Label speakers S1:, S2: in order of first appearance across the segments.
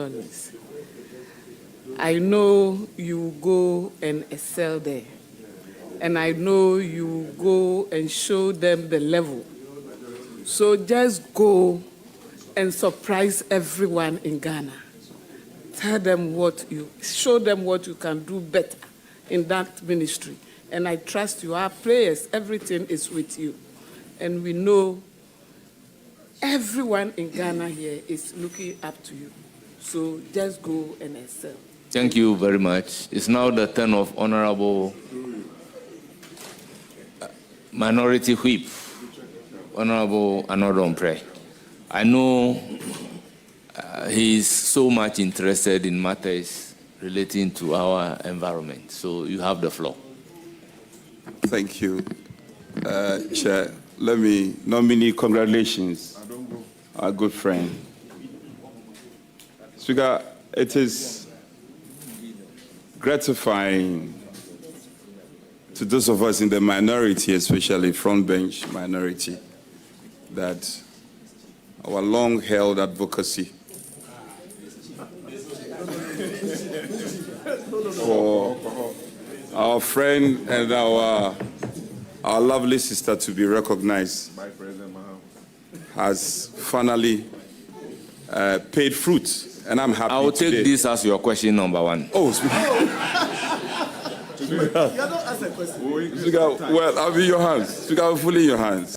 S1: Rawlings. I know you go and excel there. And I know you go and show them the level. So just go and surprise everyone in Ghana. Tell them show them what you can do better in that ministry. And I trust you. Our prayers, everything is with you. And we know everyone in Ghana here is looking up to you. So just go and excel.
S2: Thank you very much. It's now the turn of Honorable Minority Whip, Honorable Addo. I know he is so much interested in matters relating to our environment. So you have the floor.
S3: Thank you, Chair. Let me nominate congratulations, our good friend. Speaker, it is gratifying to those of us in the minority, especially front bench minority, that our long-held advocacy for our friend and our lovely sister to be recognized has finally paid fruit. And I'm happy.
S2: I will take
S3: today.
S2: this as your question number one.
S3: Oh, Speaker. You don't ask a question. Speaker, well, I'll be in your hands. Speaker, I'm fully in your hands.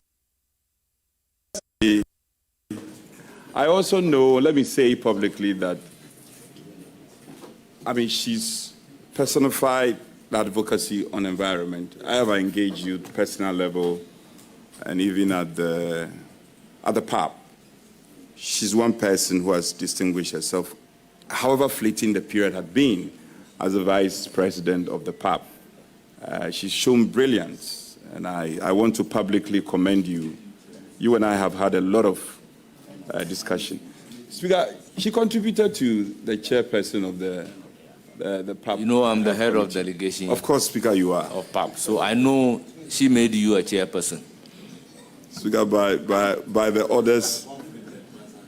S3: I also know, let me say publicly that, she's personified advocacy on environment. I have engaged you at personal level and even at the PAP. She's one person who has distinguished herself, however fleeting the period had been, as a vice president of the PAP. She's shown brilliance, and I want to publicly commend you. You and I have had a lot of discussion. Speaker, she contributed to the chairperson of the PAP.
S2: You know I'm the head of delegation.
S3: Of course, Speaker, you are.
S2: Of PAP. So I know she made you a chairperson.
S3: Speaker, by the orders.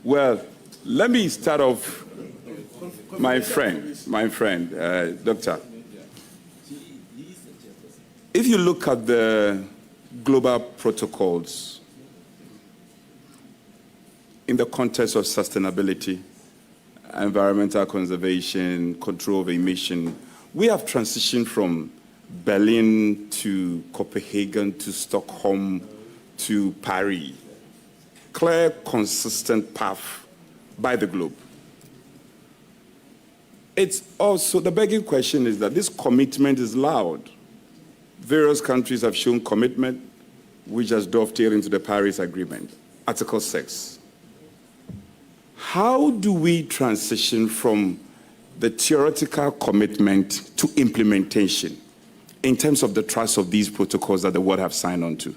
S3: Well, let me start off, my friend, Doctor. If you look at the global protocols in the context of sustainability, environmental conservation, control of emission, we have transitioned from Berlin to Copenhagen to Stockholm to Paris. Clear, consistent path by the globe. It's also, the begging question is that this commitment is loud. Various countries have shown commitment, which has dovetailed into the Paris Agreement, Article 6. How do we transition from the theoretical commitment to implementation in terms of the trust of these protocols that the world have signed on to?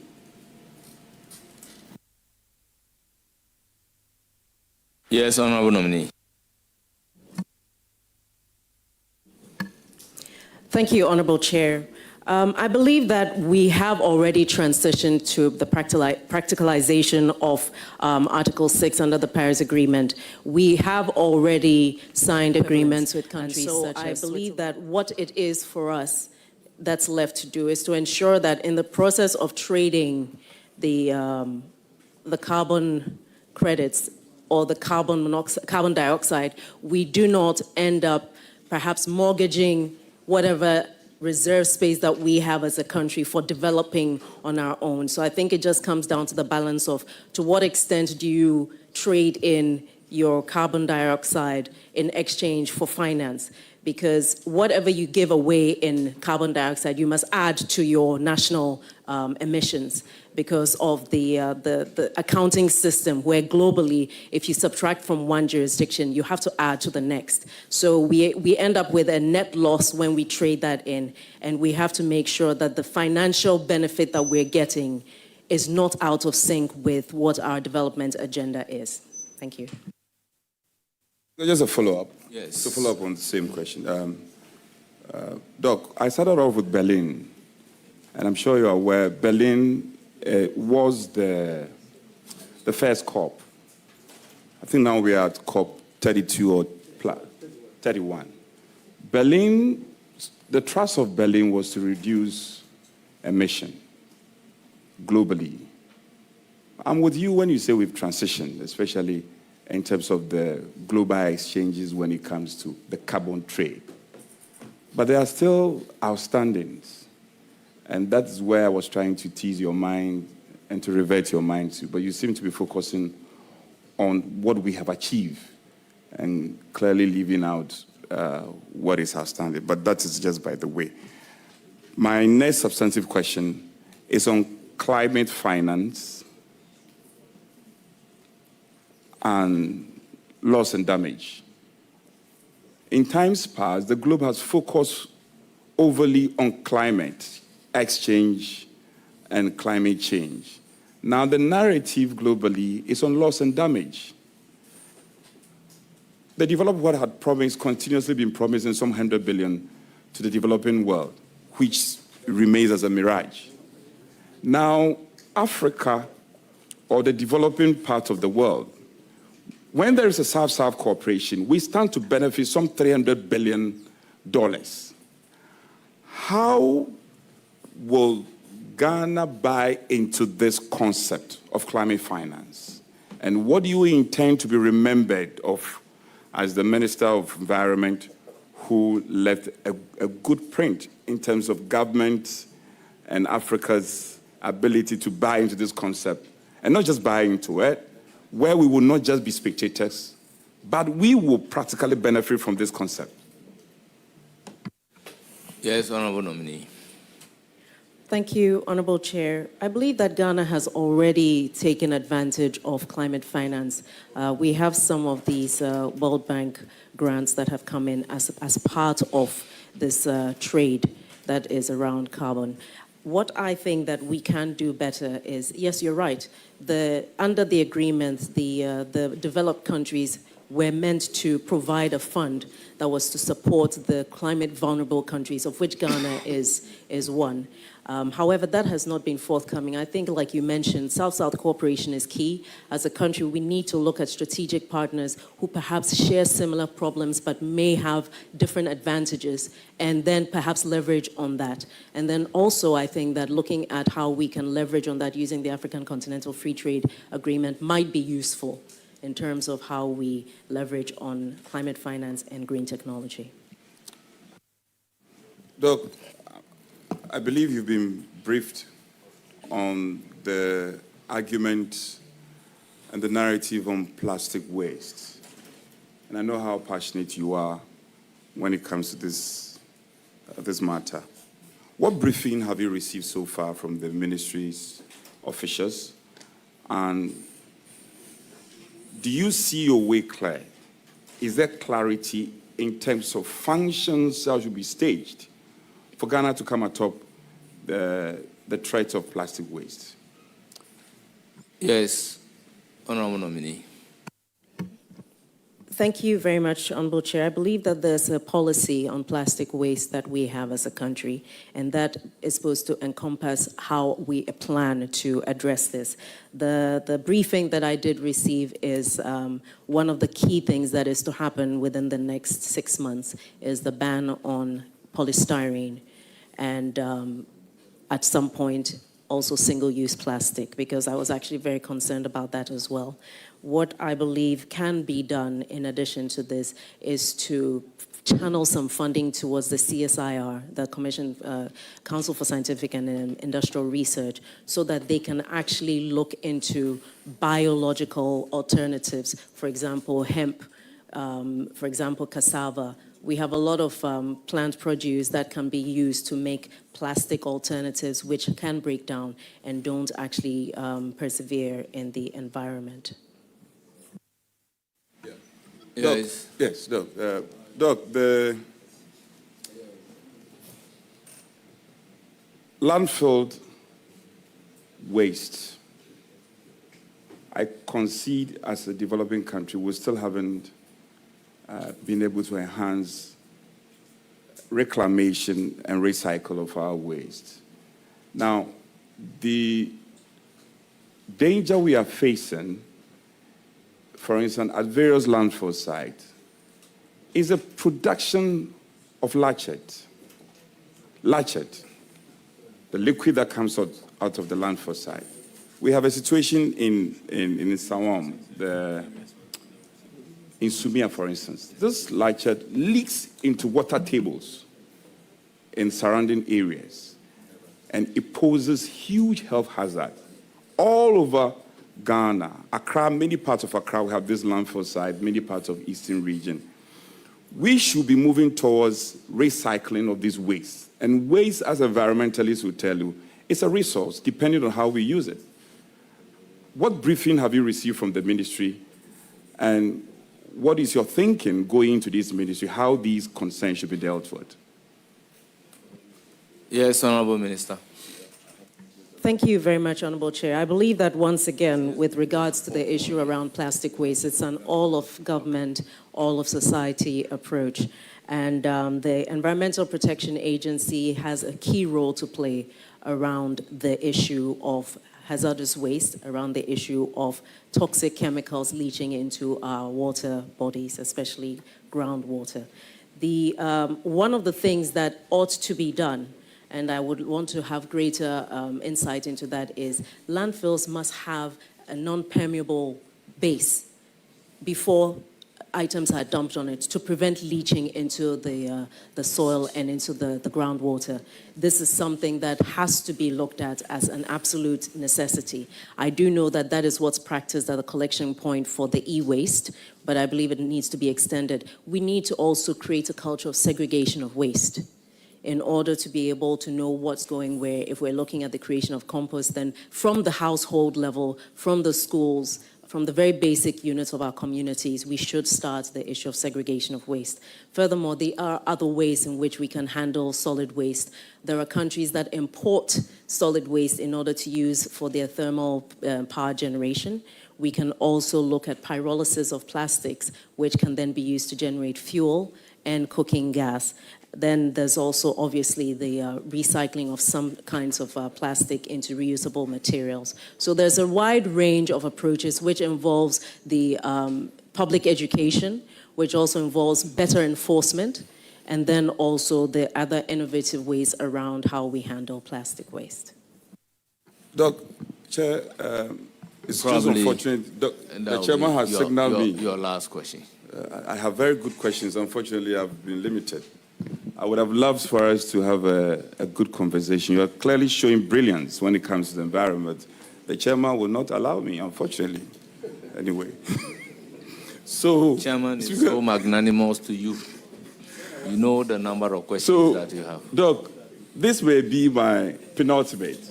S2: Yes, Honorable Nominee.
S4: Thank you, Honorable Chair. I believe that we have already transitioned to the practicalization of Article 6 under the Paris Agreement. We have already signed agreements with countries such as I believe that what it is for us that's left to do is to ensure that in the process of trading the carbon credits or the carbon dioxide, we do not end up perhaps mortgaging whatever reserve space that we have as a country for developing on our own. So I think it just comes down to the balance of to what extent do you trade in your carbon dioxide in exchange for finance? Because whatever you give away in carbon dioxide, you must add to your national emissions because of the accounting system where globally, if you subtract from one jurisdiction, you have to add to the next. So we end up with a net loss when we trade that in, and we have to make sure that the financial benefit that we're getting is not out of sync with what our development agenda is. Thank you.
S3: Just a follow-up.
S2: Yes.
S3: To follow up on the same question. Doc, I started off with Berlin, and I'm sure you're aware Berlin was the first COP. I think now we are at COP 32 or plus. 31. Berlin, the thrust of Berlin was to reduce emission globally. I'm with you when you say we've transitioned, especially in terms of the global exchanges when it comes to the carbon trade. But there are still outstandings. And that's where I was trying to tease your mind and to revert your mind to. But you seem to be focusing on what we have achieved and clearly leaving out what is outstanding. But that is just by the way. My next substantive question is on climate finance and loss and damage. In times past, the globe has focused overly on climate exchange and climate change. Now, the narrative globally is on loss and damage. The developed world had promised, continuously been promising some 100 billion to the developing world, which remains as a mirage. Now, Africa, or the developing part of the world, when there is a South-South cooperation, we stand to benefit some $300 billion. How will Ghana buy into this concept of climate finance? And what do you intend to be remembered of as the Minister of Environment who left a good print in terms of government and Africa's ability to buy into this concept, and not just buy into it, where we will not just be spectators, but we will practically benefit from this concept?
S2: Yes, Honorable Nominee.
S4: Thank you, Honorable Chair. I believe that Ghana has already taken advantage of climate finance. We have some of these World Bank grants that have come in as part of this trade that is around carbon. What I think that we can do better is, yes, you're right, under the agreement, the developed countries were meant to provide a fund that was to support the climate vulnerable countries, of which Ghana is one. However, that has not been forthcoming. I think, like you mentioned, South-South cooperation is key. As a country, we need to look at strategic partners who perhaps share similar problems but may have different advantages, and then perhaps leverage on that. And then also, I think that looking at how we can leverage on that using the African Continental Free Trade Agreement might be useful in terms of how we leverage on climate finance and green technology.
S3: Doc, I believe you've been briefed on the argument and the narrative on plastic waste. And I know how passionate you are when it comes to this matter. What briefing have you received so far from the ministry's officials? And do you see your way clear? Is there clarity in terms of functions that should be staged for Ghana to come atop the threat of plastic waste?
S2: Yes, Honorable Nominee.
S4: Thank you very much, Honorable Chair. I believe that there's a policy on plastic waste that we have as a country, and that is supposed to encompass how we plan to address this. The briefing that I did receive is one of the key things that is to happen within the next 6 months is the ban on polystyrene, and at some point also single-use plastic, because I was actually very concerned about that as well. What I believe can be done in addition to this is to channel some funding towards the CSIR, the Council for Scientific and Industrial Research, so that they can actually look into biological alternatives, for example, hemp, for example, cassava. We have a lot of plant produce that can be used to make plastic alternatives which can break down and don't actually persevere in the environment.
S2: Yes.
S3: Yes, Doc. Doc, the landfill waste, I concede as a developing country, we still haven't been able to enhance reclamation and recycle of our waste. Now, the danger we are facing, for instance, at various landfill sites, is a production of latchet. Latchet, the liquid that comes out of the landfill side. We have a situation in Sawam, in Sumia, for instance. This latchet leaks into water tables in surrounding areas, and it poses huge health hazard. All over Ghana, Accra, many parts of Accra, we have this landfill site, many parts of Eastern region. We should be moving towards recycling of this waste. And waste, as environmentalists will tell you, is a resource, depending on how we use it. What briefing have you received from the ministry? And what is your thinking going into this ministry, how these concerns should be dealt with?
S2: Yes, Honorable Minister.
S4: Thank you very much, Honorable Chair. I believe that once again, with regards to the issue around plastic waste, it's an all-of-government, all-of-society approach. And the Environmental Protection Agency has a key role to play around the issue of hazardous waste, around the issue of toxic chemicals leaching into our water bodies, especially groundwater. One of the things that ought to be done, and I would want to have greater insight into that, is landfills must have a non-permeable base before items are dumped on it to prevent leaching into the soil and into the groundwater. This is something that has to be looked at as an absolute necessity. I do know that that is what's practiced at the collection point for the e-waste, but I believe it needs to be extended. We need to also create a culture of segregation of waste in order to be able to know what's going where. If we're looking at the creation of compost, then from the household level, from the schools, from the very basic units of our communities, we should start the issue of segregation of waste. Furthermore, there are other ways in which we can handle solid waste. There are countries that import solid waste in order to use for their thermal power generation. We can also look at pyrolysis of plastics, which can then be used to generate fuel and cooking gas. Then there's also obviously the recycling of some kinds of plastic into reusable materials. So there's a wide range of approaches which involves the public education, which also involves better enforcement, and then also the other innovative ways around how we handle plastic waste.
S3: Doc, Chair, it's just unfortunate. The chairman has signaled me.
S2: Your last question.
S3: I have very good questions. Unfortunately, I've been limited. I would have loved for us to have a good conversation. You are clearly showing brilliance when it comes to the environment. The chairman will not allow me, unfortunately. Anyway. So,
S2: Chairman is so magnanimous to you. You know the number of questions that you have.
S3: Doc, this may be my penultimate.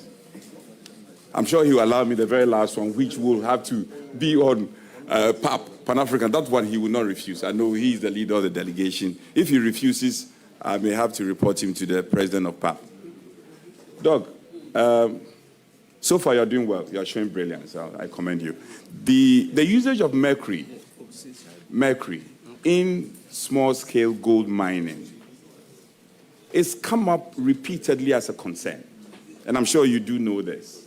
S3: I'm sure he will allow me the very last one, which will have to be on PAP, Pan-African. That one he will not refuse. I know he is the leader of the delegation. If he refuses, I may have to report him to the president of PAP. Doc, so far you're doing well. You're showing brilliance. I commend you. The usage of mercury in small-scale gold mining is come up repeatedly as a concern. And I'm sure you do know this.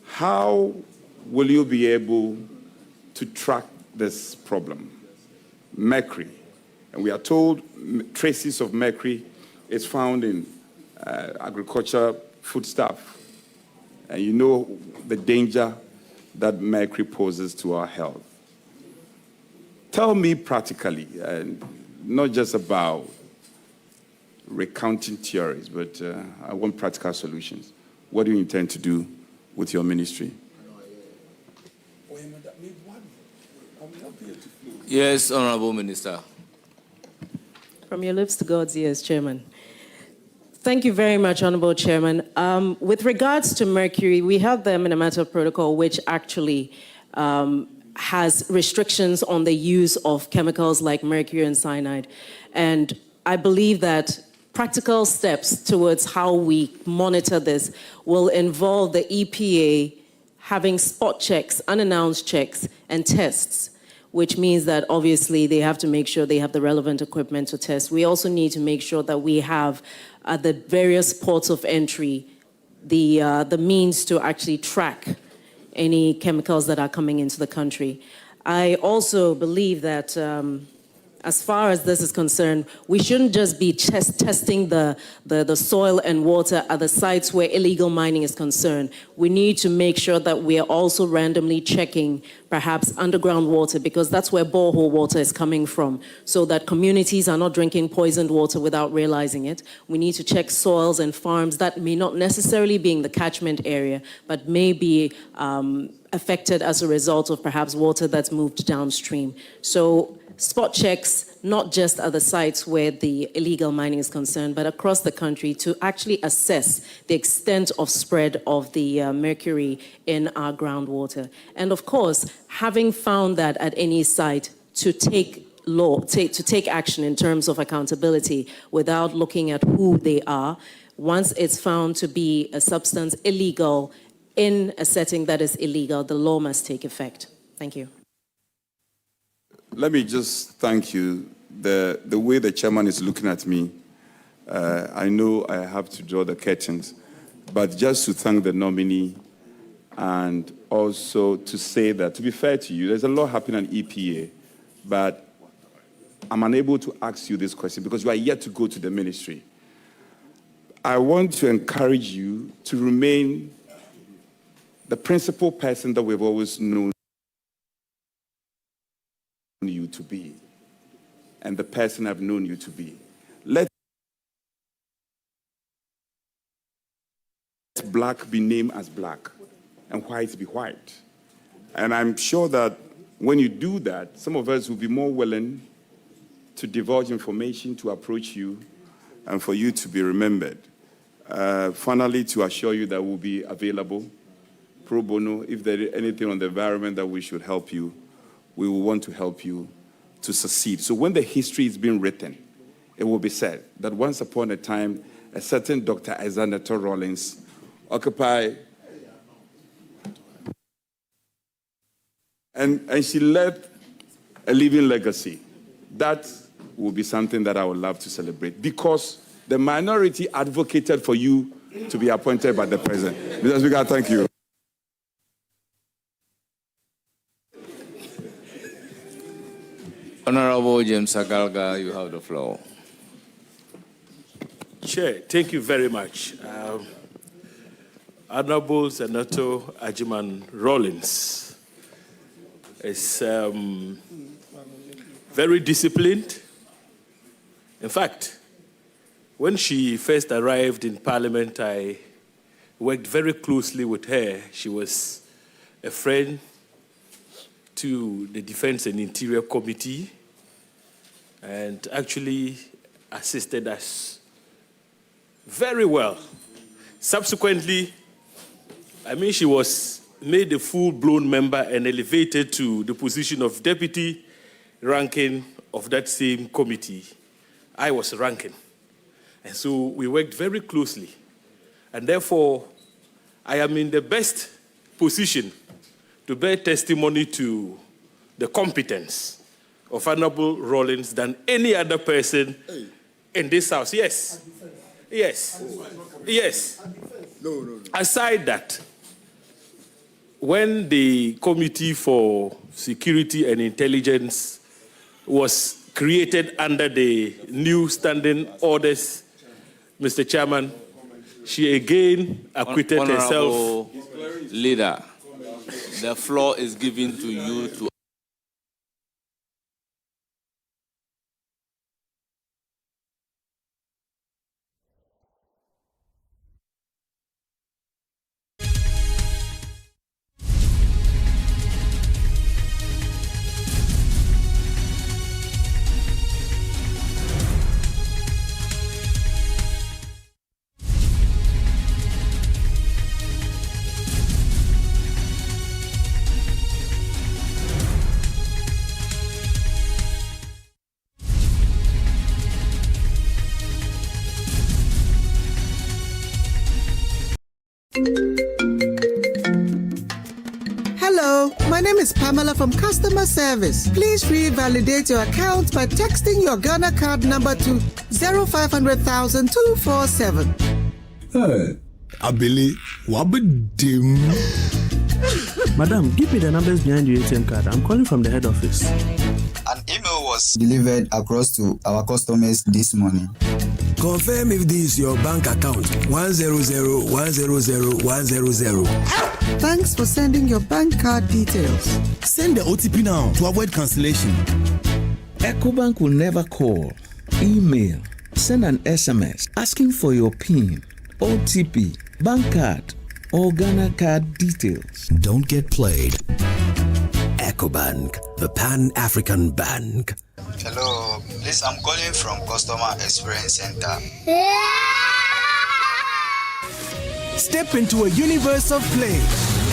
S3: How will you be able to track this problem? Mercury. And we are told traces of mercury is found in agriculture foodstuff. And you know the danger that mercury poses to our health. Tell me practically, and not just about recounting theories, but I want practical solutions. What do you intend to do with your ministry?
S2: Yes, Honorable Minister.
S4: From your lips to God's ears, Chairman. Thank you very much, Honorable Chairman. With regards to mercury, we have the Minamata Protocol, which actually has restrictions on the use of chemicals like mercury and cyanide. And I believe that practical steps towards how we monitor this will involve the EPA having spot checks, unannounced checks, and tests, which means that obviously they have to make sure they have the relevant equipment to test. We also need to make sure that we have at the various ports of entry the means to actually track any chemicals that are coming into the country. I also believe that as far as this is concerned, we shouldn't just be testing the soil and water at the sites where illegal mining is concerned. We need to make sure that we are also randomly checking perhaps underground water, because that's where borehole water is coming from, so that communities are not drinking poisoned water without realizing it. We need to check soils and farms that may not necessarily be in the catchment area, but may be affected as a result of perhaps water that's moved downstream. So spot checks, not just at the sites where the illegal mining is concerned, but across the country to actually assess the extent of spread of the mercury in our groundwater. And of course, having found that at any site, to take action in terms of accountability without looking at who they are. Once it's found to be a substance illegal in a setting that is illegal, the law must take effect. Thank you.
S3: Let me just thank you. The way the chairman is looking at me, I know I have to draw the curtains, but just to thank the nominee and also to say that, to be fair to you, there's a lot happening on EPA, but I'm unable to ask you this question because you are yet to go to the ministry. I want to encourage you to remain the principal person that we've always known you to be, and the person I've known you to be. Let black be named as black and white be white. And I'm sure that when you do that, some of us will be more willing to divulge information, to approach you, and for you to be remembered. Finally, to assure you that we'll be available pro bono. If there is anything on the environment that we should help you, we will want to help you to succeed. So when the history is being written, it will be said that once upon a time, a certain Dr. Zanetor-Rawlings occupied, and she left a living legacy. That will be something that I would love to celebrate, because the minority advocated for you to be appointed by the president. Mr. Speaker, thank you.
S2: Honorable James Agalga, you have the floor.
S5: Chair, thank you very much. Honorable Senator Agyeman-Rawlings is very disciplined. In fact, when she first arrived in Parliament, I worked very closely with her. She was a friend to the Defense and Interior Committee and actually assisted us very well. Subsequently, she was made a full-blown member and elevated to the position of deputy ranking of that same committee. I was ranking. And so we worked very closely. And therefore, I am in the best position to bear testimony to the competence of Honorable Rawlings than any other person in this House. Yes. Yes. Yes. No. Aside that, when the Committee for Security and Intelligence was created under the new standing orders, Mr. Chairman, she again acquitted herself.
S2: Honorable Leader, the floor is given to you to
S6: Hello, my name is Pamela from Customer Service. Please revalidate your account by texting your Ghana card number to 0500,000 247.
S7: Abili, wabedim. Madam, give me the numbers behind your ATM card. I'm calling from the head office.
S8: An email was delivered across to our customers this morning.
S9: Confirm if this is your bank account. 100-100-100.
S6: Thanks for sending your bank card details.
S9: Send the OTP now to avoid cancellation.
S10: EcoBank will never call, email, send an SMS asking for your PIN, OTP, bank card, or Ghana card details.
S9: Don't get played. EcoBank, the Pan-African Bank.
S8: Hello, please, I'm calling from Customer Experience Center.
S9: Step into a universe of play.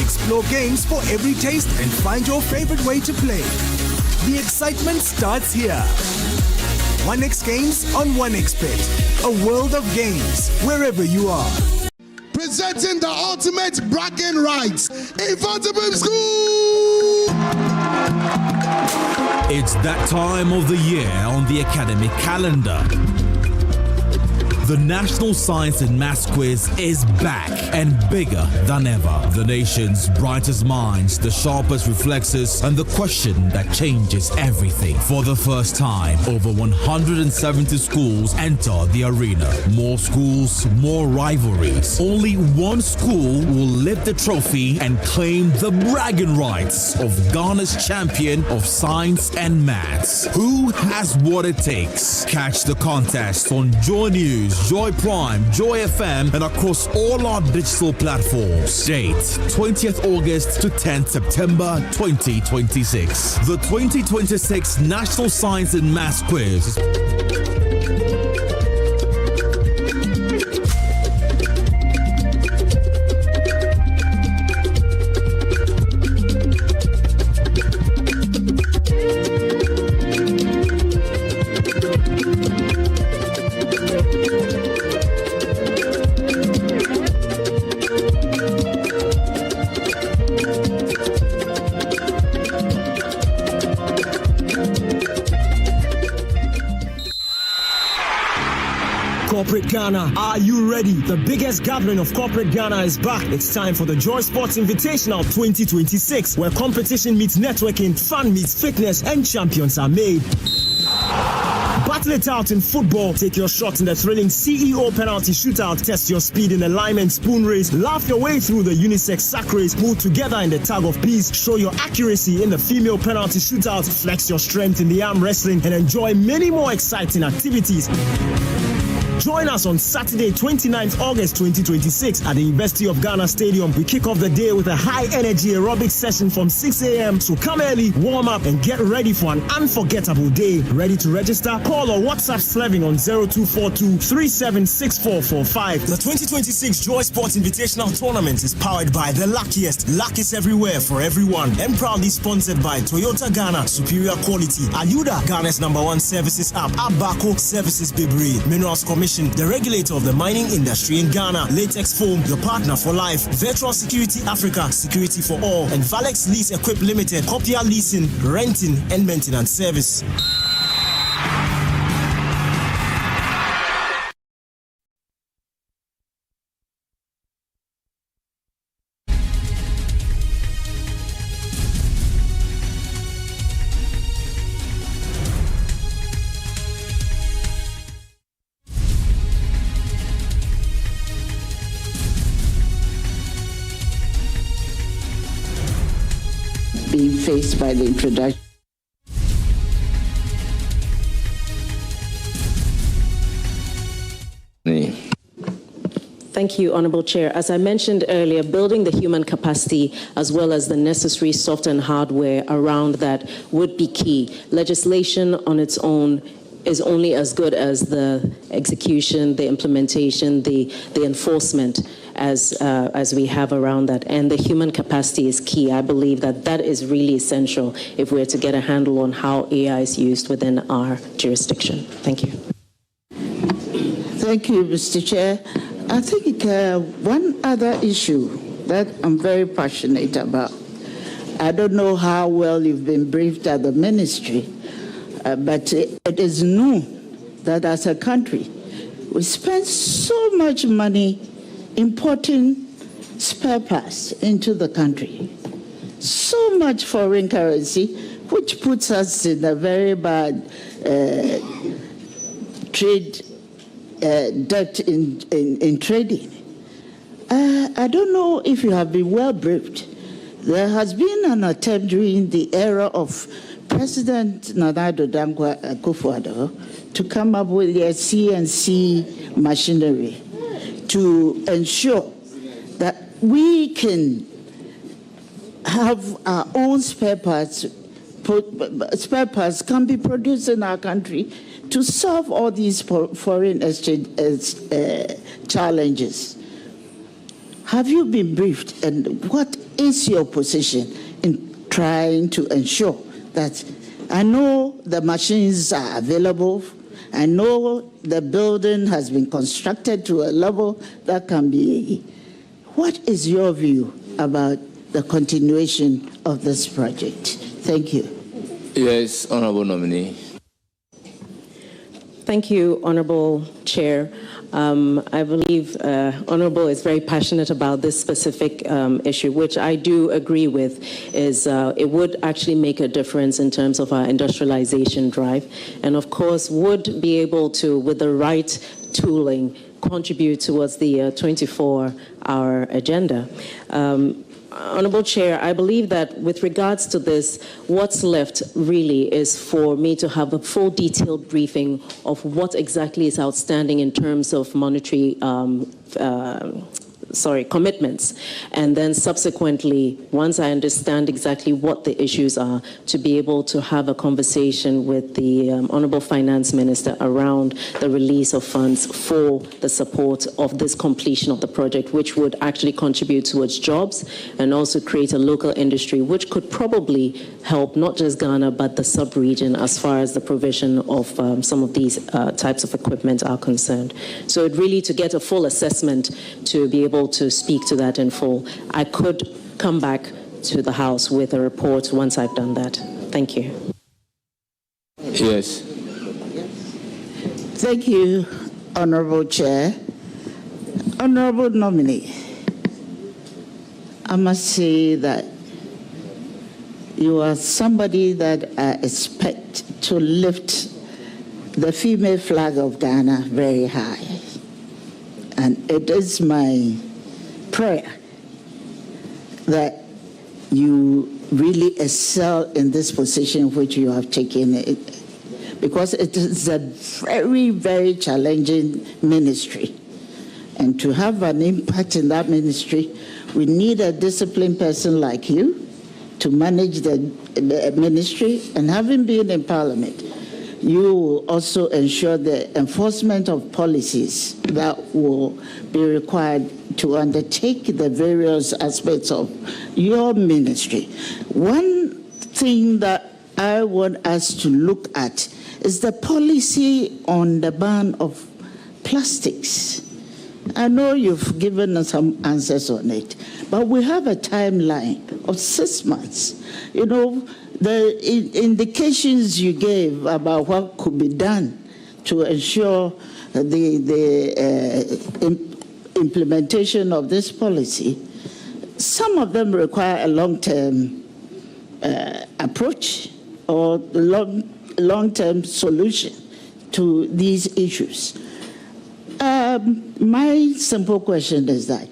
S9: Explore games for every taste and find your favorite way to play. The excitement starts here. 1x Games on 1xBet. A world of games wherever you are.
S11: Presenting the ultimate bragging rights in front of school.
S12: It's that time of the year on the academic calendar. The National Science and Maths Quiz is back and bigger than ever. The nation's brightest minds, the sharpest reflexes, and the question that changes everything. For the first time, over 170 schools enter the arena. More schools, more rivalries. Only one school will lift the trophy and claim the bragging rights of Ghana's champion of science and maths. Who has what it takes? Catch the contest on Joy News, Joy Prime, Joy FM, and across all our digital platforms. Date 20th August to 10th September 2026. The 2026 National Science and Maths Quiz.
S13: Corporate Ghana, are you ready? The biggest gathering of Corporate Ghana is back. It's time for the Joy Sports Invitational 2026, where competition meets networking, fun meets fitness, and champions are made. Battle it out in football. Take your shot in the thrilling CEO penalty shootout. Test your speed in alignment spoon race. Laugh your way through the unisex sack race. Pull together in the tag of peace. Show your accuracy in the female penalty shootout. Flex your strength in the arm wrestling and enjoy many more exciting activities. Join us on Saturday, 29th August 2026 at the University of Ghana Stadium. We kick off the day with a high-energy aerobic session from 6 a.m. So come early, warm up, and get ready for an unforgettable day. Ready to register? Call or WhatsApp Slevin on 0242-376445. The 2026 Joy Sports Invitational Tournament is powered by The Luckiest. Luck is everywhere for everyone. And proudly sponsored by Toyota Ghana, superior quality. Ayuda, Ghana's #1 services app. Abaco Services Bibri. Minerals Commission, the regulator of the mining industry in Ghana. Latex Foam, your partner for life. Virtual Security Africa, security for all. And Valex Lease Equip Limited, copier leasing, renting, and maintenance service.
S14: Being faced by the introduction.
S4: Thank you, Honorable Chair. As I mentioned earlier, building the human capacity as well as the necessary software and hardware around that would be key. Legislation on its own is only as good as the execution, the implementation, the enforcement as we have around that. And the human capacity is key. I believe that that is really essential if we're to get a handle on how AI is used within our jurisdiction. Thank you.
S14: Thank you, Mr. Chair. I think one other issue that I'm very passionate about. I don't know how well you've been briefed at the ministry, but it is known that as a country, we spend so much money importing spare parts into the country. so much foreign currency, which puts us in a very bad trade debt in trading. I don't know if you have been well briefed. There has been an attempt during the era of President Nana Addo Dankwa Akufo-Addo to come up with a CNC machinery to ensure that we can have our own spare parts. Spare parts can be produced in our country to solve all these foreign exchange challenges. Have you been briefed, and what is your position in trying to ensure that? I know the machines are available. I know the building has been constructed to a level that can be. What is your view about the continuation of this project? Thank you.
S2: Yes, Honorable Nominee.
S4: Thank you, Honorable Chair. I believe Honorable is very passionate about this specific issue, which I do agree with, is it would actually make a difference in terms of our industrialization drive, and of course would be able to, with the right tooling, contribute towards the 24-hour agenda. Honorable Chair, I believe that with regards to this, what's left really is for me to have a full detailed briefing of what exactly is outstanding in terms of monetary commitments. And then subsequently, once I understand exactly what the issues are, to be able to have a conversation with the Honorable Finance Minister around the release of funds for the support of this completion of the project, which would actually contribute towards jobs and also create a local industry, which could probably help not just Ghana, but the sub-region as far as the provision of some of these types of equipment are concerned. So it really to get a full assessment to be able to speak to that in full. I could come back to the House with a report once I've done that. Thank you.
S2: Yes.
S14: Thank you, Honorable Chair. Honorable Nominee, I must say that you are somebody that I expect to lift the female flag of Ghana very high. And it is my prayer that you really excel in this position which you have taken, because it is a very, very challenging ministry. And to have an impact in that ministry, we need a disciplined person like you to manage the ministry. And having been in Parliament, you will also ensure the enforcement of policies that will be required to undertake the various aspects of your ministry. One thing that I want us to look at is the policy on the ban of plastics. I know you've given us some answers on it, but we have a timeline of 6 months. You know, the indications you gave about what could be done to ensure the implementation of this policy, some of them require a long-term approach or long-term solution to these issues. My simple question is that,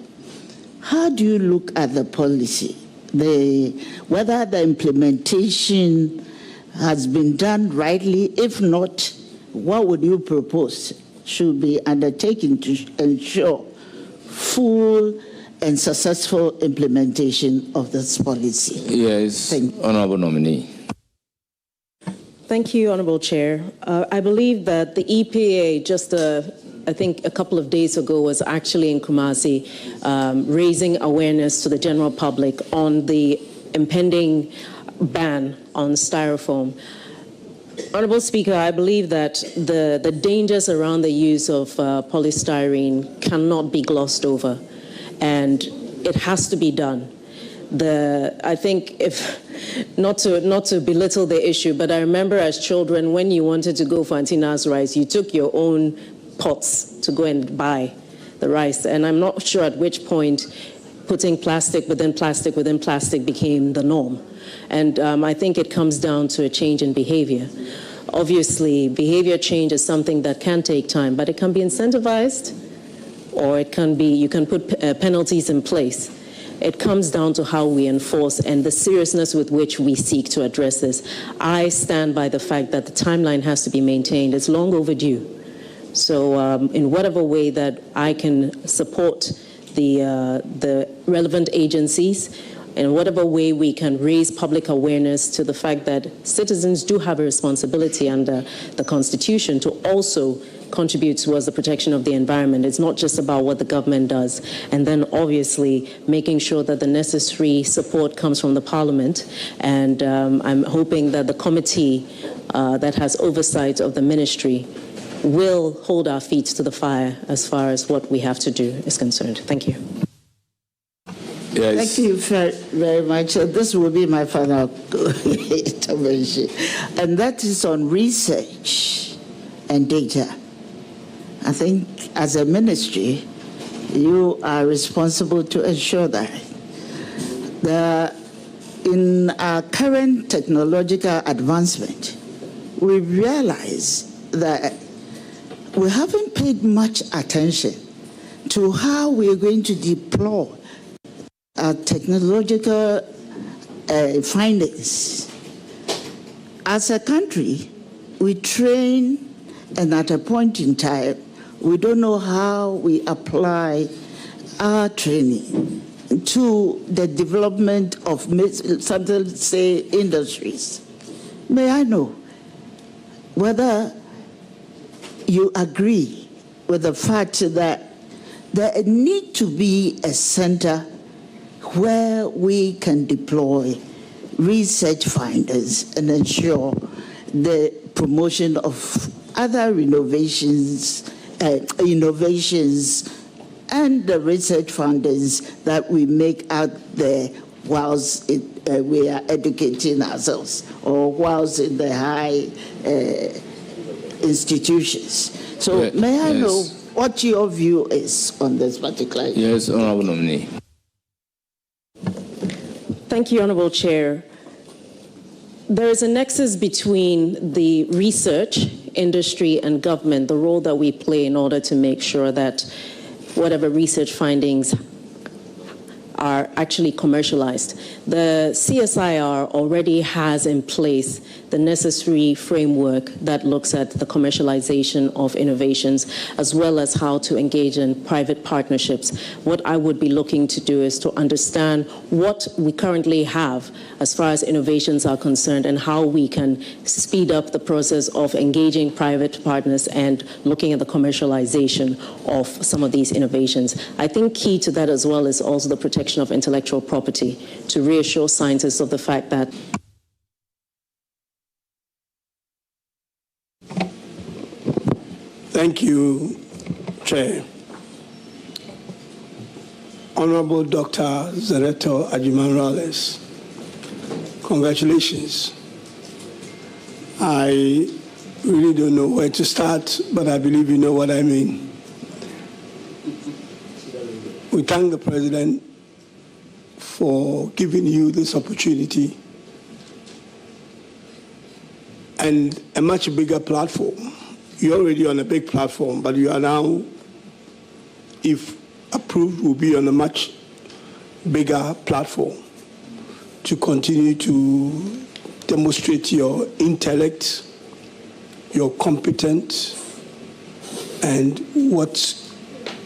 S14: how do you look at the policy? Whether the implementation has been done rightly? If not, what would you propose should be undertaken to ensure full and successful implementation of this policy?
S2: Yes, Honorable Nominee.
S4: Thank you, Honorable Chair. I believe that the EPA just I think a couple of days ago was actually in Kumasi raising awareness to the general public on the impending ban on styrofoam. Honorable Speaker, I believe that the dangers around the use of polystyrene cannot be glossed over, and it has to be done. I think if not to belittle the issue, but I remember as children when you wanted to go for Antina's rice, you took your own pots to go and buy the rice, and I'm not sure at which point putting plastic within plastic within plastic became the norm. And I think it comes down to a change in behavior. Obviously, behavior change is something that can take time, but it can be incentivized, or it can be, you can put penalties in place. It comes down to how we enforce and the seriousness with which we seek to address this. I stand by the fact that the timeline has to be maintained. It's long overdue. So in whatever way that I can support the relevant agencies, in whatever way we can raise public awareness to the fact that citizens do have a responsibility under the Constitution to also contribute towards the protection of the environment. It's not just about what the government does. And then obviously making sure that the necessary support comes from the Parliament. And I'm hoping that the committee that has oversight of the ministry will hold our feet to the fire as far as what we have to do is concerned. Thank you.
S2: Yes.
S14: Thank you very much. This will be my final intervention, and that is on research and data. I think as a ministry, you are responsible to ensure that in our current technological advancement, we realize that we haven't paid much attention to how we're going to deploy our technological findings. As a country, we train, and at a point in time, we don't know how we apply our training to the development of, something say, industries. May I know whether you agree with the fact that there needs to be a center where we can deploy research finders and ensure the promotion of other innovations and the research finders that we make out there whilst we are educating ourselves or whilst in the high institutions. So may I know what your view is on this particular issue?
S2: Yes, Honourable Nominee.
S4: Thank you, Honourable Chair. There is a nexus between the research, industry, and government, the role that we play in order to make sure that whatever research findings are actually commercialized. The CSIR already has in place the necessary framework that looks at the commercialization of innovations, as well as how to engage in private partnerships. What I would be looking to do is to understand what we currently have as far as innovations are concerned and how we can speed up the process of engaging private partners and looking at the commercialization of some of these innovations. I think key to that as well is also the protection of intellectual property, to reassure scientists of the fact that
S15: Thank you, Chair. Honorable Dr. Zanetor Agyeman-Rawlings, congratulations. I really don't know where to start, but I believe you know what I mean. We thank the President for giving you this opportunity and a much bigger platform. You're already on a big platform, but you are now, if approved, will be on a much bigger platform to continue to demonstrate your intellect, your competence, and what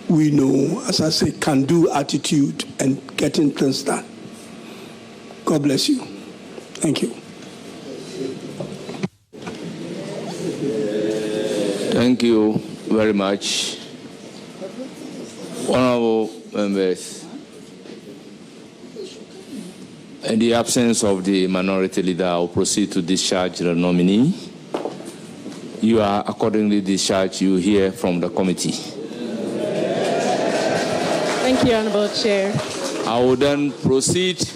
S15: we know, as I say, can-do attitude and getting things done. God bless you. Thank you.
S2: Thank you very much. Honourable members, in the absence of the minority leader, I will proceed to discharge the nominee. You are accordingly discharged. You hear from the committee.
S4: Thank you, Honourable Chair.
S2: I will then proceed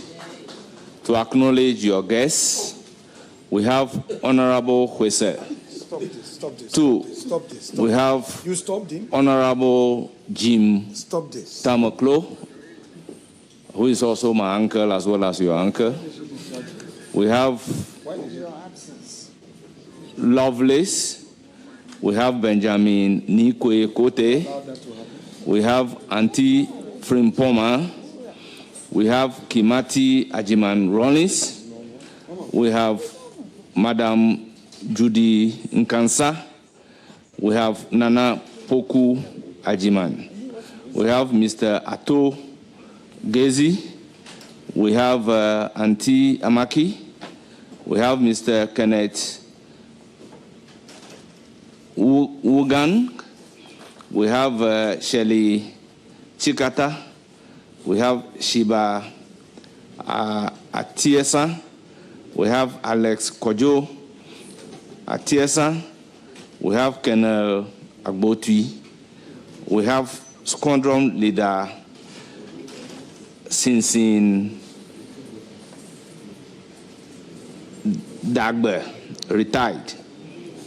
S2: to acknowledge your guests. We have Honourable Huese. Two. We have Honourable Jim Tamaklo. who is also my uncle as well as your uncle. We have Lovelace. We have Benjamin Nikwe Kote. We have Auntie Frimpoma. We have Kimati Agyeman-Rawlings. We have Madam Judy Nkansa. We have Nana Poku Agyeman. We have Mr. Ato Gezi. We have Auntie Amaki. We have Mr. Kenneth Wugan. We have Shelley Chikata. We have Shiba Atiesa. We have Alex Kojo Atiesa. We have Colonel Agbotui. We have Squadron Leader Sinsin Dagbe, retired.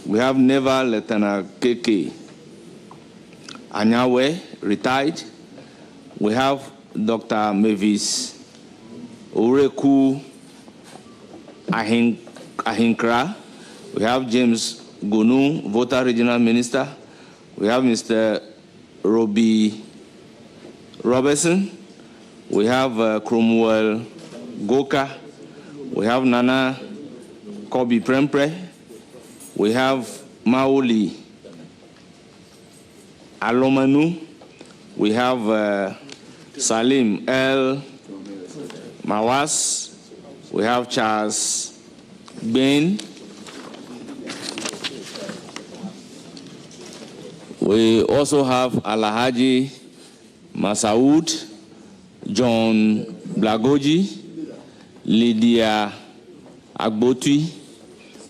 S2: We have Naval Lieutenant KK Anyawe, retired. We have Dr. Mavis Oreku Ahinkra. We have James Gonu, Voter Regional Minister. We have Mr. Robbie Robertson. We have Cromwell Goka. We have Nana Kobi Prempre. We have Maoli Alomanu. We have Salim El Mawas. We have Charles Bain. We also have Alhaji Masaud, John Blagoji, Lydia Agbotui,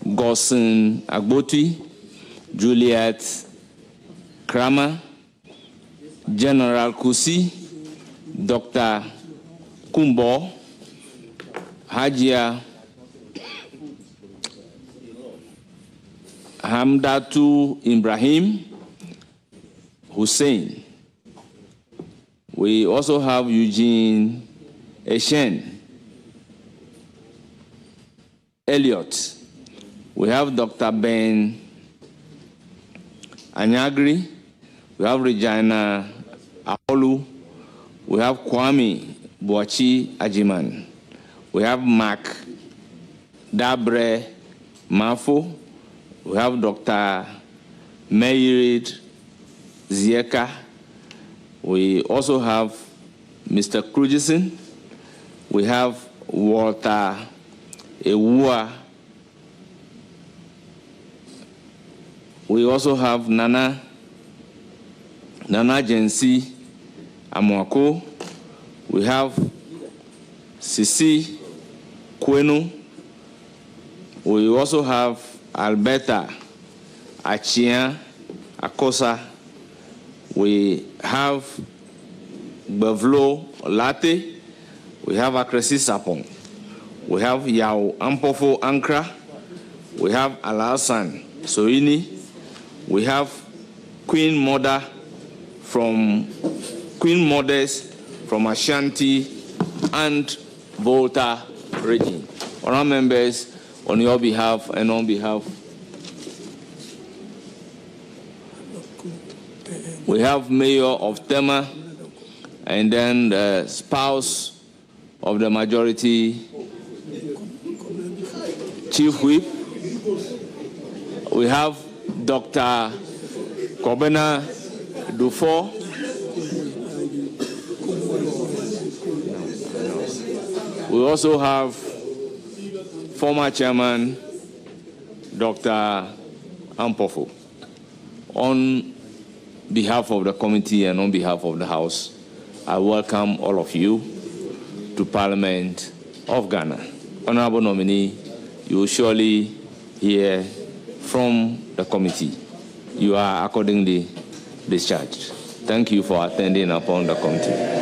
S2: Gossen Agbotui, Juliet Kramer, General Kusi, Dr. Kumbo, Hajia Hamdatu Ibrahim Hussein. We also have Eugene Eshen Elliott. We have Dr. Ben Anyagri. We have Regina Aholu. We have Kwame Boachi Agyeman. We have Mark Dabre Mafo. We have Dr. Mayrid Zieka. We also have Mr. Krujison. We have Walter Ewua. We also have Nana Jensi Amwako. We have Sisi Kwenu. We also have Alberta Achia Akosa. We have Bavlo Latte. We have Akresi Sapong. We have Yao Ampofo Ankra. We have Alasan Soini. We have Queen Mothers from Ashanti and Volta region. Honourable members, on your behalf and on behalf, we have Mayor of Tema, and then the spouse of the majority, Chief Whip. We have Dr. Kobena Dufour. We also have former chairman, Dr. Ampofo. On behalf of the committee and on behalf of the House, I welcome all of you to Parliament of Ghana. Honorable nominee, you will surely hear from the committee. You are accordingly discharged. Thank you for attending upon the committee.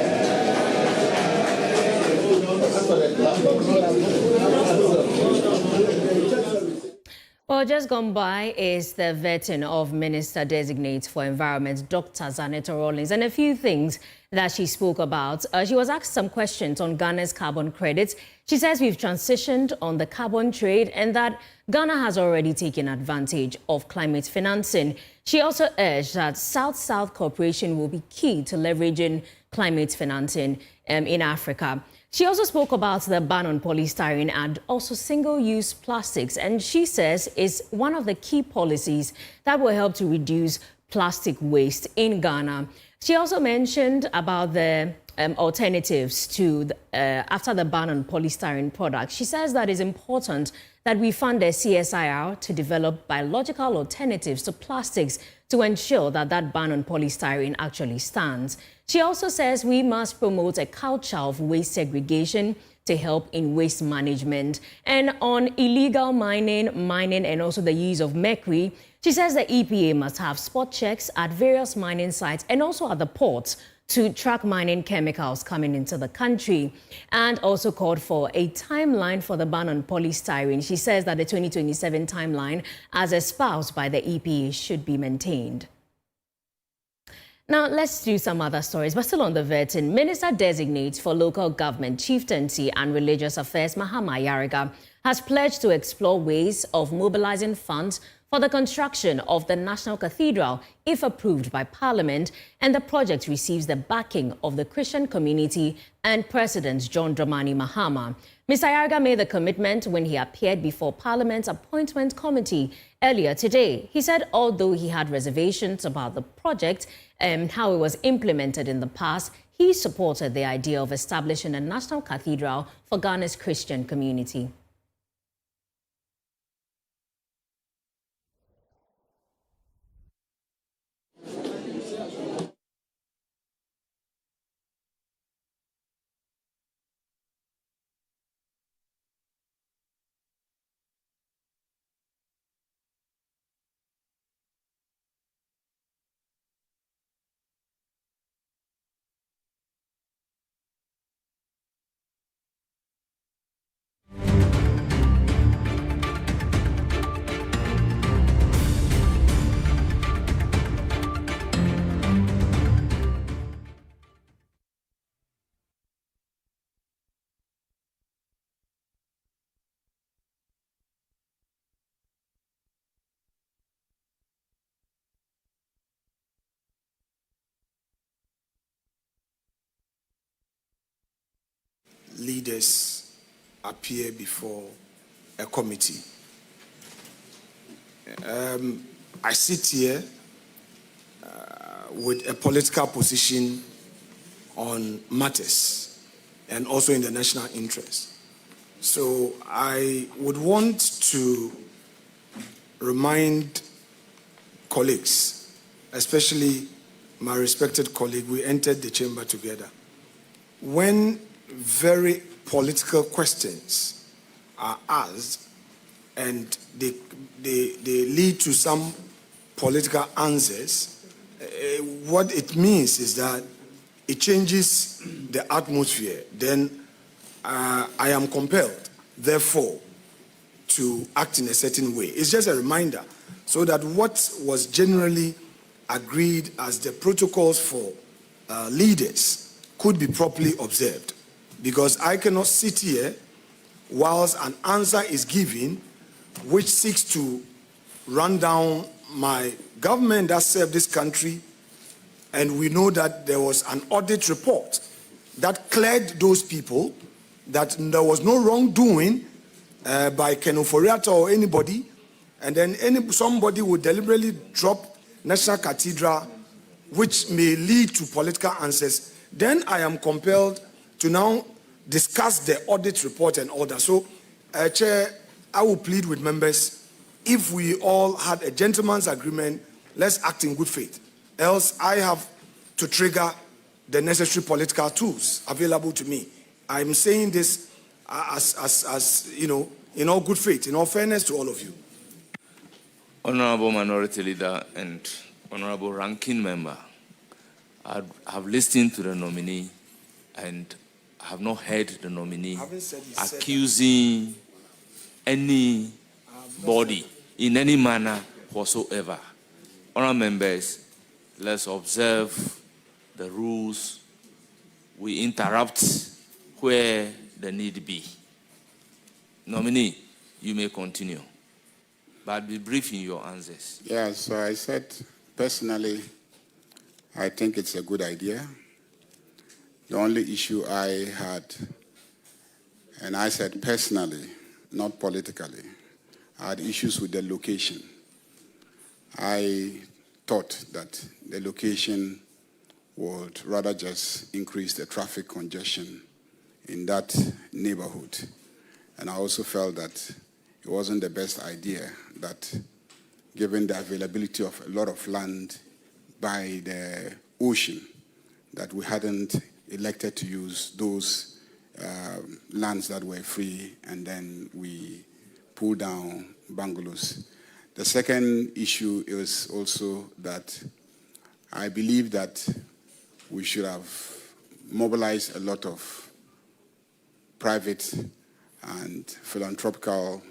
S16: Well, Well, just gone by is the vetting of Minister-designate for Environment, Dr. Zanetor Rawlings, and a few things that she spoke about. She was asked some questions on Ghana's carbon credits. She says we've transitioned on the carbon trade and that Ghana has already taken advantage of climate financing. She also urged that South-South cooperation will be key to leveraging climate financing in Africa. She also spoke about the ban on polystyrene and also single-use plastics, and she says is one of the key policies that will help to reduce plastic waste in Ghana. She also mentioned about the alternatives to after the ban on polystyrene products. She says that it's important that we fund a CSIR to develop biological alternatives to plastics to ensure that that ban on polystyrene actually stands. She also says we must promote a culture of waste segregation to help in waste management. And on illegal mining, and also the use of mercury, she says the EPA must have spot checks at various mining sites and also at the ports to track mining chemicals coming into the country, and also called for a timeline for the ban on polystyrene. She says that the 2027 timeline, as espoused by the EPA, should be maintained. Now, let's do some other stories, but still on the vetting. Minister-designate for Local Government, Chieftaincy and Religious Affairs, Mahama Yariga, has pledged to explore ways of mobilizing funds for the construction of the National Cathedral, if approved by Parliament, and the project receives the backing of the Christian community and President John Dramani Mahama. Mr. Yariga made the commitment when he appeared before Parliament's Appointment Committee earlier today. He said although he had reservations about the project and how it was implemented in the past, he supported the idea of establishing a National Cathedral for Ghana's Christian community.
S15: Leaders appear before a committee. I sit here with a political position on matters and also in the national interest. So I would want to remind colleagues, especially my respected colleague, we entered the chamber together. When very political questions are asked and they lead to some political answers, what it means is that it changes the atmosphere. Then I am compelled, therefore, to act in a certain way. It's just a reminder so that what was generally agreed as the protocols for leaders could be properly observed. Because I cannot sit here whilst an answer is given which seeks to run down my government that served this country, and we know that there was an audit report that cleared those people, that there was no wrongdoing by Akufo-Addo or anybody, and then somebody would deliberately drop National Cathedral, which may lead to political answers. Then I am compelled to now discuss the audit report and all that. So, Chair, I will plead with members, if we all had a gentleman's agreement, let's act in good faith. Else, I have to trigger the necessary political tools available to me. I'm saying this as you know, in all good faith, in all fairness to all of you.
S2: Honorable Minority Leader and Honorable Ranking Member, I have listened to the nominee and I have not heard the nominee accusing anybody in any manner whatsoever. Honourable members, let's observe the rules. We interrupt where the need be. Nominee, you may continue, but be brief in your answers.
S17: Yeah, so I said, personally, I think it's a good idea. The only issue I had, and I said personally, not politically, I had issues with the location. I thought that the location would rather just increase the traffic congestion in that neighborhood. And I also felt that it wasn't the best idea that, given the availability of a lot of land by the ocean, that we hadn't elected to use those lands that were free, and then we pulled down bungalows. The second issue is also that I believe that we should have mobilized a lot of private and philanthropical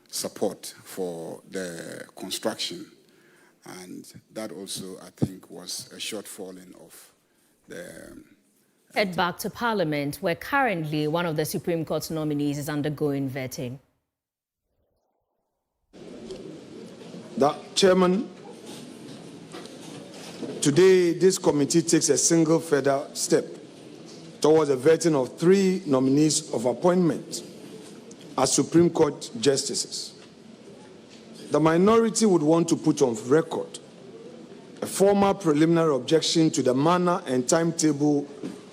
S17: support for the construction. And that also, I think, was a shortfalling of the...
S16: Head back to Parliament, where currently one of the Supreme Court nominees is undergoing vetting.
S15: Chairman, today this committee takes a single further step towards the vetting of 3 nominees of appointment as Supreme Court justices. The minority would want to put on record a formal preliminary objection to the manner and timetable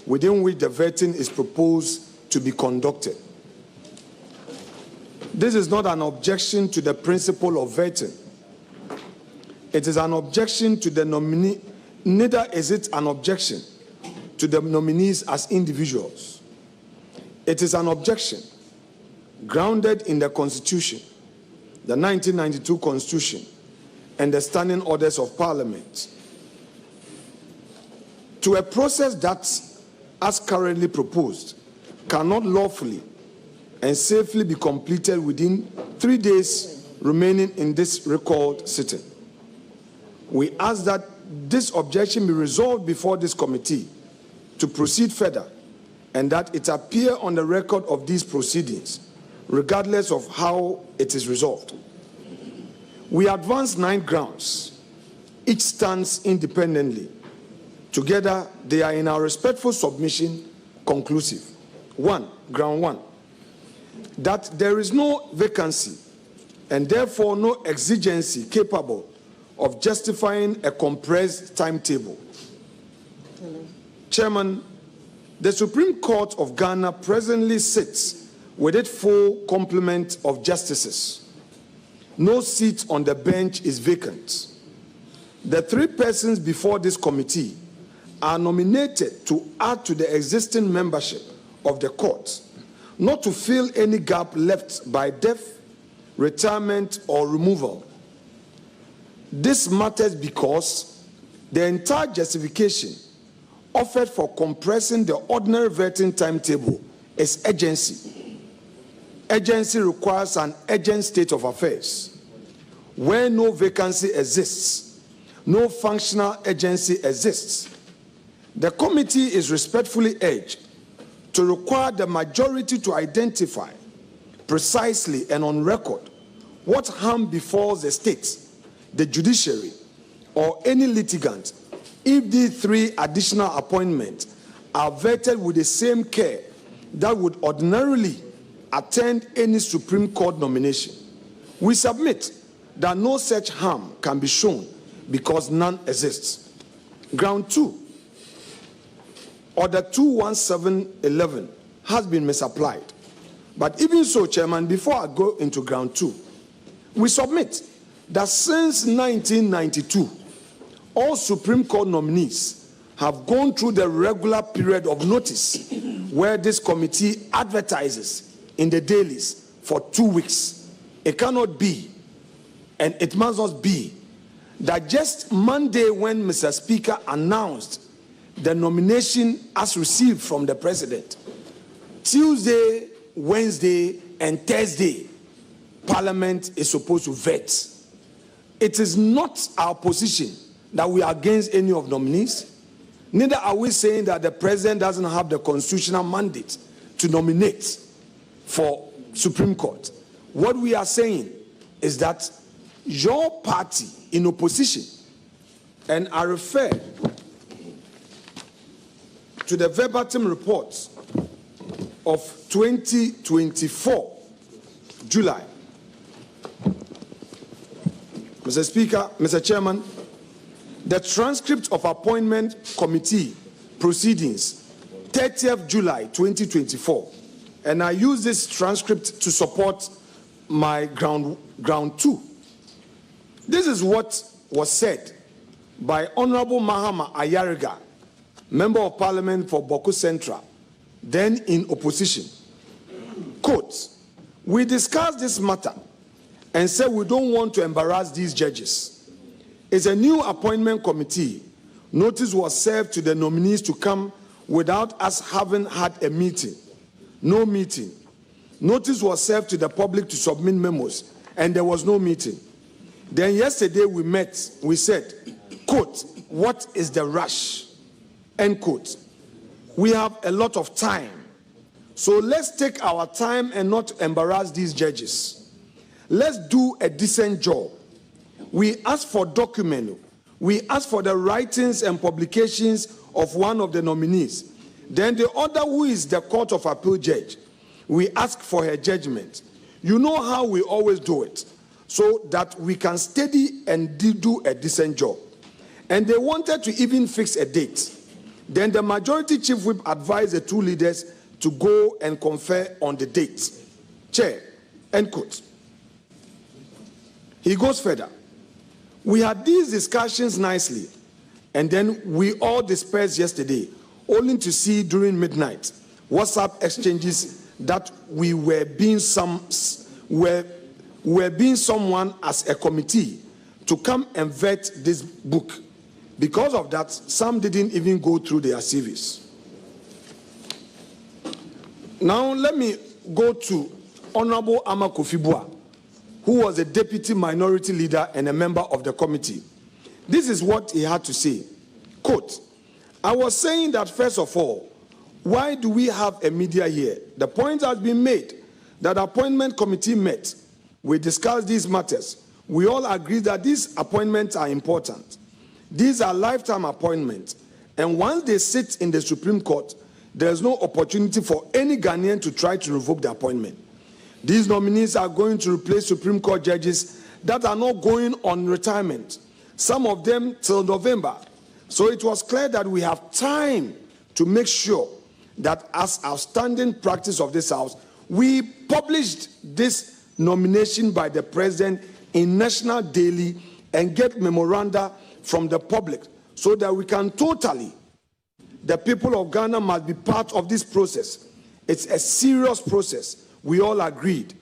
S15: within which the vetting is proposed to be conducted. This is not an objection to the principle of vetting. It is an objection to the nominee, neither is it an objection to the nominees as individuals. It is an objection grounded in the Constitution, the 1992 Constitution, and the standing orders of Parliament, to a process that, as currently proposed, cannot lawfully and safely be completed within 3 days remaining in this recalled sitting. We ask that this objection be resolved before this committee to proceed further, and that it appear on the record of these proceedings, regardless of how it is resolved. We advance 9 grounds. Each stands independently. Together, they are in our respectful submission conclusive. 1, ground 1, that there is no vacancy and therefore no exigency capable of justifying a compressed timetable. Chairman, the Supreme Court of Ghana presently sits with its full complement of justices. No seat on the bench is vacant. The 3 persons before this committee are nominated to add to the existing membership of the court, not to fill any gap left by death, retirement, or removal. This matters because the entire justification offered for compressing the ordinary vetting timetable is urgency. Urgency requires an urgent state of affairs. Where no vacancy exists, no functional urgency exists. The committee is respectfully urged to require the majority to identify precisely and on record what harm befalls the state, the judiciary, or any litigant if these 3 additional appointments are vetted with the same care that would ordinarily attend any Supreme Court nomination. We submit that no such harm can be shown because none exists. Ground 2, Order 21711 has been misapplied. But even so, Chairman, before I go into ground 2, we submit that since 1992, all Supreme Court nominees have gone through the regular period of notice where this committee advertises in the dailies for 2 weeks. It cannot be, and it must not be, that just Monday when Mr. Speaker announced the nomination as received from the President, Tuesday, Wednesday, and Thursday, Parliament is supposed to vet
S18: it is not our position that we are against any of nominees. Neither are we saying that the president doesn't have the constitutional mandate to nominate for Supreme Court. What we are saying is that your party in opposition, and I refer to the verbatim reports of 2024, July. Mr. Speaker, Mr. Chairman, the transcript of appointment committee proceedings, 30th July 2024, and I use this transcript to support my ground two. This is what was said by Honorable Mahama Ayariga, Member of Parliament for Boko Central, then in opposition. Quote, we discussed this matter and said we don't want to embarrass these judges. It's a new appointment committee. Notice was served to the nominees to come without us having had a meeting. No meeting. Notice was served to the public to submit memos, and there was no meeting. Then yesterday we met, we said, quote, what is the rush? End quote. We have a lot of time. So let's take our time and not embarrass these judges. Let's do a decent job. We ask for documents. We ask for the writings and publications of one of the nominees. Then the other, who is the Court of Appeal judge, we ask for her judgment. You know how we always do it, so that we can study and do a decent job. And they wanted to even fix a date. Then the majority chief whip advised the two leaders to go and confer on the date. Chair, end quote. He goes further. We had these discussions nicely, and then we all dispersed yesterday, only to see during midnight WhatsApp exchanges that we were being someone as a committee to come and vet this book. Because of that, some didn't even go through their CVs. Now let me go to Honorable Akufo-Addo, who was a deputy minority leader and a member of the committee. This is what he had to say. Quote, I was saying that first of all, why do we have a media here? The point has been made that the appointment committee met. We discussed these matters. We all agree that these appointments are important. These are lifetime appointments. And once they sit in the Supreme Court, there's no opportunity for any Ghanaian to try to revoke the appointment. These nominees are going to replace Supreme Court judges that are not going on retirement, some of them till November. So it was clear that we have time to make sure that, as outstanding practice of this House, we published this nomination by the President in National Daily and get memoranda from the public so that we can totally, the people of Ghana must be part of this process. It's a serious process. We all agreed.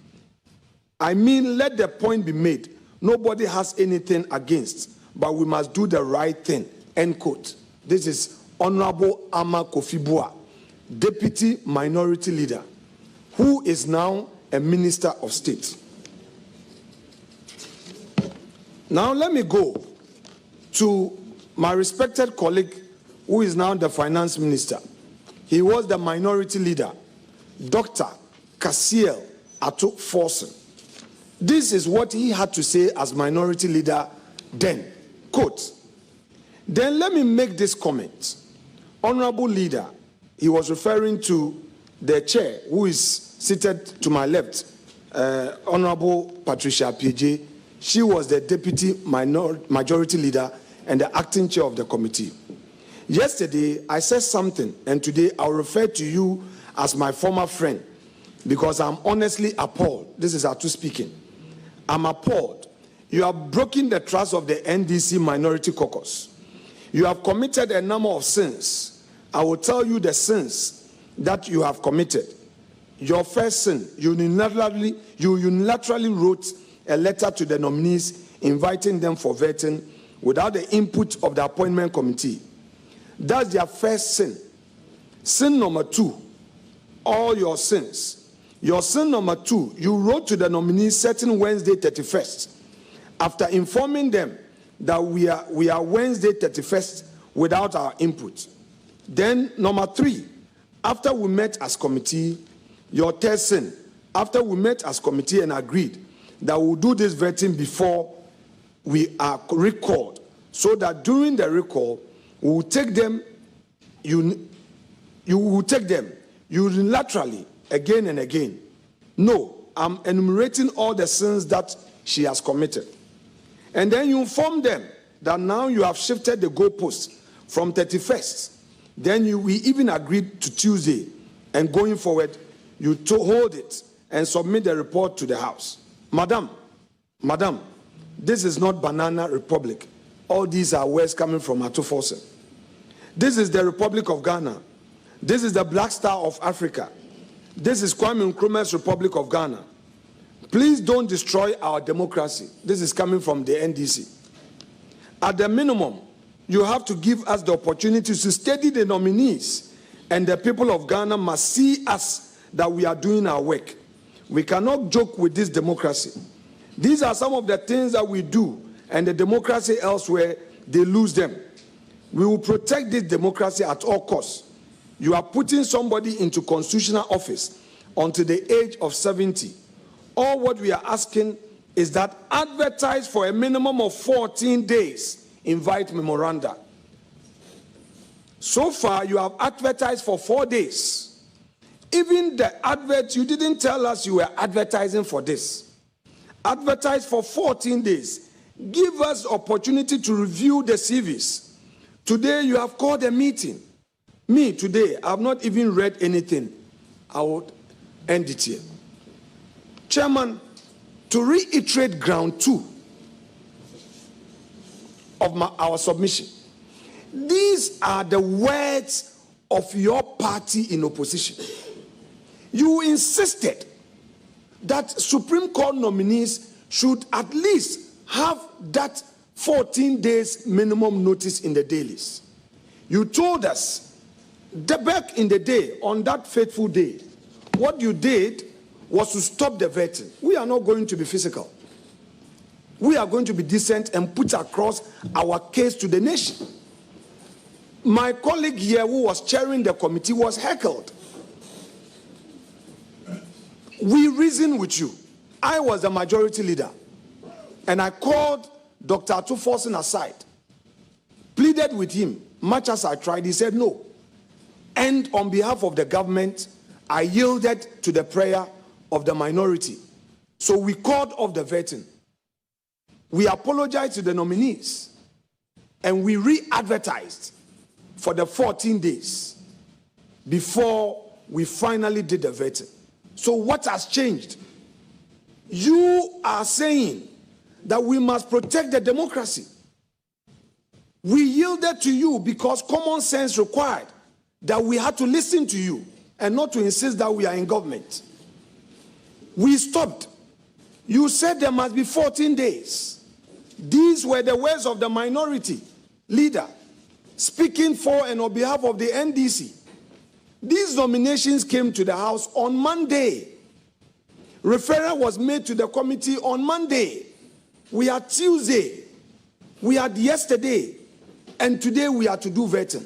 S18: I mean, let the point be made. Nobody has anything against, but we must do the right thing. End quote. This is Honorable Akufo-Addo, Deputy Minority Leader, who is now a Minister of State. Now let me go to my respected colleague, who is now the Finance Minister. He was the Minority Leader, Dr. Akufo-Addo Forson. This is what he had to say as Minority Leader then. Quote, then let me make this comment. Honorable Leader, he was referring to the chair, who is seated to my left, Honorable Patricia PJ. She was the Deputy Majority Leader and the acting chair of the committee. Yesterday, I said something, and today I'll refer to you as my former friend, because I'm honestly appalled. This is Atu speaking. I'm appalled. You have broken the trust of the NDC Minority Caucus. You have committed a number of sins. I will tell you the sins that you have committed. Your first sin, you unilaterally wrote a letter to the nominees inviting them for vetting without the input of the appointment committee. That's their first sin. Sin number two, all your sins. Your sin number two, you wrote to the nominees certain Wednesday 31st, after informing them that we are Wednesday 31st without our input. Then number 3, after we met as committee, your third sin, after we met as committee and agreed that we'll do this vetting before we are recalled, so that during the recall, we will take them, you will take them unilaterally again and again. No, I'm enumerating all the sins that she has committed. And then you inform them that now you have shifted the goalpost from 31st. Then we even agreed to Tuesday, and going forward, you hold it and submit the report to the House. Madam, this is not Banana Republic. All these are words coming from Akufo-Addo. This is the Republic of Ghana. This is the Black Star of Africa. This is Kwame Nkrumah's Republic of Ghana. Please don't destroy our democracy. This is coming from the NDC. At the minimum, you have to give us the opportunity to study the nominees, and the people of Ghana must see us that we are doing our work. We cannot joke with this democracy. These are some of the things that we do, and the democracy elsewhere, they lose them. We will protect this democracy at all costs. You are putting somebody into constitutional office until the age of 70. All what we are asking is that advertise for a minimum of 14 days. Invite memoranda. So far, you have advertised for 4 days. Even the advert, you didn't tell us you were advertising for this. Advertise for 14 days. Give us opportunity to review the CVs. Today, you have called a meeting. Me, today, I have not even read anything. I will end it here. Chairman, to reiterate ground 2 of our submission, these are the words of your party in opposition. You insisted that Supreme Court nominees should at least have that 14 days minimum notice in the dailies. You told us that back in the day, on that fateful day, what you did was to stop the vetting. We are not going to be physical. We are going to be decent and put across our case to the nation. My colleague here who was chairing the committee was heckled. We reasoned with you. I was the majority leader, and I called Dr. Akufo-Addo aside, pleaded with him. Much as I tried, he said no. And on behalf of the government, I yielded to the prayer of the minority. So we called off the vetting. We apologized to the nominees, and we re-advertised for the 14 days before we finally did the vetting. So what has changed? You are saying that we must protect the democracy. We yielded to you because common sense required that we had to listen to you and not to insist that we are in government. We stopped. You said there must be 14 days. These were the words of the minority leader speaking for and on behalf of the NDC. These nominations came to the House on Monday. Referral was made to the committee on Monday. We had Tuesday. We had yesterday. And today we are to do vetting.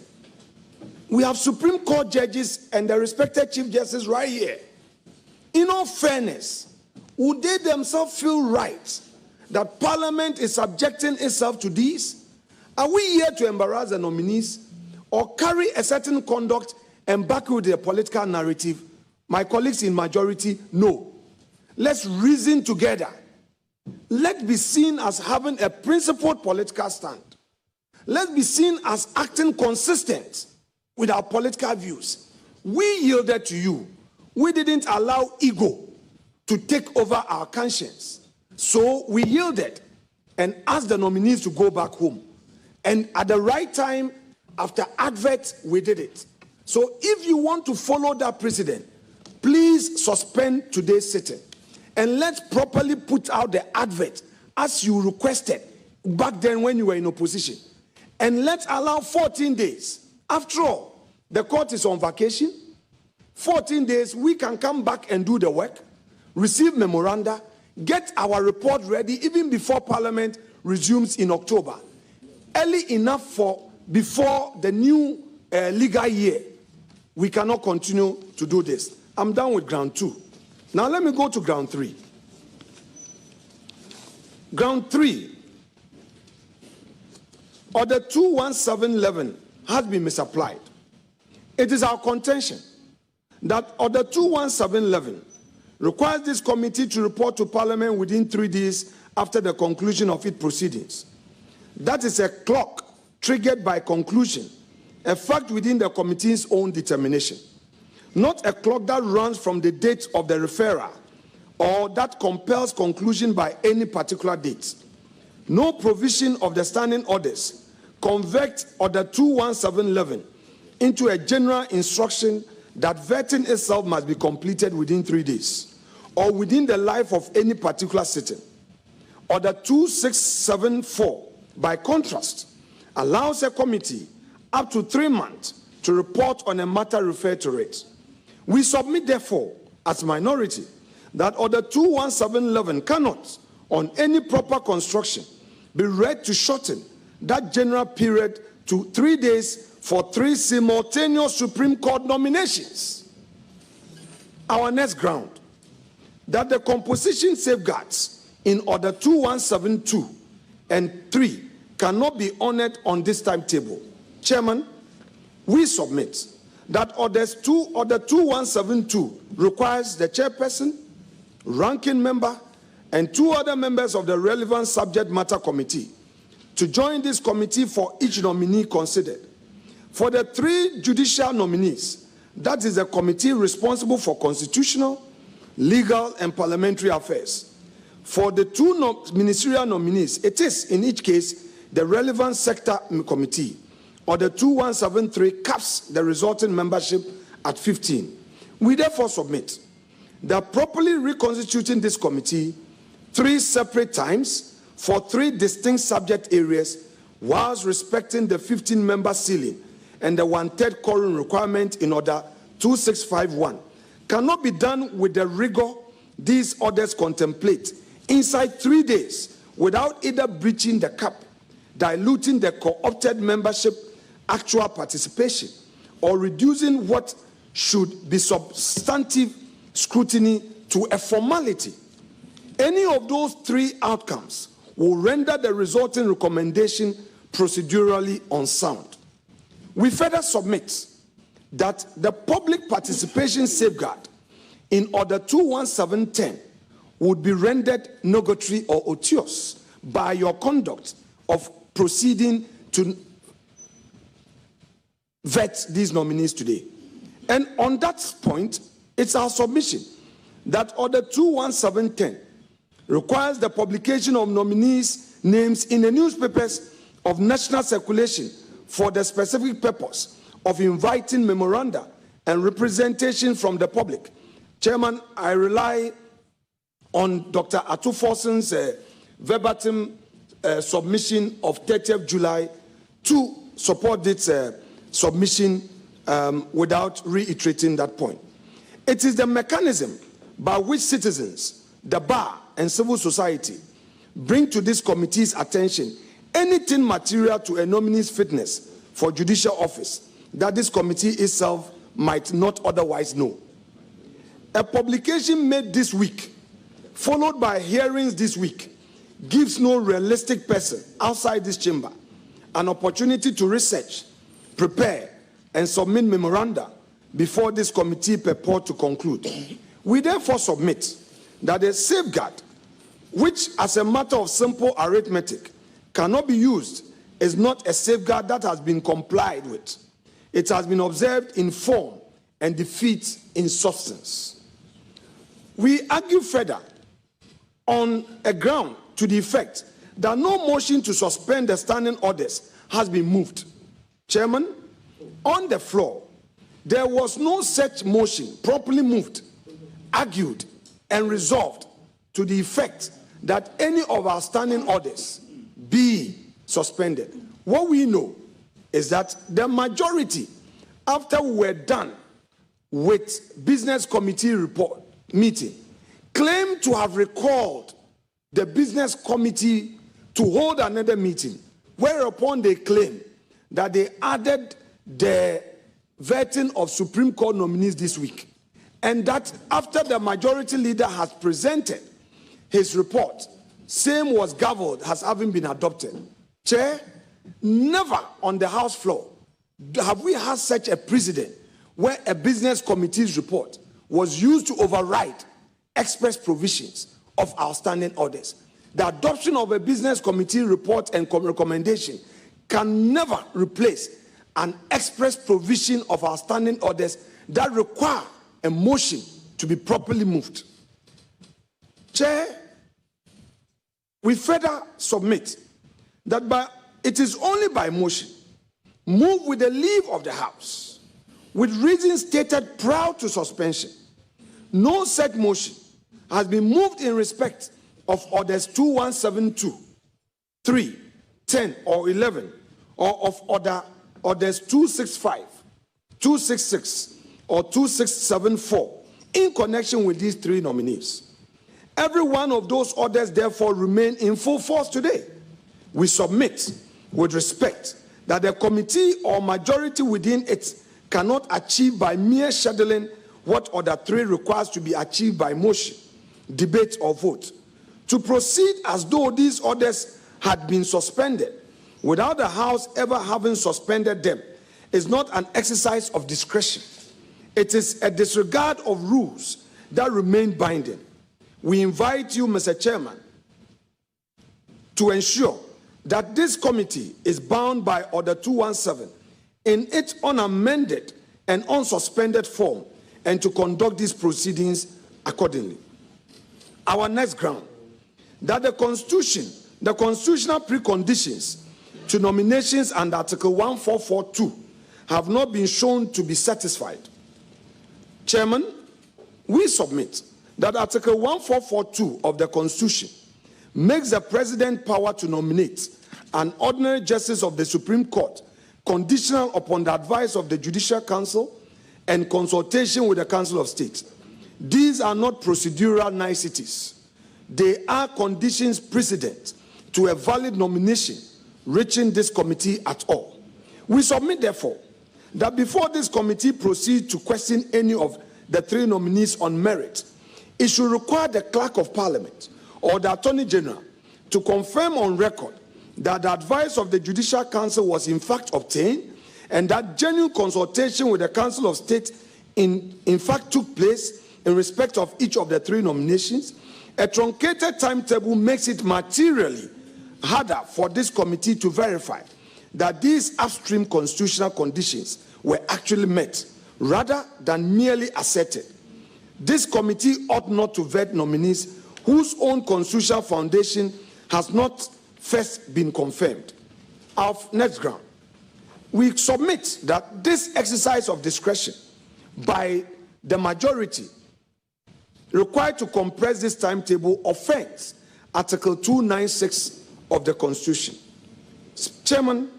S18: We have Supreme Court judges and the respected Chief Justice right here. In all fairness, would they themselves feel right that Parliament is subjecting itself to these? Are we here to embarrass the nominees or carry a certain conduct and back with the political narrative? My colleagues in majority, no. Let's reason together. Let's be seen as having a principled political stand. Let's be seen as acting consistent with our political views. We yielded to you. We didn't allow ego to take over our conscience. So we yielded and asked the nominees to go back home. And at the right time, after advert, we did it. So if you want to follow that precedent, please suspend today's sitting. And let's properly put out the advert as you requested back then when you were in opposition. And let's allow 14 days. After all, the court is on vacation. 14 days, we can come back and do the work, receive memoranda, get our report ready even before Parliament resumes in October, early enough for before the new legal year. We cannot continue to do this. I'm done with ground 2. Now let me go to ground 3. Ground 3, Order 21711 has been misapplied. It is our contention that Order 21711 requires this committee to report to Parliament within 3 days after the conclusion of its proceedings. That is a clock triggered by conclusion, a fact within the committee's own determination, not a clock that runs from the date of the referral or that compels conclusion by any particular date. No provision of the standing orders convert Order 21711 into a general instruction that vetting itself must be completed within 3 days or within the life of any particular sitting. Order 2674, by contrast, allows a committee up to 3 months to report on a matter referred to it. We submit, therefore, as minority, that Order 21711 cannot, on any proper construction, be read to shorten that general period to 3 days for 3 simultaneous Supreme Court nominations. Our next ground, that the composition safeguards in Order 2172 and 3 cannot be honored on this timetable. Chairman, we submit that Order 2172 requires the chairperson, ranking member, and 2 other members of the relevant subject matter committee to join this committee for each nominee considered. For the 3 judicial nominees, that is the committee responsible for constitutional, legal, and parliamentary affairs. For the 2 ministerial nominees, it is, in each case, the relevant sector committee. Order 2173 caps the resulting membership at 15. We therefore submit that properly reconstituting this committee 3 separate times for 3 distinct subject areas, whilst respecting the 15-member ceiling and the 1/3 quorum requirement in Order 2651, cannot be done with the rigor these orders contemplate inside 3 days without either breaching the cap, diluting the co-opted membership actual participation, or reducing what should be substantive scrutiny to a formality. Any of those 3 outcomes will render the resulting recommendation procedurally unsound. We further submit that the public participation safeguard in Order 21710 would be rendered nugatory or odious by your conduct of proceeding to vet these nominees today. And on that point, it's our submission that Order 21710 requires the publication of nominees' names in the newspapers of national circulation for the specific purpose of inviting memoranda and representation from the public. Chairman, I rely on Dr. Atufosin's verbatim submission of 30th July to support this submission without reiterating that point. It is the mechanism by which citizens, the bar, and civil society bring to this committee's attention anything material to a nominee's fitness for judicial office that this committee itself might not otherwise know. A publication made this week, followed by hearings this week, gives no realistic person outside this chamber an opportunity to research, prepare, and submit memoranda before this committee purport to conclude. We therefore submit that a safeguard, which as a matter of simple arithmetic cannot be used, is not a safeguard that has been complied with. It has been observed in form and defeat in substance. We argue further on a ground to the effect that no motion to suspend the standing orders has been moved. Chairman, on the floor, there was no such motion properly moved, argued, and resolved to the effect that any of our standing orders be suspended. What we know is that the majority, after we were done with business committee report meeting, claim to have recalled the business committee to hold another meeting, whereupon they claim that they added the vetting of Supreme Court nominees this week, and that after the majority leader has presented his report, same was gavelled as having been adopted. Chair, never on the House floor have we had such a precedent where a business committee's report was used to override express provisions of our standing orders. The adoption of a business committee report and recommendation can never replace an express provision of our standing orders that require a motion to be properly moved. Chair, we further submit that it is only by motion, moved with the leave of the House, with reasons stated prior to suspension. No such motion has been moved in respect of Orders 2172, 3, 10, or 11, or of Orders 265, 266, or 2674 in connection with these three nominees. Every one of those orders therefore remain in full force today. We submit with respect that the committee or majority within it cannot achieve by mere scheduling what Order 3 requires to be achieved by motion, debate, or vote. To proceed as though these orders had been suspended without the House ever having suspended them is not an exercise of discretion. It is a disregard of rules that remain binding. We invite you, Mr. Chairman, to ensure that this committee is bound by Order 217 in its unamended and unsuspended form, and to conduct these proceedings accordingly. Our next ground, that the constitutional preconditions to nominations under Article 1442 have not been shown to be satisfied. Chairman, we submit that Article 1442 of the Constitution makes the President power to nominate an ordinary justice of the Supreme Court conditional upon the advice of the Judicial Council and consultation with the Council of State. These are not procedural niceties. They are conditions precedent to a valid nomination reaching this committee at all. We submit, therefore, that before this committee proceeds to question any of the three nominees on merit, it should require the Clerk of Parliament or the Attorney General to confirm on record that the advice of the Judicial Council was in fact obtained and that genuine consultation with the Council of State in fact took place in respect of each of the three nominations. A truncated timetable makes it materially harder for this committee to verify that these upstream constitutional conditions were actually met, rather than merely asserted. This committee ought not to vet nominees whose own constitutional foundation has not first been confirmed. Our next ground, we submit that this exercise of discretion by the majority required to compress this timetable offends Article 296 of the Constitution. Chairman,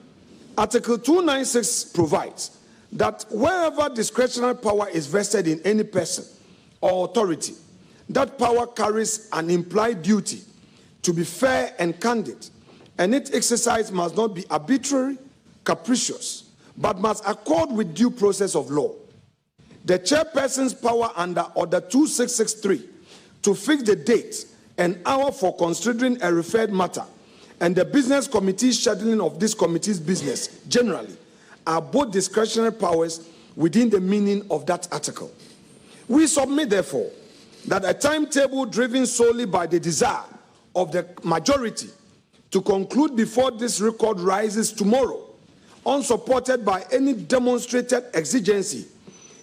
S18: Article 296 provides that wherever discretionary power is vested in any person or authority, that power carries an implied duty to be fair and candid, and its exercise must not be arbitrary, capricious, but must accord with due process of law. The chairperson's power under Order 2663 to fix the date and hour for considering a referred matter and the business committee's scheduling of this committee's business generally are both discretionary powers within the meaning of that article. We submit, therefore, that a timetable driven solely by the desire of the majority to conclude before this record rises tomorrow, unsupported by any demonstrated exigency,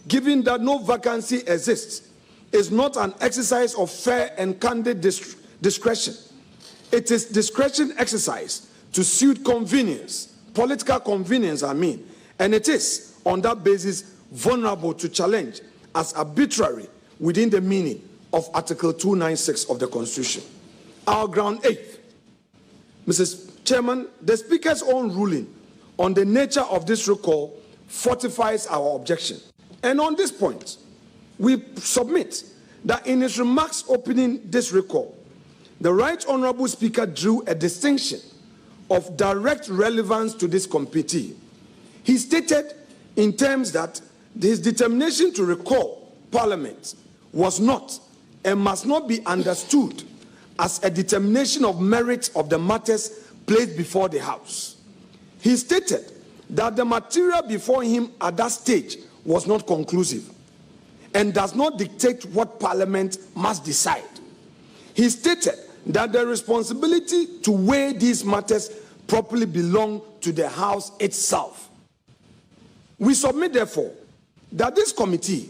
S18: given that no vacancy exists, is not an exercise of fair and candid discretion. It is discretion exercise to suit convenience, political convenience, and it is, on that basis, vulnerable to challenge as arbitrary within the meaning of Article 296 of the Constitution. Our ground 8. Mrs. Chairman, the Speaker's own ruling on the nature of this recall fortifies our objection. And on this point, we submit that in his remarks opening this recall, the Right Honourable Speaker drew a distinction of direct relevance to this committee. He stated in terms that his determination to recall Parliament was not and must not be understood as a determination of merit of the matters placed before the House. He stated that the material before him at that stage was not conclusive and does not dictate what Parliament must decide. He stated that the responsibility to weigh these matters properly belong to the House itself. We submit, therefore, that this committee,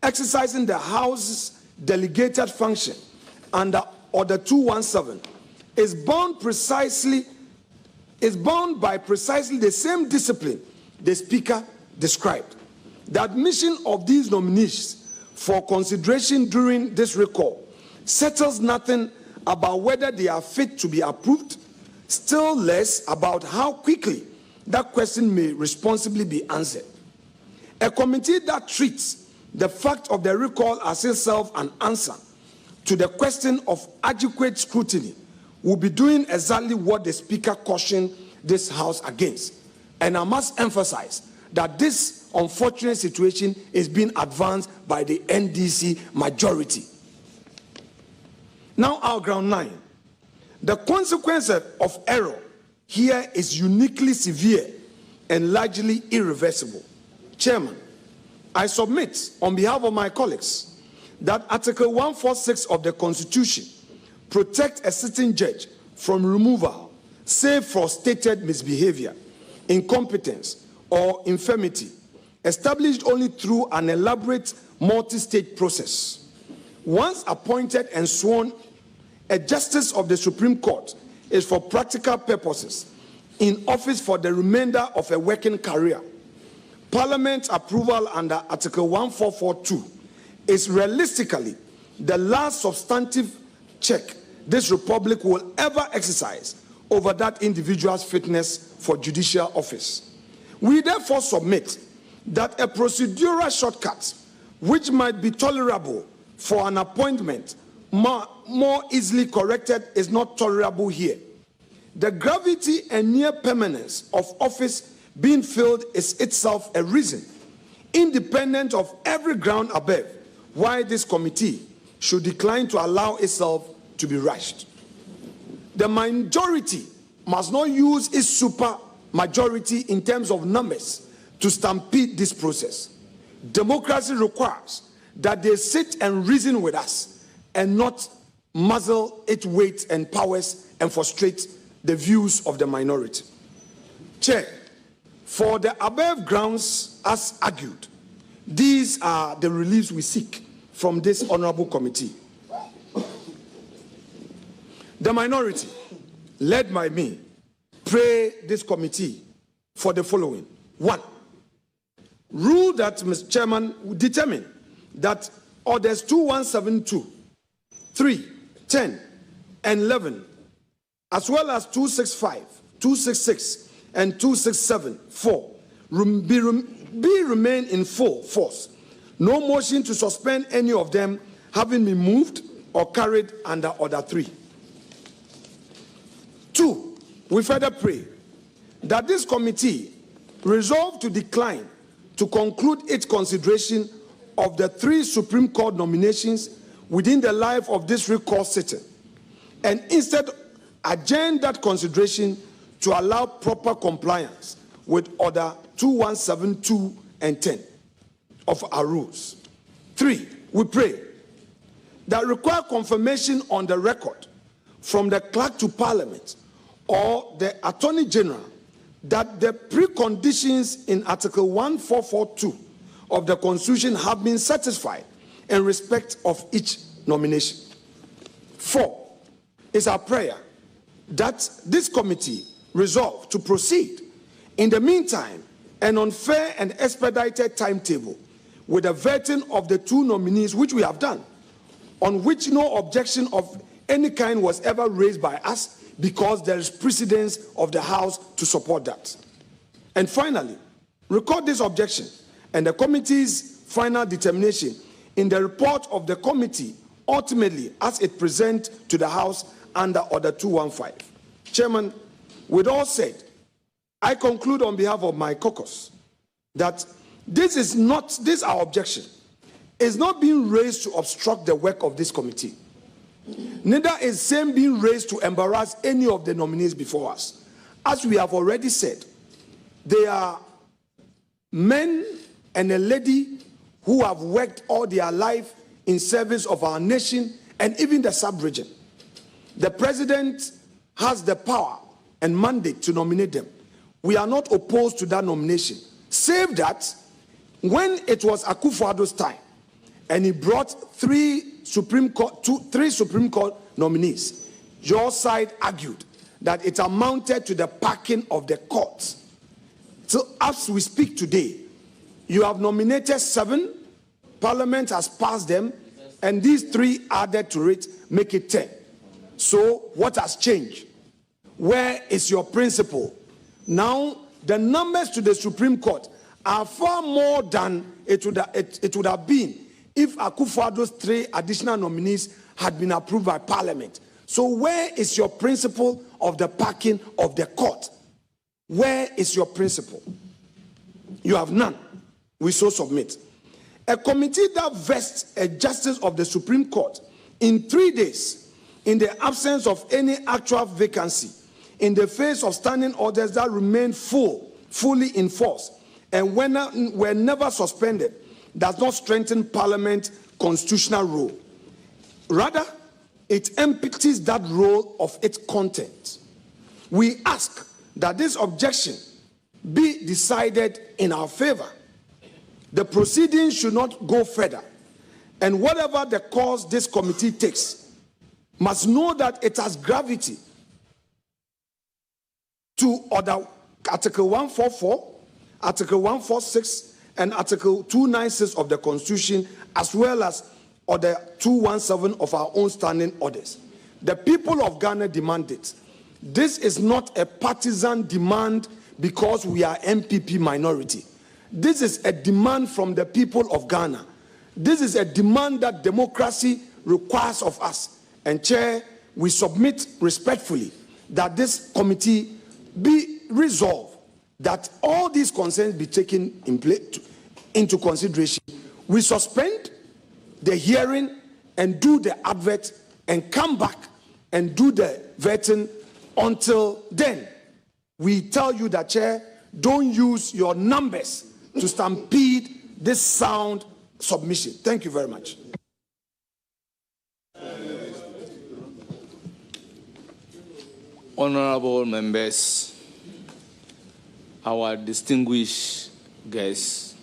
S18: exercising the House's delegated function under Order 217, is bound by precisely the same discipline the Speaker described. The admission of these nominees for consideration during this recall settles nothing about whether they are fit to be approved, still less about how quickly that question may responsibly be answered. A committee that treats the fact of the recall as itself an answer to the question of adequate scrutiny will be doing exactly what the Speaker cautioned this House against. And I must emphasize that this unfortunate situation is being advanced by the NDC majority. Now, our ground 9. The consequence of error here is uniquely severe and largely irreversible. Chairman, I submit on behalf of my colleagues that Article 146 of the Constitution protects a sitting judge from removal, save for stated misbehavior, incompetence, or infirmity, established only through an elaborate multi-stage process. Once appointed and sworn, a justice of the Supreme Court is for practical purposes in office for the remainder of a working career. Parliament approval under Article 1442 is realistically the last substantive check this Republic will ever exercise over that individual's fitness for judicial office. We therefore submit that a procedural shortcut which might be tolerable for an appointment more easily corrected is not tolerable here. The gravity and near permanence of office being filled is itself a reason, independent of every ground above, why this committee should decline to allow itself to be rushed. The majority must not use its super majority in terms of numbers to stampede this process. Democracy requires that they sit and reason with us and not muzzle its weight and powers and frustrate the views of the minority. Chair, for the above grounds as argued, these are the reliefs we seek from this honorable committee. The minority, led by me, pray this committee for the following. 1. Rule that, Mr. Chairman, determine that Orders 2172, 3, 10, and 11, as well as 265, 266, and 267, 4, remain in full force. No motion to suspend any of them having been moved or carried under Order 3. 2, we further pray that this committee resolve to decline to conclude its consideration of the 3 Supreme Court nominations within the life of this recall sitting, and instead adjourn that consideration to allow proper compliance with Order 2172 and 10 of our rules. 3, we pray that require confirmation on the record from the Clerk to Parliament or the Attorney General that the preconditions in Article 1442 of the Constitution have been satisfied in respect of each nomination. 4, is our prayer that this committee resolve to proceed in the meantime an unfair and expedited timetable with the vetting of the 2 nominees, which we have done, on which no objection of any kind was ever raised by us because there is precedence of the House to support that. And finally, record this objection and the committee's final determination in the report of the committee, ultimately as it presents to the House under Order 215. Chairman, with all said, I conclude on behalf of my caucus that this our objection is not being raised to obstruct the work of this committee. Neither is same being raised to embarrass any of the nominees before us. As we have already said, they are men and a lady who have worked all their life in service of our nation and even the sub-region. The president has the power and mandate to nominate them. We are not opposed to that nomination, save that when it was Akufo-Addo's time and he brought three Supreme Court nominees, your side argued that it amounted to the packing of the courts. So as we speak today, you have nominated 7, Parliament has passed them, and these 3 added to it make it 10. So what has changed? Where is your principle? Now, the numbers to the Supreme Court are far more than it would have been if Akufo-Addo's 3 additional nominees had been approved by Parliament. So where is your principle of the packing of the court? Where is your principle? You have none. We so submit. A committee that vests a justice of the Supreme Court in 3 days, in the absence of any actual vacancy, in the face of standing orders that remain fully in force, and were never suspended, does not strengthen Parliament's constitutional role. Rather, it empties that role of its content. We ask that this objection be decided in our favor. The proceedings should not go further, and whatever the course this committee takes must know that it has gravity to order Article 144, Article 146, and Article 296 of the Constitution, as well as Order 217 of our own standing orders. The people of Ghana demand it. This is not a partisan demand because we are MPP minority. This is a demand from the people of Ghana. This is a demand that democracy requires of us. And Chair, we submit respectfully that this committee be resolved, that all these concerns be taken into consideration. We suspend the hearing and do the advert and come back and do the vetting. Until then, we tell you that, Chair, don't use your numbers to stampede this sound submission. Thank you very much.
S2: Honorable members, our distinguished guests,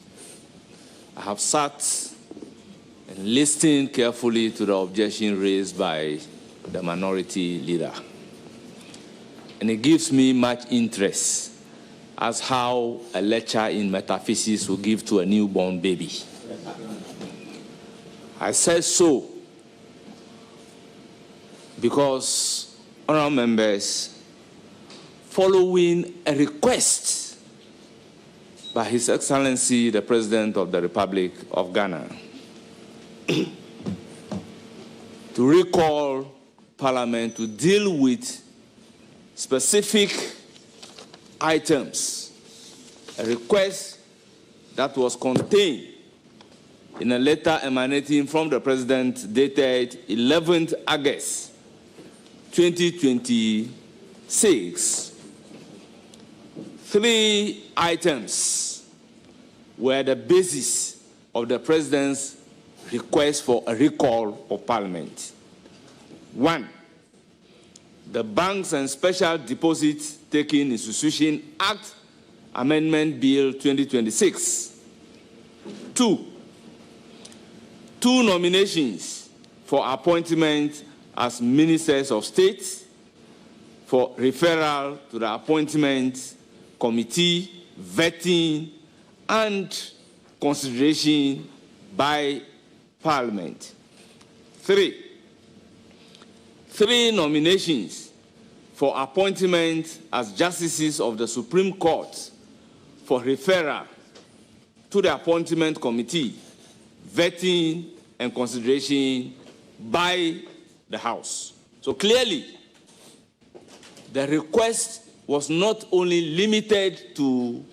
S2: I have sat and listened carefully to the objection raised by the minority leader. And it gives me much interest as how a lecture in metaphysics will give to a newborn baby. I said so because, honorable members, following a request by His Excellency, the President of the Republic of Ghana, to recall Parliament to deal with specific items, a request that was contained in a letter emanating from the President dated 11th August 2026. 3 items were the basis of the President's request for a recall of Parliament. 1, the Banks and Special Deposits Taking Institution Act Amendment Bill 2026. 2, 2 nominations for appointment as Ministers of State for referral to the Appointment Committee, vetting, and consideration by Parliament. 3, 3 nominations for appointment as Justices of the Supreme Court for referral to the Appointment Committee, vetting, and consideration by the House. So clearly, the request was not only limited to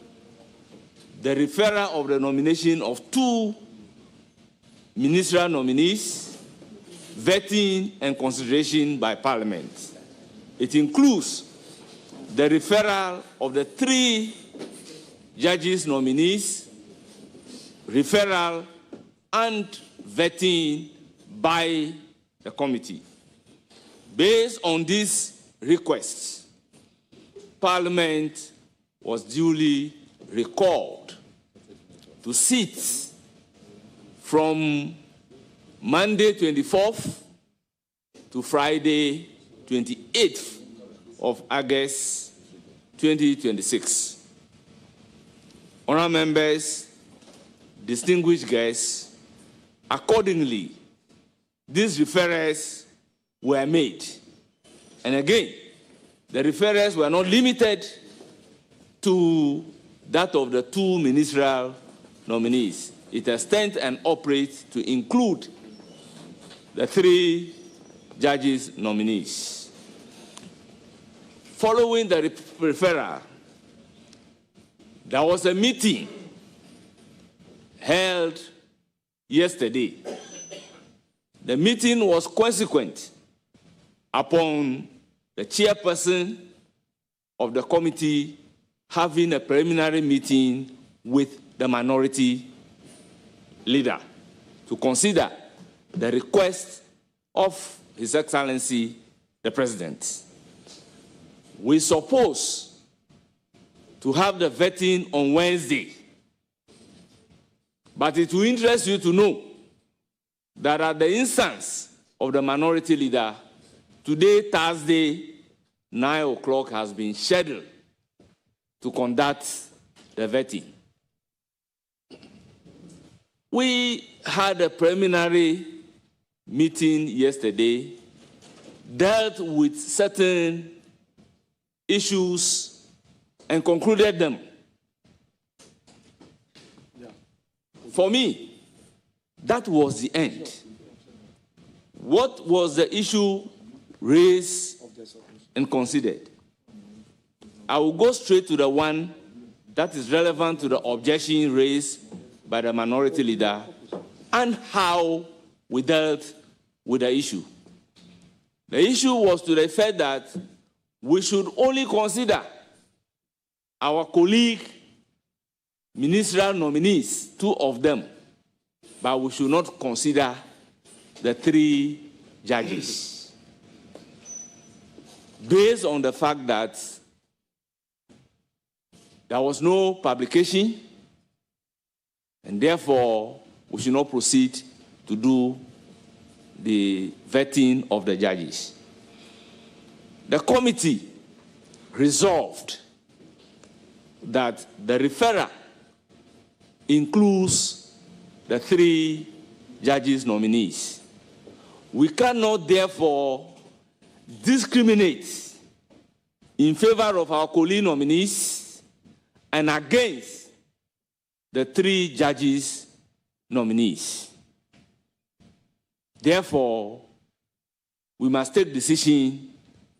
S2: the referral of the nomination of 2 ministerial nominees, vetting and consideration by Parliament. It includes the referral of the 3 judges nominees, referral and vetting by the committee. Based on these requests, Parliament was duly recalled to sit from Monday 24th to Friday 28th of August 2026. Honourable members, distinguished guests, accordingly, these referrals were made. And again, the referrals were not limited to that of the 2 ministerial nominees. It extends and operates to include the 3 judges nominees. Following the referral, there was a meeting held yesterday. The meeting was consequent upon the chairperson of the committee having a preliminary meeting with the minority leader to consider the request of His Excellency the President. We suppose to have the vetting on Wednesday, but it will interest you to know that at the instance of the minority leader, today, Thursday, 9 o'clock has been scheduled to conduct the vetting. We had a preliminary meeting yesterday, dealt with certain issues and concluded them. For me, that was the end. What was the issue raised and considered? I will go straight to the one that is relevant to the objection raised by the minority leader and how we dealt with the issue. The issue was to the effect that we should only consider our colleague ministerial nominees, 2 of them, but we should not consider the 3 judges. Based on the fact that there was no publication, and therefore we should not proceed to do the vetting of the judges. The committee resolved that the referral includes the 3 judges nominees. We cannot therefore discriminate in favor of our colleague nominees and against the 3 judges nominees. Therefore, we must take decision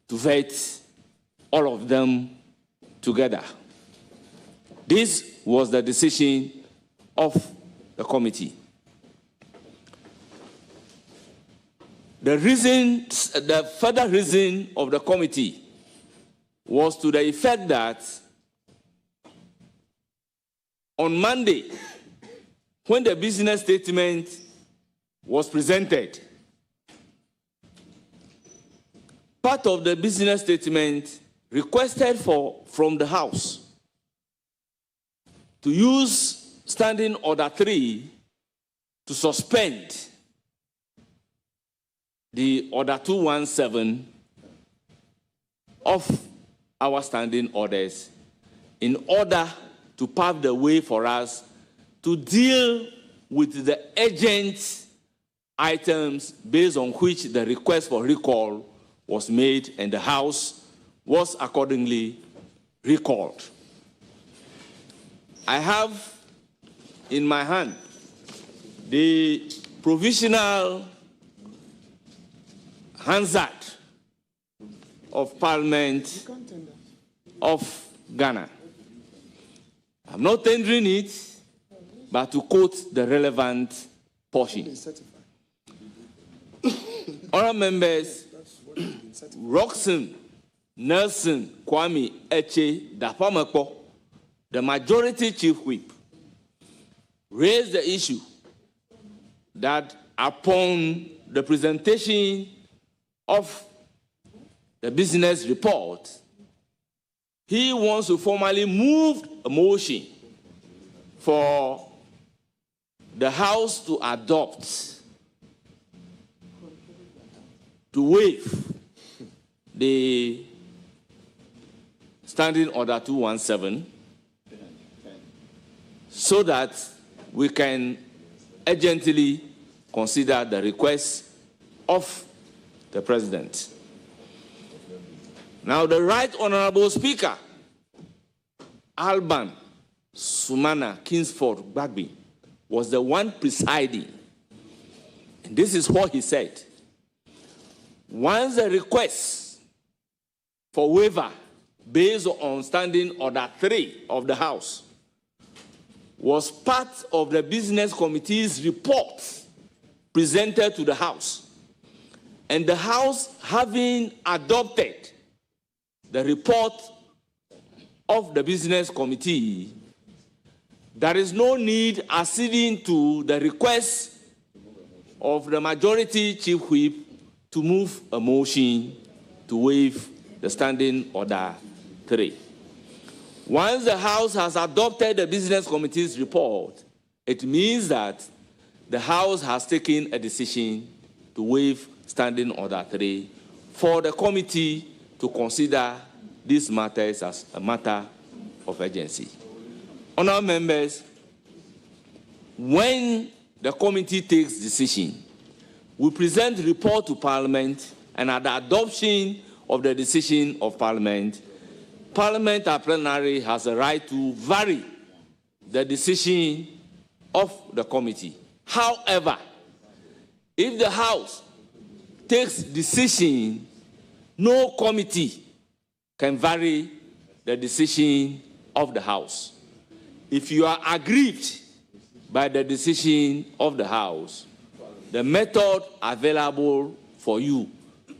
S2: to vet all of them together. This was the decision of the committee. The further reason of the committee was to the effect that on Monday, when the business statement was presented, part of the business statement requested from the House to use Standing Order 3 to suspend the Order 217 of our standing orders in order to pave the way for us to deal with the urgent items based on which the request for recall was made, and the House was accordingly recalled. I have in my hand the Provisional Hansard of Parliament of Ghana. I'm not tendering it, but to quote the relevant portion. Honourable members, Roxanne Nelson Kwame Eche Dapamakpo, the majority chief whip, raised the issue that upon the presentation of the business report, he wants to formally move a motion for the House to adopt, to waive the Standing Order 217 so that we can urgently consider the request of the President. Now, the Right Honorable Speaker, Alban Sumana Kingsford Bagby, was the one presiding. And this is what he said. Once the request for waiver based on Standing Order 3 of the House was part of the Business Committee's report presented to the House, and the House having adopted the report of the Business Committee, there is no need acceding to the request of the majority chief whip to move a motion to waive the Standing Order 3. Once the House has adopted the Business Committee's report, it means that the House has taken a decision to waive Standing Order 3 for the committee to consider these matters as a matter of urgency. Honourable members, when the committee takes decision, we present the report to Parliament, and at the adoption of the decision of Parliament, Parliament at plenary has a right to vary the decision of the committee. However, if the House takes decision, no committee can vary the decision of the House. If you are aggrieved by the decision of the House, the method available for you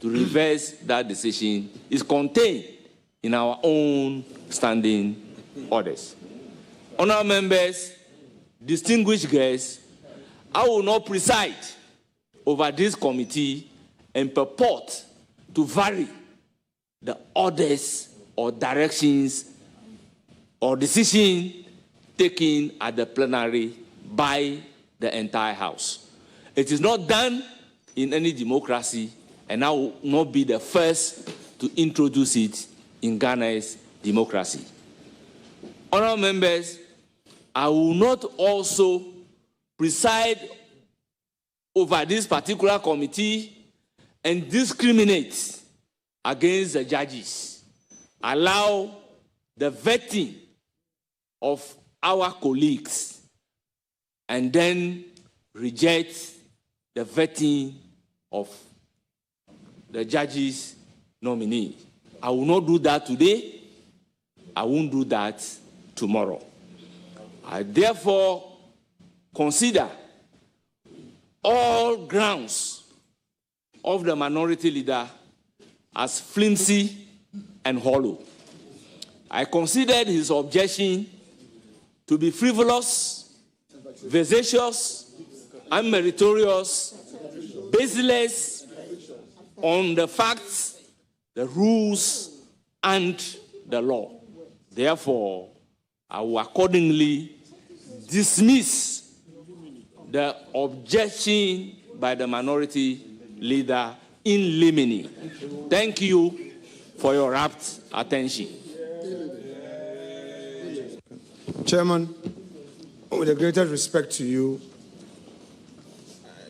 S2: to reverse that decision is contained in our own standing orders. Honourable members, distinguished guests, I will not preside over this committee and purport to vary the orders or directions or decisions taken at the plenary by the entire House. It is not done in any democracy, and I will not be the first to introduce it in Ghana's democracy. Honourable members, I will not also preside over this particular committee and discriminate against the judges. Allow the vetting of our colleagues and then reject the vetting of the judges' nominee. I will not do that today. I won't do that tomorrow. I therefore consider all grounds of the minority leader as flimsy and hollow. I considered his objection to be frivolous, vexatious, unmeritorious, baseless on the facts, the rules, and the law. Therefore, I will accordingly dismiss the objection by the minority leader in limine. Thank you for your rapt attention.
S18: Chairman, with the greatest respect to you,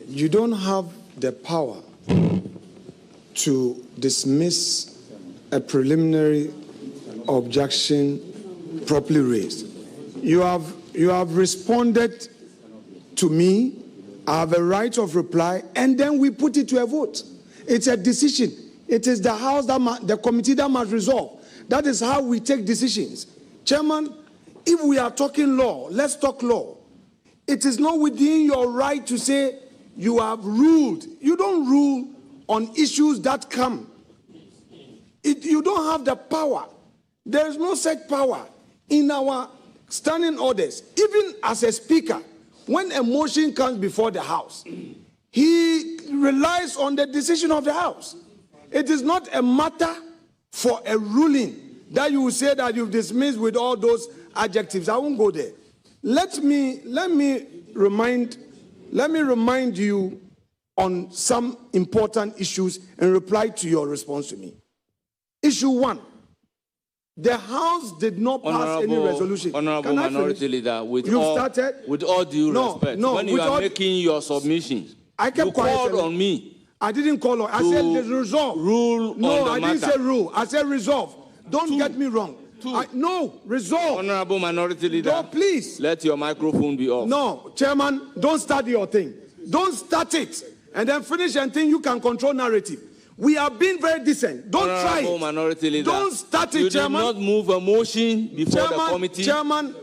S18: you don't have the power to dismiss a preliminary objection properly raised. You have responded to me I have a right of reply, and then we put it to a vote. It's a decision. It is the House the committee that must resolve. That is how we take decisions. Chairman, if we are talking law, let's talk law. It is not within your right to say you have ruled. You don't rule on issues that come. You don't have the power. There is no such power in our standing orders. Even as a speaker, when a motion comes before the House, he relies on the decision of the House. It is not a matter for a ruling that you will say that you've dismissed with all those adjectives. I won't go there. Let me remind you on some important issues in reply to your response to me. Issue 1. The House did not pass any resolution.
S2: Honorable Minority Leader, with all due respect, when you are making your submissions, you called on me.
S18: I didn't call on. I said resolve.
S2: Rule
S18: no,
S2: on the
S18: I didn't say rule. I said resolve. Don't get me wrong. No, resolve.
S2: Honorable Minority Leader,
S18: no, please.
S2: Let your microphone be off.
S18: No, Chairman, don't start your thing. Don't start it and then finish and think you can control narrative. We are being very decent. Don't try it.
S2: Minority Leader,
S18: don't start it, Chairman.
S2: You did not move a motion before the committee.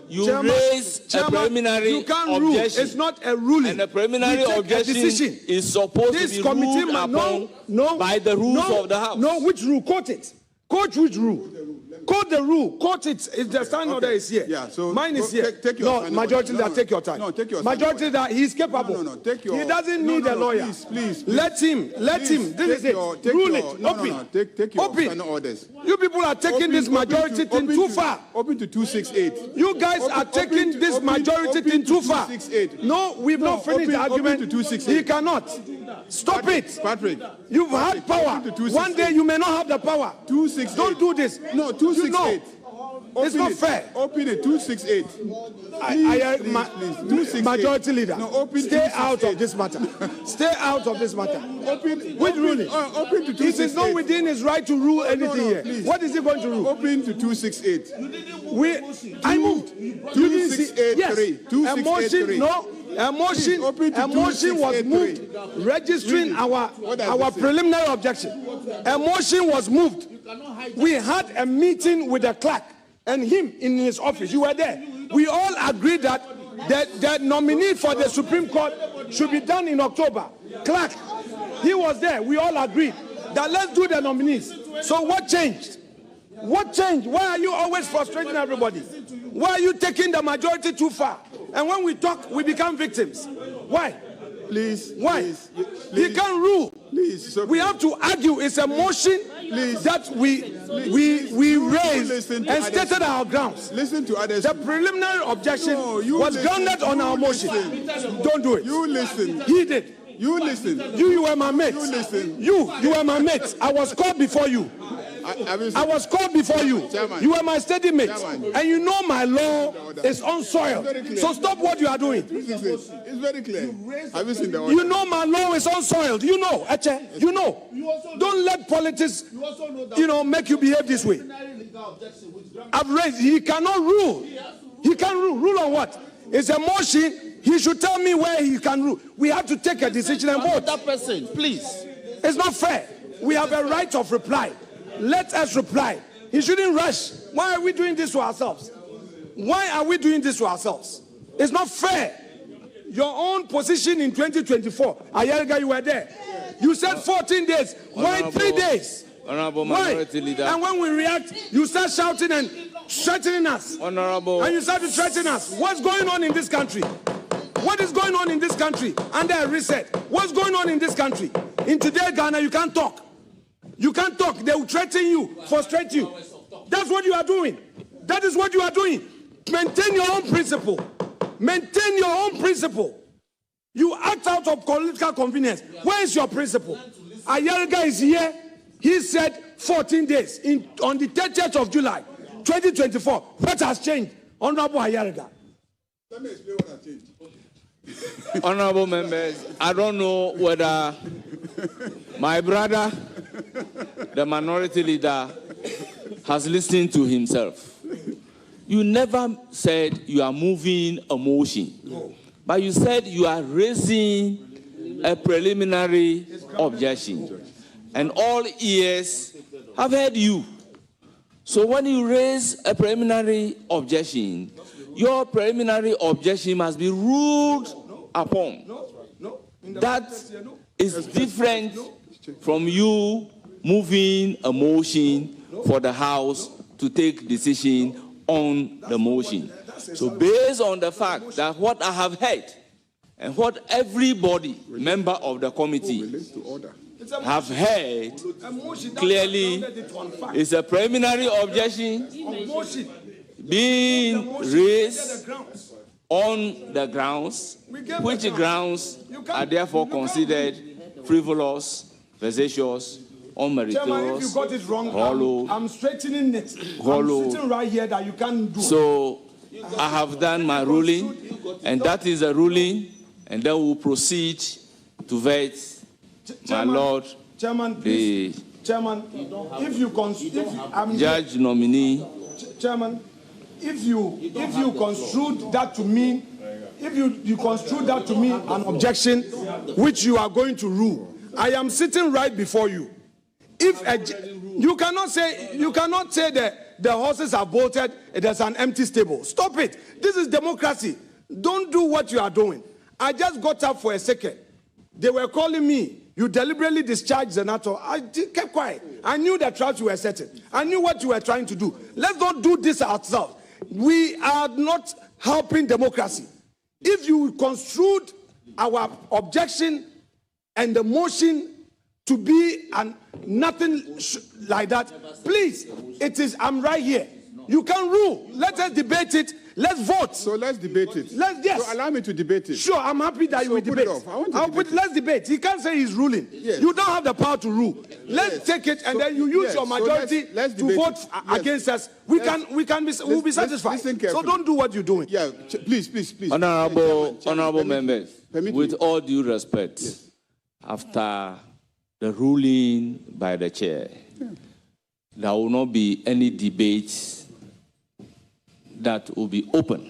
S2: You raised a preliminary objection.
S18: Rule. It's not a ruling.
S2: And the preliminary objection is supposed to be ruled upon by the rules of the House.
S18: No, which rule? Quote it. Quote which rule? Quote the rule. Quote it. If the standing order is here.
S17: Yeah, so
S18: mine is here.
S17: Take your time.
S18: Majority leader, take your time.
S17: No, take your
S18: majority leader, he's capable.
S17: No, take your.
S18: He doesn't need a lawyer.
S17: Please.
S18: Let him. This is it. Rule it.
S17: Take your
S18: standing
S17: orders.
S18: You people are taking this majority thing too far.
S17: Open to 268.
S18: You guys are taking this majority thing too far. No, we've not finished the argument. He cannot. Stop it.
S17: Patrick.
S18: You've had power. One day you may not have the power.
S17: 268.
S18: Don't do this.
S17: No, 268.
S18: It's not fair.
S17: Open it, 268.
S18: Please, majority leader, stay out of this matter. Stay out of this matter. Which ruling?
S17: Open to 268.
S18: It is not within his right to rule anything here.
S17: Please.
S18: What is he going to rule?
S17: Open to 268.
S18: I moved.
S17: 268.
S18: Yes. A motion was moved registering our preliminary objection. A motion was moved. We had a meeting with the clerk and him in his office. You were there. We all agreed that the nominee for the Supreme Court should be done in October. Clerk, he was there. We all agreed that let's do the nominees. So what changed? What changed? Why are you always frustrating everybody? Why are you taking the majority too far? And when we talk, we become victims. Why?
S17: Please.
S18: Why?
S17: Please.
S18: He can't rule.
S17: Please.
S18: We have to argue. It's a motion that we raised and stated our grounds.
S17: Listen to others.
S18: The preliminary objection was grounded on our motion. Don't do it.
S17: You listen.
S18: He did.
S17: You listen.
S18: You were my mate.
S17: You listen.
S18: You were my mate. I was called before you. I was called before you.
S17: Chairman.
S18: You were my steady mate. And you know my law is unsoiled. So stop what you are doing.
S17: It's very clear. Have you seen the order?
S18: You know my law is unsoiled. You know, Eche. You know. Don't let politics, make you behave this way. I've raised. He cannot rule. He can't rule. Rule on what? It's a motion. He should tell me where he can rule. We have to take a decision and vote.
S1: That person, please.
S18: It's not fair. We have a right of reply. Let us reply. He shouldn't rush. Why are we doing this to ourselves? Why are we doing this to ourselves? It's not fair. Your own position in 2024, Ayerga, you were there. You said 14 days. Why 3 days?
S2: Honorable Minority Leader.
S18: And when we react, you start shouting and threatening us.
S2: Honorable.
S18: And you start to threaten us. What's going on in this country? What is going on in this country? Under a reset. What's going on in this country? In today, Ghana, you can't talk. You can't talk. They will threaten you, frustrate you. That's what you are doing. That is what you are doing. Maintain your own principle. Maintain your own principle. You act out of political convenience. Where is your principle? Ayerga is here. He said 14 days on the 30th of July, 2024. What has changed? Honorable Ayerga.
S17: Let me explain what has changed.
S2: Honorable members, I don't know whether my brother, the Minority Leader, has listened to himself. You never said you are moving a motion but you said you are raising a preliminary objection, and all ears have heard you. So when you raise a preliminary objection, your preliminary objection must be ruled upon. That is different from you moving a motion for the House to take decision on the motion. So based on the fact that what I have heard and what everybody, member of the committee, have heard clearly is a preliminary objection being raised on the grounds, which grounds are therefore considered frivolous, vexatious, unmeritorious,
S18: Chairman, if you got it wrong,
S2: hollow,
S18: I'm straightening it.
S2: hollow.
S18: I'm sitting right here that you can't do.
S2: So I have done my ruling, and that is the ruling, and then we'll proceed to vet, my lord,
S18: Chairman, please. Chairman, if you
S2: judge nominee.
S18: Chairman, if you construed that to mean, if you construe that to mean an objection which you are going to rule, I am sitting right before you. You cannot say that the horses are bolted, there's an empty stable. Stop it. This is democracy. Don't do what you are doing. I just got up for a second. They were calling me. You deliberately discharged Zanetor. I kept quiet. I knew the traps you were setting. I knew what you were trying to do. Let's not do this ourselves. We are not helping democracy. If you construed our objection and the motion to be nothing like that, please, I'm right here. You can rule. Let us debate it. Let's vote.
S3: So let's debate it.
S18: Yes.
S3: So allow me to debate it.
S18: Sure, I'm happy that you will debate. Let's debate. He can't say he's ruling. Yes. You don't have the power to rule. Let's take it, and then you use your majority to vote against us. We'll be satisfied. So don't do what you're doing.
S3: Yeah, please.
S2: Honorable members, with all due respect, after the ruling by the chair, there will not be any debates that will be open.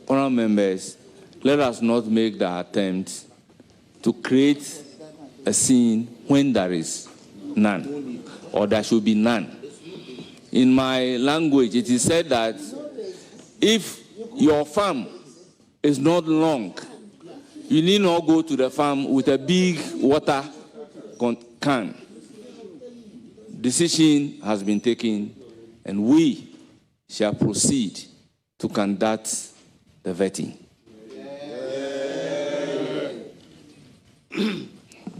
S2: Honorable members, let us not make the attempt to create a scene when there is none, or there should be none. In my language, it is said that if your farm is not long, you need not go to the farm with a big water can. Decision has been taken, and we shall proceed to conduct the vetting.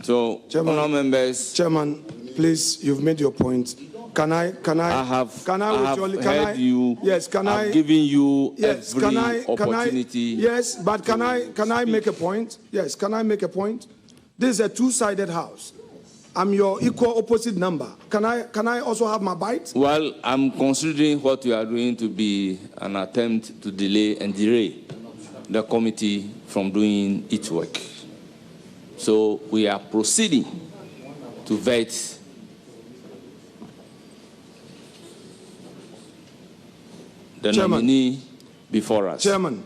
S2: So, honourable members,
S18: Chairman, please, you've made your point. I've given you
S2: every opportunity.
S18: Yes, but can I make a point? Yes, can I make a point? This is a two-sided house. I'm your equal opposite number. Can I also have my bite?
S2: Well, I'm considering what you are doing to be an attempt to delay and derail the committee from doing its work. So we are proceeding to vet the nominee before us.
S18: Chairman.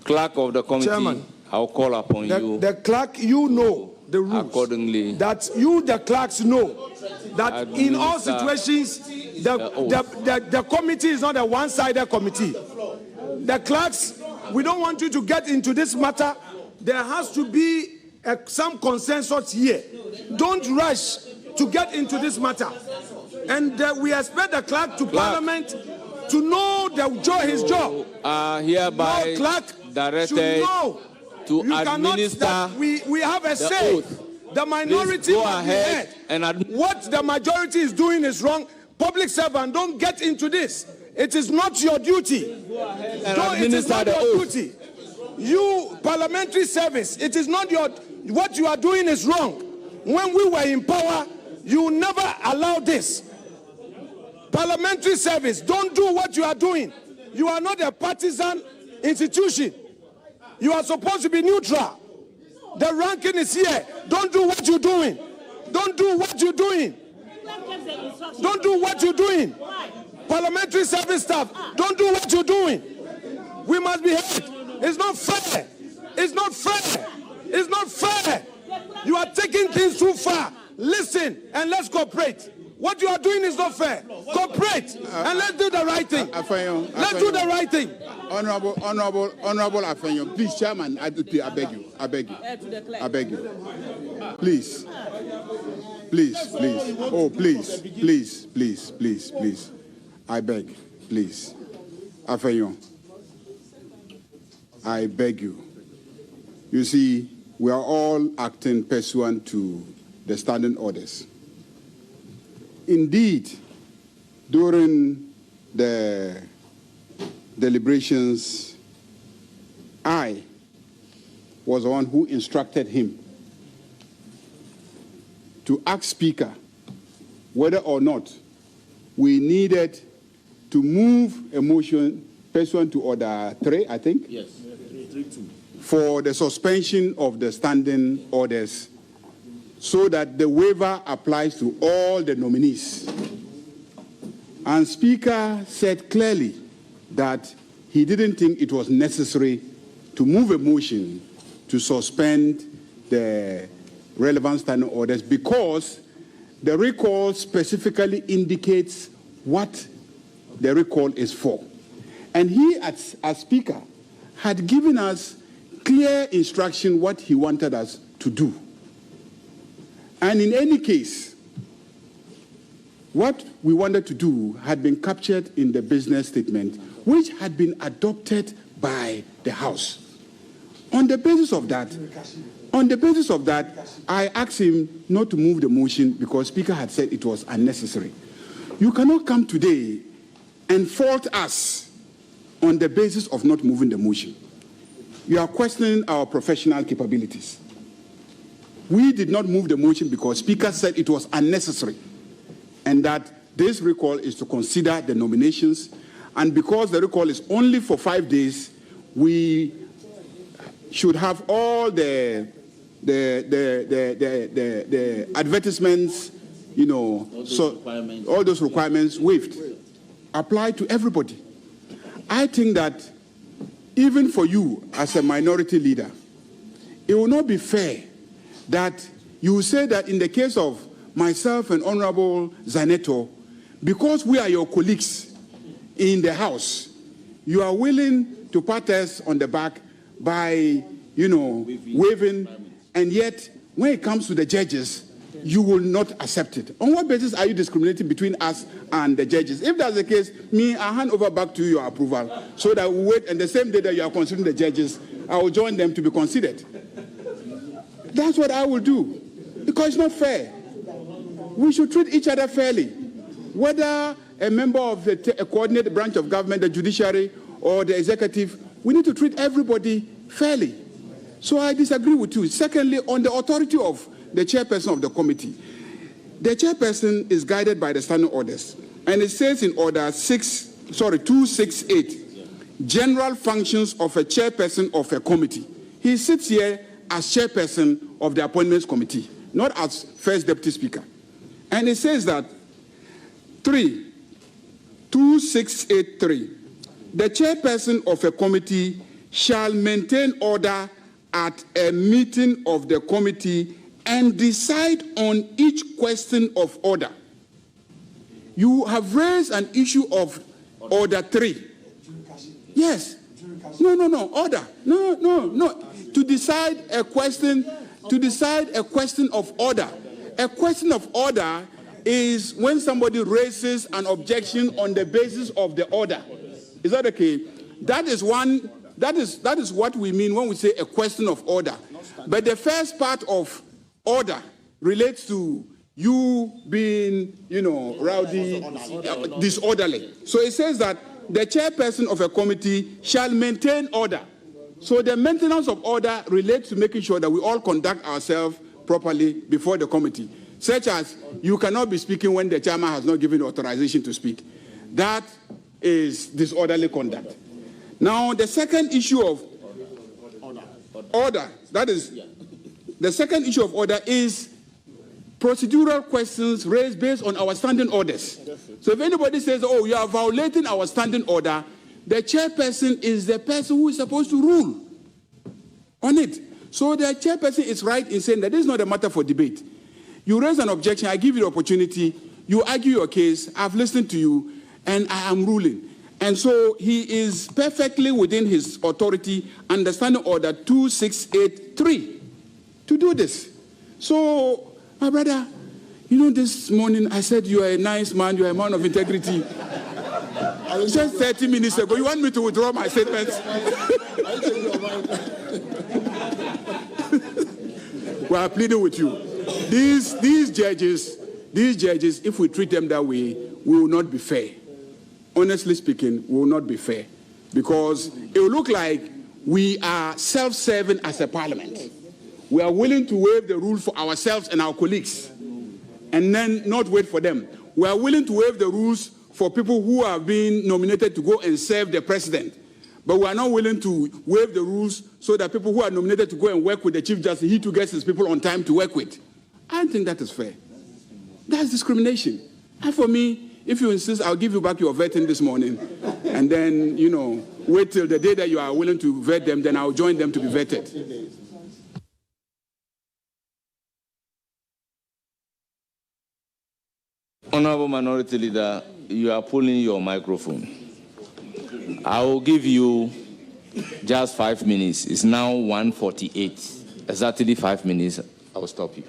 S2: Clerk of the committee, Chairman, I'll call upon you.
S18: The clerk, you know the rules.
S2: Accordingly.
S18: That you, the clerks, know that in all situations, the committee is not a one-sided committee. The clerks, we don't want you to get into this matter. There has to be some consensus here. Don't rush to get into this matter. And we expect the clerk to Parliament to know his job.
S2: Hereby directed to administer
S18: we have a say.
S2: Oath.
S18: The minority
S2: go ahead
S18: and what the majority is doing is wrong. Public servant, don't get into this. It is not your duty. It is not your duty. You parliamentary service, it is not what you are doing is wrong. When we were in power, you never allowed this. Parliamentary service, don't do what you are doing. You are not a partisan institution. You are supposed to be neutral. The ranking is here. Don't do what you're doing. Don't do what you're doing. Don't do what you're doing. Parliamentary service staff, don't do what you're doing. We must be heard. It's not fair. It's not fair. It's not fair. You are taking things too far. Listen and let's cooperate. What you are doing is not fair. Cooperate and let's do the right thing. Let's do the right thing.
S17: Honorable Afenyo, please, Chairman, I beg you. I beg you. Please. Oh, please. I beg, please. Afenyo, I beg you. You see, we are all acting pursuant to the standing orders. Indeed, during the deliberations, I was the one who instructed him to ask Speaker whether or not we needed to move a motion pursuant to Order 3, I think?
S2: Yes. 3-2.
S17: For the suspension of the standing orders so that the waiver applies to all the nominees. And Speaker said clearly that he didn't think it was necessary to move a motion to suspend the relevant standing orders because the recall specifically indicates what the recall is for. And he, as Speaker, had given us clear instruction what he wanted us to do. And in any case, what we wanted to do had been captured in the business statement, which had been adopted by the House. On the basis of that, I asked him not to move the motion because Speaker had said it was unnecessary. You cannot come today and fault us on the basis of not moving the motion. You are questioning our professional capabilities. We did not move the motion because Speaker said it was unnecessary and that this recall is to consider the nominations, and because the recall is only for 5 days, we should have all the advertisements, all those requirements waived, applied to everybody. I think that even for you as a minority leader, it will not be fair that you say that in the case of myself and Honorable Zanetor, because we are your colleagues in the House, you are willing to pat us on the back by, waiving, and yet when it comes to the judges, you will not accept it. On what basis are you discriminating between us and the judges? If that's the case, I hand over back to you your approval so that we wait, and the same day that you are considering the judges, I will join them to be considered. That's what I will do, because it's not fair. We should treat each other fairly. Whether a member of a coordinated branch of government, the judiciary, or the executive, we need to treat everybody fairly. So I disagree with you. Secondly, on the authority of the chairperson of the committee, the chairperson is guided by the standing orders. And it says in Order 268, general functions of a chairperson of a committee. He sits here as chairperson of the appointments committee, not as first deputy speaker. And it says that 2683, the chairperson of a committee shall maintain order at a meeting of the committee and decide on each question of order. You have raised an issue of Order 3. Yes. No, order. No. To decide a question of order. A question of order is when somebody raises an objection on the basis of the order. Is that okay? That is what we mean when we say a question of order. But the first part of order relates to you being, rowdy, disorderly. So it says that the chairperson of a committee shall maintain order. So the maintenance of order relates to making sure that we all conduct ourselves properly before the committee, such as you cannot be speaking when the chairman has not given authorization to speak. That is disorderly conduct. Now, the second issue of order, the second issue of order is procedural questions raised based on our standing orders. So if anybody says, you are violating our standing order,
S19: the chairperson is the person who is supposed to rule on it. So the chairperson is right in saying that this is not a matter for debate. You raise an objection, I give you the opportunity, you argue your case, I've listened to you, and I am ruling. And so he is perfectly within his authority, understanding Order 2683, to do this. So, my brother, you know, this morning I said you are a nice man, you are a man of integrity. Just 30 minutes ago, you want me to withdraw my statements? We are pleading with you. These judges, if we treat them that way, we will not be fair. Honestly speaking, we will not be fair. Because it will look like we are self-serving as a parliament. We are willing to waive the rule for ourselves and our colleagues, and then not wait for them. We are willing to waive the rules for people who have been nominated to go and serve the president. But we are not willing to waive the rules so that people who are nominated to go and work with the Chief Justice, he too gets his people on time to work with. I don't think that is fair. That's discrimination. And for me, if you insist, I'll give you back your vetting this morning. And then, you know, wait till the day that you are willing to vet them, then I'll join them to be vetted.
S2: Honorable Minority Leader, you are pulling your microphone. I will give you just 5 minutes. It's now 1:48. Exactly 5 minutes. I will stop you.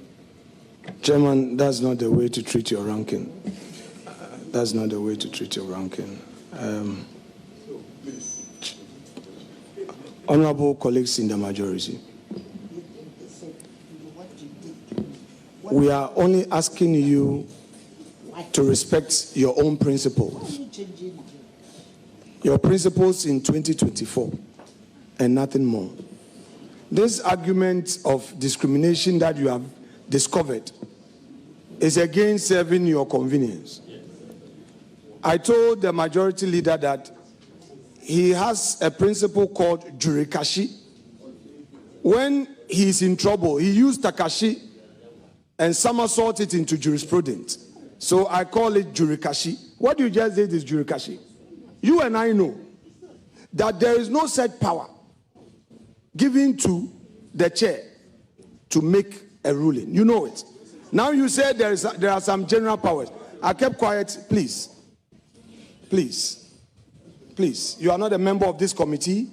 S15: Chairman, that's not the way to treat your ranking. That's not the way to treat your ranking. Honorable colleagues in the majority, we are only asking you to respect your own principles. Your principles in 2024 and nothing more. This argument of discrimination that you have discovered is again serving your convenience. I told the majority leader that he has a principle called jurikashi. When he's in trouble, he used takashi and somersault it into jurisprudence. So I call it jurikashi. What you just did is jurikashi. You and I know that there is no set power given to the chair to make a ruling. You know it. Now you say there are some general powers. I kept quiet, please. Please. Please. You are not a member of this committee,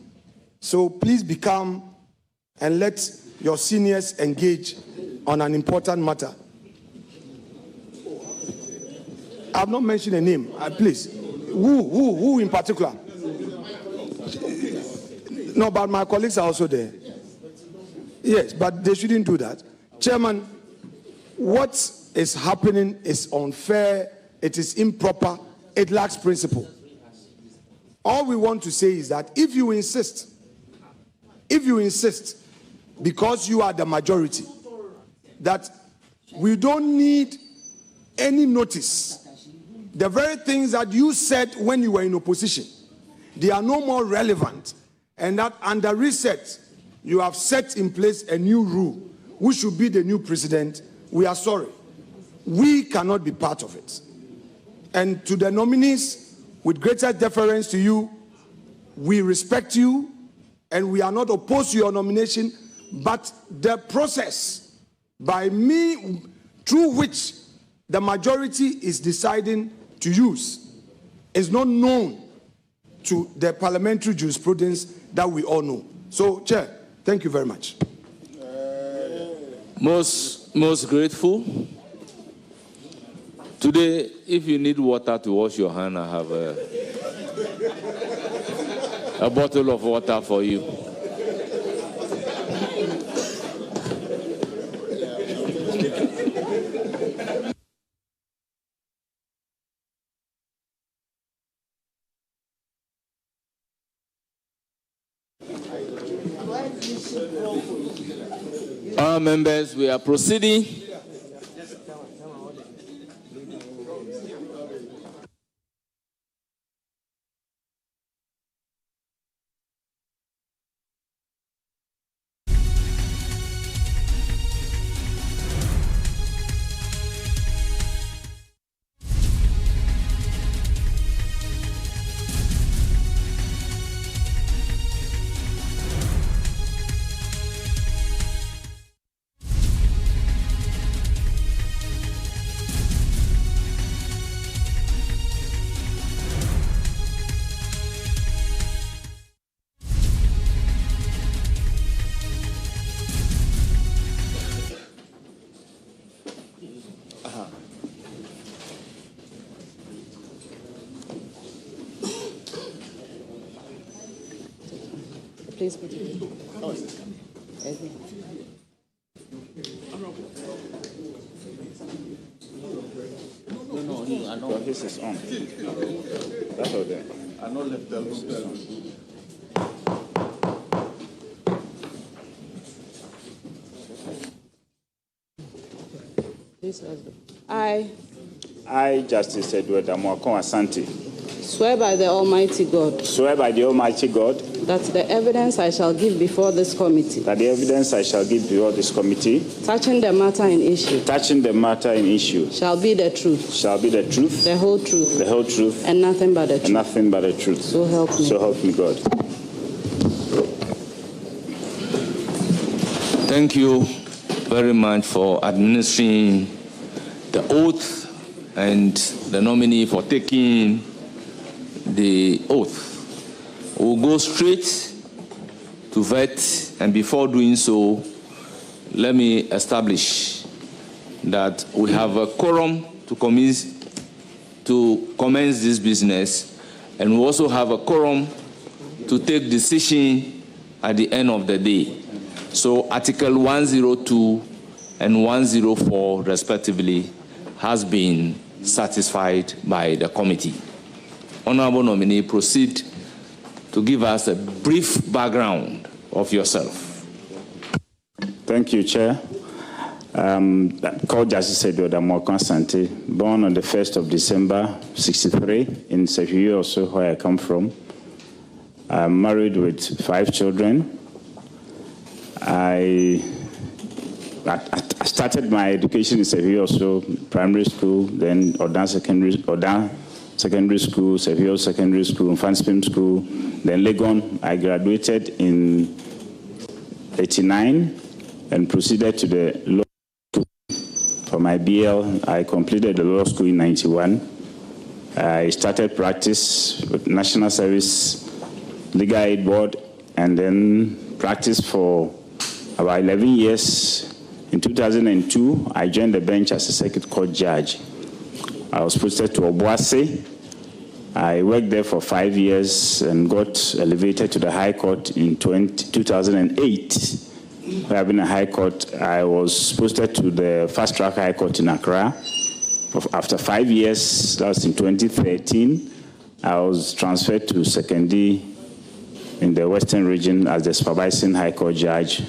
S15: so please become and let your seniors engage on an important matter. I have not mentioned a name. Please. Who in particular? No, but my colleagues are also there. Yes, but they shouldn't do that. Chairman, what is happening is unfair, it is improper, it lacks principle. All we want to say is that if you insist, because you are the majority, that we don't need any notice. The very things that you said when you were in opposition, they are no more relevant. And that under reset, you have set in place a new rule, who should be the new president. We are sorry. We cannot be part of it. And to the nominees, with greater deference to you, we respect you, and we are not opposed to your nomination, but the process by me, through which the majority is deciding to use, is not known to the parliamentary jurisprudence that we all know. So, Chair, thank you very much.
S2: Most grateful. Today, if you need water to wash your hand, I have a bottle of water for you. Our members, we are proceeding.
S4: Please put it.
S3: No, this is on. That's all there. I know left the I, Justice Edward Amoakon Asante,
S20: swear by the Almighty God
S3: swear by the Almighty God
S20: that the evidence I shall give before this committee
S3: that the evidence I shall give before this committee
S20: touching the matter in issue
S3: shall be the truth,
S20: the whole truth, and nothing but the truth. So help me.
S3: So help me God.
S2: Thank you very much for administering the oath and the nominee for taking the oath. We'll go straight to vet, and before doing so, let me establish that we have a quorum to commence this business, and we also have a quorum to take decision at the end of the day. So Article 102 and 104, respectively, has been satisfied by the committee. Honorable nominee, proceed to give us a brief background of yourself.
S3: Thank you, Chair. Called Justice Edward Amoakon Asante, born on the 1st of December, 63, in Sefiyu, also where I come from. I'm married with 5 children. I started my education in Sefiyu, also primary school, then Odan Secondary School, Sefiyu Secondary School, Fanspim School, then Legon. I graduated in 89 and proceeded to the law school for my BL. I completed the law school in 91. I started practice with National Service Legal Aid Board, and then practiced for about 11 years. In 2002, I joined the bench as a circuit court judge. I was posted to Obuasi. I worked there for 5 years and got elevated to the High Court in 2008. Where I've been in High Court, I was posted to the Fast Track High Court in Accra. After 5 years, that was in 2013, I was transferred to Sekondi in the Western Region as the supervising High Court judge.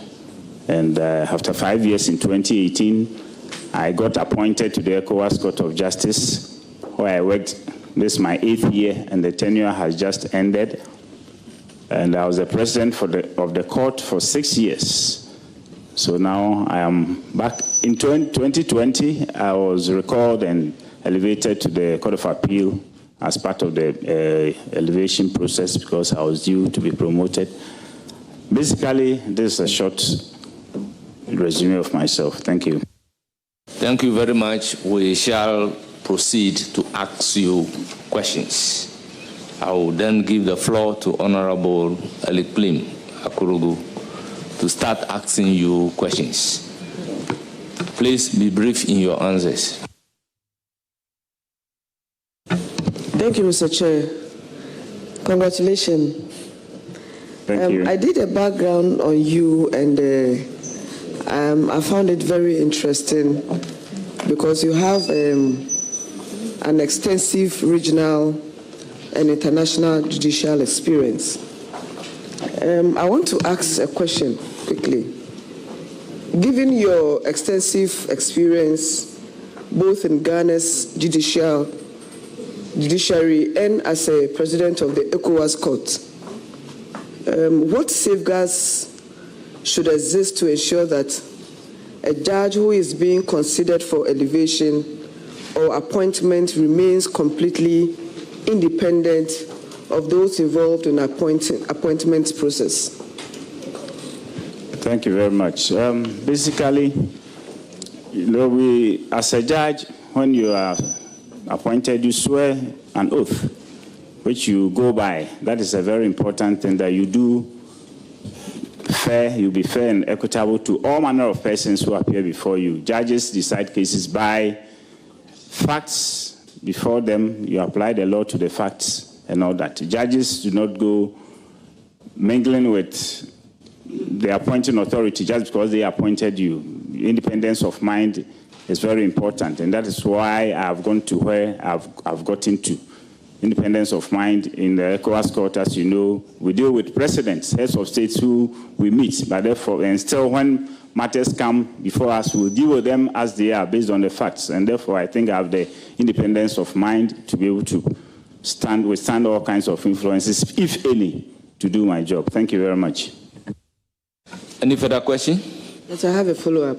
S3: And after 5 years in 2018, I got appointed to the ECOWAS Court of Justice, where I worked. This is my 8th year, and the tenure has just ended. And I was the president of the court for 6 years. So now I am back. In 2020, I was recalled and elevated to the Court of Appeal as part of the elevation process because I was due to be promoted. Basically, this is a short resume of myself. Thank you.
S2: Thank you very much. We shall proceed to ask you questions. I will then give the floor to Honorable Elikplim Akurugu to start asking you questions. Please be brief in your answers.
S21: Thank you, Mr. Chair. Congratulations.
S3: Thank you.
S21: I did a background on you, and I found it very interesting because you have an extensive regional and international judicial experience. I want to ask a question quickly. Given your extensive experience both in Ghana's judiciary and as a president of the ECOWAS Court, what safeguards should exist to ensure that a judge who is being considered for elevation or appointment remains completely independent of those involved in appointment process?
S3: Thank you very much. Basically, we, as a judge, when you are appointed, you swear an oath, which you go by. That is a very important thing that you do. You'll be fair and equitable to all manner of persons who appear before you. Judges decide cases by facts before them. You apply the law to the facts and all that. Judges do not go
S5: mingling with the appointing authority just because they appointed you. Independence of mind is very important, and that is why I've gone to where I've gotten to. Independence of mind in the ECOWAS court, as you know, we deal with presidents, heads of states who we meet, but therefore, and still when matters come before us, we'll deal with them as they are based on the facts, and therefore I think I have the independence of mind to be able to withstand all kinds of influences, if any, to do my job. Thank you very much.
S2: Any further question?
S21: Yes, I have a follow-up.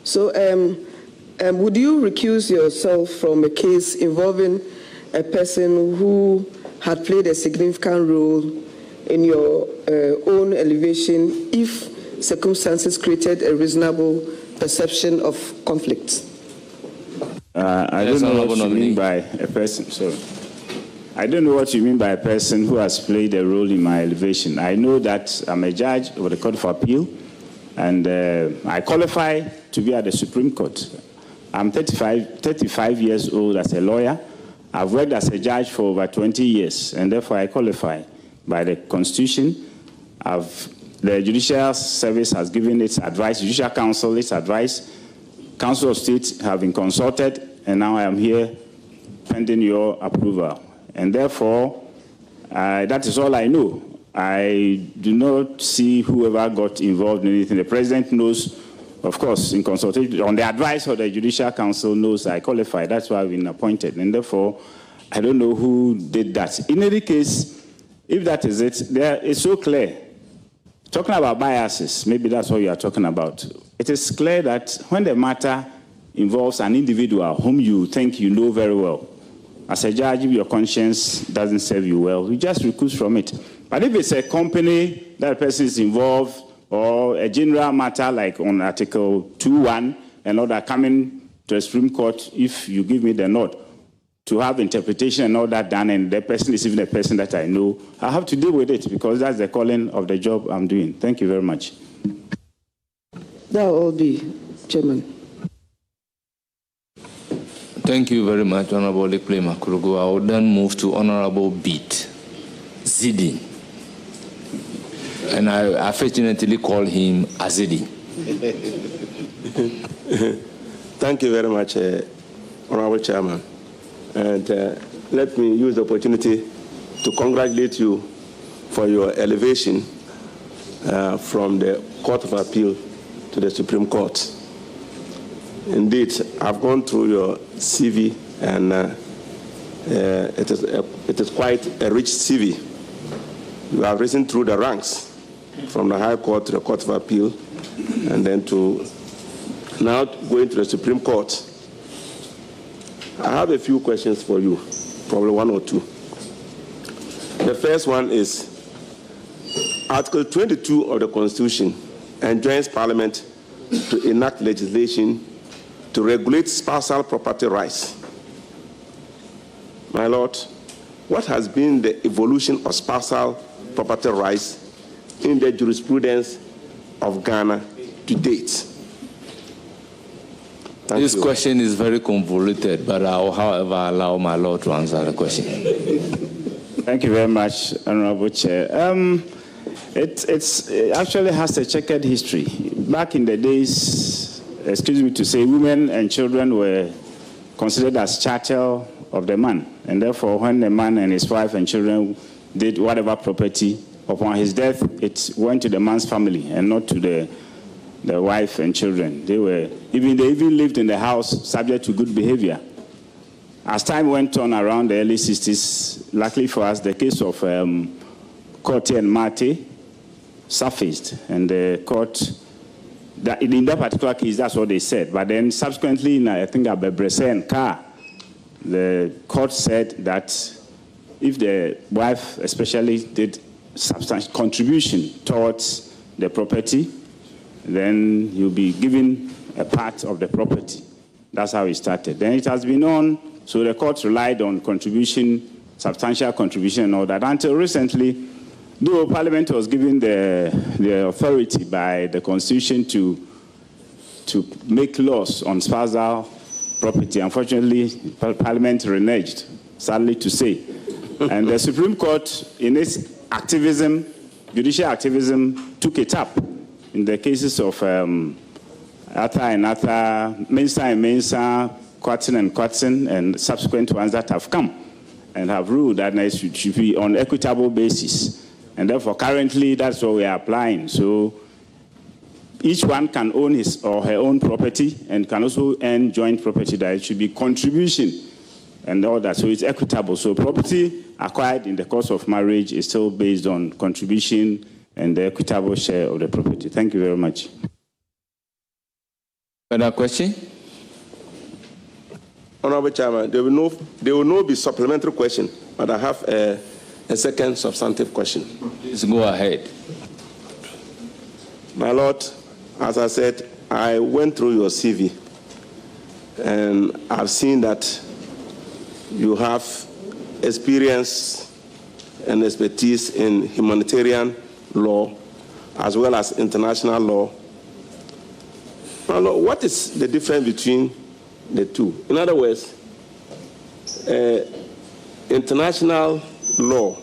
S21: So, would you recuse yourself from a case involving a person who had played a significant role in your own elevation if circumstances created a reasonable perception of conflict?
S5: I don't know what you mean by a person. Sorry. I don't know what you mean by a person who has played a role in my elevation. I know that I'm a judge of the Court of Appeal, and I qualify to be at the Supreme Court. I'm 35 years old as a lawyer. I've worked as a judge for over 20 years, and therefore I qualify by the Constitution. The Judicial Service has given its advice, Judicial Council its advice. Council of State have been consulted, and now I am here pending your approval. And therefore, that is all I know. I do not see whoever got involved in anything. The President knows, of course, in consultation, on the advice of the Judicial Council, knows I qualify. That's why I've been appointed. And therefore, I don't know who did that. In any case, if that is it, it's so clear. Talking about biases, maybe that's what you are talking about. It is clear that when the matter involves an individual whom you think you know very well, as a judge, if your conscience doesn't serve you well, you just recuse from it. But if it's a company that a person is involved, or a general matter like on Article 2.1 and all that coming to the Supreme Court, if you give me the nod to have interpretation and all that done, and the person is even a person that I know, I have to deal with it because that's the calling of the job I'm doing. Thank you very much.
S21: That will all be, Chairman.
S2: Thank you very much, Honorable Lekple Makurugu. I will then move to Honorable Beat Zidin. And I affectionately call him Azidi.
S22: Thank you very much, Honorable Chairman. And let me use the opportunity to congratulate you for your elevation from the Court of Appeal to the Supreme Court. Indeed, I've gone through your CV, and it is quite a rich CV. You have risen through the ranks from the High Court to the Court of Appeal, and then to now going to the Supreme Court. I have a few questions for you, probably one or two. The first one is, Article 22 of the Constitution enjoins Parliament to enact legislation to regulate spousal property rights. My Lord, what has been the evolution of spousal property rights in the jurisprudence of Ghana to date?
S2: This question is very convoluted, but I will, however, allow my Lord to answer the question.
S5: Thank you very much, Honorable Chair. It actually has a checkered history. Back in the days, excuse me to say, women and children were considered as chattel of the man. And therefore, when the man and his wife and children did whatever property, upon his death, it went to the man's family and not to the wife and children. They even lived in the house subject to good behavior. As time went on around the early 60s, luckily for us, the case of Korte and Mate surfaced, and the court, in that particular case, that's what they said. But then subsequently, I think Abebrese and Carr, the court said that if the wife especially did substantial contribution towards the property, then you'll be given a part of the property. That's how it started. Then it has been on, so the court relied on contribution, substantial contribution and all that, until recently, though Parliament was given the authority by the Constitution to make laws on spousal property. Unfortunately, Parliament reneged, sadly to say. And the Supreme Court, in its activism, judicial activism took it up in the cases of Atha and Atha, Mensa and Mensa, Kwatson and Kwatson, and subsequent ones that have come and have ruled that it should be on equitable basis. And therefore, currently, that's what we are applying. So each one can own his or her own property and can also earn joint property. That it should be contribution and all that. So it's equitable. So property acquired in the course of marriage is still based on contribution and the equitable share of the property. Thank you very much.
S2: Further question?
S22: Honorable Chairman, there will not be supplementary question, but I have a second substantive question.
S2: Please go ahead.
S22: My Lord, as I said, I went through your CV, and I've seen that you have experience and expertise in humanitarian law as well as international law. My Lord, what is the difference between the two? In other words, international law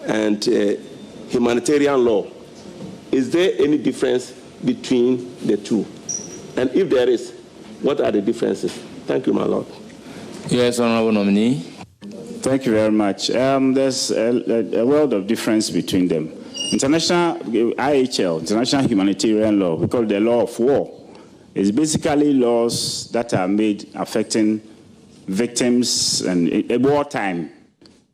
S22: and humanitarian law, is there any difference between the two? And if there is, what are the differences? Thank you, my Lord.
S2: Yes, Honorable Nominee.
S5: Thank you very much. There's a world of difference between them. International IHL, international humanitarian law, we call it the law of war. It's basically laws that are made affecting victims and wartime.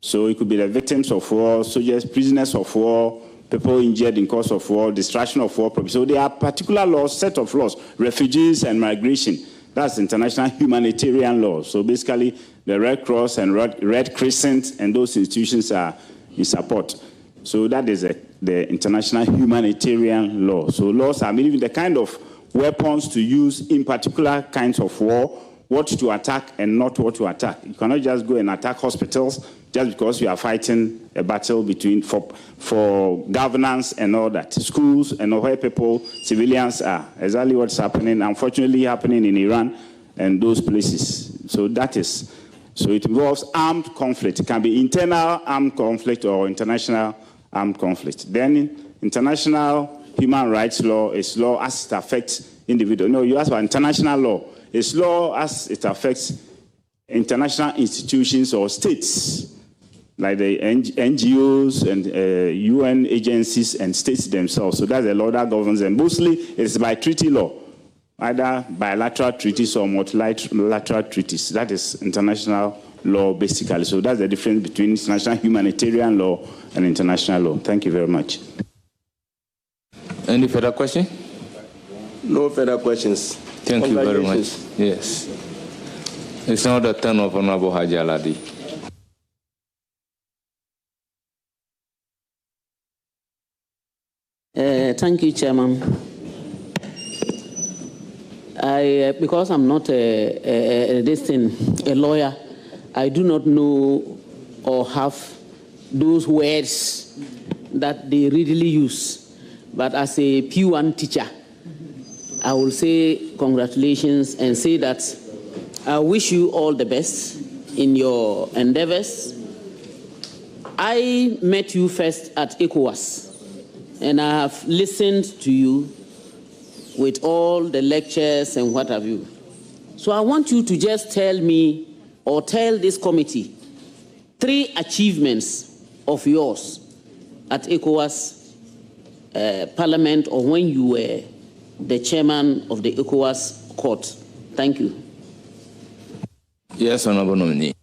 S5: So it could be the victims of war, soldiers, prisoners of war, people injured in course of war, destruction of war. So there are particular laws, set of laws, refugees and migration. That's international humanitarian law. So basically, the Red Cross and Red Crescent and those institutions are in support. So that is the international humanitarian law. So laws are meaning the kind of weapons to use in particular kinds of war, what to attack and not what to attack. You cannot just go and attack hospitals just because you are fighting a battle between for governance and all that. Schools and where people, civilians are. Exactly what's happening, unfortunately happening in Iran and those places. So that is, so it involves armed conflict. It can be internal armed conflict or international armed conflict. Then international human rights law is law as it affects individuals. No, you ask about international law. It's law as it affects international institutions or states, like the NGOs and UN agencies and states themselves. So that's the law that governs them. Mostly it's by treaty law, either bilateral treaties or multilateral treaties. That is international law, basically. So that's the difference between international humanitarian law and international law. Thank you very much.
S2: Any further question?
S22: No further questions.
S2: Thank you very much. Yes. It's now the turn of Honorable Haji Aladi.
S20: Thank you, Chairman. Because I'm not a lawyer, I do not know or have those words that they readily use. But as a P1 teacher, I will say congratulations and say that I wish you all the best in your endeavors. I met you first at ECOWAS, and I have listened to you with all the lectures and what have you. So I want you to just tell me or tell this committee 3 achievements of yours at ECOWAS Parliament or when you were the chairman of the ECOWAS court. Thank you.
S2: Yes, Honorable Nominee.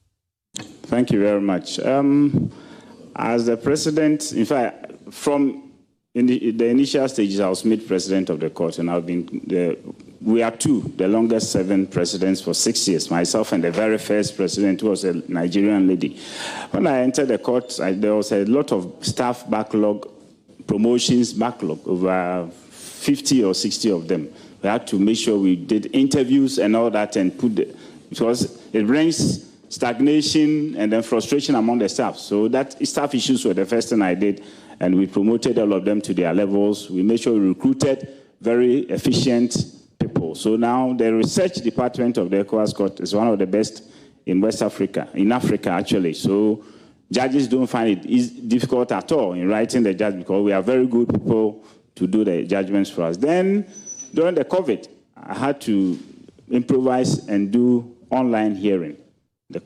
S5: Thank you very much. As the president, in fact, from the initial stages, I was made president of the court, and I've been we are 2, the longest serving presidents for 6 years, myself and the very first president, who was a Nigerian lady. When I entered the court, there was a lot of staff backlog, promotions backlog, over 50 or 60 of them. We had to make sure we did interviews and all that and because it brings stagnation and then frustration among the staff. So that staff issues were the first thing I did, and we promoted all of them to their levels. We made sure we recruited very efficient people. So now the research department of the ECOWAS court is one of the best in West Africa, in Africa actually. So judges don't find it difficult at all in writing the judgment because we are very good people to do the judgments for us. Then, during the COVID, I had to improvise and do online hearing.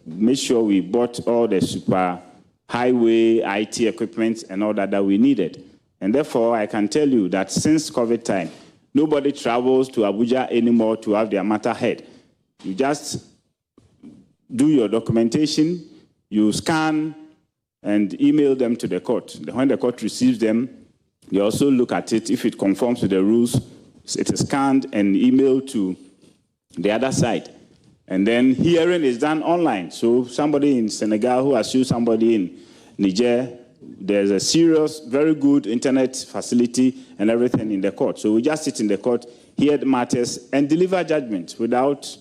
S5: Make sure we bought all the super highway IT equipment and all that we needed. And therefore, I can tell you that since COVID time, nobody travels to Abuja anymore to have their matter heard. You just do your documentation, you scan and email them to the court. When the court receives them, you also look at it. If it conforms to the rules, it is scanned and emailed to the other side. And then hearing is done online. So somebody in Senegal who has sued somebody in Niger, there's a serious, very good internet facility and everything in the court. So we just sit in the court, hear the matters, and deliver judgment without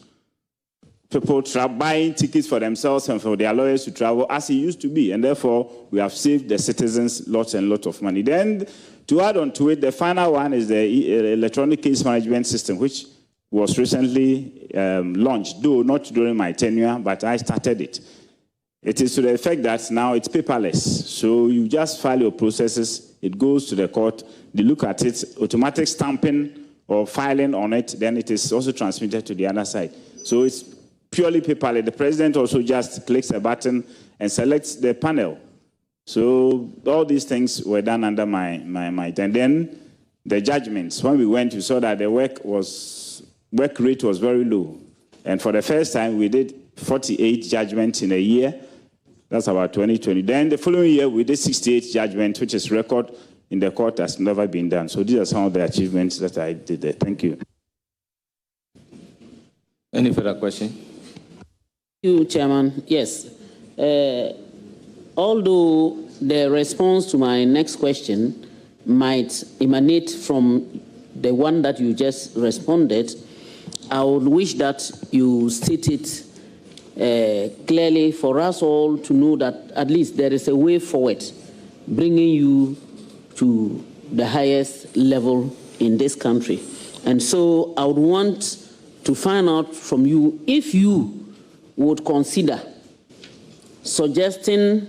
S5: people buying tickets for themselves and for their lawyers to travel as it used to be. And therefore, we have saved the citizens lots and lots of money. Then, to add on to it, the final one is the electronic case management system, which was recently launched, though not during my tenure, but I started it. It is to the effect that now it's paperless. So you just file your processes, it goes to the court, they look at it, automatic stamping or filing on it, then it is also transmitted to the other side. So it's purely paperless. The president also just clicks a button and selects the panel. So all these things were done under my and then the judgments. When we went, we saw that the work rate was very low. And for the first time, we did 48 judgments in a year. That's about 2020. Then the following year, we did 68 judgments, which is record in the court has never been done. So these are some of the achievements that I did there. Thank you.
S2: Any further question?
S20: Thank you, Chairman. Yes. Although the response to my next question might emanate from the one that you just responded, I would wish that you state it clearly for us all to know that at least there is a way forward, bringing you to the highest level in this country. And so I would want to find out from you if you would consider suggesting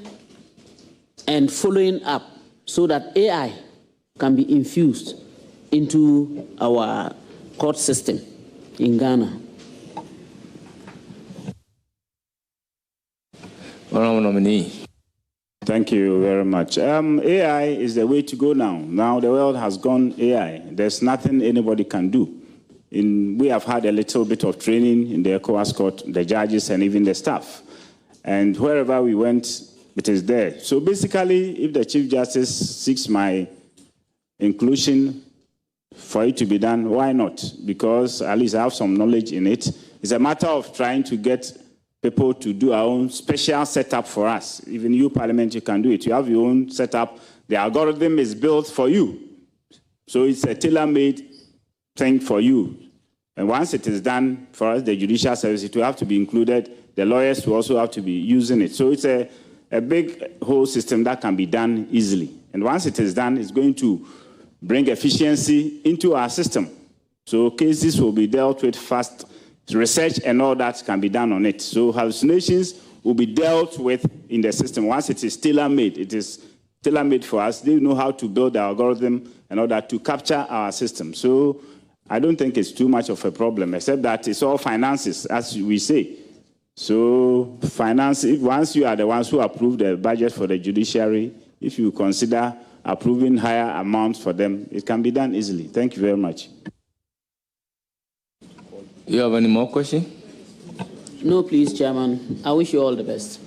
S20: and following up so that AI can be infused into our court system in Ghana.
S2: Honourable nominee.
S5: Thank you very much. AI is the way to go now. Now the world has gone AI. There's nothing anybody can do. We have had a little bit of training in the ECOWAS court, the judges and even the staff. And wherever we went, it is there. So basically, if the Chief Justice seeks my inclusion for it to be done, why not? Because at least I have some knowledge in it. It's a matter of trying to get people to do our own special setup for us. Even you, Parliament, you can do it. You have your own setup. The algorithm is built for you. So it's a tailor-made thing for you. And once it is done for us, the judicial service, it will have to be included. The lawyers will also have to be using it. So it's a big whole system that can be done easily. And once it is done, it's going to bring efficiency into our system. So cases will be dealt with fast. Research and all that can be done on it. So hallucinations will be dealt with in the system. Once it is tailor-made, it is tailor-made for us. They know how to build the algorithm and all that to capture our system. So I don't think it's too much of a problem, except that it's all finances, as we say. So finance, once you are the ones who approve the budget for the judiciary, if you consider approving higher amounts for them, it can be done easily. Thank you very much.
S2: You have any more questions?
S20: No, please, Chairman. I wish you all the best.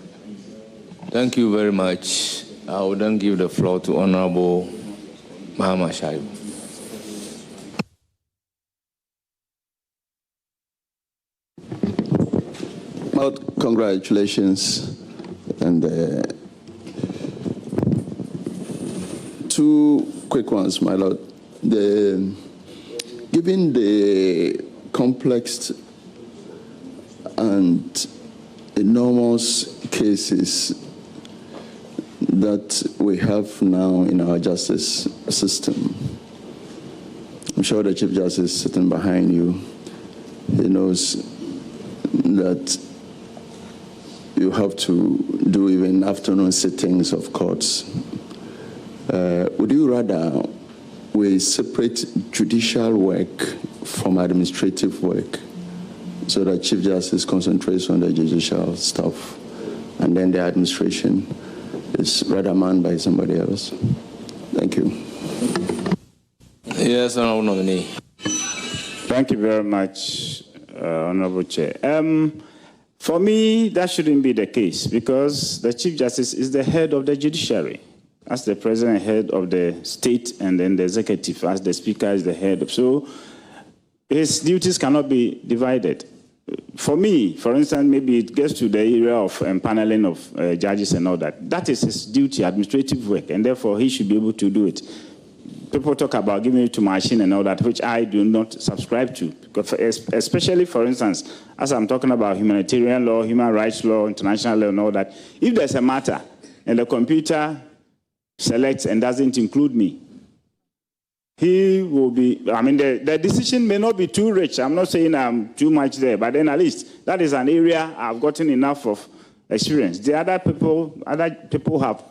S2: Thank you very much. I will then give the floor to Honorable Mahama Shaibu.
S6: Well, congratulations. And two quick ones, my lord. Given the complex and enormous cases that we have now in our justice system, I'm sure the Chief Justice sitting behind you, he knows that you have to do even afternoon sittings of courts. Would you rather we separate judicial work from administrative work so that Chief Justice concentrates on the judicial stuff and then the administration is rather manned by somebody else? Thank you.
S2: Yes, Honourable Nominee.
S5: Thank you very much, Honourable Chair. For me, that shouldn't be the case because the Chief Justice is the head of the judiciary. As the President, head of the state, and then the executive, as the Speaker is the head. So his duties cannot be divided. For me, for instance, maybe it gets to the area of empaneling of judges and all that. That is his duty, administrative work, and therefore he should be able to do it. People talk about giving it to machine and all that, which I do not subscribe to. Because especially, for instance, as I'm talking about humanitarian law, human rights law, international law, and all that, if there's a matter and the computer selects and doesn't include me, he will be, I mean, the decision may not be too rich. I'm not saying I'm too much there, but then at least that is an area I've gotten enough of experience. The other people have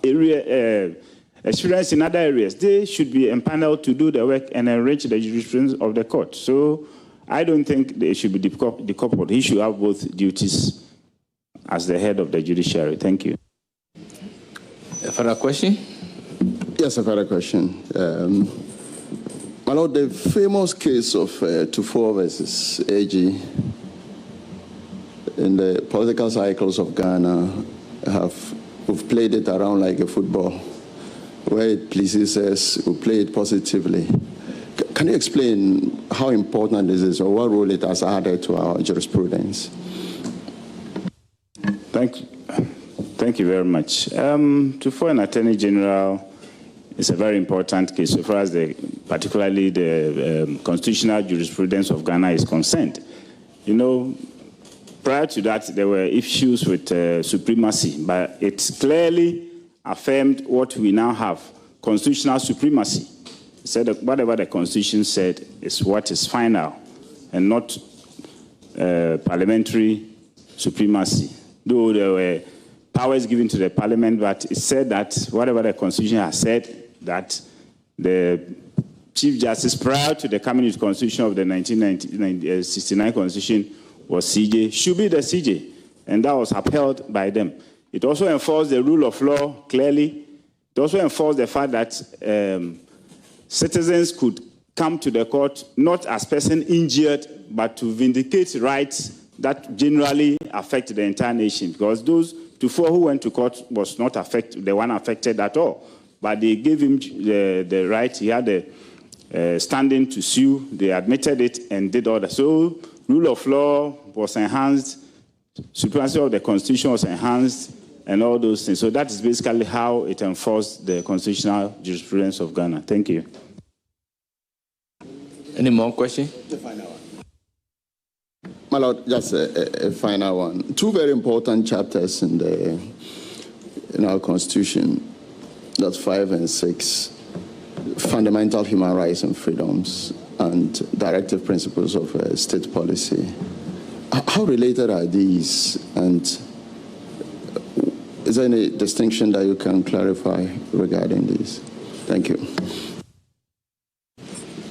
S5: experience in other areas. They should be empaneled to do the work and enrich the jurisprudence of the court. So I don't think they should be decoupled. He should have both duties as the head of the judiciary. Thank you.
S2: A further question?
S6: Yes, a further question. My Lord, the famous case of Tufor versus AG in the political cycles of Ghana, we've played it around like a football. Where it pleases us, we play it positively. Can you explain how important this is or what role it has added to our jurisprudence?
S5: Thank you very much. For an Attorney General, it's a very important case so far as particularly the constitutional jurisprudence of Ghana is concerned. You know, prior to that, there were issues with supremacy, but it's clearly affirmed what we now have, constitutional supremacy. It said that whatever the Constitution said is what is final and not parliamentary supremacy. Though there were powers given to the parliament, but it said that whatever the Constitution has said, that the Chief Justice prior to the coming into Constitution of the 1969 Constitution was CJ, should be the CJ, and that was upheld by them. It also enforced the rule of law clearly. It also enforced the fact that citizens could come to the court not as person injured, but to vindicate rights that generally affect the entire nation. Because those who went to court was not the one affected at all. But they gave him the right. He had the standing to sue. They admitted it and did all that. So rule of law was enhanced. Supremacy of the Constitution was enhanced. And all those things. So that is basically how it enforced the constitutional jurisprudence of Ghana. Thank you.
S2: Any more questions?
S6: The final one. My Lord, just a final one. Two very important chapters in our Constitution, that's 5 and 6, fundamental human rights and freedoms and directive principles of state policy. How related are these? And is there any distinction that you can clarify regarding this? Thank you.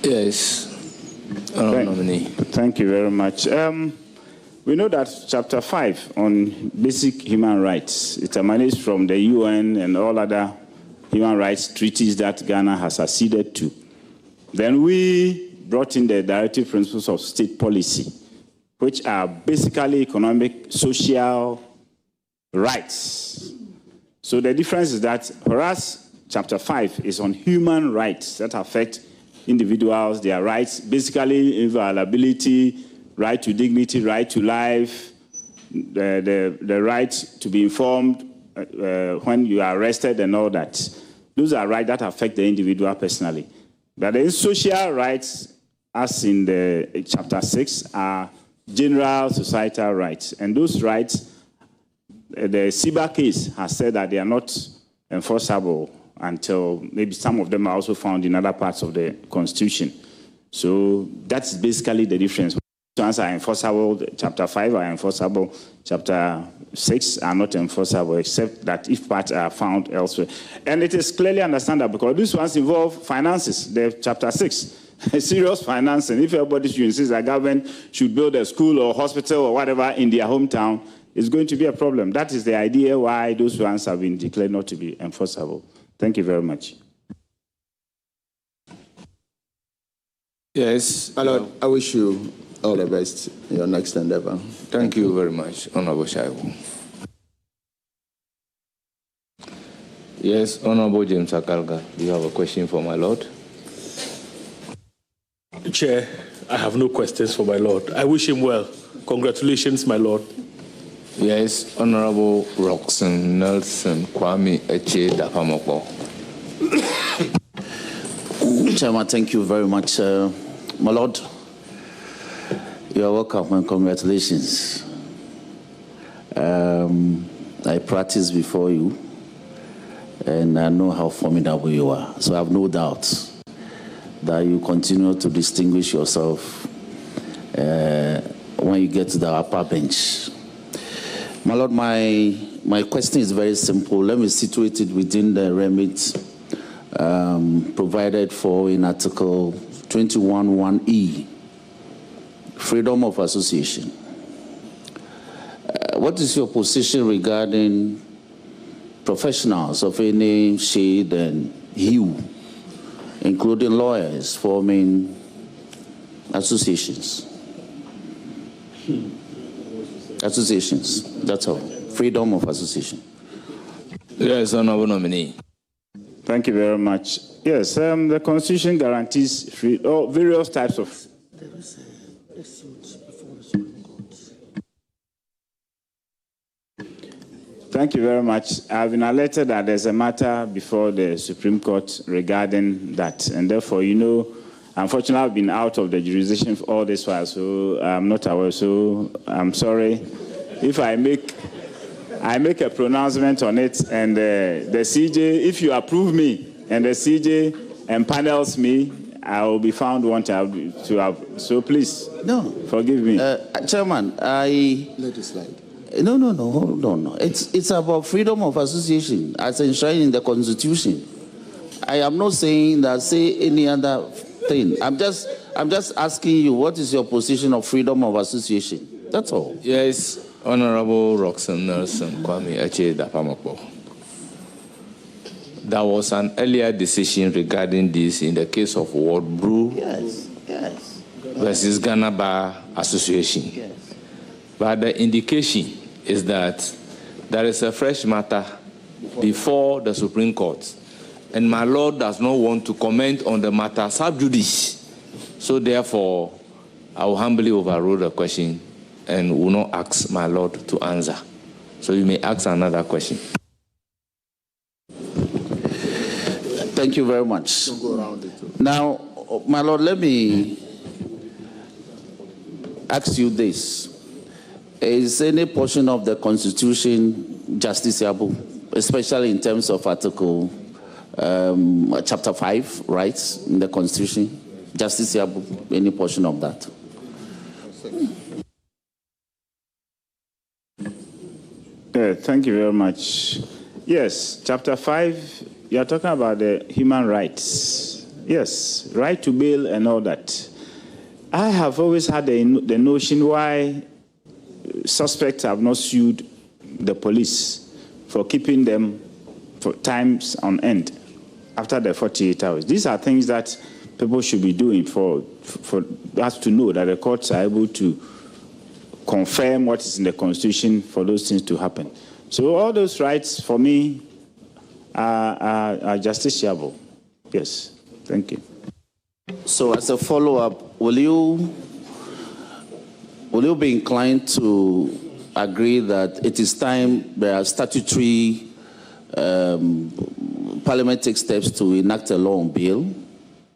S2: Yes.
S5: Thank you very much. We know that Chapter 5 on basic human rights, it emanates from the UN and all other human rights treaties that Ghana has acceded to. Then we brought in the directive principles of state policy, which are basically economic, social rights. So the difference is that for us, Chapter 5 is on human rights that affect individuals, their rights, basically inviolability, right to dignity, right to life, the right to be informed when you are arrested and all that. Those are rights that affect the individual personally. But the social rights, as in the Chapter 6, are general societal rights. And those rights, the SIBA case has said that they are not enforceable until maybe some of them are also found in other parts of the Constitution. So that's basically the difference. ones are enforceable. Chapter 5 are enforceable. Chapter 6 are not enforceable, except that if parts are found elsewhere. And it is clearly understandable because these ones involve finances. The chapter 6, serious financing. If everybody should insist that government should build a school or hospital or whatever in their hometown, it's going to be a problem. That is the idea why those ones have been declared not to be enforceable. Thank you very much.
S2: Yes.
S6: My Lord, I wish you all the best in your next endeavor.
S2: Thank you very much, Honorable Shaibu. Yes, Honorable James Akalga, do you have a question for my Lord?
S7: Chair, I have no questions for my Lord. I wish him well. Congratulations, my Lord.
S2: Yes, Honorable Roxanne Nelson Kwame Eche Dapamoko.
S10: Chairman, thank you very much. My Lord, you are welcome and congratulations. I practiced before you, and I know how formidable you are. So I have no doubt that you continue to distinguish yourself when you get to the upper bench. My Lord, my question is very simple. Let me situate it within the remit provided for in Article 21(1)(e), freedom of association. What is your position regarding professionals of any shade and hue, including lawyers, forming associations? Associations, that's all. Freedom of association.
S2: Yes, Honorable Nominee.
S5: Thank you very much. Yes, the Constitution guarantees various types of... Thank you very much. I've been alerted that there's a matter before the Supreme Court regarding that, and therefore, you know, unfortunately, I've been out of the jurisdiction for all this while, so I'm not aware, so I'm sorry. If I make a pronouncement on it, and the CJ, if you approve me, and the CJ empanels me, I will be found wanting to have, so please, forgive me.
S10: Chairman,
S6: Let it slide.
S10: No, hold on. It's about freedom of association as enshrined in the Constitution. I am not saying that say any other thing. I'm just asking you, what is your position of freedom of association? That's all.
S2: Yes, Honorable Roxanne Nelson Kwame Eche Dapamoko. There was an earlier decision regarding this in the case of Ward Brew versus Ghana Bar Association.
S10: Yes.
S2: But the indication is that there is a fresh matter before the Supreme Court, and my Lord does not want to comment on the matter sub judice. So therefore, I will humbly overrule the question and will not ask my Lord to answer. So you may ask another question.
S10: Thank you very much. Now, my Lord, let me ask you this. Is any portion of the Constitution justiciable, especially in terms of Article Chapter 5, rights in the Constitution? Justiciable, any portion of that?
S5: Thank you very much. Yes, Chapter 5, you are talking about the human rights. Yes, right to bail and all that. I have always had the notion why suspects have not sued the police for keeping them for times on end after the 48 hours. These are things that people should be doing for us to know that the courts are able to confirm what is in the Constitution for those things to happen. So all those rights, for me, are justiciable. Yes. Thank you.
S10: So as a follow-up, will you be inclined to agree that it is time the statutory Parliament takes steps to enact a law on bail,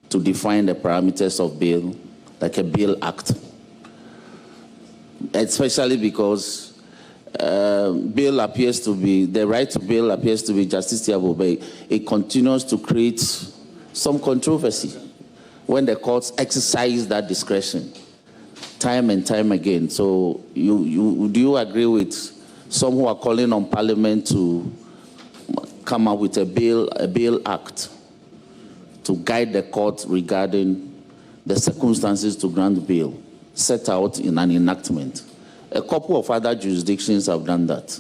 S10: to define the parameters of bail, like a bail act? Especially because bail appears to be, the right to bail appears to be justiciable, but it continues to create some controversy when the courts exercise that discretion. time and time again. So do you agree with some who are calling on Parliament to come up with a bail act to guide the court regarding the circumstances to grant bail, set out in an enactment? A couple of other jurisdictions have done that.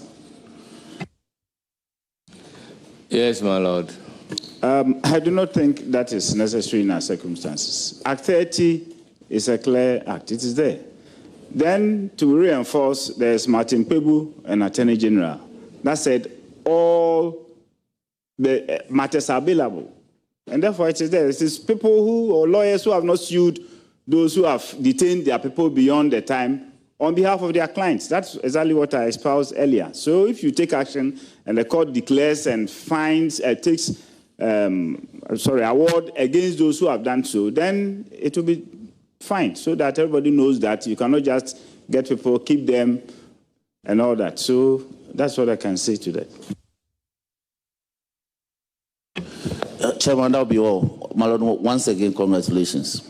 S2: Yes, my lord.
S5: I do not think that is necessary in our circumstances. Act 30 is a clear act. It is there. Then, to reinforce, there's Martin Pebu, an Attorney General. That said, all the matters are available. And therefore, it is there. It is people or lawyers who have not sued those who have detained their people beyond the time on behalf of their clients. That's exactly what I espoused earlier. So if you take action and the court declares and finds, award against those who have done so, then it will be fine, so that everybody knows that you cannot just get people, keep them, and all that. So that's what I can say to that.
S10: Chairman, that'll be all. Malord, once again, congratulations.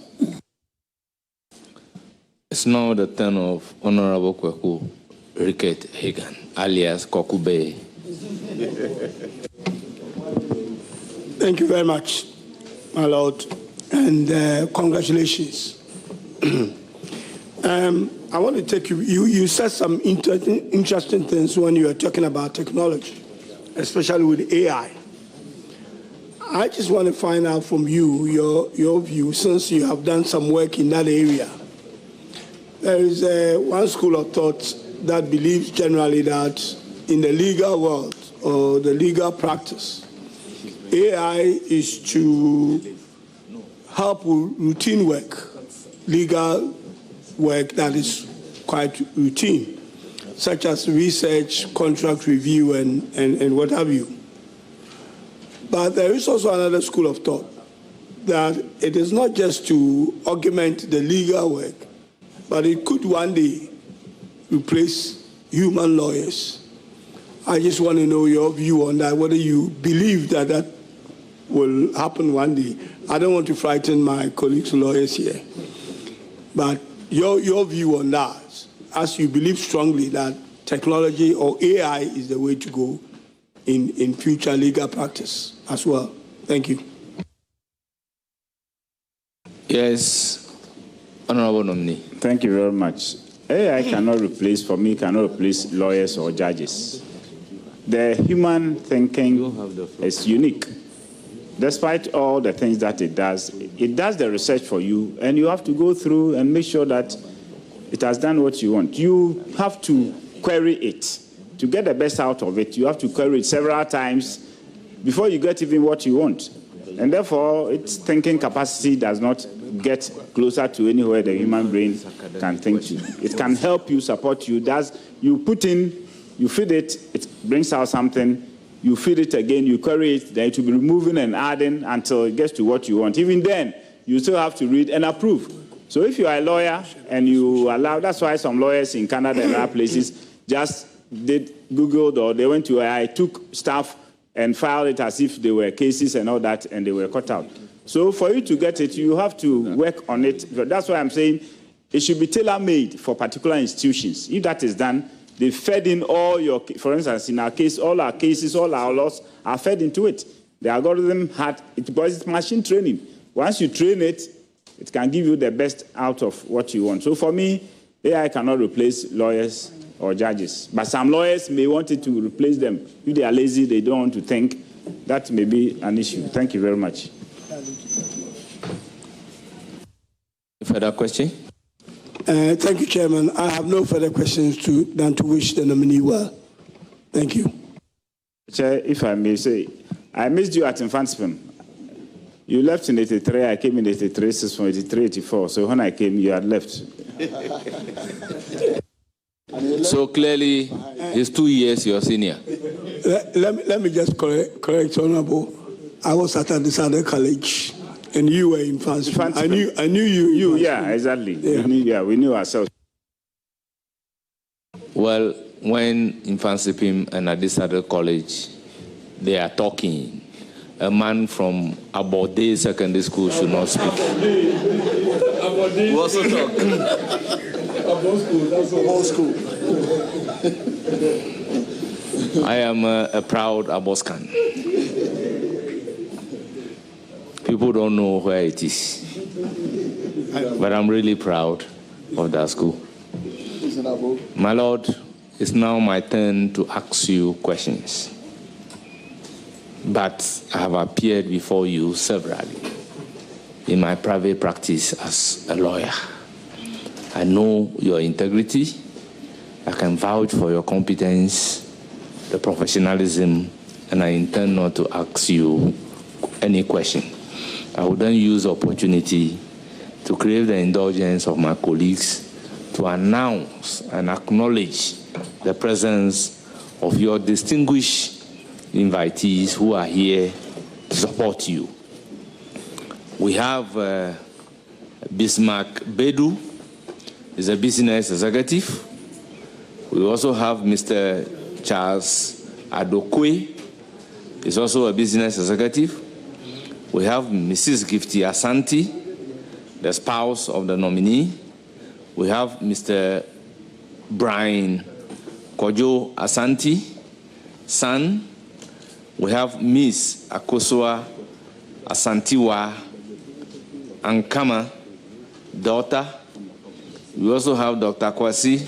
S2: It's now the turn of Honorable Kweku Ricket Hagan, alias Kokube.
S15: Thank you very much, my lord, and congratulations. I want to take you said some interesting things when you were talking about technology, especially with AI. I just want to find out from you, your view, since you have done some work in that area. There is one school of thought that believes generally that in the legal world or the legal practice, AI is to help with routine work, legal work that is quite routine, such as research, contract review, and what have you. But there is also another school of thought that it is not just to augment the legal work, but it could one day replace human lawyers. I just want to know your view on that, whether you believe that that will happen one day. I don't want to frighten my colleagues lawyers here, but your view on that, as you believe strongly that technology or AI is the way to go in future legal practice as well. Thank you.
S2: Yes, Honorable Nominee.
S5: Thank you very much. AI cannot replace lawyers or judges. The human thinking is unique. Despite all the things that it does the research for you, and you have to go through and make sure that it has done what you want. You have to query it. To get the best out of it, you have to query it several times before you get even what you want. And therefore, its thinking capacity does not get closer to anywhere the human brain can think to. It can help you, support you. You put in, you feed it, it brings out something. You feed it again, you query it, then it will be removing and adding until it gets to what you want. Even then, you still have to read and approve. So if you are a lawyer and you allow, that's why some lawyers in Canada and other places just did Googled or they went to AI, took stuff and filed it as if they were cases and all that, and they were cut out. So for you to get it, you have to work on it. That's why I'm saying it should be tailor-made for particular institutions. If that is done, they fed in all your, for instance, in our case, all our cases, all our laws are fed into it. The algorithm because it's machine training. Once you train it, it can give you the best out of what you want. So for me, AI cannot replace lawyers or judges. But some lawyers may want it to replace them. If they are lazy, they don't want to think, that may be an issue. Thank you very much.
S2: Further question?
S15: Thank you, Chairman. I have no further questions than to wish the nominee well. Thank you.
S5: Chair, if I may say, I missed you at Infantsipim. You left in 83, I came in 83, from 83, 84. So when I came, you had left.
S2: So clearly, he's 2 years your senior.
S15: Let me just correct, Honorable. I was at Adisada College, and you were in Infantsipim. I knew you.
S5: Yeah, exactly. Yeah. We knew ourselves.
S2: Well, when Infantsipim and Adisada College, they are talking, a man from Abode Secondary School should not speak.
S8: We also talk.
S2: I am a proud Aboscan. People don't know where it is, but I'm really proud of that school. My Lord, it's now my turn to ask you questions. But I have appeared before you severally in my private practice as a lawyer. I know your integrity. I can vouch for your competence, the professionalism, and I intend not to ask you any question. I will then use the opportunity to crave the indulgence of my colleagues to announce and acknowledge the presence of your distinguished invitees who are here to support you. We have Bismarck Bedu, is a business executive. We also have Mr. Charles Adokwe, is also a business executive. We have Mrs. Gifty Asante, the spouse of the nominee. We have Mr. Brian Kojo Asante, son. We have Miss Akosua Asantiwa Ankama, daughter. We also have Dr. Kwasi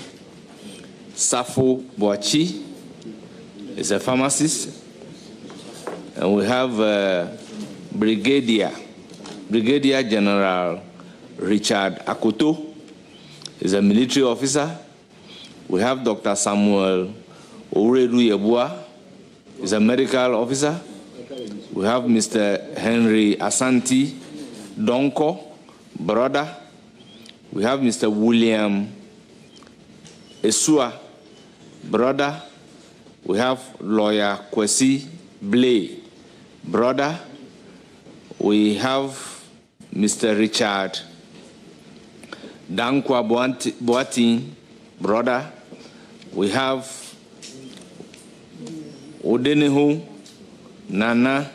S2: Safo Boachi, is a pharmacist. And we have Brigadier General Richard Akoto, is a military officer. We have Dr. Samuel Oredu Yebua, is a medical officer. We have Mr. Henry Asante Donko, brother. We have Mr. William Esua, brother. We have lawyer Kwesi Blay, brother. We have Mr. Richard Dankwa Boatin, brother. We have Odenehu Nana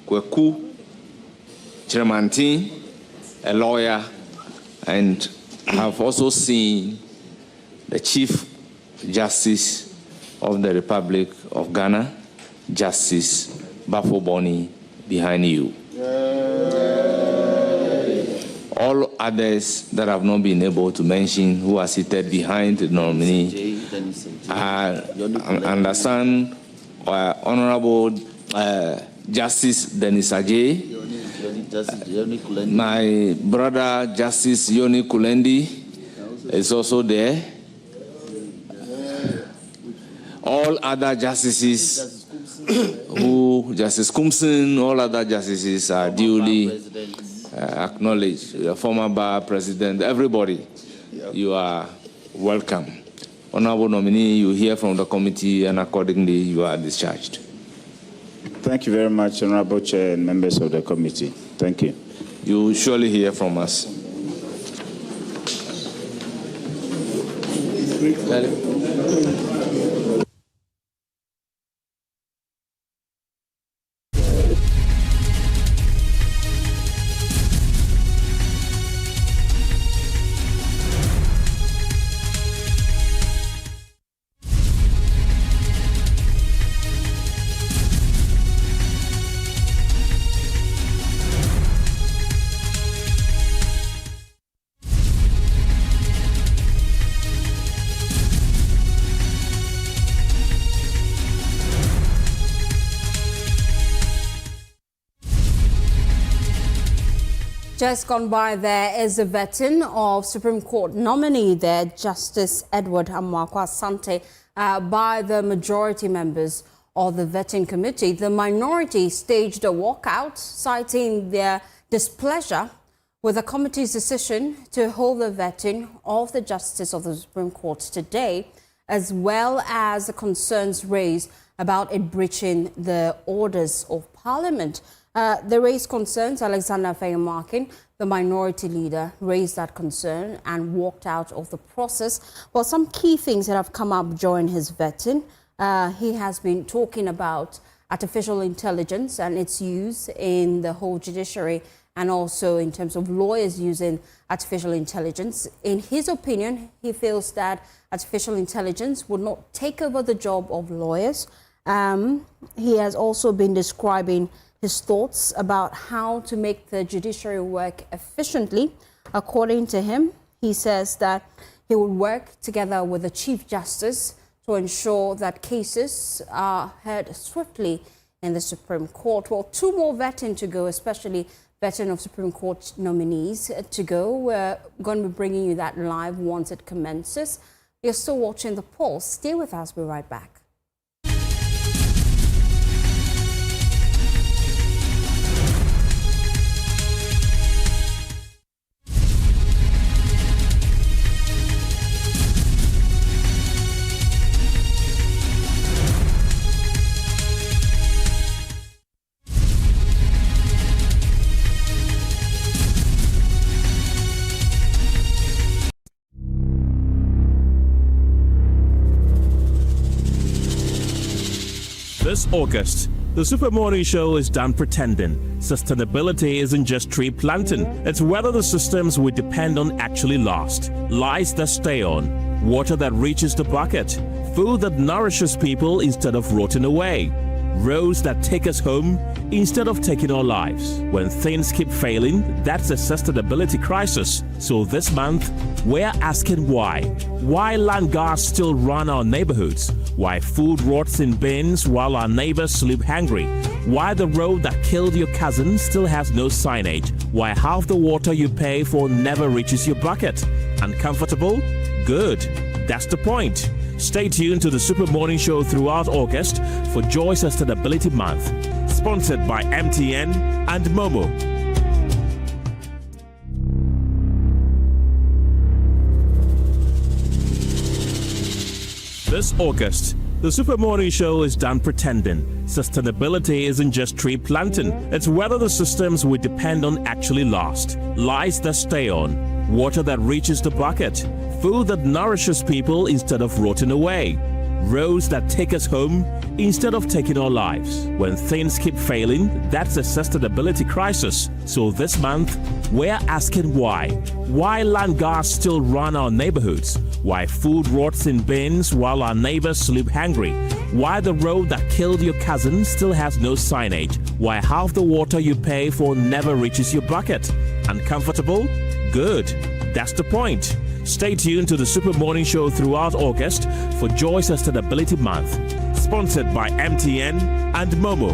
S2: Kweku Chremantin, a lawyer, and have also seen the Chief Justice of the Republic of Ghana, Justice Bafo Boni, behind you. All others that have not been able to mention who are seated behind the nominee are understand Honorable Justice Dennis Ajay, my brother Justice Yoni Kulendi is also there. All other justices Justice Kumson, all other justices are duly acknowledged. The former bar president, everybody, you are welcome. Honorable nominee, you hear from the committee, and accordingly you are discharged.
S5: Thank you very much, Honorable Chair and members of the committee. Thank you.
S2: You will surely hear from us.
S8: Just gone by, there is a vetting of Supreme Court nominee there, Justice Edward Amoako Asante, by the majority members of the vetting committee. The minority staged a walkout, citing their displeasure with the committee's decision to hold the vetting of the Justice of the Supreme Court today, as well as the concerns raised about it breaching the orders of Parliament. They raised concerns. Alexander Fayemarkin, the minority leader, raised that concern and walked out of the process. Well, some key things that have come up during his vetting. He has been talking about artificial intelligence and its use in the whole judiciary and also in terms of lawyers using artificial intelligence. In his opinion, he feels that artificial intelligence would not take over the job of lawyers. He has also been describing his thoughts about how to make the judiciary work efficiently. According to him, he says that he will work together with the Chief Justice to ensure that cases are heard swiftly in the Supreme Court. Well, 2 more vetting to go, especially vetting of Supreme Court nominees to go. We're going to be bringing you that live once it commences. You're still watching The Pulse. Stay with us. We'll be right back.
S9: This August, the Super Morning Show is done pretending. Sustainability isn't just tree planting, it's whether the systems we depend on actually last. Lights that stay on, water that reaches the bucket, food that nourishes people instead of rotting away, roads that take us home instead of taking our lives. When things keep failing, that's a sustainability crisis. So this month, we're asking why. Why land guards still run our neighborhoods? Why food rots in bins while our neighbors sleep hungry? Why the road that killed your cousin still has no signage? Why half the water you pay for never reaches your bucket? Uncomfortable? Good. That's the point. Stay tuned to the Super Morning Show throughout August for Joy Sustainability Month. Sponsored by MTN and Momo. This August, the Super Morning Show is done pretending. Sustainability isn't just tree planting, it's whether the systems we depend on actually last. Lights that stay on, water that reaches the bucket, food that nourishes people instead of rotting away, roads that take us home instead of taking our lives. When things keep failing, that's a sustainability crisis. So this month, we're asking why. Why land guards still run our neighborhoods? Why food rots in bins while our neighbors sleep hungry? Why the road that killed your cousin still has no signage? Why half the water you pay for never reaches your bucket? Uncomfortable? Good. That's the point. Stay tuned to the Super Morning Show throughout August for Joy Sustainability Month. Sponsored by MTN and Momo.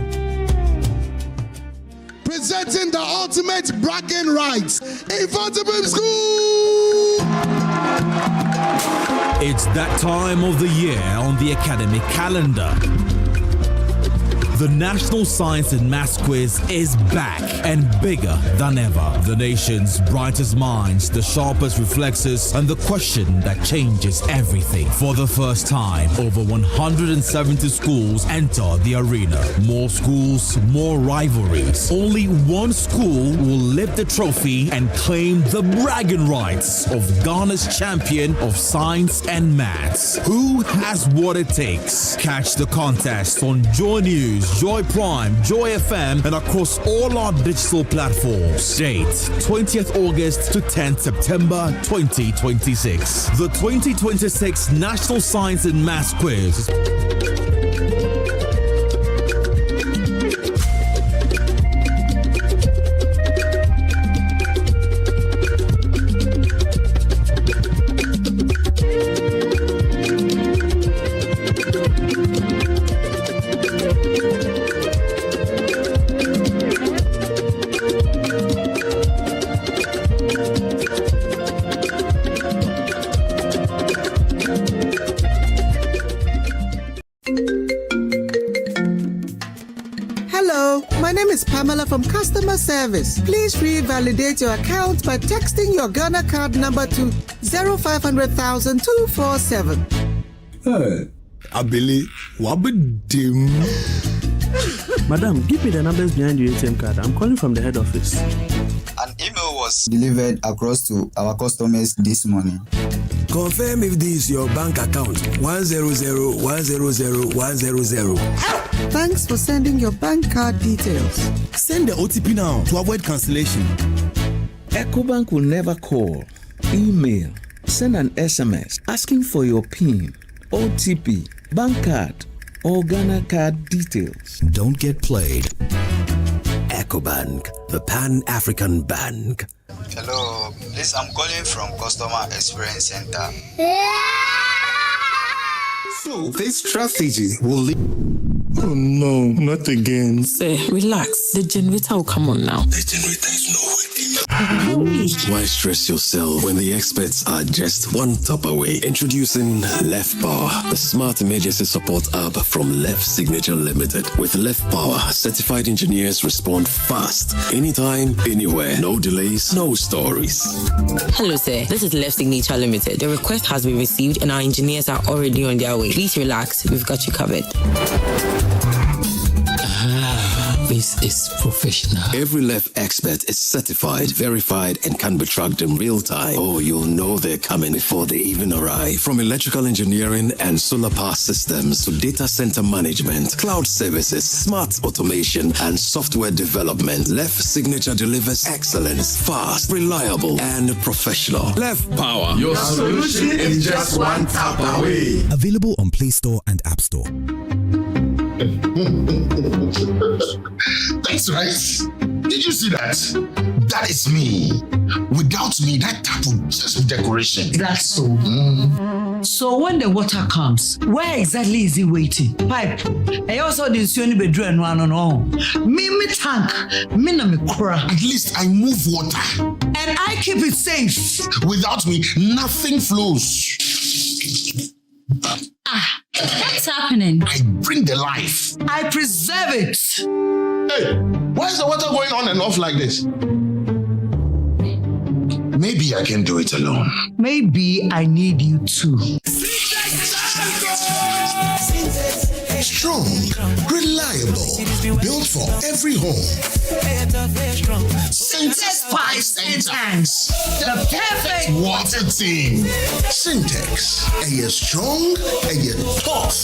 S11: Presenting the ultimate bragging rights in Fontainebleau School!
S12: It's that time of the year on the academic calendar. The National Science and Maths Quiz is back and bigger than ever. The nation's brightest minds, the sharpest reflexes, and the question that changes everything. For the first time, over 170 schools enter the arena. More schools, more rivalries. Only one school will lift the trophy and claim the bragging rights of Ghana's champion of science and maths. Who has what it takes? Catch the contest on Joy News, Joy Prime, Joy FM, and across all our digital platforms. Date 20th August to 10th September 2026. The 2026 National Science and Maths Quiz.
S23: From customer service. Please revalidate your account by texting your Ghana card number to 0500,000 247.
S11: Hey, Abili, wabidim.
S24: Madam, give me the numbers behind your ATM card. I'm calling from the head office.
S25: An email was delivered across to our customers this morning.
S1: Confirm if this is your bank account. 100-100-100.
S23: Thanks for sending your bank card details.
S1: Send the OTP now to avoid cancellation.
S13: EcoBank will never call, email, send an SMS asking for your PIN, OTP, bank card, or Ghana card details.
S1: Don't get played. EcoBank, the Pan-African Bank.
S14: Hello, please, I'm calling from Customer Experience Center.
S1: So, this strategy will lead... Oh no, not again.
S16: Say, relax. The generator will come on now.
S1: The generator is not working. Why stress yourself when the experts are just one tap away? Introducing Left Power, the smart emergency support app from Left Signature Limited. With Left Power, certified engineers respond fast, anytime, anywhere. No delays, no stories.
S16: Hello, sir. This is Left Signature Limited. The request has been received and our engineers are already on their way. Please relax. We've got you covered.
S25: This is professional.
S1: Every Left expert is certified, verified, and can be tracked in real time. Oh, you'll know they're coming before they even arrive. From electrical engineering and solar power systems to data center management, cloud services, smart automation, and software development, Left Signature delivers excellence, fast, reliable, and professional. Left Power.
S11: Your solution is just one tap away.
S1: Available on Play Store and App Store.
S11: That's right. Did you see that? That is me. Without me, that tap would just be decoration.
S26: That's so. So when the water comes, where exactly is it waiting? Pipe. I also didn't see any bedroom no. Me tank. Me na me kura.
S11: At least I move water.
S26: And I keep it safe.
S11: Without me, nothing flows.
S26: What's happening?
S11: I bring the life.
S26: I preserve it.
S11: Hey, why is the water going on and off like this? Maybe I can do it alone.
S26: Maybe I need you too.
S11: Strong, reliable, built for every home. Syntex pipes and tanks, the perfect water team. Syntex, a year strong, a year tough.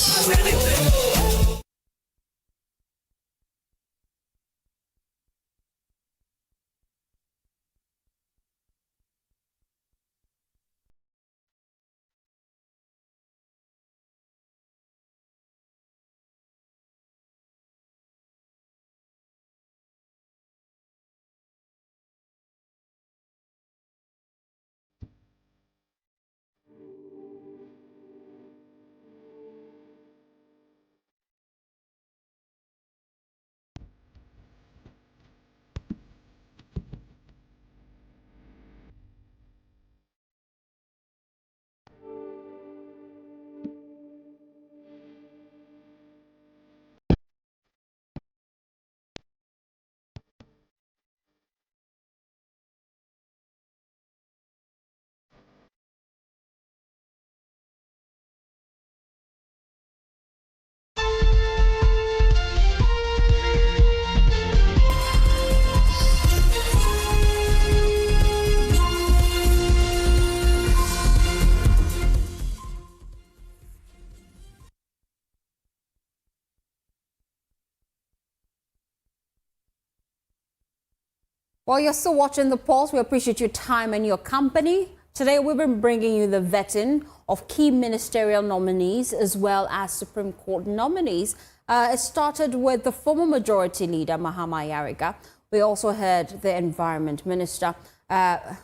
S8: While you're still watching The Pulse, we appreciate your time and your company. Today, we've been bringing you the vetting of key ministerial nominees as well as Supreme Court nominees. It started with the former Majority Leader, Mahama Yariga. We also heard the Environment Minister,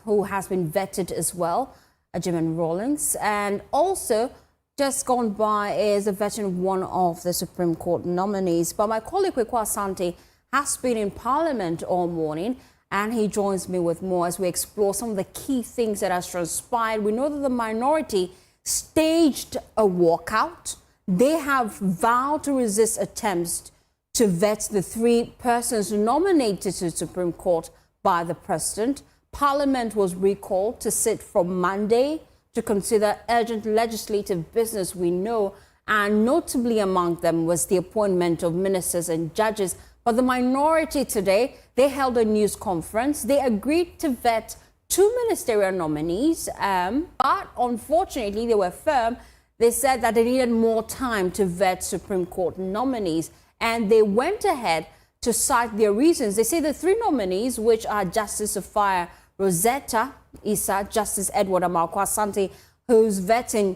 S8: who has been vetted as well, Agyeman-Rawlings. And also, just gone by is a vetting one of the Supreme Court nominees. But my colleague, Akufo-Addo, has been in Parliament all morning, and he joins me with more as we explore some of the key things that has transpired. We know that the minority staged a walkout. They have vowed to resist attempts to vet the three persons nominated to the Supreme Court by the President. Parliament was recalled to sit from Monday to consider urgent legislative business, we know, and notably among them was the appointment of ministers and judges. But the minority today, they held a news conference. They agreed to vet 2 ministerial nominees, but unfortunately they were firm. They said that they needed more time to vet Supreme Court nominees, and they went ahead to cite their reasons. They say the 3 nominees, which are Justice Sophia Rosetta Issa, Justice Edward Amarkwa-Asante, whose vetting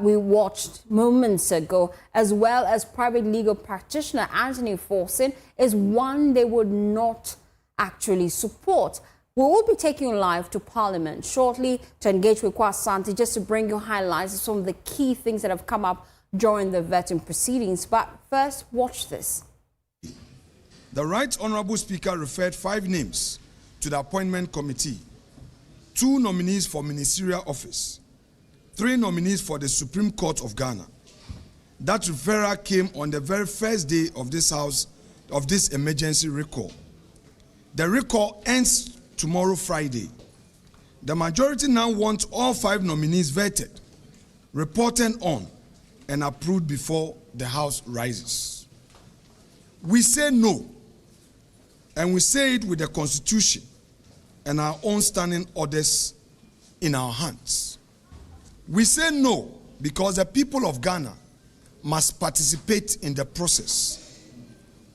S8: we watched moments ago, as well as private legal practitioner Anthony Forson, is one they would not actually support. We will be taking you live to Parliament shortly to engage with Asante, just to bring you highlights of some of the key things that have come up during the vetting proceedings. But first, watch this.
S3: The Right Honourable Speaker referred 5 names to the appointment committee, 2 nominees for ministerial office, 3 nominees for the Supreme Court of Ghana. That referral came on the very first day of this emergency recall. The recall ends tomorrow, Friday. The majority now wants all 5 nominees vetted, reported on, and approved before the House rises. We say no, and we say it with the Constitution and our own standing orders in our hands. We say no because the people of Ghana must participate in the process.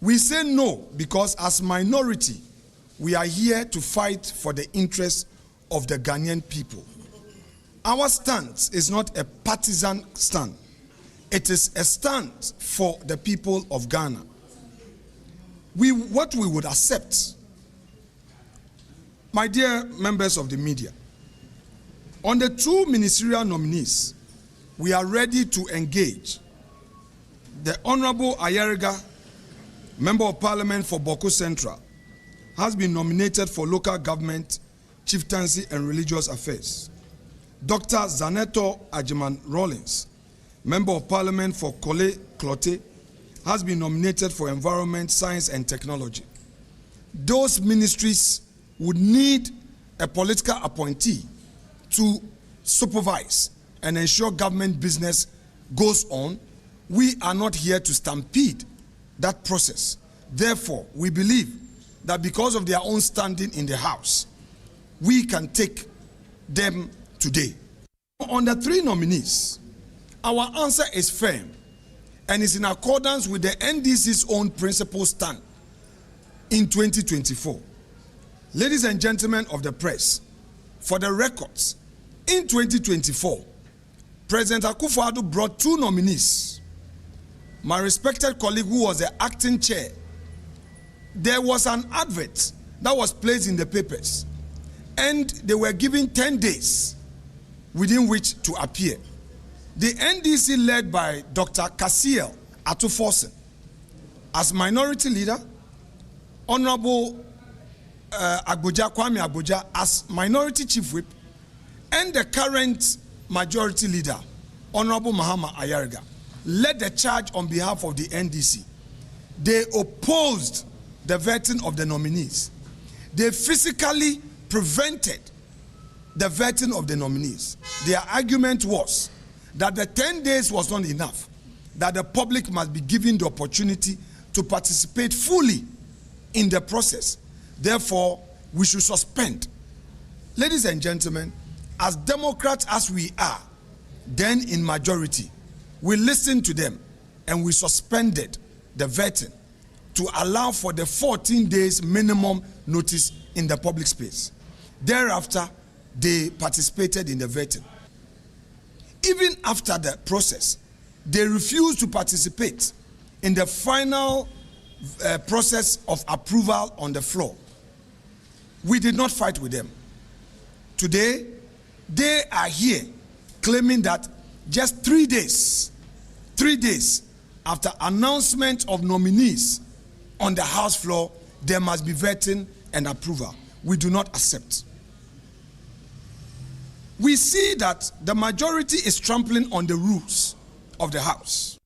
S3: We say no because as minority, we are here to fight for the interests of the Ghanaian people. Our stance is not a partisan stand. It is a stand for the people of Ghana. What we would accept, my dear members of the media, on the 2 ministerial nominees, we are ready to engage. The Honorable Ayariga, Member of Parliament for Boko Central, has been nominated for local government, chieftaincy and religious affairs. Dr. Zanetor Agyeman-Rawlings, Member of Parliament for Kole Klote, has been nominated for environment, science and technology. Those ministries would need a political appointee to supervise and ensure government business goes on. We are not here to stampede that process. Therefore, we believe that because of their own standing in the House, we can take them today. On the 3 nominees, our answer is firm and is in accordance with the NDC's own principal stand in 2024. Ladies and gentlemen of the press, for the records, in 2024, President Akufo-Addo brought 2 nominees. My respected colleague, who was the acting chair, there was an advert that was placed in the papers, and they were given 10 days within which to appear. The NDC, led by Dr. Kasiel Atuforsen, as minority leader, Honorable Kwame Agboja as minority chief whip, and the current majority leader, Honorable Mahama Ayariga, led the charge on behalf of the NDC. They opposed the vetting of the nominees. They physically prevented the vetting of the nominees. Their argument was that the 10 days was not enough, that the public must be given the opportunity to participate fully in the process. Therefore, we should suspend. Ladies and gentlemen, as Democrats as we are, then in majority, we listened to them and we suspended the vetting to allow for the 14 days minimum notice in the public space. Thereafter, they participated in the vetting. Even after the process, they refused to participate in the final process of approval on the floor. We did not fight with them. Today, they are here claiming that just 3 days after announcement of nominees on the House floor, there must be vetting and approval. We do not accept. We see that the majority is trampling on the rules of the House.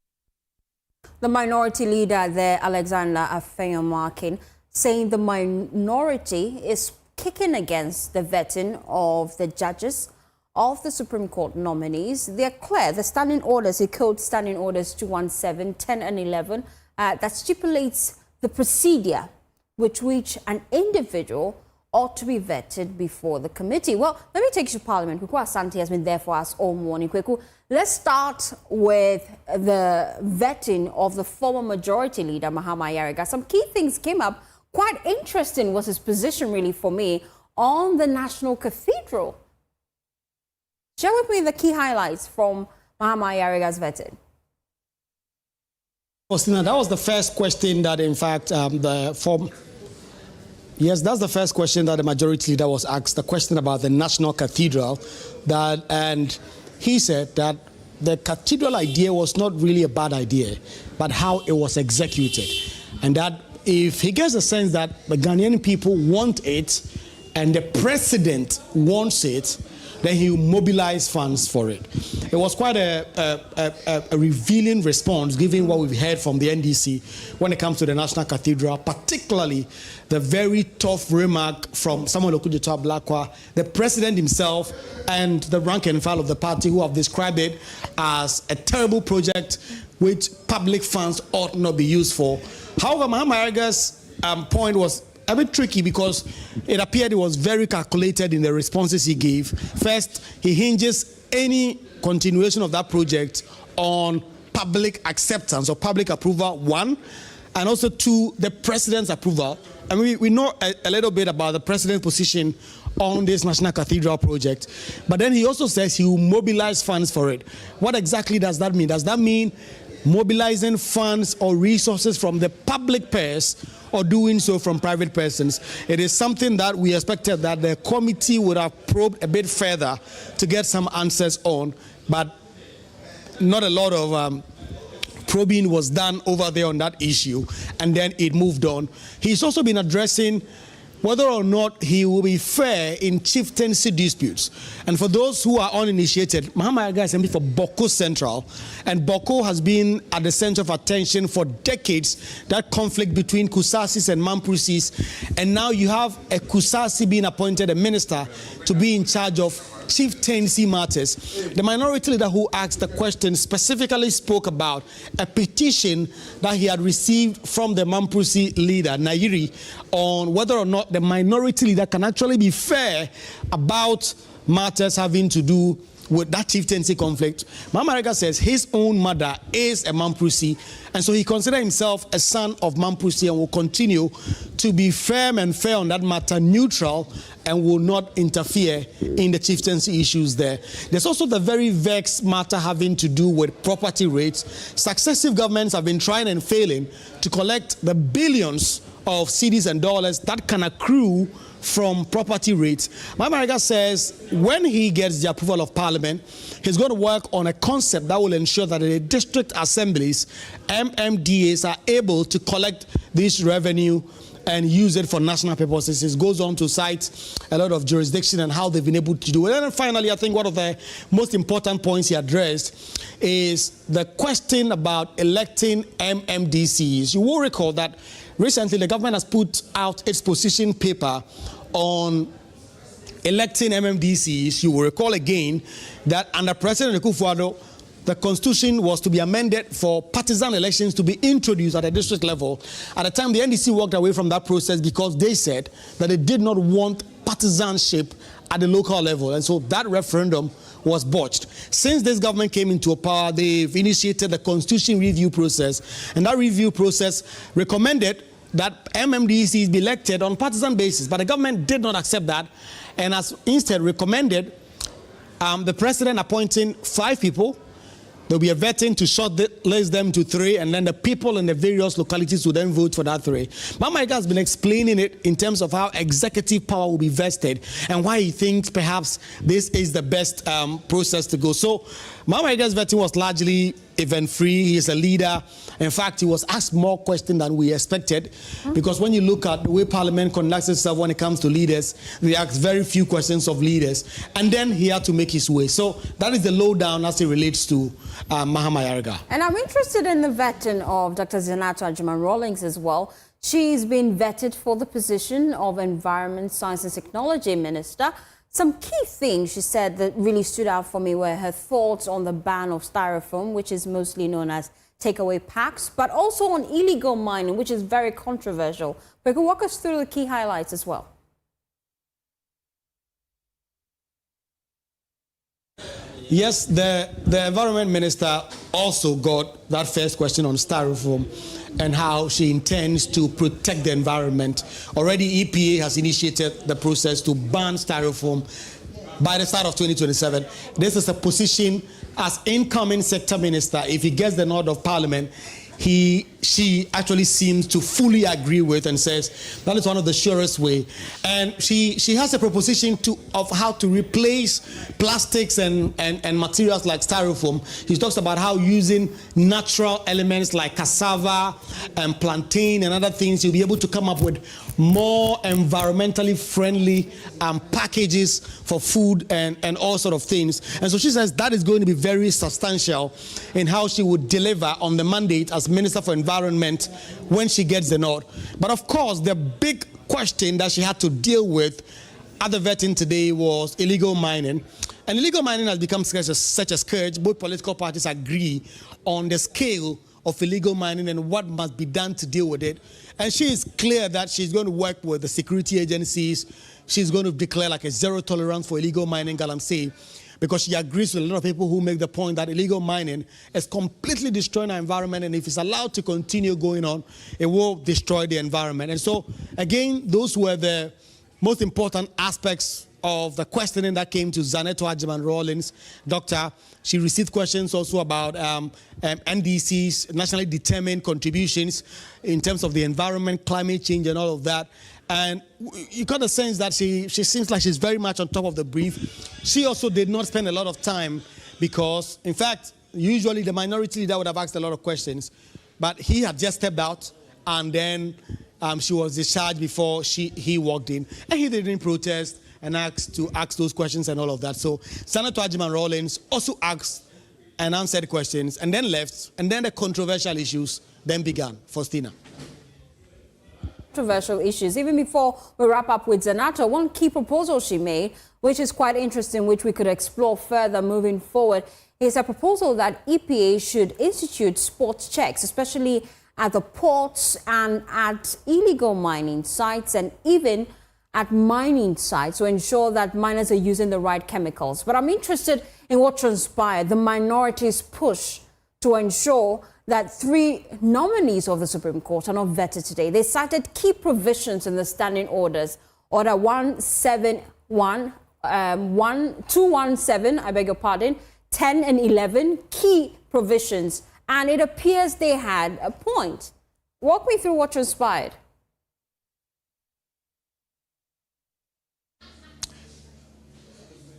S8: The minority leader there, Alexander Afeyan-Markin, saying the minority is kicking against the vetting of the judges of the Supreme Court nominees. They're clear. The standing orders, he quotes standing orders 217, 10 and 11, that stipulates the procedure with which an individual ought to be vetted before the committee? Well, let me take you to Parliament. Akufo-Addo has been there for us all morning. Kweku, let's start with the vetting of the former majority leader, Mahama Ayariga. Some key things came up. Quite interesting was his position, really, for me, on the National Cathedral. Share with me the key highlights from Mahama Ayariga's vetting.
S4: Faustina, that was the first question that, in fact, Yes, that's the first question that the majority leader was asked, the question about the National Cathedral. And he said that the cathedral idea was not really a bad idea, but how it was executed. And that if he gets a sense that the Ghanaian people want it and the president wants it, then he will mobilize funds for it. It was quite a revealing response, given what we've heard from the NDC when it comes to the National Cathedral, particularly the very tough remark from Samuel Okudzeto-Ablakwa, the president himself, and the rank and file of the party, who have described it as a terrible project which public funds ought not be used for. However, Mahama Ayariga's point was a bit tricky because it appeared it was very calculated in the responses he gave. First, he hinges any continuation of that project on public acceptance or public approval, one, and also two, the president's approval. And we know a little bit about the president's position on this National Cathedral project. But then he also says he will mobilize funds for it. What exactly does that mean? Does that mean mobilizing funds or resources from the public purse or doing so from private persons? It is something that we expected that the committee would have probed a bit further to get some answers on, but not a lot of probing was done over there on that issue, and then it moved on. He's also been addressing whether or not he will be fair in chieftaincy disputes. And for those who are uninitiated, Mahama Ayariga is MP for Boko Central, and Boko has been at the center of attention for decades, that conflict between Kusasis and Mampusis, and now you have a Kusasi being appointed a minister to be in charge of chieftaincy matters. The minority leader who asked the question specifically spoke about a petition that he had received from the Mampusi leader, Nairi, on whether or not the minority leader can actually be fair about matters having to do with that chieftaincy conflict. Mahama Ayariga says his own mother is a Mampusi, and so he considers himself a son of Mampusi and will continue to be firm and fair on that matter, neutral, and will not interfere in the chieftaincy issues there. There's also the very vexed matter having to do with property rates. Successive governments have been trying and failing to collect the billions of cedis and dollars that can accrue from property rates. Mahama Ayariga says when he gets the approval of Parliament, he's going to work on a concept that will ensure that the district assemblies, MMDAs, are able to collect this revenue and use it for national purposes. It goes on to cite a lot of jurisdiction and how they've been able to do it. And then finally, I think one of the most important points he addressed is the question about electing MMDCs. You will recall that recently the government has put out its position paper on electing MMDCs. You will recall again that under President Akufo-Addo, the constitution was to be amended for partisan elections to be introduced at a district level. At the time, the NDC walked away from that process because they said that they did not want partisanship at the local level. And so that referendum was botched. Since this government came into power, they've initiated the constitution review process. And that review process recommended that MMDCs be elected on partisan basis. But the government did not accept that and has instead recommended the president appointing 5 people. There'll be a vetting to shortlist them to 3, and then the people in the various localities will then vote for that 3. Mahama Ayariga has been explaining it in terms of how executive power will be vested and why he thinks perhaps this is the best process to go. So Mahama Ayariga's vetting was largely event-free. He is a leader. In fact, he was asked more questions than we expected, because when you look at the way Parliament conducts itself when it comes to leaders, they ask very few questions of leaders, and then he had to make his way. So that is the lowdown as it relates to Mahama Ayariga.
S8: And I'm interested in the vetting of Dr. Zanetor Agyeman-Rawlings as well. She's been vetted for the position of Environment, Science and Technology Minister. Some key things she said that really stood out for me were her thoughts on the ban of styrofoam, which is mostly known as takeaway packs, but also on illegal mining, which is very controversial. But you can walk us through the key highlights as well.
S4: Yes, the Environment Minister also got that first question on styrofoam and how she intends to protect the environment. Already EPA has initiated the process to ban styrofoam by the start of 2027. This is a position as incoming sector minister. If he gets the nod of Parliament, she actually seems to fully agree with and says that is one of the surest way. And she has a proposition of how to replace plastics and materials like styrofoam. She talks about how using natural elements like cassava and plantain and other things, you'll be able to come up with more environmentally friendly packages for food and all sort of things. And so she says that is going to be very substantial in how she would deliver on the mandate as Minister for Environment when she gets the nod. But of course, the big question that she had to deal with at the vetting today was illegal mining. And illegal mining has become such a scourge. Both political parties agree on the scale of illegal mining and what must be done to deal with it. And she is clear that she's going to work with the security agencies. She's going to declare like a zero tolerance for illegal mining, Galamsey, because she agrees with a lot of people who make the point that illegal mining is completely destroying our environment, and if it's allowed to continue going on, it will destroy the environment. And so, again, those were the most important aspects of the questioning that came to Zanetor Agyeman-Rawlings. Doctor, she received questions also about NDC's nationally determined contributions in terms of the environment, climate change, and all of that. And you got the sense that she seems like she's very much on top of the brief. She also did not spend a lot of time because, in fact, usually the minority leader would have asked a lot of questions, but he had just stepped out, and then she was discharged before he walked in, and he didn't protest and asked to ask those questions and all of that. So Senator Agyeman-Rawlings also asked and answered questions and then left, and then the controversial issues then began. Faustina.
S8: Controversial issues. Even before we wrap up with Zanetor, one key proposal she made, which is quite interesting, which we could explore further moving forward, is a proposal that EPA should institute sports checks, especially at the ports and at illegal mining sites and even at mining sites to ensure that miners are using the right chemicals. But I'm interested in what transpired, the minority's push to ensure that 3 nominees of the Supreme Court are not vetted today. They cited key provisions in the standing orders, Order 217, I beg your pardon, 10 and 11, key provisions. And it appears they had a point. Walk me through what transpired.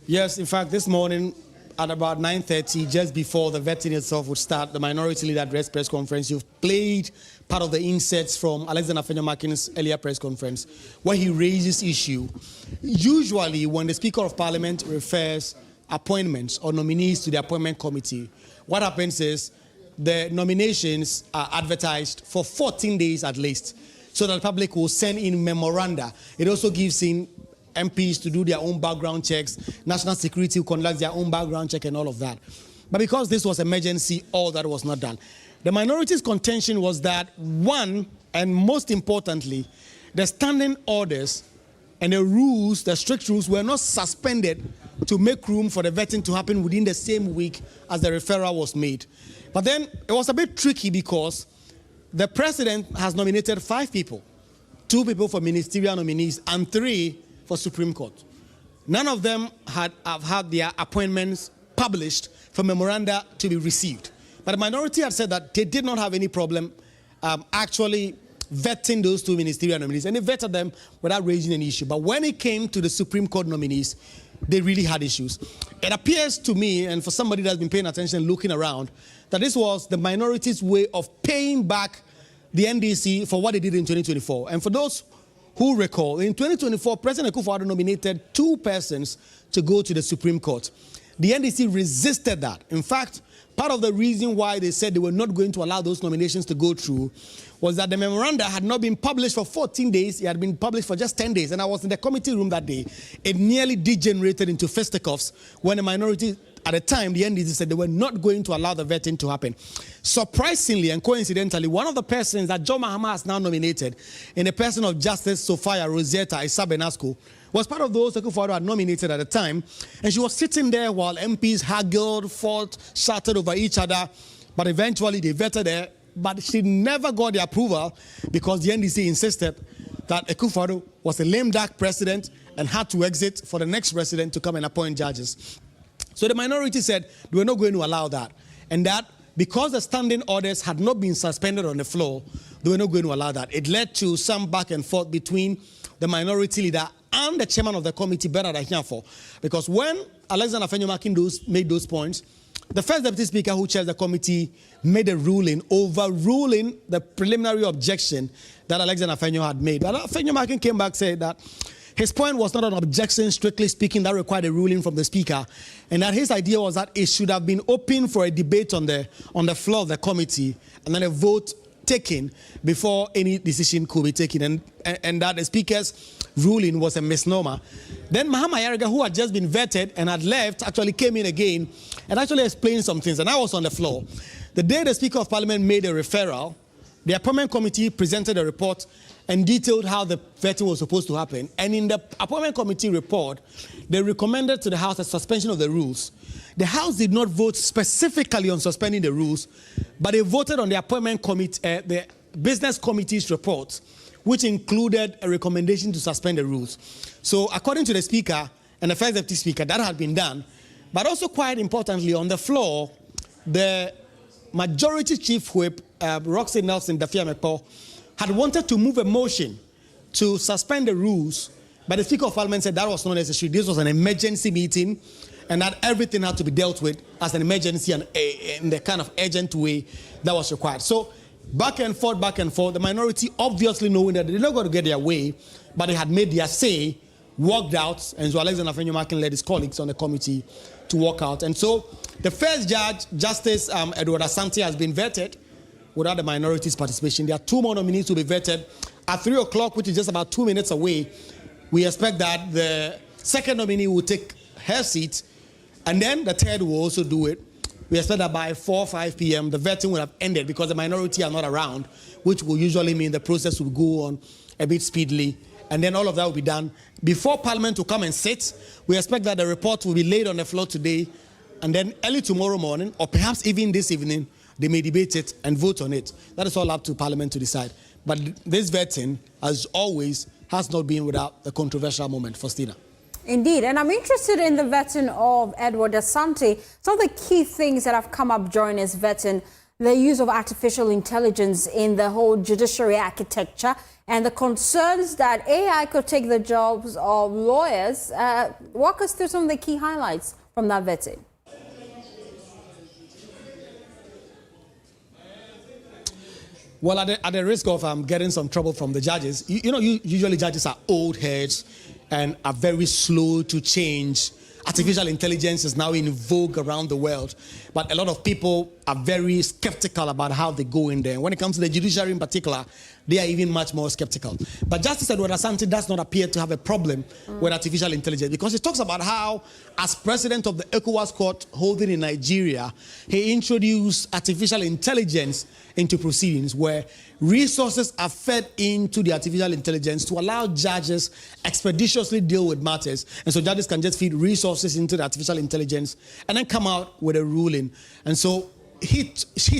S4: Yes, in fact, this morning at about 9:30, just before the vetting itself would start, the minority leader address press conference, you've played part of the inserts from Alexander Afenyo-Markin's earlier press conference, where he raises issue. Usually, when the Speaker of Parliament refers appointments or nominees to the appointment committee, what happens is the nominations are advertised for 14 days at least, so that the public will send in memoranda. It also gives in MPs to do their own background checks, national security will conduct their own background check and all of that. But because this was emergency, all that was not done. The minority's contention was that, one, and most importantly, the standing orders and the rules, the strict rules, were not suspended to make room for the vetting to happen within the same week as the referral was made. But then it was a bit tricky because the president has nominated 5 people, 2 people for ministerial nominees and 3 for Supreme Court. None of them have had their appointments published for memoranda to be received. But the minority had said that they did not have any problem actually vetting those 2 ministerial nominees, and they vetted them without raising an issue. But when it came to the Supreme Court nominees, they really had issues. It appears to me, and for somebody that's been paying attention, looking around, that this was the minority's way of paying back the NDC for what they did in 2024. And for those who recall, in 2024, President Akufo-Addo nominated 2 persons to go to the Supreme Court. The NDC resisted that. In fact, part of the reason why they said they were not going to allow those nominations to go through was that the memoranda had not been published for 14 days. It had been published for just 10 days. And I was in the committee room that day. It nearly degenerated into fisticuffs when the minority, at the time, the NDC said they were not going to allow the vetting to happen. Surprisingly and coincidentally, one of the persons that John Mahama has now nominated, in the person of Justice Sophia Rosetta Isabenasco, was part of those Akufo-Addo had nominated at the time, and she was sitting there while MPs haggled, fought, shouted over each other, but eventually they vetted her, but she never got the approval because the NDC insisted that Akufo-Addo was a lame duck president and had to exit for the next president to come and appoint judges. So the minority said they were not going to allow that, and that because the standing orders had not been suspended on the floor, they were not going to allow that. It led to some back and forth between the minority leader and the chairman of the committee, Bernard Ahiafo, because when Alexander Afenyo-Markin made those points, the first deputy speaker who chairs the committee made a ruling overruling the preliminary objection that Alexander Afenyo had made. But Afenyo-Markin came back and said that his point was not an objection, strictly speaking, that required a ruling from the speaker, and that his idea was that it should have been open for a debate on the floor of the committee and then a vote taken before any decision could be taken, and that the speaker's ruling was a misnomer. Then Mahama Ayariga, who had just been vetted and had left, actually came in again and actually explained some things, and I was on the floor. The day the Speaker of Parliament made a referral, the appointment committee presented a report and detailed how the vetting was supposed to happen. And in the appointment committee report, they recommended to the House a suspension of the rules. The House did not vote specifically on suspending the rules, but they voted on the appointment committee, the business committee's report, which included a recommendation to suspend the rules. So according to the Speaker and the First Deputy Speaker, that had been done. But also quite importantly, on the floor, the Majority Chief Whip, Roxy Nelson Dafiamepo, had wanted to move a motion to suspend the rules, but the Speaker of Parliament said that was not necessary. This was an emergency meeting, and that everything had to be dealt with as an emergency and in the kind of urgent way that was required. So back and forth, the minority obviously knowing that they're not going to get their way, but they had made their say, walked out, and so Alexander Afenyo-Markin led his colleagues on the committee to walk out. And so the first judge, Justice Edward Asante, has been vetted without the minority's participation. There are two more nominees to be vetted. At 3 o'clock, which is just about 2 minutes away, we expect that the second nominee will take her seat, and then the third will also do it. We expect that by 4 or 5 p.m., the vetting will have ended because the minority are not around, which will usually mean the process will go on a bit speedily, and then all of that will be done. Before Parliament will come and sit, we expect that the report will be laid on the floor today, and then early tomorrow morning, or perhaps even this evening, they may debate it and vote on it. That is all up to Parliament to decide. But this vetting, as always, has not been without a controversial moment. Faustina.
S8: Indeed, and I'm interested in the vetting of Edward Asante. Some of the key things that have come up during his vetting, the use of artificial intelligence in the whole judiciary architecture, and the concerns that AI could take the jobs of lawyers. Walk us through some of the key highlights from that vetting.
S4: Well, at the risk of getting some trouble from the judges, usually judges are old heads and are very slow to change. Artificial intelligence is now in vogue around the world, but a lot of people are very skeptical about how they go in there. When it comes to the judiciary in particular, they are even much more skeptical. But Justice Edward Asante does not appear to have a problem with artificial intelligence, because he talks about how, as president of the ECOWAS court holding in Nigeria, he introduced artificial intelligence into proceedings where resources are fed into the artificial intelligence to allow judges expeditiously deal with matters. And so judges can just feed resources into the artificial intelligence and then come out with a ruling. And so he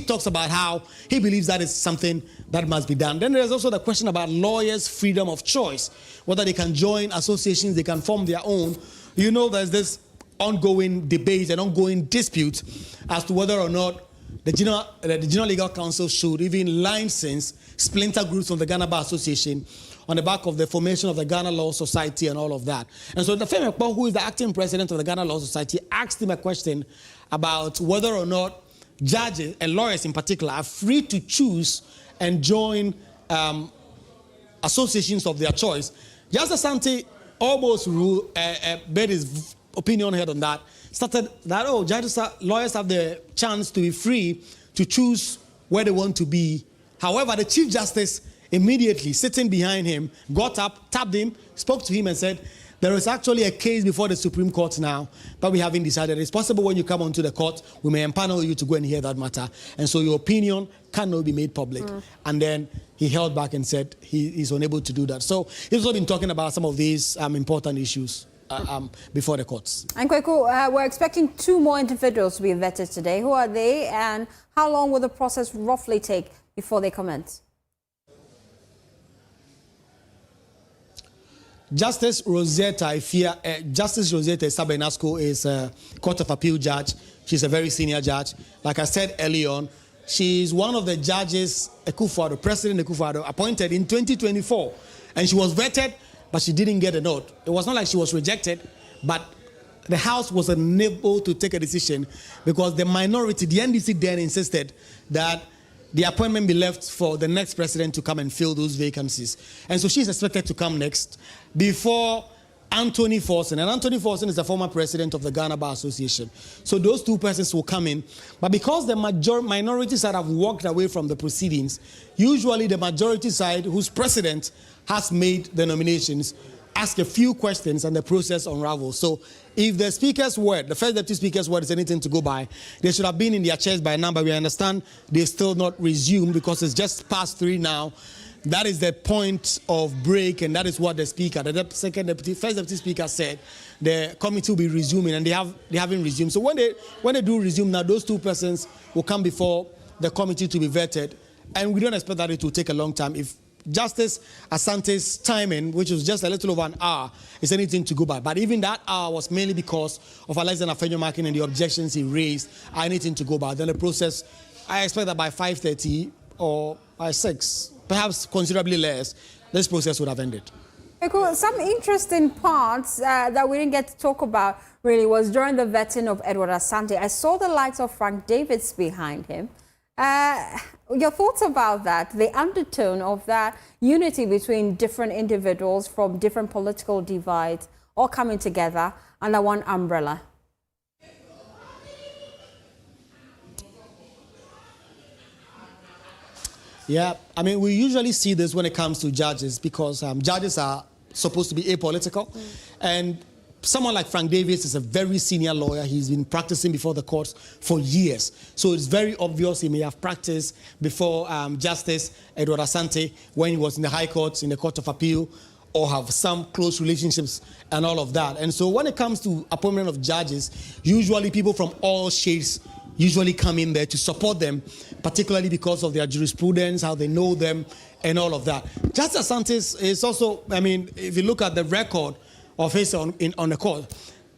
S4: talks about how he believes that is something that must be done. Then there's also the question about lawyers' freedom of choice, whether they can join associations, they can form their own. There's this ongoing debate and ongoing dispute as to whether or not the General Legal Council should even license splinter groups from the Ghana Bar Association on the back of the formation of the Ghana Law Society and all of that. And so Dafiamepo, who is the acting president of the Ghana Law Society, asked him a question about whether or not judges and lawyers in particular are free to choose and join associations of their choice. Justice Asante almost made his opinion heard on that. Started that, lawyers have the chance to be free to choose where they want to be. However, the Chief Justice immediately, sitting behind him, got up, tapped him, spoke to him and said There is actually a case before the Supreme Court now, but we haven't decided. It's possible when you come onto the court, we may empanel you to go and hear that matter. And so your opinion cannot be made public. And then he held back and said he's unable to do that. So he's also been talking about some of these important issues before the courts.
S8: And Kweku, we're expecting 2 more individuals to be vetted today. Who are they, and how long will the process roughly take before they commence?
S4: Justice Rosetta Sabenasco is a Court of Appeal judge. She's a very senior judge. Like I said early on, she's one of the judges Akufo-Addo, President Akufo-Addo, appointed in 2024. And she was vetted, but she didn't get a note. It was not like she was rejected, but the House was unable to take a decision because the minority, the NDC then insisted that the appointment be left for the next president to come and fill those vacancies. And so she's expected to come next before Anthony Forson. And Anthony Forson is the former president of the Ghana Bar Association. So those 2 persons will come in. But because the minority side have walked away from the proceedings, usually the majority side, whose president has made the nominations, ask a few questions and the process unravels. So if the speaker's word, the first deputy speaker's word is anything to go by, they should have been in their chairs by now, but we understand they still not resumed because it's just past 3 now. That is the point of break, and that is what the speaker, the first deputy speaker said, the committee will be resuming, and they haven't resumed. So when they do resume now, those 2 persons will come before the committee to be vetted, and we don't expect that it will take a long time. If Justice Asante's timing, which was just a little over an hour, is anything to go by. But even that hour was mainly because of Alexander Afenyo-Markin and the objections he raised are anything to go by. Then the process, I expect that by 5:30 or by 6, perhaps considerably less, this process would have ended.
S8: Some interesting parts that we didn't get to talk about really was during the vetting of Edward Asante. I saw the likes of Frank Davis behind him. Your thoughts about that, the undertone of that unity between different individuals from different political divides all coming together under one umbrella?
S4: Yeah, I mean, we usually see this when it comes to judges because judges are supposed to be apolitical. And someone like Frank Davis is a very senior lawyer. He's been practicing before the courts for years. So it's very obvious he may have practiced before Justice Edward Asante when he was in the High Court, in the Court of Appeal, or have some close relationships and all of that. And so when it comes to appointment of judges, usually people from all shades usually come in there to support them, particularly because of their jurisprudence, how they know them, and all of that. Justice Asante is also, I mean, if you look at the record of his on the court,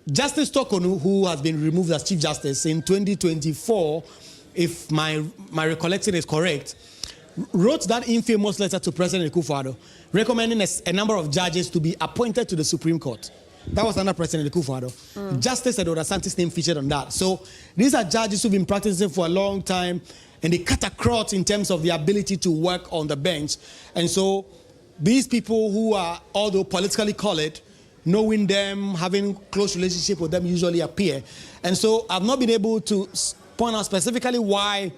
S4: Justice Tokonu, who has been removed as Chief Justice in 2024, if my recollection is correct, wrote that infamous letter to President Akufo-Addo recommending a number of judges to be appointed to the Supreme Court. That was under President Akufo-Addo. Justice Edward Asante's name featured on that. So these are judges who've been practicing for a long time, and they cut across in terms of the ability to work on the bench. And so these people who are, although politically colored, knowing them, having close relationship with them usually appear. And so I've not been able to point out specifically why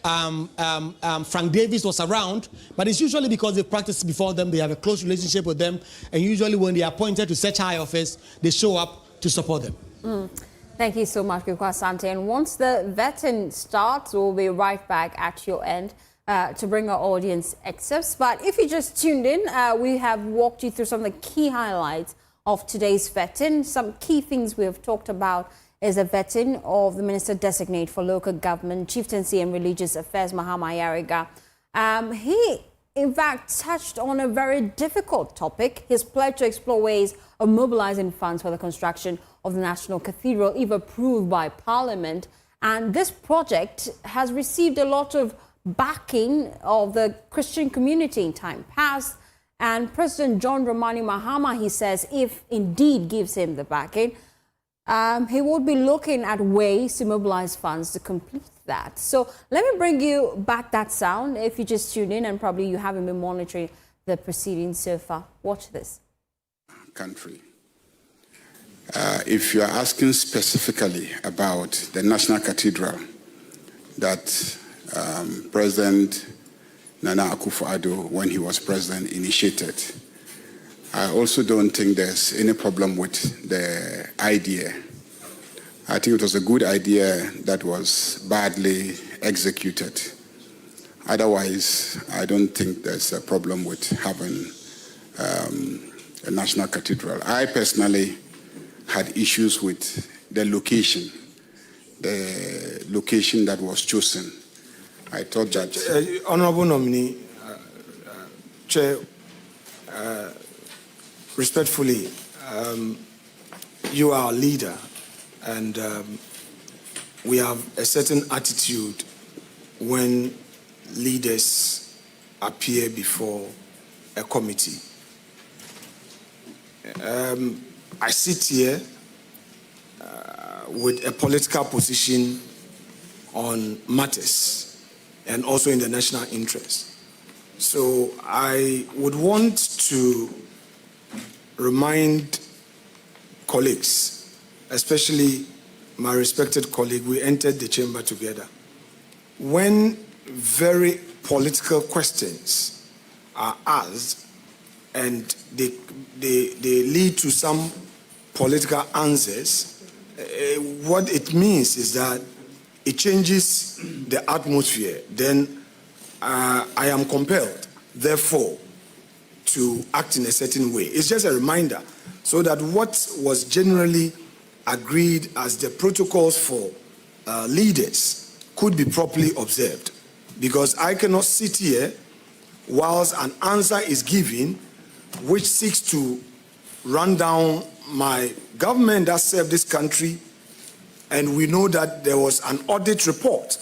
S4: Frank Davis was around, but it's usually because they practiced before them, they have a close relationship with them, and usually when they are appointed to such high office, they show up to support them.
S8: Thank you so much, Kweku Asante. And once the vetting starts, we'll be right back at your end to bring our audience excerpts. But if you just tuned in, we have walked you through some of the key highlights of today's vetting. Some key things we have talked about is the vetting of the Minister-designate for Local Government, Chieftaincy and Religious Affairs, Mahama Ayariga. He, in fact, touched on a very difficult topic, his pledge to explore ways of mobilizing funds for the construction of the National Cathedral, if approved by Parliament. And this project has received a lot of backing of the Christian community in time past. And President John Dramani Mahama, he says, if indeed gives him the backing, he would be looking at ways to mobilize funds to complete that. So let me bring you back that sound. If you just tune in and probably you haven't been monitoring the proceedings so far, watch this.
S17: Country. If you are asking specifically about the National Cathedral that President Nana Akufo-Addo, when he was president, initiated, I also don't think there's any problem with the idea. I think it was a good idea that was badly executed. Otherwise, I don't think there's a problem with having a national cathedral. I personally had issues with the location that was chosen. I thought that...
S3: Honorable nominee, Chair, respectfully, you are a leader, and we have a certain attitude when leaders appear before a committee. I sit here with a political position on matters and also in the national interest. So I would want to remind colleagues, especially my respected colleague, we entered the chamber together. When very political questions are asked and they lead to some political answers, what it means is that it changes the atmosphere. Then I am compelled, therefore, to act in a certain way. It's just a reminder so that what was generally agreed as the protocols for leaders could be properly observed. Because I cannot sit here whilst an answer is given which seeks to run down my government that served this country, and we know that there was an audit report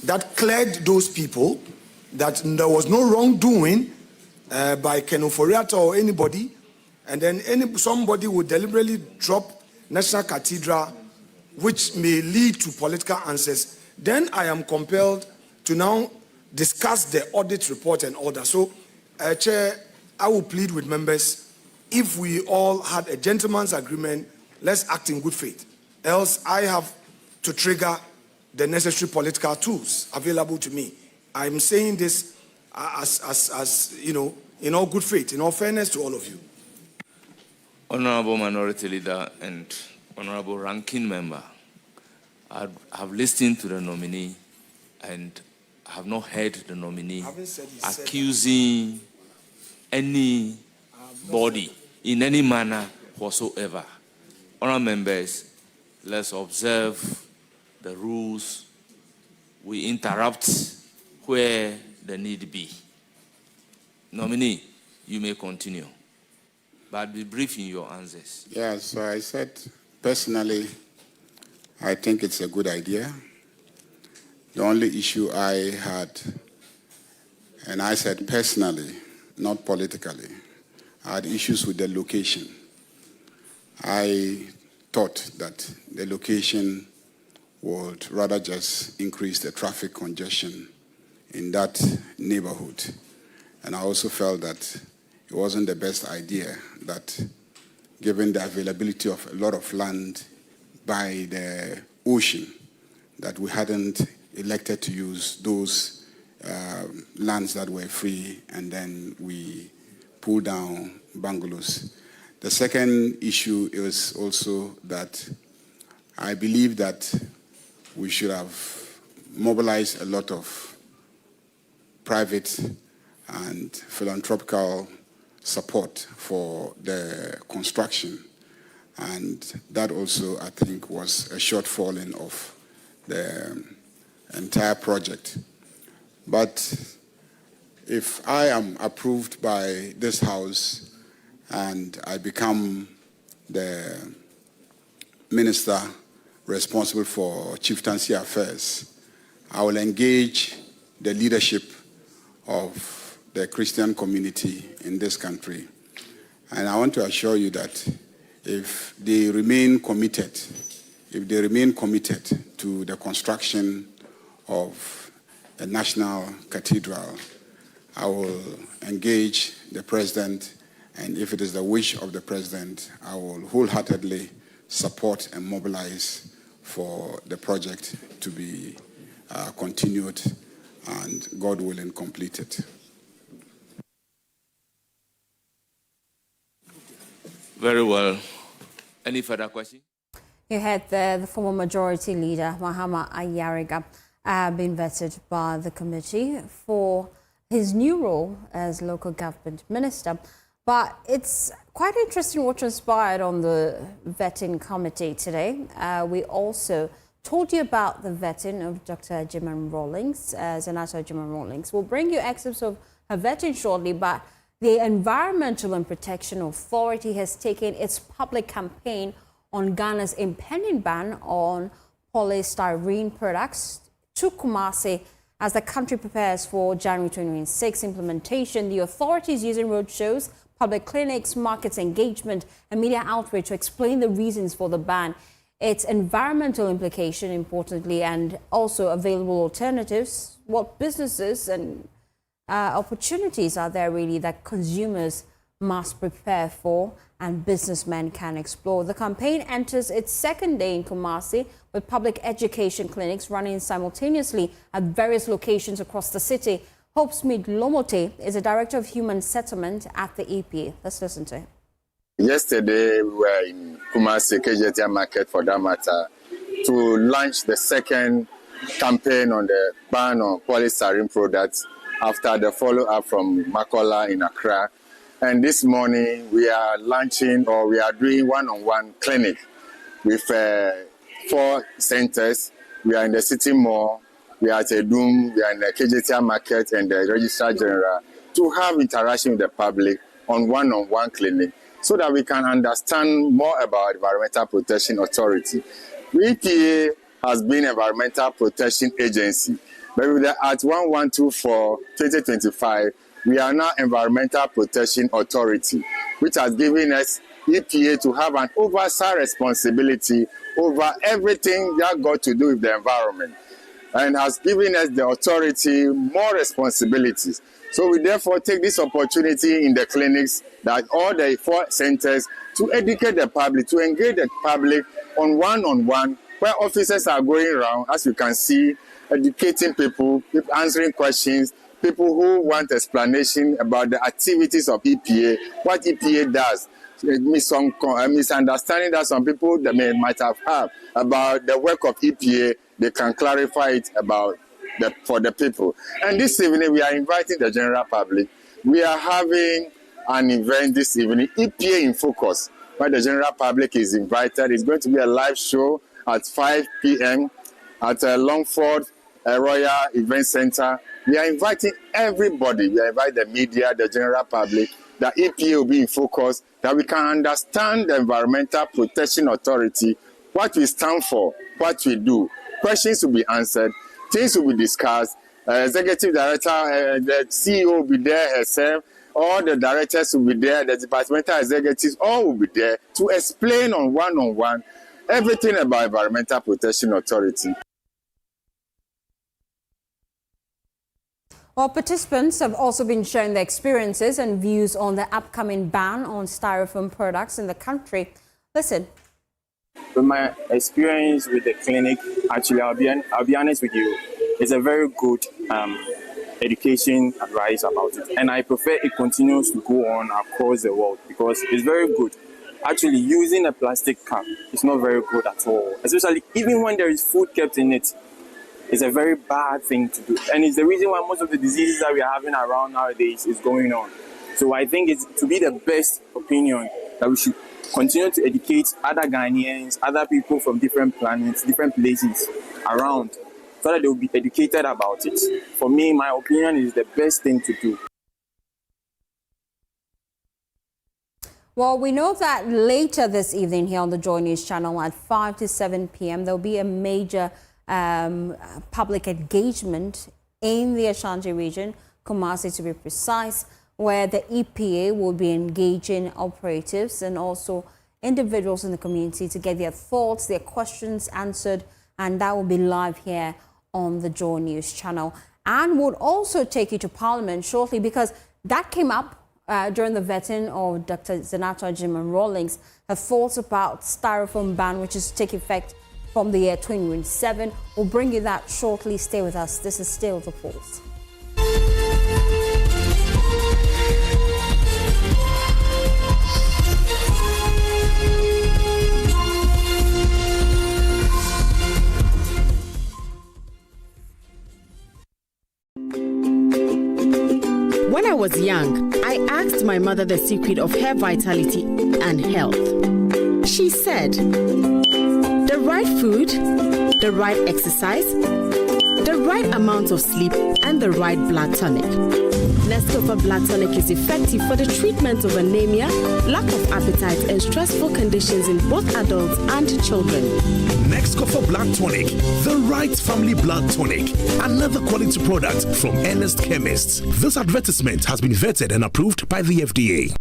S3: that cleared those people, that there was no wrongdoing by Akufo-Addo or anybody, and then somebody would deliberately drop National Cathedral, which may lead to political answers. Then I am compelled to now discuss the audit report and all that. So, Chair, I will plead with members, if we all had a gentleman's agreement, let's act in good faith. Else, I have to trigger the necessary political tools available to me. I'm saying this as you know, in all good faith, in all fairness to all of you.
S2: Honorable Minority Leader and Honorable Ranking Member, I have listened to the nominee and have not heard the nominee accusing anybody in any manner whatsoever. Honourable members, let's observe the rules. We interrupt where the need be. Nominee, you may continue, but be brief in your answers.
S17: Yeah, so I said, personally, I think it's a good idea. The only issue I had, and I said personally, not politically, I had issues with the location. I thought that the location would rather just increase the traffic congestion in that neighborhood. And I also felt that it wasn't the best idea that, given the availability of a lot of land by the ocean, that we hadn't elected to use those lands that were free, and then we pulled down bungalows. The second issue is also that I believe that we should have mobilized a lot of private and philanthropical support for the construction. And that also, I think, was a shortfalling of the entire project. But if I am approved by this House and I become the minister responsible for chieftaincy affairs, I will engage the leadership of the Christian community in this country. And I want to assure you that if they remain committed to the construction of a national cathedral, I will engage the president, and if it is the wish of the president, I will wholeheartedly support and mobilize for the project to be continued and, God willing, completed.
S2: Very well. Any further questions?
S8: You had the former majority leader, Mahama Ayariga, being vetted by the committee for his new role as local government minister. But it's quite interesting what transpired on the vetting committee today. We also told you about the vetting of Dr. Agyeman-Rawlings, Zanetor Agyeman-Rawlings. We'll bring you excerpts of her vetting shortly, but the Environmental and Protection Authority has taken its public campaign on Ghana's impending ban on polystyrene products to Kumasi as the country prepares for January 2026 implementation. The authority is using roadshows, public clinics, markets engagement, and media outreach to explain the reasons for the ban, its environmental implication, importantly, and also available alternatives, what businesses and opportunities are there really that consumers must prepare for and businessmen can explore. The campaign enters its second day in Kumasi, with public education clinics running simultaneously at various locations across the city. Hope Smith Lomote is a director of human settlement at the EPA. Let's listen to him.
S7: Yesterday, we were in Kumasi KJT market, for that matter, to launch the second campaign on the ban on polystyrene products after the follow-up from Makola in Accra. And this morning, we are launching, or we are doing one-on-one clinic with 4 centers. We are in the City Mall, we are at Edum, we are in the KJT market and the Registrar General to have interaction with the public on one-on-one clinic so that we can understand more about Environmental Protection Authority. EPA has been Environmental Protection Agency, but with the Act 1124 2025, we are now Environmental Protection Authority, which has given us EPA to have an oversight responsibility over everything that got to do with the environment, and has given us the authority more responsibilities. So we therefore take this opportunity in the clinics, that all the 4 centers, to educate the public, to engage the public on one-on-one, where officers are going around, as you can see, educating people answering questions, people who want explanation about the activities of EPA, what EPA does. Some misunderstanding that some people that might have about the work of EPA, they can clarify it for the people. And this evening, we are inviting the general public. We are having an event this evening, EPA in Focus, where the general public is invited. It's going to be a live show at 5 p.m. at Longford Royal Event Center. We are inviting everybody. We invite the media, the general public. The EPA will be in focus, that we can understand the Environmental Protection Authority, what we stand for, what we do. Questions will be answered, things will be discussed. Executive Director, the CEO will be there herself, all the directors will be there, the departmental executives, all will be there to explain on one-on-one everything about Environmental Protection Authority.
S8: Well, participants have also been sharing their experiences and views on the upcoming ban on styrofoam products in the country. Listen.
S18: With my experience with the clinic, actually, I'll be honest with you, it's a very good education advice about it. And I prefer it continues to go on across the world because it's very good. Actually, using a plastic cup is not very good at all, especially even when there is food kept in it. It's a very bad thing to do. And it's the reason why most of the diseases that we are having around nowadays is going on. So I think it's to be the best opinion that we should continue to educate other Ghanaians, other people from different planets, different places around, so that they will be educated about it. For me, my opinion is the best thing to do.
S8: Well, we know that later this evening here on the Joy News channel at 5 to 7 p.m. there will be a major public engagement in the Ashanti region, Kumasi to be precise, where the EPA will be engaging operatives and also individuals in the community to get their thoughts, their questions answered, and that will be live here on the Joy News channel. And we'll also take you to Parliament shortly because that came up during the vetting of Dr. Zanetor Agyeman-Rawlings, her thoughts about styrofoam ban, which is to take effect from the year 2027. We'll bring you that shortly. Stay with us. This is still The Pulse.
S6: When I was young, I asked my mother the secret of hair vitality and health. She said, the right food, the right exercise, the right amount of sleep, and the right blood tonic. Nescafe Blood Tonic is effective for the treatment of anemia, lack of appetite, and stressful conditions in both adults and children.
S10: Nescafe Blood Tonic, the right family blood tonic. Another quality product from Ernest Chemists. This advertisement has been vetted and approved by the FDA.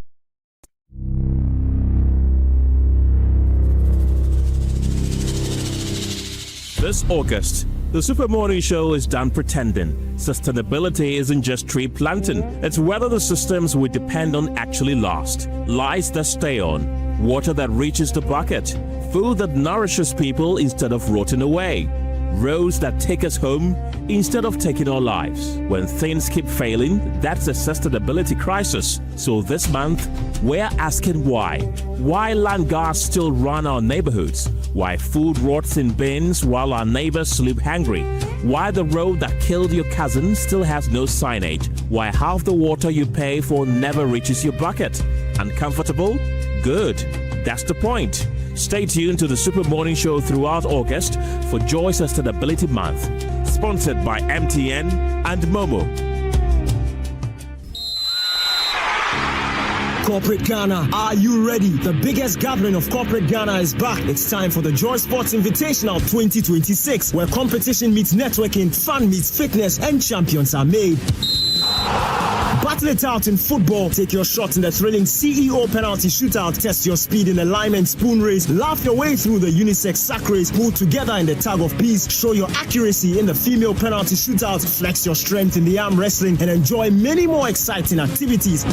S9: This August, the Super Morning Show is done pretending. Sustainability isn't just tree planting, it's whether the systems we depend on actually last. Lights that stay on, water that reaches the bucket, food that nourishes people instead of rotting away, roads that take us home instead of taking our lives. When things keep failing, that's a sustainability crisis. So this month, we're asking why. Why land guards still run our neighborhoods? Why food rots in bins while our neighbors sleep hungry? Why the road that killed your cousin still has no signage? Why half the water you pay for never reaches your bucket? Uncomfortable? Good. That's the point. Stay tuned to the Super Morning Show throughout August for Joy Sustainability Month. Sponsored by MTN and Momo.
S19: Corporate Ghana, are you ready? The biggest gathering of Corporate Ghana is back. It's time for the Joy Sports Invitational 2026, where competition meets networking, fun meets fitness, and champions are made. Battle it out in football. Take your shot in the thrilling CEO penalty shootout. Test your speed in alignment spoon race. Laugh your way through the unisex sack race. Pull together in the tug of peace. Show your accuracy in the female penalty shootout. Flex your strength in the arm wrestling and enjoy many more exciting activities.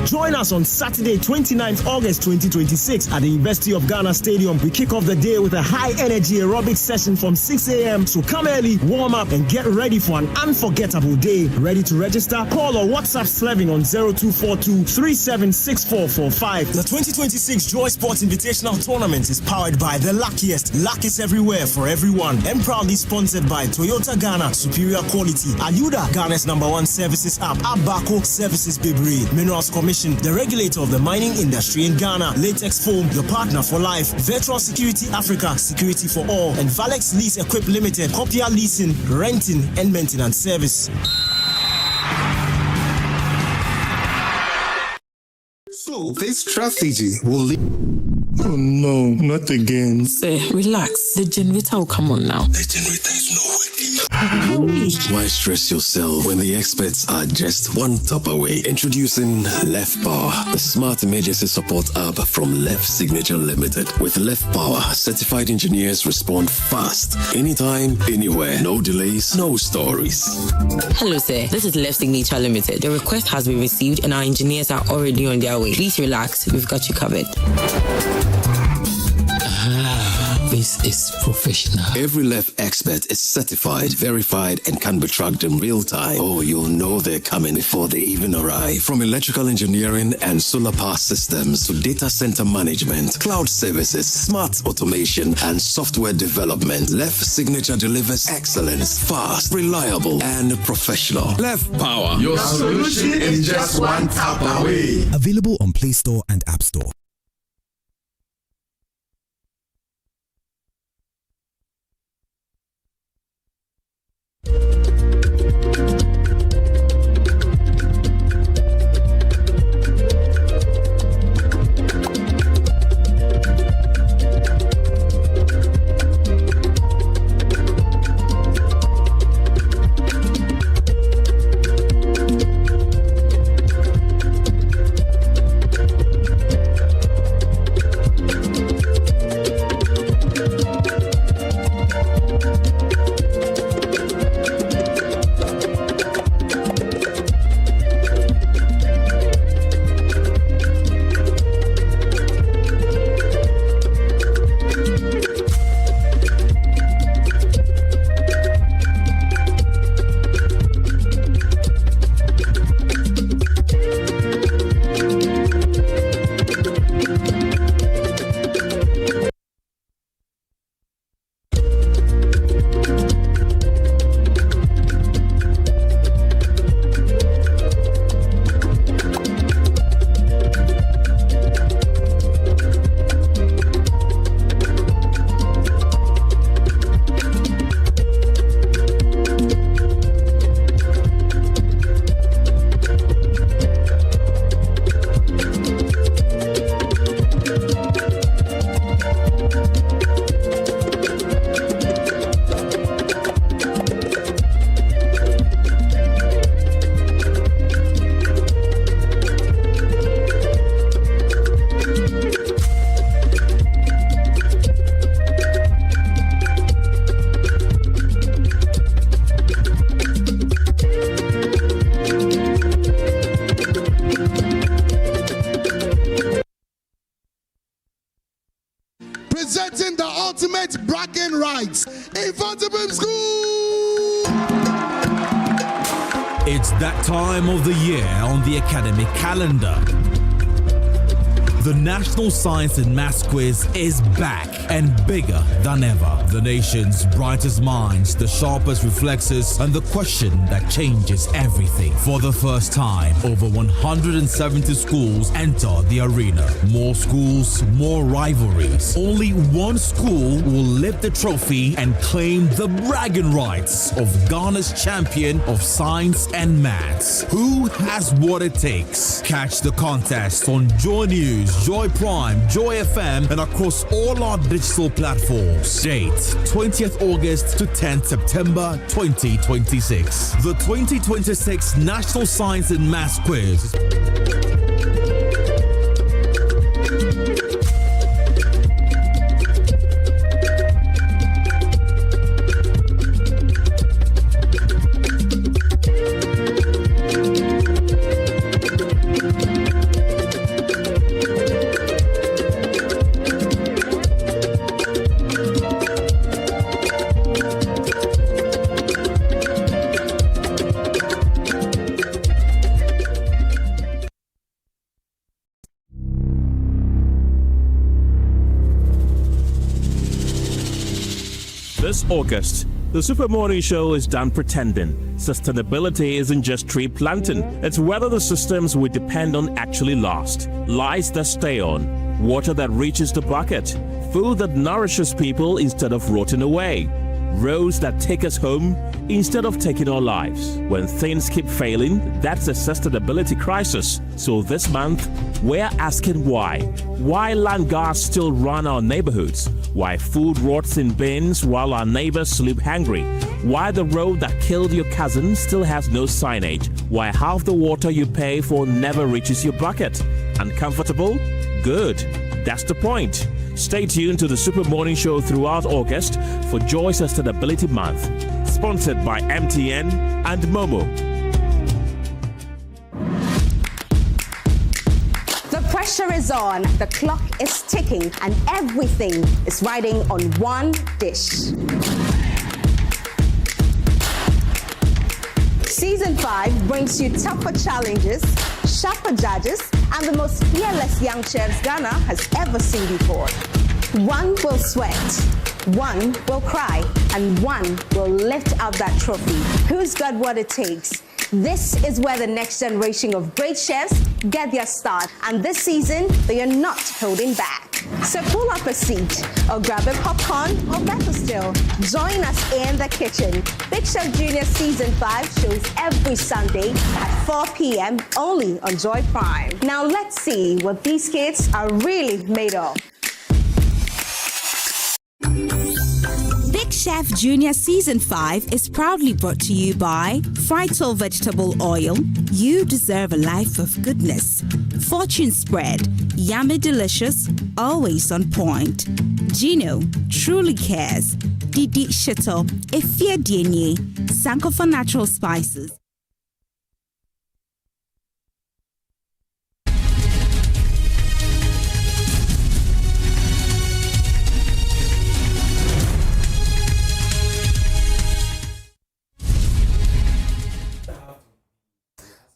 S19: Join us on Saturday, 29th August 2026 at the University of Ghana Stadium. We kick off the day with a high-energy aerobic session from 6 a.m. So come early, warm up, and get ready for an unforgettable day. Ready to register? Call or WhatsApp Slevin on 0242-376445. The 2026 Joy Sports Invitational Tournament is powered by The Luckiest. Luck is everywhere for everyone. And proudly sponsored by Toyota Ghana, superior quality. Ayuda, Ghana's #1 services app. Abako Services Bebre. Minerals Commission, the regulator of the mining industry in Ghana. Latex Foam, your partner for life. Virtual Security Africa, security for all. And Valex Lease Equip Limited, copier leasing, renting, and maintenance service.
S20: So this strategy will lead. Oh no, not again.
S16: Sir, relax. The generator will come on now.
S20: The generator is not working.
S1: Why stress yourself when the experts are just one tap away? Introducing Left Power, the smart emergency support app from Left Signature Limited. With Left Power, certified engineers respond fast, anytime, anywhere. No delays, no stories.
S16: Hello, sir. This is Left Signature Limited. The request has been received and our engineers are already on their way. Please relax. We've got you covered.
S25: This is professional.
S1: Every Left expert is certified, verified, and can be tracked in real time. Oh, you'll know they're coming before they even arrive. From electrical engineering and solar power systems to data center management, cloud services, smart automation, and software development, Left Signature delivers excellence, fast, reliable, and professional. Left Power.
S20: Your solution is just one tap away.
S21: Available on Play Store and App Store.
S11: ultimate bragging rights in Fontainebleau School.
S5: It's that time of the year on the academic calendar. The National Science and Maths Quiz is back and bigger than ever. The nation's brightest minds, the sharpest reflexes, and the question that changes everything. For the first time, over 170 schools enter the arena. More schools, more rivalries. Only one school will lift the trophy and claim the bragging rights of Ghana's champion of science and maths. Who has what it takes? Catch the contest on Joy News, Joy Prime, Joy FM, and across all our digital platforms. Date 20th August to 10th September 2026. The 2026 National Science and Maths Quiz.
S9: This August, the Super Morning Show is done pretending. Sustainability isn't just tree planting, it's whether the systems we depend on actually last. Lights that stay on, water that reaches the bucket, food that nourishes people instead of rotting away, roads that take us home instead of taking our lives. When things keep failing, that's a sustainability crisis. So this month, we're asking why. Why land guards still run our neighborhoods? Why food rots in bins while our neighbors sleep hungry? Why the road that killed your cousin still has no signage? Why half the water you pay for never reaches your bucket? Uncomfortable? Good. That's the point. Stay tuned to the Super Morning Show throughout August for Joy Sustainability Month. Sponsored by MTN and Momo.
S6: The pressure is on, the clock is ticking, and everything is riding on one dish. Season 5 brings you tougher challenges, sharper judges, and the most fearless young chefs Ghana has ever seen before. One will sweat, one will cry, and one will lift up that trophy. Who's got what it takes? This is where the next generation of great chefs get their start, and this season, they are not holding back. So pull up a seat, or grab a popcorn, or better still, join us in the kitchen. Big Chef Junior Season 5 shows every Sunday at 4 p.m. only on Joy Prime. Now let's see what these kids are really made of.
S12: Big Chef Junior Season 5 is proudly brought to you by Frito Vegetable Oil. You deserve a life of goodness. Fortune Spread. Yummy delicious, always on point. Gino truly cares. Didi Shito. Efia Dienye. Sankofa Natural Spices.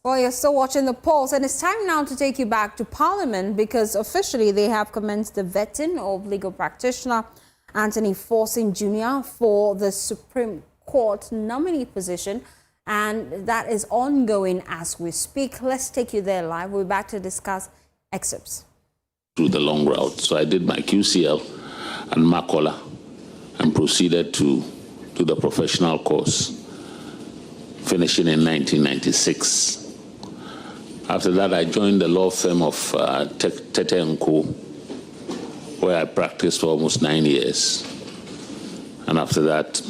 S8: Well, you're still watching the polls, and it's time now to take you back to Parliament because officially they have commenced the vetting of legal practitioner Anthony Forson Jr. for the Supreme Court nominee position, and that is ongoing as we speak. Let's take you there live. We're back to discuss excerpts.
S15: Through the long route. So I did my QCL and Makola and proceeded to the professional course, finishing in 1996. After that, I joined the law firm of Tete & Co, where I practiced for almost 9 years. And after that,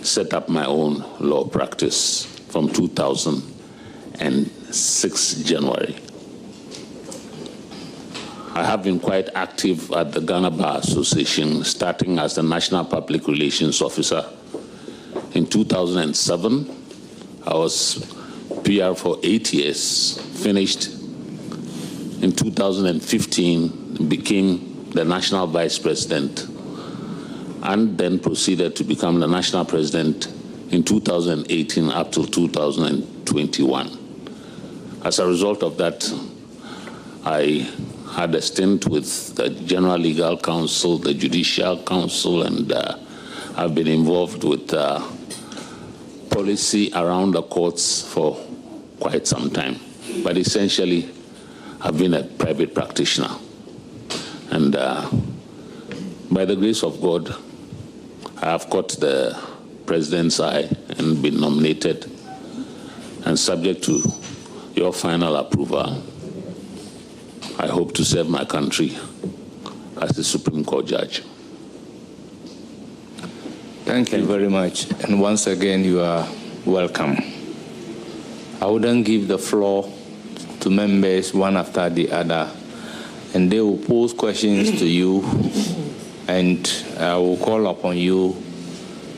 S15: set up my own law practice from 2006 January. I have been quite active at the Ghana Bar Association, starting as the National Public Relations Officer. In 2007, I was PR for 8 years, finished in 2015, became the national vice president, and then proceeded to become the national president in 2018 up till 2021. As a result of that, I had a stint with the General Legal Council, the Judicial Council, and I've been involved with policy around the courts for quite some time. But essentially, I've been a private practitioner. And by the grace of God, I have caught the president's eye and been nominated. And subject to your final approval, I hope to serve my country as the Supreme Court judge.
S2: Thank you very much. And once again, you are welcome. I will then give the floor to members one after the other, and they will pose questions to you, and I will call upon you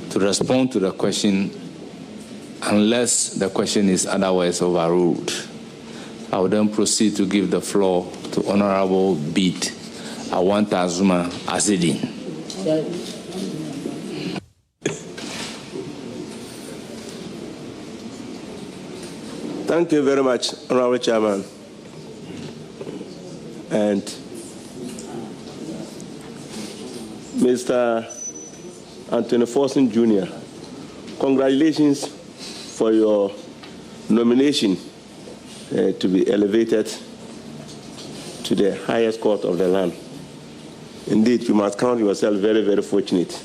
S2: to respond to the question unless the question is otherwise overruled. I will then proceed to give the floor to Honorable Bid Awantazuma Azedin.
S13: Thank you very much, Honorable Chairman. And Mr. Anthony Forson Jr., congratulations for your nomination to be elevated to the highest court of the land. Indeed, you must count yourself very, very fortunate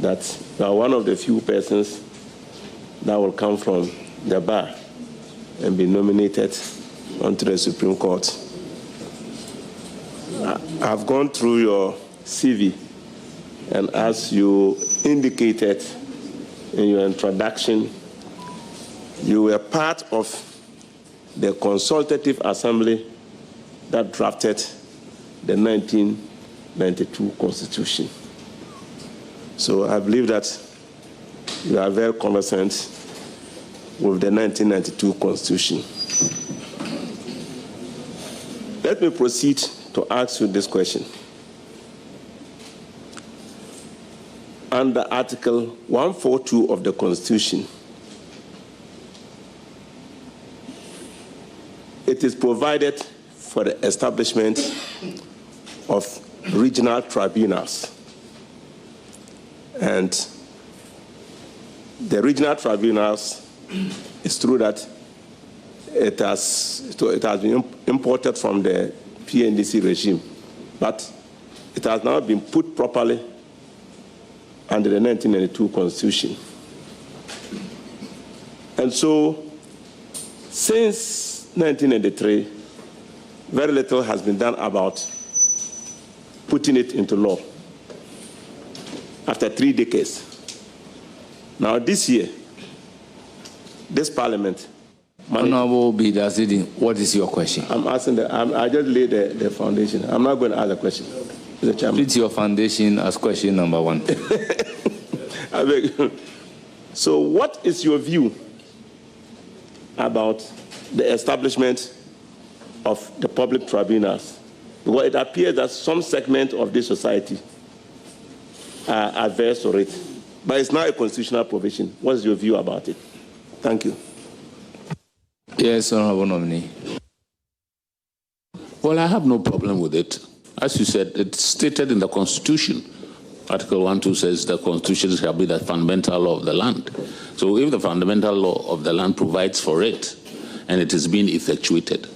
S13: that you are one of the few persons that will come from the bar and be nominated onto the Supreme Court. I've gone through your CV, and as you indicated in your introduction, you were part of the consultative assembly that drafted the 1992 Constitution. So I believe that you are very conversant with the 1992 Constitution. Let me proceed to ask you this question. Under Article 142 of the Constitution, it is provided for the establishment of regional tribunals. And the regional tribunals, it's true that it has been imported from the PNDC regime, but it has now been put properly under the 1992 Constitution. And so, since 1993, very little has been done about putting it into law after 3 decades. Now this year, this parliament...
S2: Honorable Bidazidi, what is your question?
S13: I'm asking, I just laid the foundation. I'm not going to ask a question. Mr. Chairman.
S2: It's your foundation as question number 1.
S13: I beg. So what is your view about the establishment of the public tribunals? Because it appears that some segment of this society are adverse to it. But it's not a constitutional provision. What's your view about it? Thank you.
S2: Yes, Honorable Nominee.
S15: Well, I have no problem with it. As you said, it's stated in the Constitution. Article 1.2 says the Constitution shall be the fundamental law of the land. So if the fundamental law of the land provides for it, and it is being effectuated,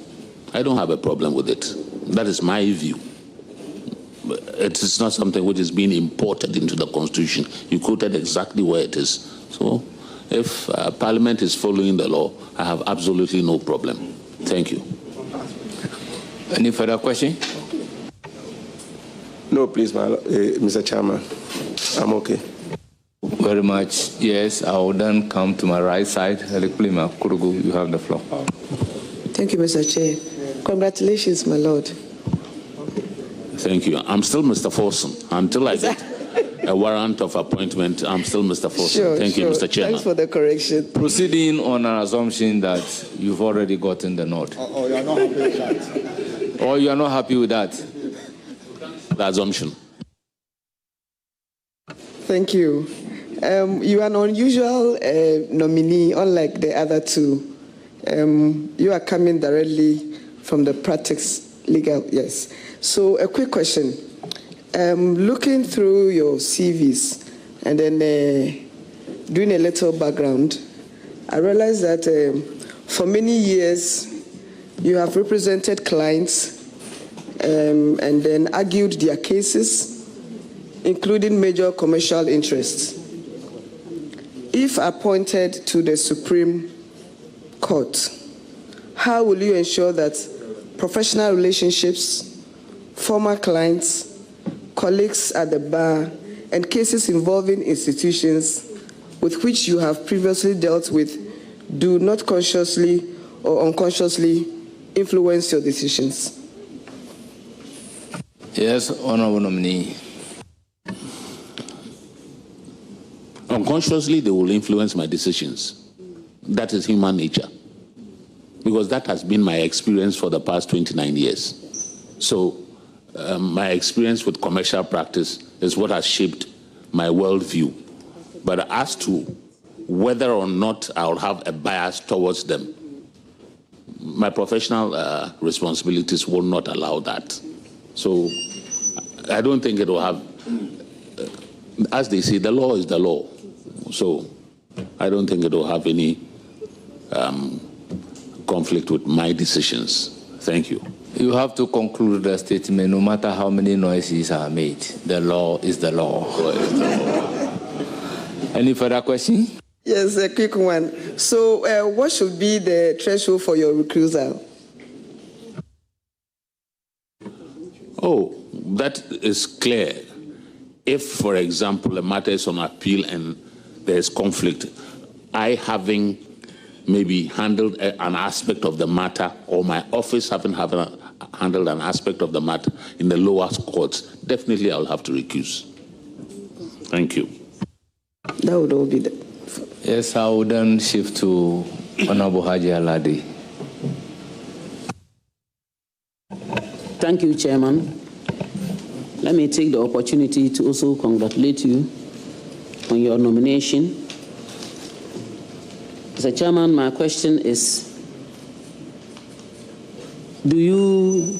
S15: I don't have a problem with it. That is my view. It is not something which is being imported into the Constitution. You quoted exactly where it is. So if Parliament is following the law, I have absolutely no problem. Thank you.
S2: Any further question?
S13: No, please, Mr. Chairman. I'm okay.
S2: Very much. Yes, I will then come to my right side. Elekulima Kurugu, you have the floor.
S14: Thank you, Mr. Chair. Congratulations, my Lord.
S15: Thank you. I'm still Mr. Forson. Until I get a warrant of appointment, I'm still Mr. Forson.
S14: Sure,
S15: Thank you, Mr. Chairman.
S14: Thanks for the correction.
S2: Proceeding on an assumption that you've already gotten the nod.
S14: Oh, you're not happy with that?
S2: Or you are not happy with that?
S15: the assumption.
S14: Thank you. You are an unusual nominee, unlike the other two. You are coming directly from the practice legal, yes. So a quick question. Looking through your CVs and then doing a little background, I realized that for many years you have represented clients and then argued their cases, including major commercial interests. If appointed to the Supreme Court, how will you ensure that professional relationships, former clients, colleagues at the bar, and cases involving institutions with which you have previously dealt with do not consciously or unconsciously influence your decisions?
S2: Yes, Honorable Nominee.
S15: Unconsciously, they will influence my decisions. That is human nature. Because that has been my experience for the past 29 years. So my experience with commercial practice is what has shaped my worldview. But as to whether or not I'll have a bias towards them, my professional responsibilities will not allow that. So I don't think it will have, as they say, the law is the law. So I don't think it will have any conflict with my decisions. Thank you.
S2: You have to conclude the statement, no matter how many noises are made, the law is the law. Any further question?
S14: Yes, a quick one. So what should be the threshold for your recusal?
S15: Oh, that is clear. If, for example, a matter is on appeal and there is conflict, I having maybe handled an aspect of the matter, or my office having handled an aspect of the matter in the lower courts, definitely I'll have to recuse. Thank you.
S14: That would all be the...
S2: Yes, I will then shift to Honorable Haji Alade.
S3: Thank you, Chairman. Let me take the opportunity to also congratulate you on your nomination. Mr. Chairman, my question is, do you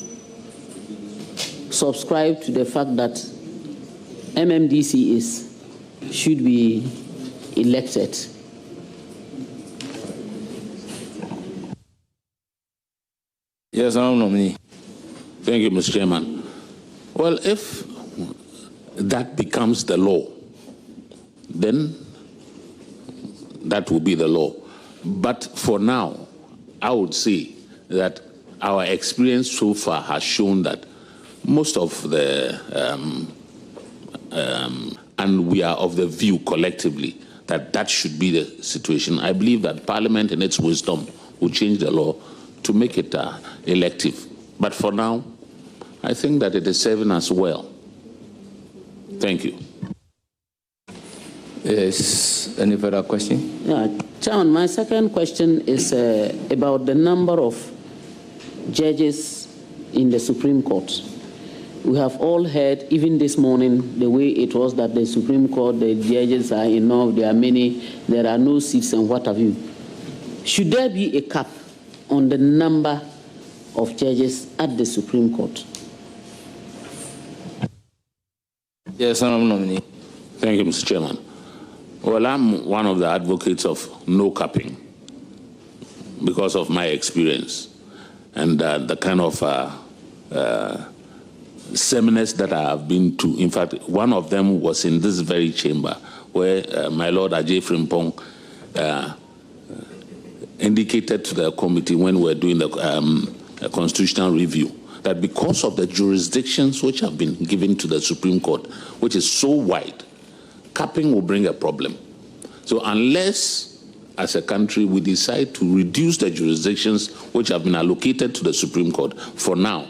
S3: subscribe to the fact that MMDCs should be elected?
S2: Yes, Honorable Nominee.
S15: Thank you, Mr. Chairman. Well, if that becomes the law, then that will be the law. But for now, I would say that our experience so far has shown that most of the, and we are of the view collectively that that should be the situation. I believe that Parliament in its wisdom will change the law to make it elective. But for now, I think that it is serving us well. Thank you.
S2: Yes, any further question?
S3: Yeah, Chairman, my second question is about the number of judges in the Supreme Court. We have all heard, even this morning, the way it was that the Supreme Court, the judges are enough, there are many, there are no seats and what have you. Should there be a cap on the number of judges at the Supreme Court?
S2: Yes, Honorable Nominee.
S15: Thank you, Mr. Chairman. Well, I'm one of the advocates of no capping because of my experience and the kind of seminars that I have been to. In fact, one of them was in this very chamber where my Lord Frimpong indicated to the committee when we were doing the constitutional review that because of the jurisdictions which have been given to the Supreme Court, which is so wide, capping will bring a problem. So unless, as a country, we decide to reduce the jurisdictions which have been allocated to the Supreme Court, for now,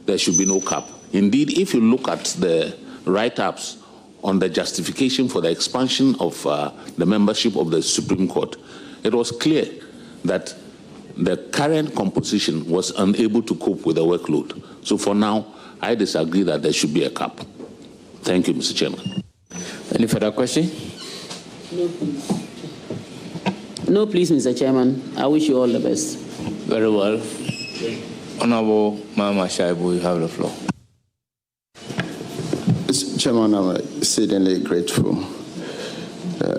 S15: there should be no cap. Indeed, if you look at the write-ups on the justification for the expansion of the membership of the Supreme Court, it was clear that the current composition was unable to cope with the workload. So for now, I disagree that there should be a cap. Thank you, Mr. Chairman.
S2: Any further question?
S3: No, please, Mr. Chairman. I wish you all the best.
S2: Very well. Honorable Mama Shaibu, you have the floor.
S4: Mr. Chairman, I'm exceedingly grateful.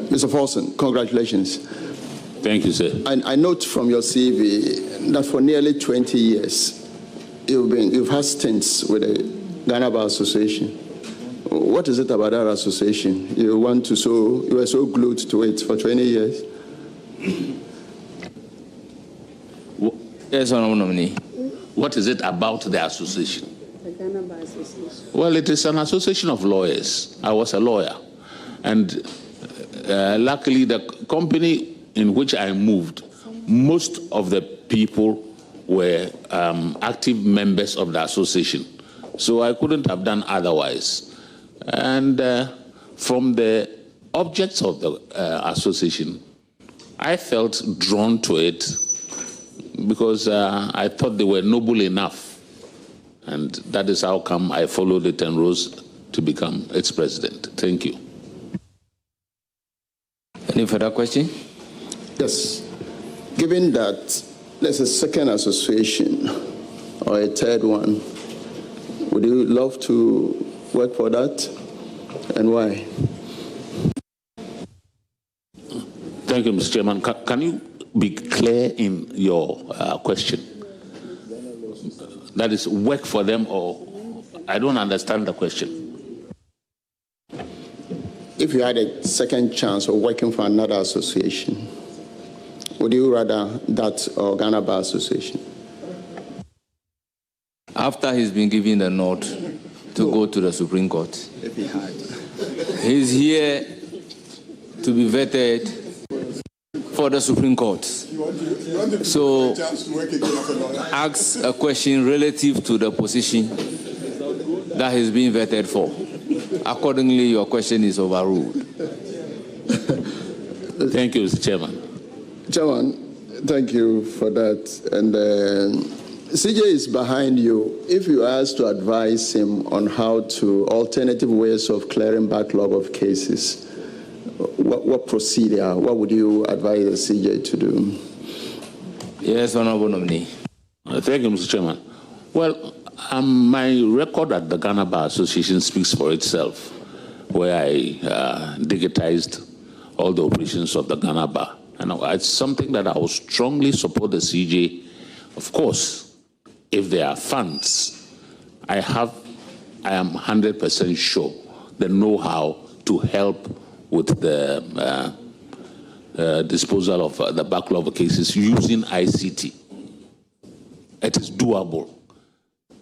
S4: Mr. Paulson, congratulations.
S15: Thank you, sir.
S4: I note from your CV that for nearly 20 years, you've had stints with the Ghana Bar Association. What is it about that association? You were so glued to it for 20 years?
S15: Yes, Honorable Nominee. What is it about the association?
S3: The Ghana Bar Association.
S15: Well, it is an association of lawyers. I was a lawyer. And luckily, the company in which I moved, most of the people were active members of the association. So I couldn't have done otherwise. And from the objects of the association, I felt drawn to it because I thought they were noble enough. And that is how come I followed it and rose to become its president. Thank you.
S2: Any further question?
S4: Yes. Given that there's a second association or a third one, would you love to work for that? And why?
S15: Thank you, Mr. Chairman. Can you be clear in your question? That is, work for them, or I don't understand the question.
S4: If you had a second chance of working for another association, would you rather that or Ghana Bar Association?
S2: After he's been given the nod to go to the Supreme Court,
S4: if he had.
S2: He's here to be vetted for the Supreme Court. So ask a question relative to the position that he's being vetted for. Accordingly, your question is overruled.
S15: Thank you, Mr. Chairman.
S4: Chairman, thank you for that. And CJ is behind you. If you asked to advise him on how to alternative ways of clearing backlog of cases, what procedure, what would you advise the CJ to do?
S2: Yes, Honorable Nominee.
S15: Thank you, Mr. Chairman. Well, my record at the Ghana Bar Association speaks for itself, where I digitized all the operations of the Ghana Bar. And it's something that I will strongly support the CJ. Of course, if there are funds, I am 100% sure the know-how to help with the disposal of the backlog of cases using ICT. It is doable.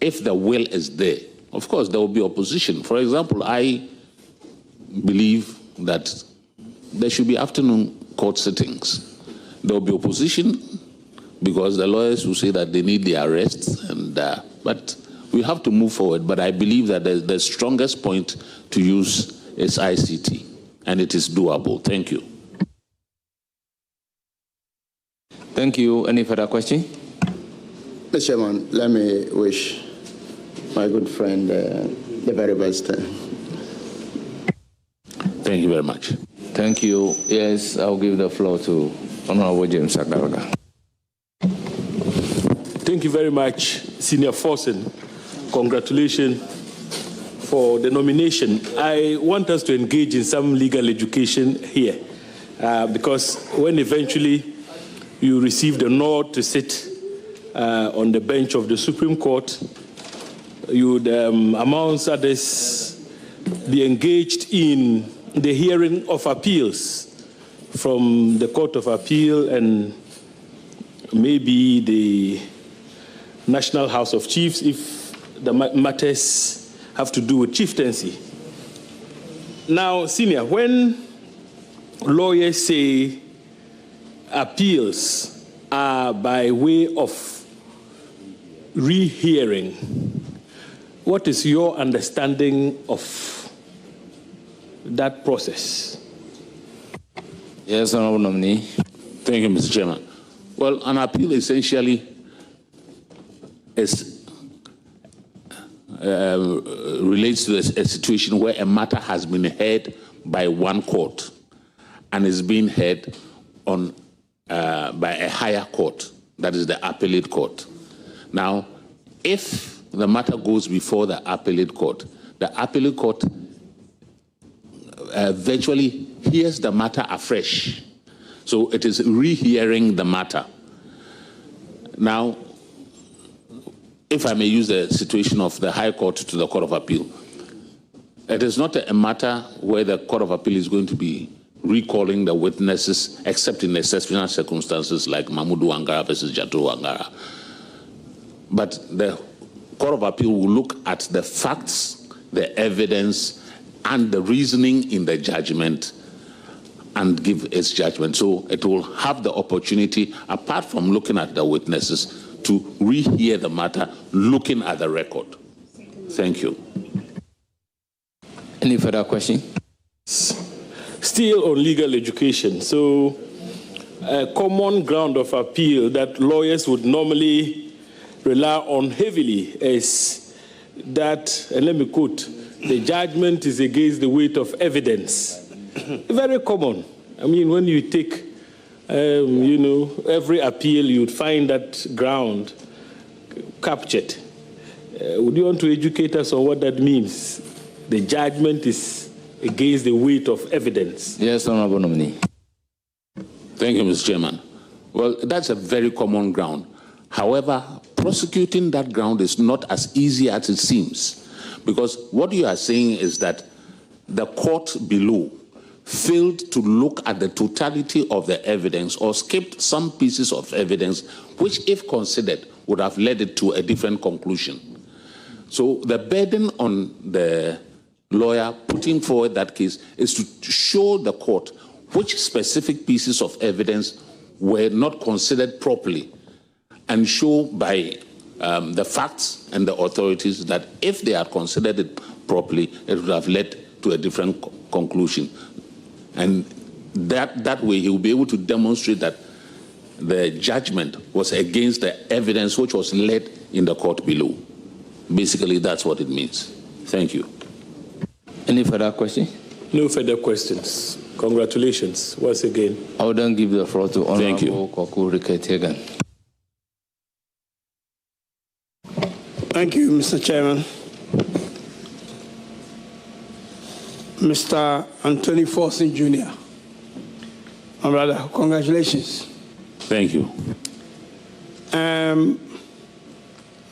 S15: If the will is there, of course, there will be opposition. For example, I believe that there should be afternoon court sittings. There will be opposition because the lawyers will say that they need the arrests, but we have to move forward. But I believe that the strongest point to use is ICT, and it is doable. Thank you.
S2: Thank you. Any further question?
S4: Mr. Chairman, let me wish my good friend the very best.
S15: Thank you very much.
S2: Thank you. Yes, I'll give the floor to Honorable James Agyeman-Rawlings.
S17: Thank you very much, Senior Forsen. Congratulations for the nomination. I want us to engage in some legal education here, because when eventually you receive the nod to sit on the bench of the Supreme Court, you would, amongst others, be engaged in the hearing of appeals from the Court of Appeal and maybe the National House of Chiefs if the matters have to do with chieftaincy. Now, Senior, when lawyers say appeals are by way of rehearing, what is your understanding of that process?
S2: Yes, Honorable Nominee.
S15: Thank you, Mr. Chairman. Well, an appeal essentially is relates to a situation where a matter has been heard by one court and is being heard on by a higher court, that is the appellate court. Now, if the matter goes before the appellate court virtually hears the matter afresh. So it is rehearing the matter. Now, if I may use the situation of the High Court to the Court of Appeal, it is not a matter where the Court of Appeal is going to be recalling the witnesses, except in exceptional circumstances like Mahmoud Wangara versus Jato Wangara. But the Court of Appeal will look at the facts, the evidence, and the reasoning in the judgment and give its judgment. So it will have the opportunity, apart from looking at the witnesses, to rehear the matter, looking at the record. Thank you.
S2: Any further question?
S17: Still on legal education. So a common ground of appeal that lawyers would normally rely on heavily is that, and let me quote, the judgment is against the weight of evidence. Very common. I mean, when you take, every appeal, you'd find that ground captured. Would you want to educate us on what that means? The judgment is against the weight of evidence.
S2: Yes, Honorable Nominee.
S15: Thank you, Mr. Chairman. Well, that's a very common ground. However, prosecuting that ground is not as easy as it seems, because what you are saying is that the court below failed to look at the totality of the evidence or skipped some pieces of evidence which, if considered, would have led it to a different conclusion. So the burden on the lawyer putting forward that case is to show the court which specific pieces of evidence were not considered properly and show by the facts and the authorities that if they had considered it properly, it would have led to a different conclusion. And that way he will be able to demonstrate that the judgment was against the evidence which was led in the court below. Basically, that's what it means. Thank you.
S2: Any further question?
S17: No further questions. Congratulations once again.
S2: I will then give the floor to Honorable
S17: Koku
S2: Riketegan.
S7: Thank you, Mr. Chairman. Mr. Anthony Forson Jr., my brother, congratulations.
S15: Thank you.
S7: I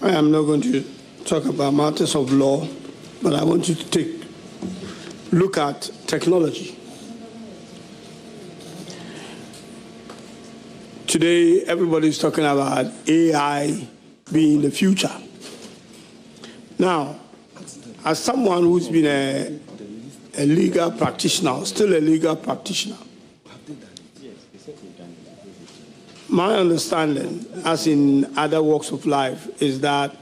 S7: am not going to talk about matters of law, but I want you to look at technology. Today, everybody is talking about AI being the future. Now, as someone who's been a legal practitioner, still a legal practitioner, my understanding, as in other walks of life, is that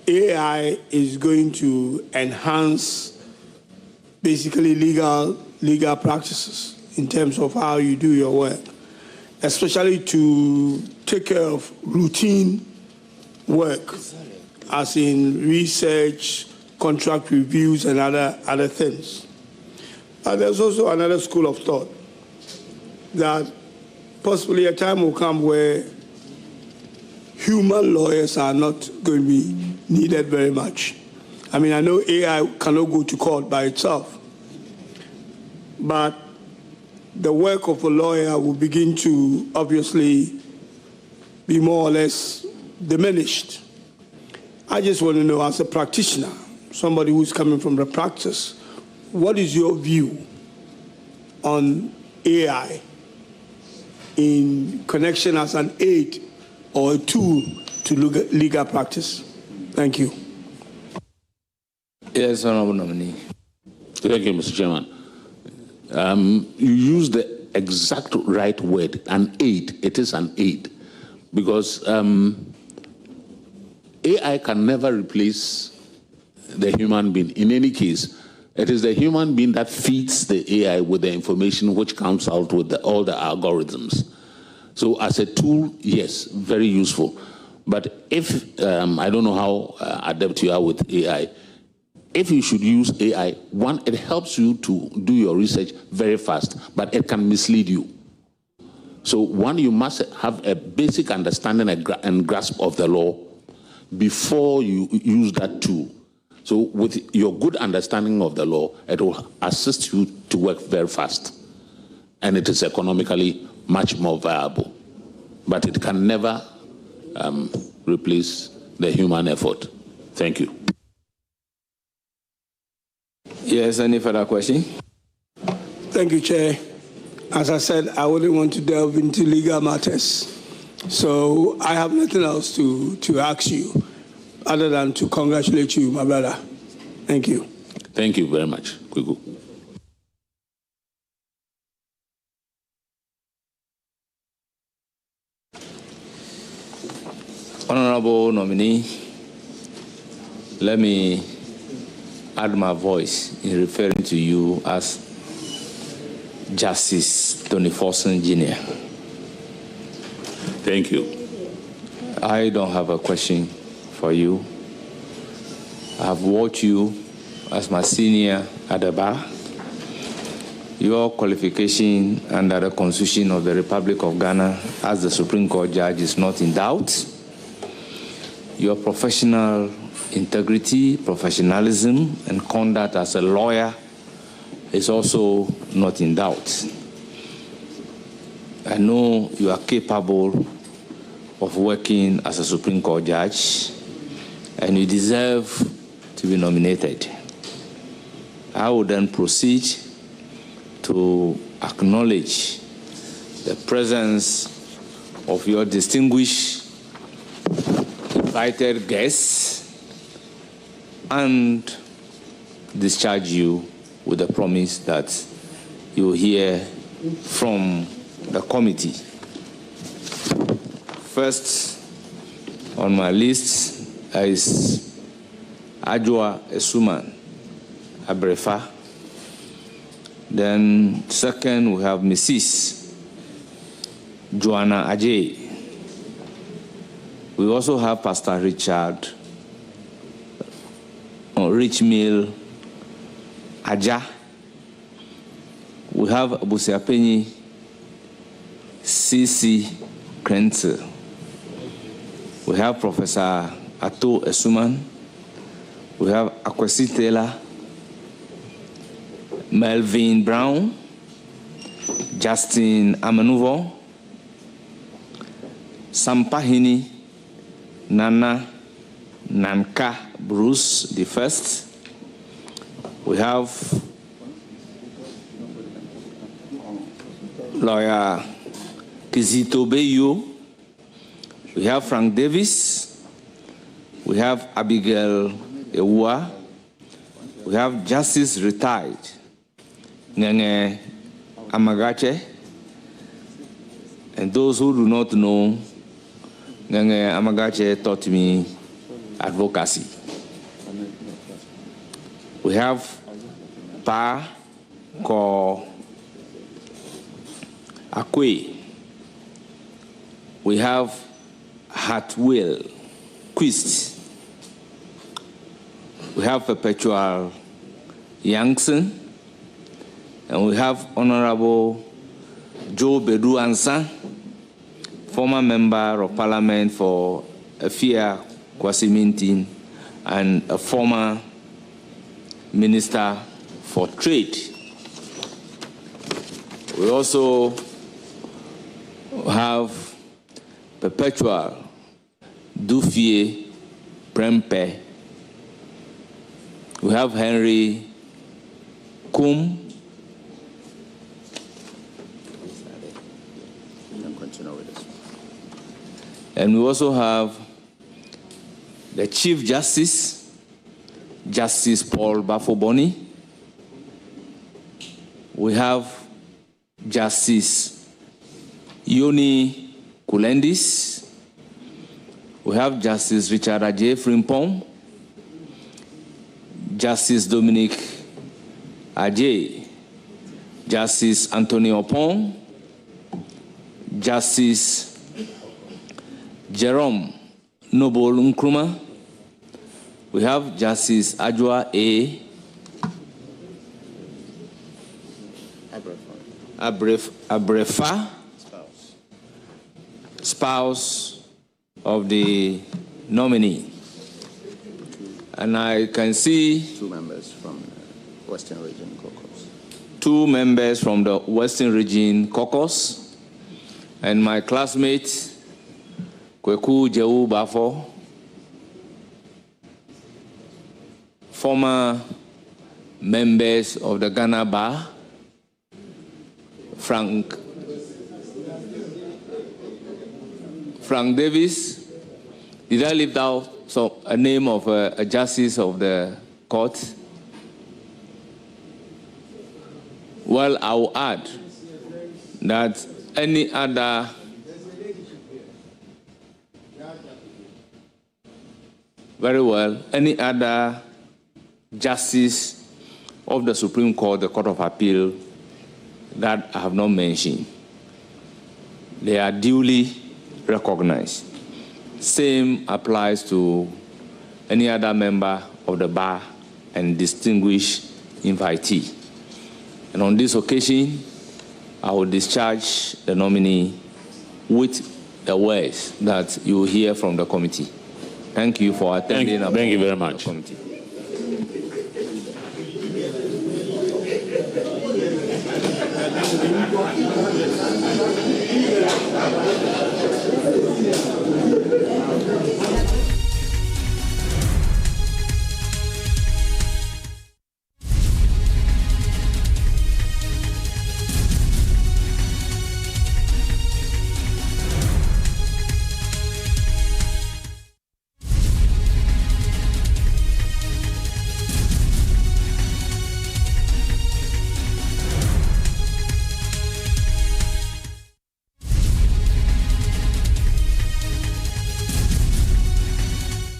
S7: AI is going to enhance basically legal practices in terms of how you do your work, especially to take care of routine work, as in research, contract reviews, and other things. But there's also another school of thought that possibly a time will come where human lawyers are not going to be needed very much. I mean, I know AI cannot go to court by itself, but the work of a lawyer will begin to obviously be more or less diminished. I just want to know, as a practitioner, somebody who's coming from the practice, what is your view on AI in connection as an aid or a tool to legal practice? Thank you.
S2: Yes, Honorable Nominee.
S15: Thank you, Mr. Chairman. You use the exact right word, an aid. It is an aid, because AI can never replace the human being. In any case, it is the human being that feeds the AI with the information which comes out with all the algorithms. So as a tool, yes, very useful. But if, I don't know how adept you are with AI, if you should use AI, one, it helps you to do your research very fast, but it can mislead you. So one, you must have a basic understanding and grasp of the law before you use that tool. So with your good understanding of the law, it will assist you to work very fast. And it is economically much more viable. But it can never replace the human effort. Thank you.
S2: Yes, any further question?
S7: Thank you, Chair. As I said, I wouldn't want to delve into legal matters. So I have nothing else to ask you other than to congratulate you, my brother. Thank you.
S15: Thank you very much, Kwiku.
S2: Honorable nominee, let me add my voice in referring to you as Justice Tony Forson Jr.
S15: Thank you.
S2: I don't have a question for you. I have watched you as my senior at the bar. Your qualification under the Constitution of the Republic of Ghana as the Supreme Court judge is not in doubt. Your professional integrity, professionalism, and conduct as a lawyer is also not in doubt. I know you are capable of working as a Supreme Court judge, and you deserve to be nominated. I will then proceed to acknowledge the presence of your distinguished invited guests and discharge you with the promise that you will hear from the committee. First on my list is Adjoa Abrefa. Then second, we have Mrs. Joanna Ajay. We also have Pastor Richard Richmill Aja. We have Abusiapenyi C.C. Krenzel. We have Professor Atto Esuman. We have Akwesi Taylor, Melvin Brown, Justin Amanuvo, Sampahini Nana Nanka Bruce the First. We have Lawyer Kizito Beyo. We have Frank Davis. We have Abigail Ewua. We have Justice Retired Ngenge Amagache. And those who do not know, Ngenge Amagache taught me advocacy. We have Pa Ko Akwe. We have Hartwell Quist. We have Perpetual Youngson. And we have Honorable Joe Bedu Ansa, former member of Parliament for Afia Kwasimintin and a former Minister for Trade. We also have Perpetual Dufie Prempe. We have Henry Kum. And we also have the Chief Justice, Justice Paul Bafoboni. We have Justice Yoni Kulendis. We have Justice Richard Ajay Frimpong, Justice Dominic Ajay, Justice Anthony Opong, Justice Jerome Noble Nkrumah. We have Justice Ajua A. Abrefa, spouse of the nominee. And I can see
S4: 2 members from the Western Region Caucus.
S2: 2 members from the Western Region Caucus. And my classmate, Kweku Jehu Bafo, former members of the Ghana Bar, Frank Davis. Did I leave out a name of a justice of the court? Well, I will add that any other justice of the Supreme Court, the Court of Appeal, that I have not mentioned, they are duly recognized. Same applies to any other member of the bar and distinguished invitee. And on this occasion, I will discharge the nominee with the words that you will hear from the committee. Thank you for attending.
S15: Thank you very much.
S2: Committee.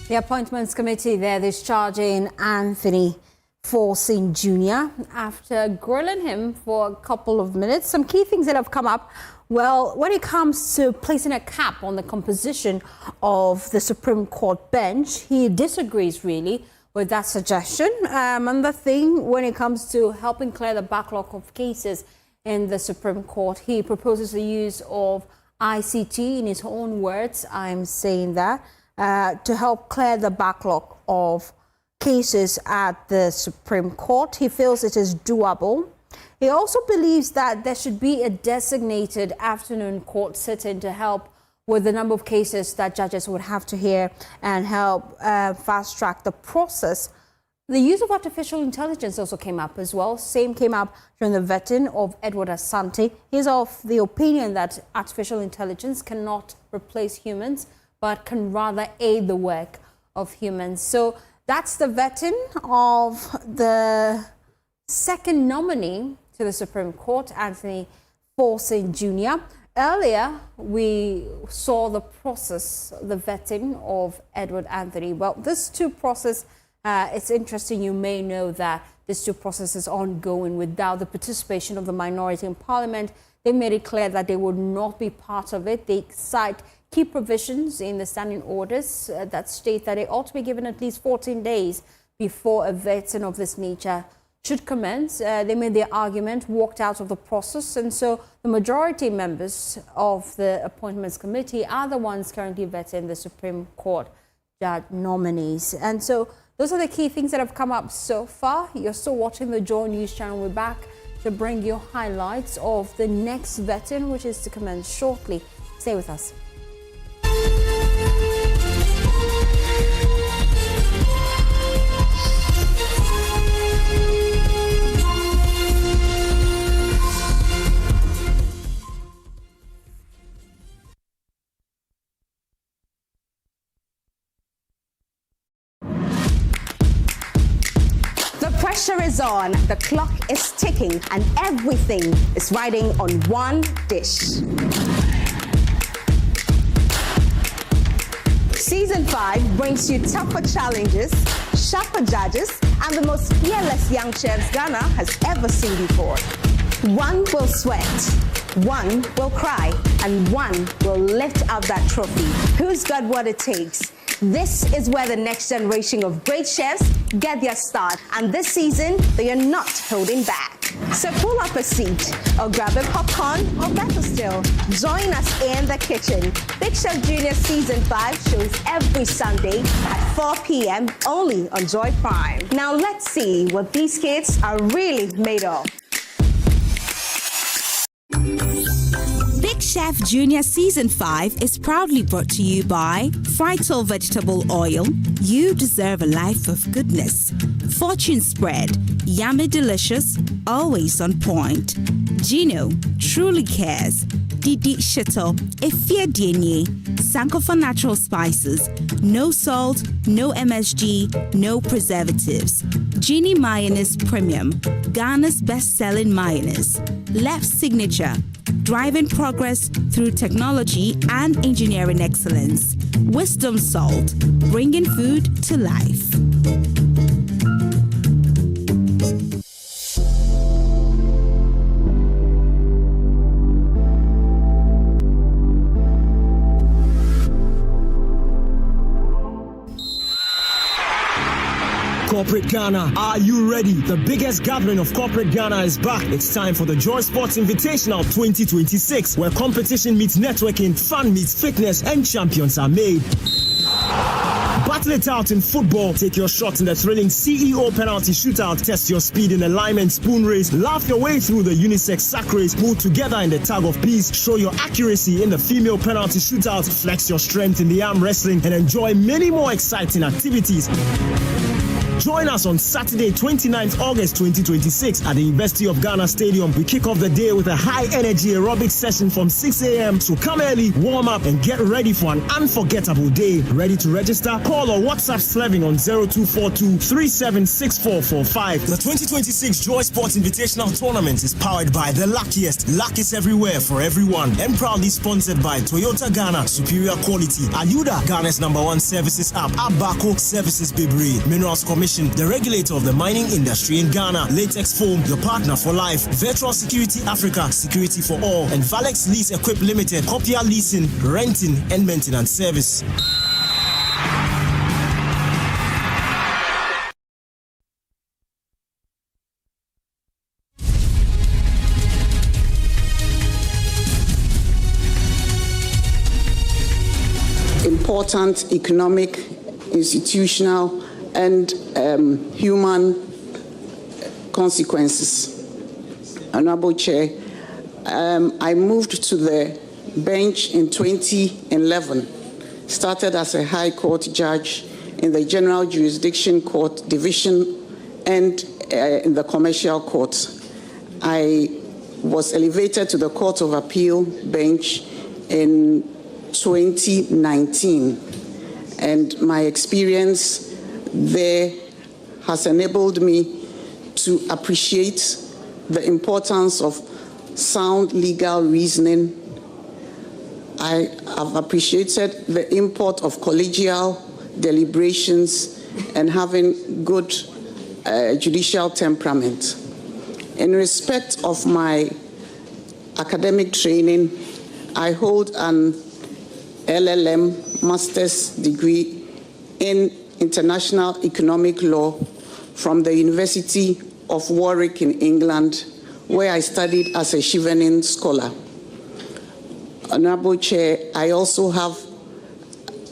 S8: The Appointments Committee there discharging Anthony Forson Jr. after grilling him for a couple of minutes. Some key things that have come up. Well, when it comes to placing a cap on the composition of the Supreme Court bench, he disagrees really with that suggestion. Another thing, when it comes to helping clear the backlog of cases in the Supreme Court, he proposes the use of ICT, in his own words, I'm saying that, to help clear the backlog of cases at the Supreme Court. He feels it is doable. He also believes that there should be a designated afternoon court sitting to help with the number of cases that judges would have to hear and help fast track the process. The use of artificial intelligence also came up as well. Same came up during the vetting of Edward Asante. He's of the opinion that artificial intelligence cannot replace humans, but can rather aid the work of humans. So that's the vetting of the second nominee to the Supreme Court, Anthony Forson Jr. Earlier, we saw the process, the vetting of Edward Anthony. Well, this two process, it's interesting. You may know that this two process is ongoing without the participation of the minority in Parliament. They made it clear that they would not be part of it. They cite key provisions in the standing orders that state that it ought to be given at least 14 days before a vetting of this nature should commence. They made their argument, walked out of the process, and so the majority members of the Appointments Committee are the ones currently vetting the Supreme Court judge nominees. And so those are the key things that have come up so far. You're still watching the Joy News channel. We're back to bring you highlights of the next vetting, which is to commence shortly. Stay with us.
S6: The pressure is on, the clock is ticking, and everything is riding on one dish. Season 5 brings you tougher challenges, sharper judges, and the most fearless young chefs Ghana has ever seen before. One will sweat,
S10: one will cry, and one will lift up that trophy. Who's got what it takes? This is where the next generation of great chefs get their start, and this season, they are not holding back. So pull up a seat, or grab a popcorn, or better still, join us in the kitchen. Big Chef Junior Season 5 shows every Sunday at 4 p.m. only on Joy Prime. Now let's see what these kids are really made of.
S12: Big Chef Junior Season 5 is proudly brought to you by Frital Vegetable Oil. You deserve a life of goodness. Fortune Spread. Yummy delicious, always on point. Gino truly cares. Didi Shito, Efia Dienye, Sankofa Natural Spices. No salt, no MSG, no preservatives. Genie Mayonnaise Premium, Ghana's best-selling mayonnaise. Left Signature, driving progress through technology and engineering excellence. Wisdom Salt, bringing food to life.
S19: Corporate Ghana, are you ready? The biggest gathering of Corporate Ghana is back. It's time for the Joy Sports Invitational 2026, where competition meets networking, fun meets fitness, and champions are made. Battle it out in football. Take your shot in the thrilling CEO penalty shootout. Test your speed in alignment spoon race. Laugh your way through the unisex sack race. Pull together in the tug of peace. Show your accuracy in the female penalty shootout. Flex your strength in the arm wrestling and enjoy many more exciting activities. Join us on Saturday, 29th August 2026 at the University of Ghana Stadium. We kick off the day with a high-energy aerobic session from 6 a.m. So come early, warm up, and get ready for an unforgettable day. Ready to register? Call or WhatsApp Sleving on 0242-376445. The 2026 Joy Sports Invitational Tournament is powered by The Luckiest. Luck is everywhere for everyone. And proudly sponsored by Toyota Ghana, Superior Quality, Ayuda, Ghana's #1 services app, Abaco Services Bibri, Minerals Commission, the regulator of the mining industry in Ghana, Latex Foam, your partner for life, Virtual Security Africa, security for all, and Valex Lease Equip Limited, Copia Leasing, Renting, and Maintenance Service.
S14: Important economic, institutional, and human consequences. Honorable Chair, I moved to the bench in 2011, started as a High Court judge in the General Jurisdiction Court Division and in the Commercial Court. I was elevated to the Court of Appeal bench in 2019, and my experience there has enabled me to appreciate the importance of sound legal reasoning. I have appreciated the import of collegial deliberations and having good judicial temperament. In respect of my academic training, I hold an LLM master's degree in International Economic Law from the University of Warwick in England, where I studied as a Chevening scholar. Honorable Chair, I also have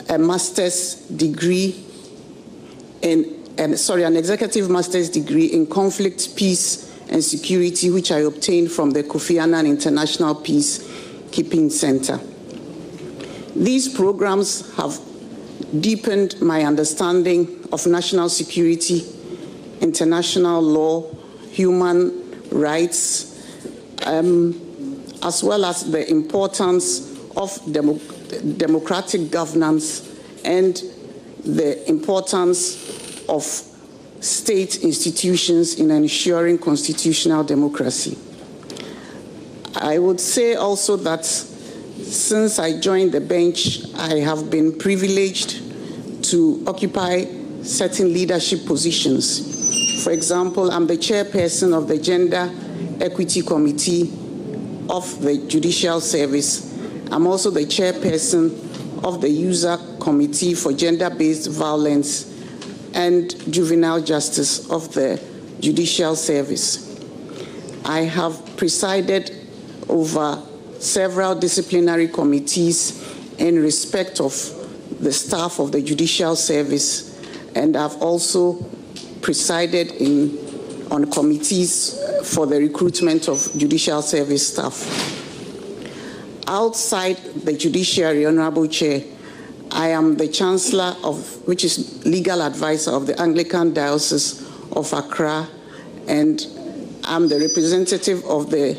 S14: a master's degree an executive master's degree in conflict, peace, and security, which I obtained from the Kofi Annan International Peacekeeping Center. These programs have deepened my understanding of national security, international law, human rights, as well as the importance of democratic governance and the importance of state institutions in ensuring constitutional democracy. I would say also that since I joined the bench, I have been privileged to occupy certain leadership positions. For example, I'm the chairperson of the Gender Equity Committee
S16: of the Judicial Service. I'm also the chairperson of the User Committee for Gender-Based Violence and Juvenile Justice of the Judicial Service. I have presided over several disciplinary committees in respect of the staff of the Judicial Service, and I've also presided on committees for the recruitment of Judicial Service staff. Outside the judiciary, Honorable Chair, I am the Chancellor which is legal advisor of the Anglican Diocese of Accra, and I'm the representative of the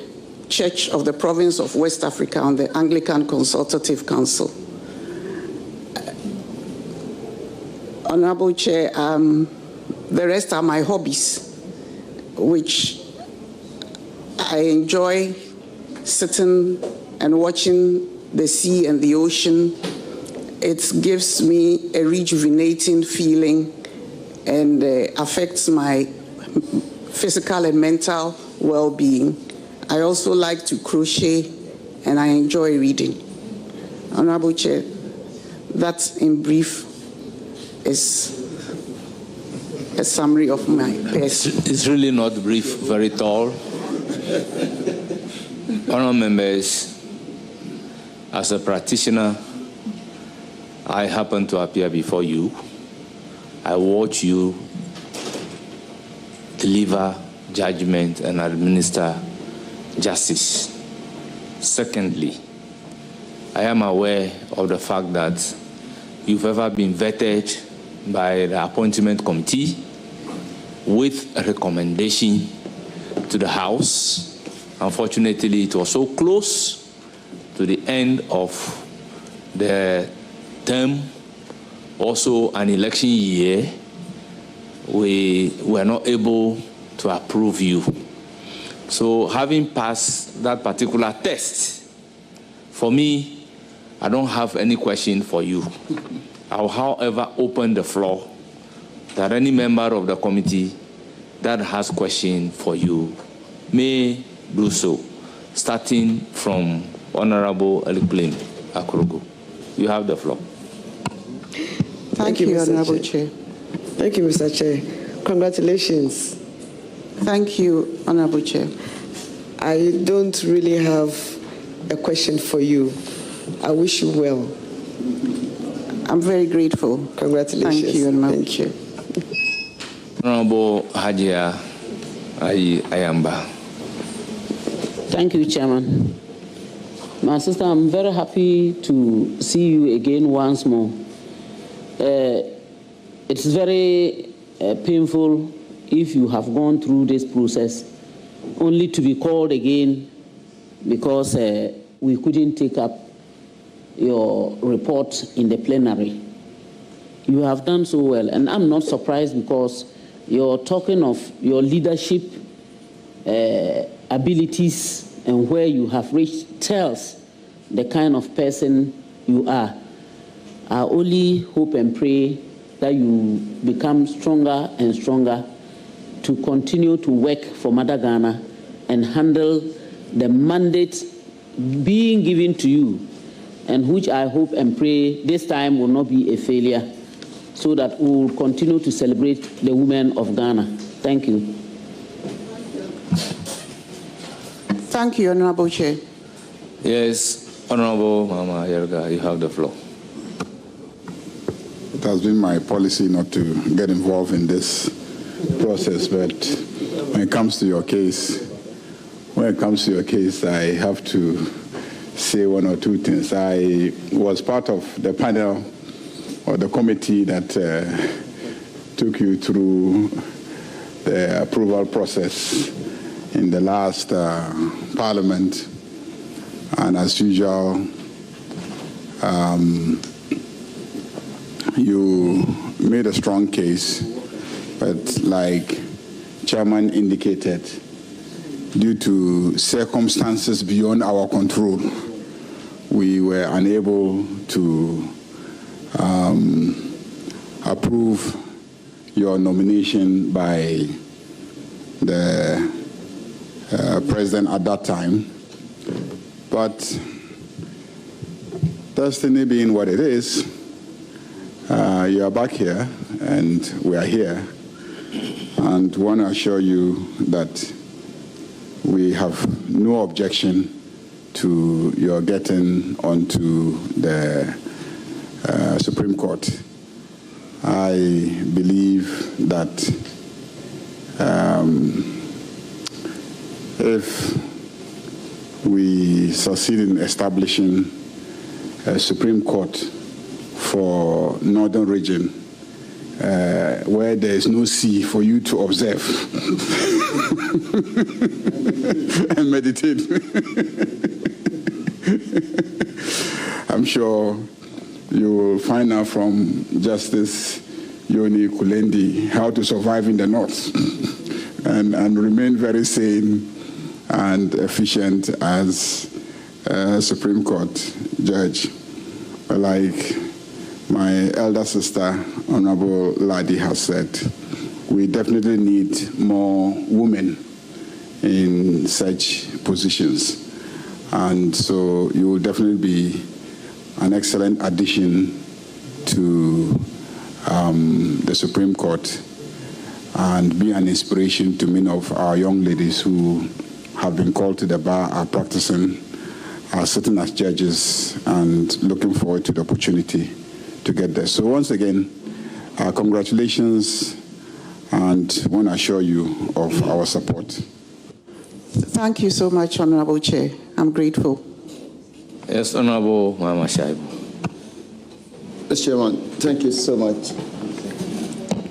S16: Church of the Province of West Africa on the Anglican Consultative Council. Honorable Chair, the rest are my hobbies, which I enjoy sitting and watching the sea and the ocean. It gives me a rejuvenating feeling and affects my physical and mental well-being. I also like to crochet and I enjoy reading. Honorable Chair, that in brief is a summary of my person.
S2: It's really not brief, very tall. Honourable members, as a practitioner, I happen to appear before you. I watch you deliver judgment and administer justice. Secondly, I am aware of the fact that you've ever been vetted by the appointment committee with a recommendation to the House. Unfortunately, it was so close to the end of the term, also an election year, we were not able to approve you. So having passed that particular test, for me, I don't have any question for you. I'll, however, open the floor that any member of the committee that has question for you may do so, starting from Honorable Elikplem Akrogo. You have the floor.
S16: Thank you, Honorable Chair.
S14: Thank you, Mr. Chair. Congratulations.
S16: Thank you, Honorable Chair.
S14: I don't really have a question for you. I wish you well.
S16: I'm very grateful.
S14: Congratulations.
S16: Thank you, Honorable Chair.
S2: Honorable Hajia Ayamba.
S3: Thank you, Chairman. My sister, I'm very happy to see you again once more. It's very painful if you have gone through this process only to be called again because we couldn't take up your report in the plenary. You have done so well, and I'm not surprised because you're talking of your leadership abilities and where you have reached tells the kind of person you are. I only hope and pray that you become stronger and stronger to continue to work for Mother Ghana and handle the mandate being given to you, and which I hope and pray this time will not be a failure, so that we will continue to celebrate the women of Ghana. Thank you.
S16: Thank you, Honorable Chair.
S2: Yes, Honorable Mama Yerga, you have the floor.
S18: It has been my policy not to get involved in this process, but when it comes to your case, I have to say one or two things. I was part of the panel or the committee that took you through the approval process in the last Parliament, and as usual, you made a strong case, but like Chairman indicated, due to circumstances beyond our control, we were unable to approve your nomination by the President at that time. But destiny being what it is, you are back here and we are here. And want to assure you that we have no objection to your getting onto the Supreme Court. I believe that if we succeed in establishing a Supreme Court for Northern region, where there is no sea for you to observe and meditate, I'm sure you will find out from Justice Yoni Kulendi how to survive in the North and remain very sane and efficient as a Supreme Court judge. Like my elder sister, Honorable Ladi, has said, we definitely need more women in such positions. And so you will definitely be an excellent addition to the Supreme Court and be an inspiration to many of our young ladies who have been called to the bar, are practicing, are sitting as judges, and looking forward to the opportunity to get there. So once again, congratulations, and want to assure you of our support.
S16: Thank you so much, Honorable Chair. I'm grateful.
S2: Yes, Honorable Mama Shaibu.
S4: Mr. Chairman, thank you so much.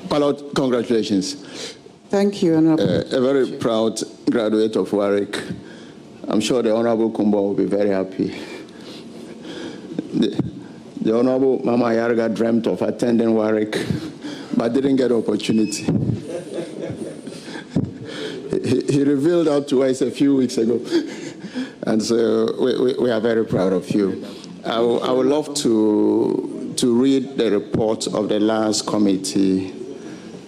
S4: Pilot, congratulations.
S16: Thank you, Honorable.
S4: A very proud graduate of Warwick. I'm sure the Honorable Kumba will be very happy. The Honorable Mama Yarga dreamt of attending Warwick, but didn't get opportunity. He revealed that to us a few weeks ago. And so we are very proud of you. I would love to read the report of the last committee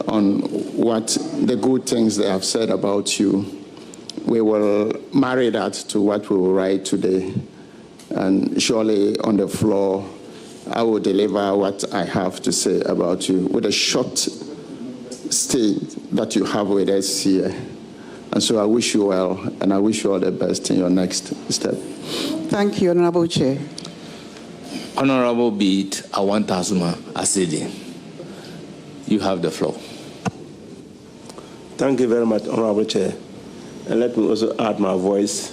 S4: on what the good things they have said about you. We will marry that to what we will write today. And surely on the floor, I will deliver what I have to say about you with a short stay that you have with us here. And so I wish you well, and I wish you all the best in your next step.
S16: Thank you, Honorable Chair.
S2: Honorable Bede Awantazuma Asidi, you have the floor.
S13: Thank you very much, Honorable Chair. And let me also add my voice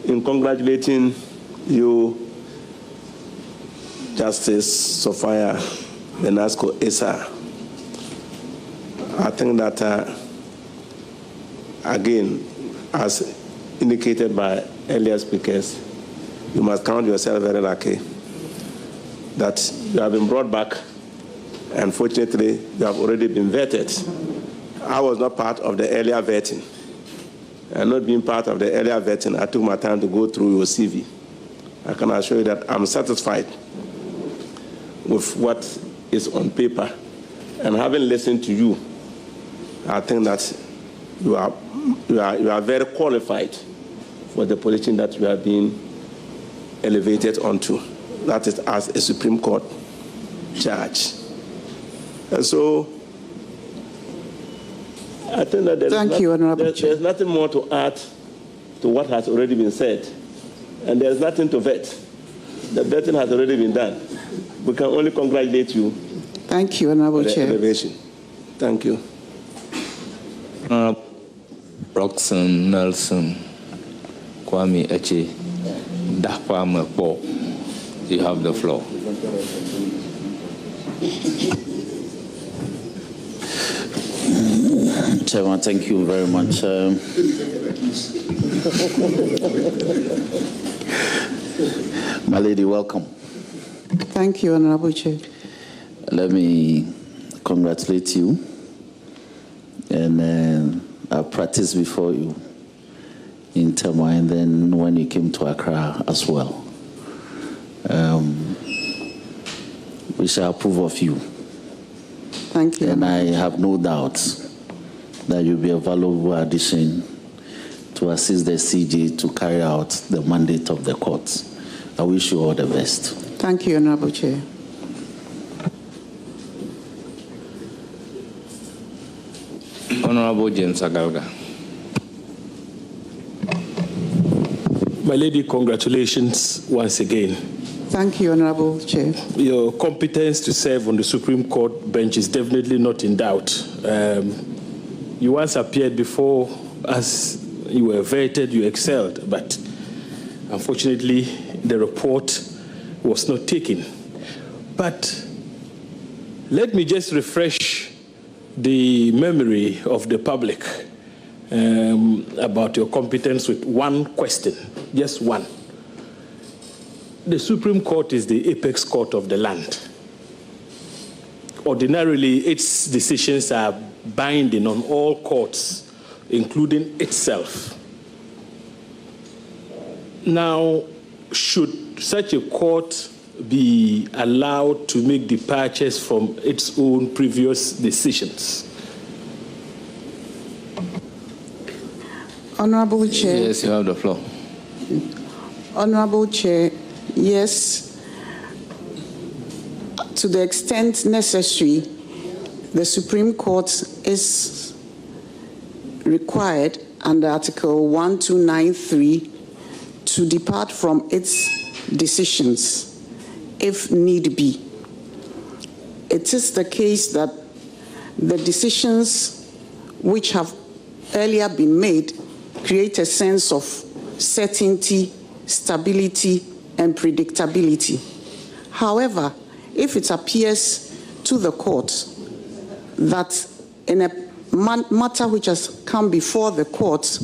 S13: in congratulating you, Justice Sophia Benasco Esa. I think that, again, as indicated by earlier speakers, you must count yourself very lucky that you have been brought back, and fortunately, you have already been vetted. I was not part of the earlier vetting. And not being part of the earlier vetting, I took my time to go through your CV. I can assure you that I'm satisfied with what is on paper. And having listened to you, I think that you are very qualified for the position that you are being elevated onto. That is as a Supreme Court judge. And so I think that there's nothing more to add to what has already been said. And there's nothing to vet. The vetting has already been done. We can only congratulate you.
S16: Thank you, Honorable Chair.
S13: Elevation. Thank you.
S2: Roxanne Nelson, Kwame Eche, Dapa Mekpo, you have the floor.
S1: Chairman, thank you very much. My lady, welcome.
S16: Thank you, Honorable Chair.
S1: Let me congratulate you. And I practiced before you in Tema, and then when you came to Accra as well. We shall approve of you.
S16: Thank you.
S1: And I have no doubts that you'll be a valuable addition to to assist the CJ to carry out the mandate of the court. I wish you all the best.
S16: Thank you, Honorable Chair.
S2: Honorable James Agalga.
S17: My lady, congratulations once again.
S16: Thank you, Honorable Chair.
S17: Your competence to serve on the Supreme Court bench is definitely not in doubt. You once appeared before us, you were vetted, you excelled, but unfortunately, the report was not taken. But let me just refresh the memory of the public about your competence with one question, just one. The Supreme Court is the apex court of the land. Ordinarily, its decisions are binding on all courts, including itself. Now, should such a court be allowed to make departures from its own previous decisions?
S16: Honorable Chair.
S2: Yes, you have the floor.
S16: Honorable Chair, yes, to the extent necessary, the Supreme Court is required under Article 1293 to depart from its decisions if need be. It is the case that the decisions which have earlier been made create a sense of certainty, stability, and predictability. However, if it appears to the court that in a matter which has come before the court,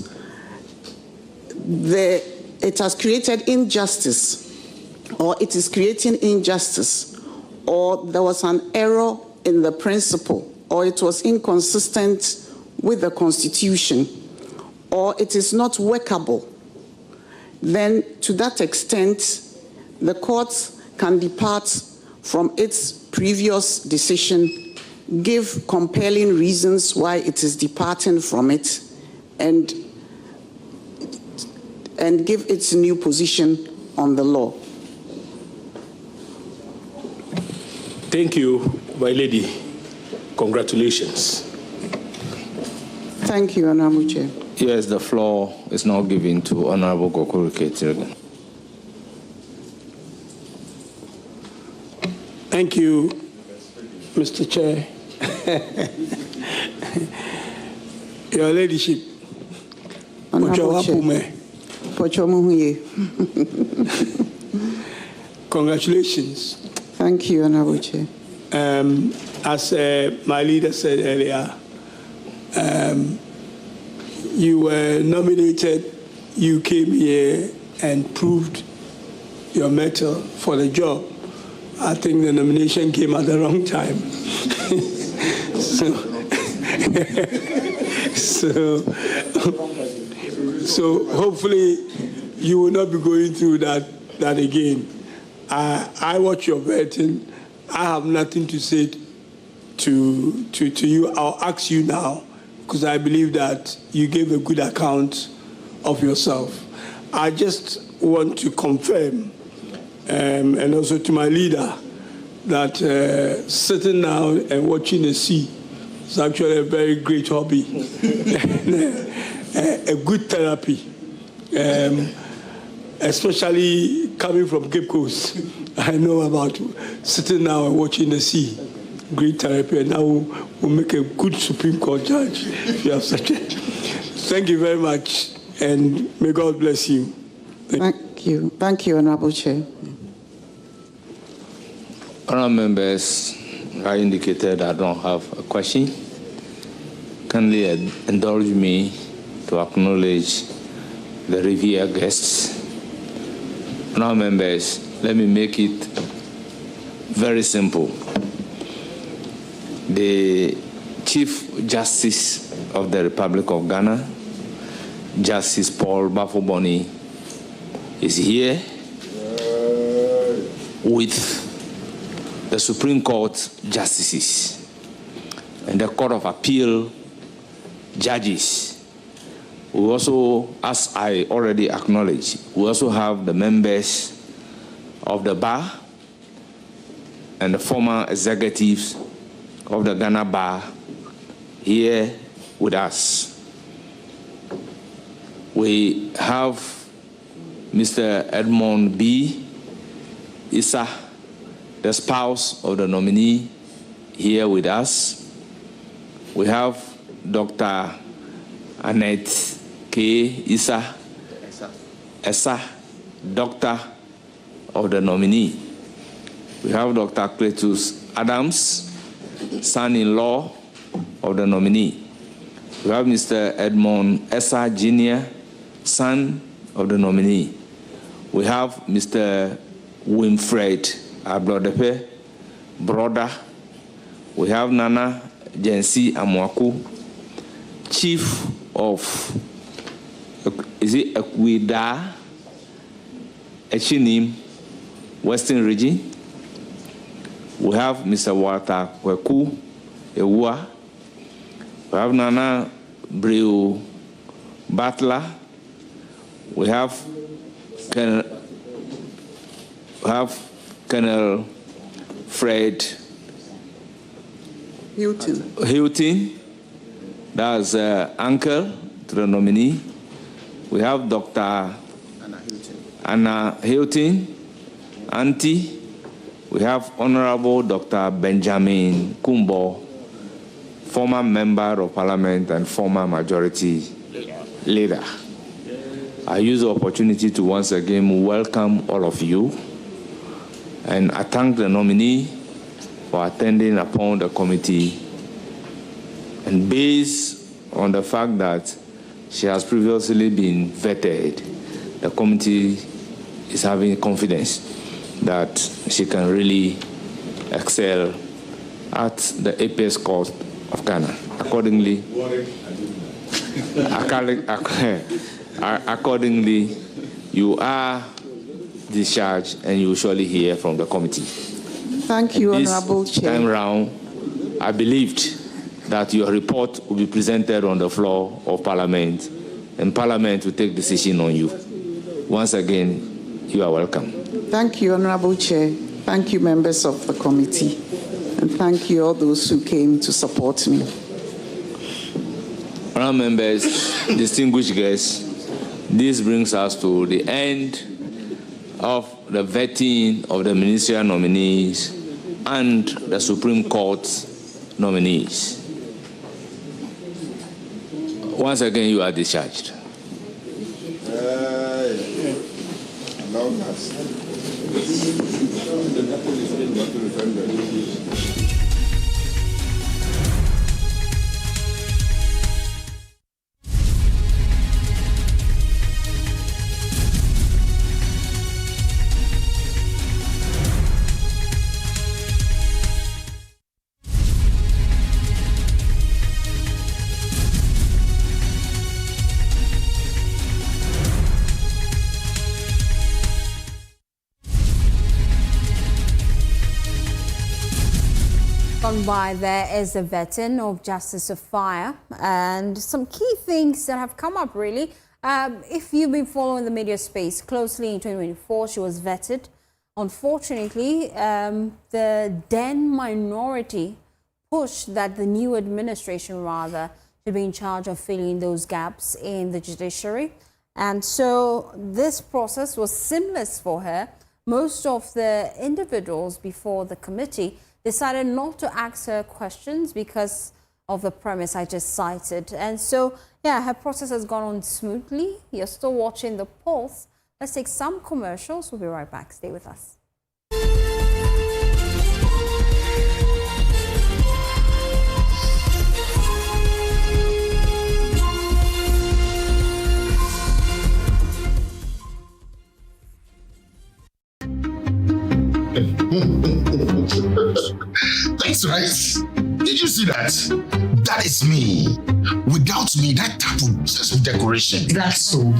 S16: it has created injustice, or it is creating injustice, or there was an error in the principle, or it was inconsistent with the Constitution, or it is not workable, then to that extent, the court can depart from its previous decision, give compelling reasons why it is departing from it, and give its new position on the law.
S17: Thank you, my lady. Congratulations.
S16: Thank you, Honorable Chair.
S2: Yes, the floor is now given to Honorable Gokul Ketirgan.
S7: Thank you, Mr. Chair. Your Ladyship.
S16: Honorable Chair.
S7: Congratulations.
S16: Thank you, Honorable Chair.
S7: As my leader said earlier, you were nominated, you came here and proved your mettle for the job. I think the nomination came at the wrong time. So hopefully you will not be going through that again. I watch your vetting. I have nothing to say to you. I'll ask you now, because I believe that you gave a good account of yourself. I just want to confirm, and also to my leader, that sitting down and watching the sea is actually a very great hobby, a good therapy, especially coming from Cape Coast. I know about sitting down and watching the sea. Great therapy, and now we'll make a good Supreme Court judge if you have such a. Thank you very much, and may God bless you.
S16: Thank you. Thank you, Honorable Chair.
S2: Honourable members, I indicated I don't have a question. Kindly indulge me to acknowledge the revered guests. Honourable members, let me make it very simple. The Chief Justice of the Republic of Ghana, Justice Paul Bafo-Boni, is here with the Supreme Court justices and the Court of Appeal judges We also, as I already acknowledged, we also have the members of the bar and the former executives of the Ghana Bar here with us. We have Mr. Edmond B. Issa, the spouse of the nominee, here with us. We have Dr. Annette K. Issa, doctor of the nominee. We have Dr. Cletus Adams, son-in-law of the nominee. We have Mr. Edmond Essa Jr., son of the nominee. We have Mr. Winfred Ablodepe, brother. We have Nana Jensi Amwaku, chief of, is it Ekwida, Echinim, Western Region. We have Mr. Walter Kweku, Ewa. We have Nana Breu Butler. We have Colonel Fred Hilton. That's uncle to the nominee. We have Dr. Anna Hilton, auntie. We have Honorable Dr. Benjamin Kumbo, former member of parliament and former majority leader. I use the opportunity to once again welcome all of you, and I thank the nominee for attending upon the committee, and based on the fact that she has previously been vetted, the committee is having confidence that she can really excel at the apex court of Ghana. Accordingly, you are discharged and you will surely hear from the committee.
S16: Thank you, Honorable Chair.
S2: This time round, I believed that your report will be presented on the floor of Parliament, and Parliament will take decision on you. Once again, you are welcome.
S16: Thank you, Honorable Chair. Thank you, members of the committee. And thank you all those who came to support me.
S2: Honourable members, distinguished guests, this brings us to the end of the vetting of the ministerial nominees and the Supreme Court nominees. Once again, you are discharged.
S8: By there is a vetting of Justice Sophia, and some key things that have come up really. If you've been following the media space closely, in 2024 she was vetted. Unfortunately, the then minority pushed that the new administration should be in charge of filling those gaps in the judiciary, and so this process was seamless for her. Most of the individuals before the committee decided not to ask her questions because of the premise I just cited. And so, yeah, her process has gone on smoothly. You're still watching the Pulse. Let's take some commercials. We'll be right back. Stay with us.
S11: That's right. Did you see that? That is me. Without me, that tap would just be decoration.
S20: That's so.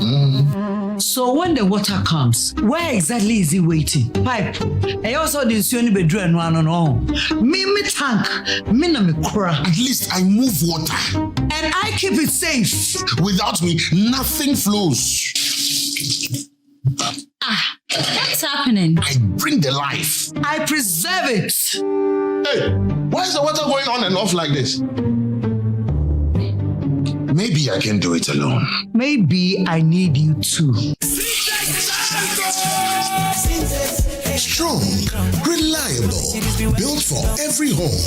S20: So when the water comes, where exactly is it waiting? Pipe. I also didn't see any bedroom and no. Me tank. Me na me kura.
S11: At least I move water.
S20: and I keep it safe.
S11: Without me, nothing flows.
S21: What's happening?
S11: I bring the life.
S20: I preserve it.
S11: Hey, why is the water going on and off like this? Maybe I can do it alone.
S20: Maybe I need you too.
S11: Strong, reliable, built for every home.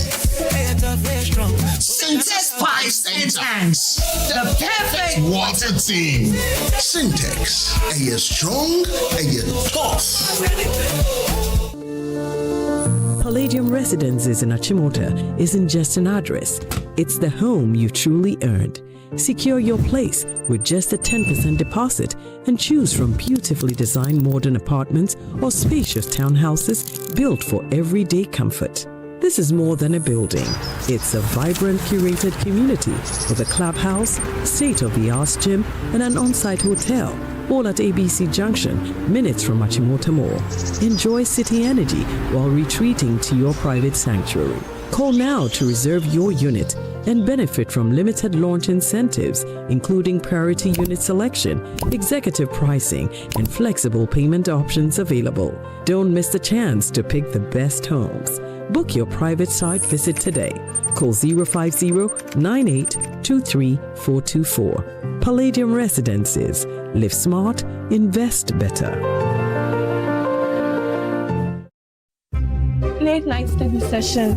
S20: Syntex pipes and tanks, the perfect
S11: water team. Syntex, are you strong? Are you tough?
S22: Palladium Residences in Achimota isn't just an address, it's the home you truly earned. Secure your place with just a 10% deposit and choose from beautifully designed modern apartments or spacious townhouses built for everyday comfort. This is more than a building. It's a vibrant, curated community with a clubhouse, state-of-the-art gym, and an on-site hotel, all at ABC Junction, minutes from Achimota Mall. Enjoy city energy while retreating to your private sanctuary. Call now to reserve your unit and benefit from limited launch incentives, including priority unit selection, executive pricing, and flexible payment options available. Don't miss the chance to pick the best homes. Book your private site visit today. Call 050-9823-424. Palladium Residences. Live smart, invest better.
S23: Late night study session,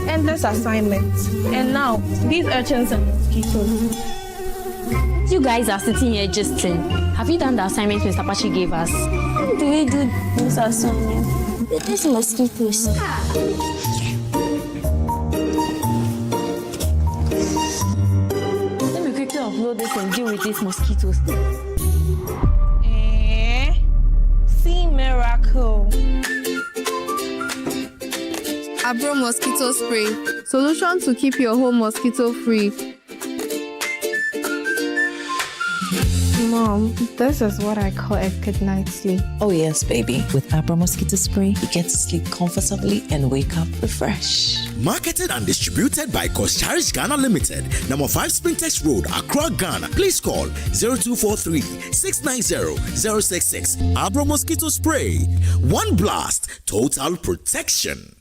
S23: endless assignments, and now these urchins and mosquitoes.
S24: You guys are sitting here just have you done the assignment Mr. Pachi gave us?
S23: How do we do this assignment?
S24: With these mosquitoes. Let me quickly upload this and deal with these mosquitoes.
S23: See miracle.
S25: Abro mosquito spray. Solution to keep your home mosquito free. Mom, this is what I call a good night's sleep.
S26: Oh yes, baby. With Abra Mosquito Spray, you get to sleep comfortably and wake up refreshed.
S27: Marketed and distributed by Kosharish Ghana Limited, number 5 Sprintex Road, Accra, Ghana. Please call 0243-690-066. Abra Mosquito Spray. One blast, total protection.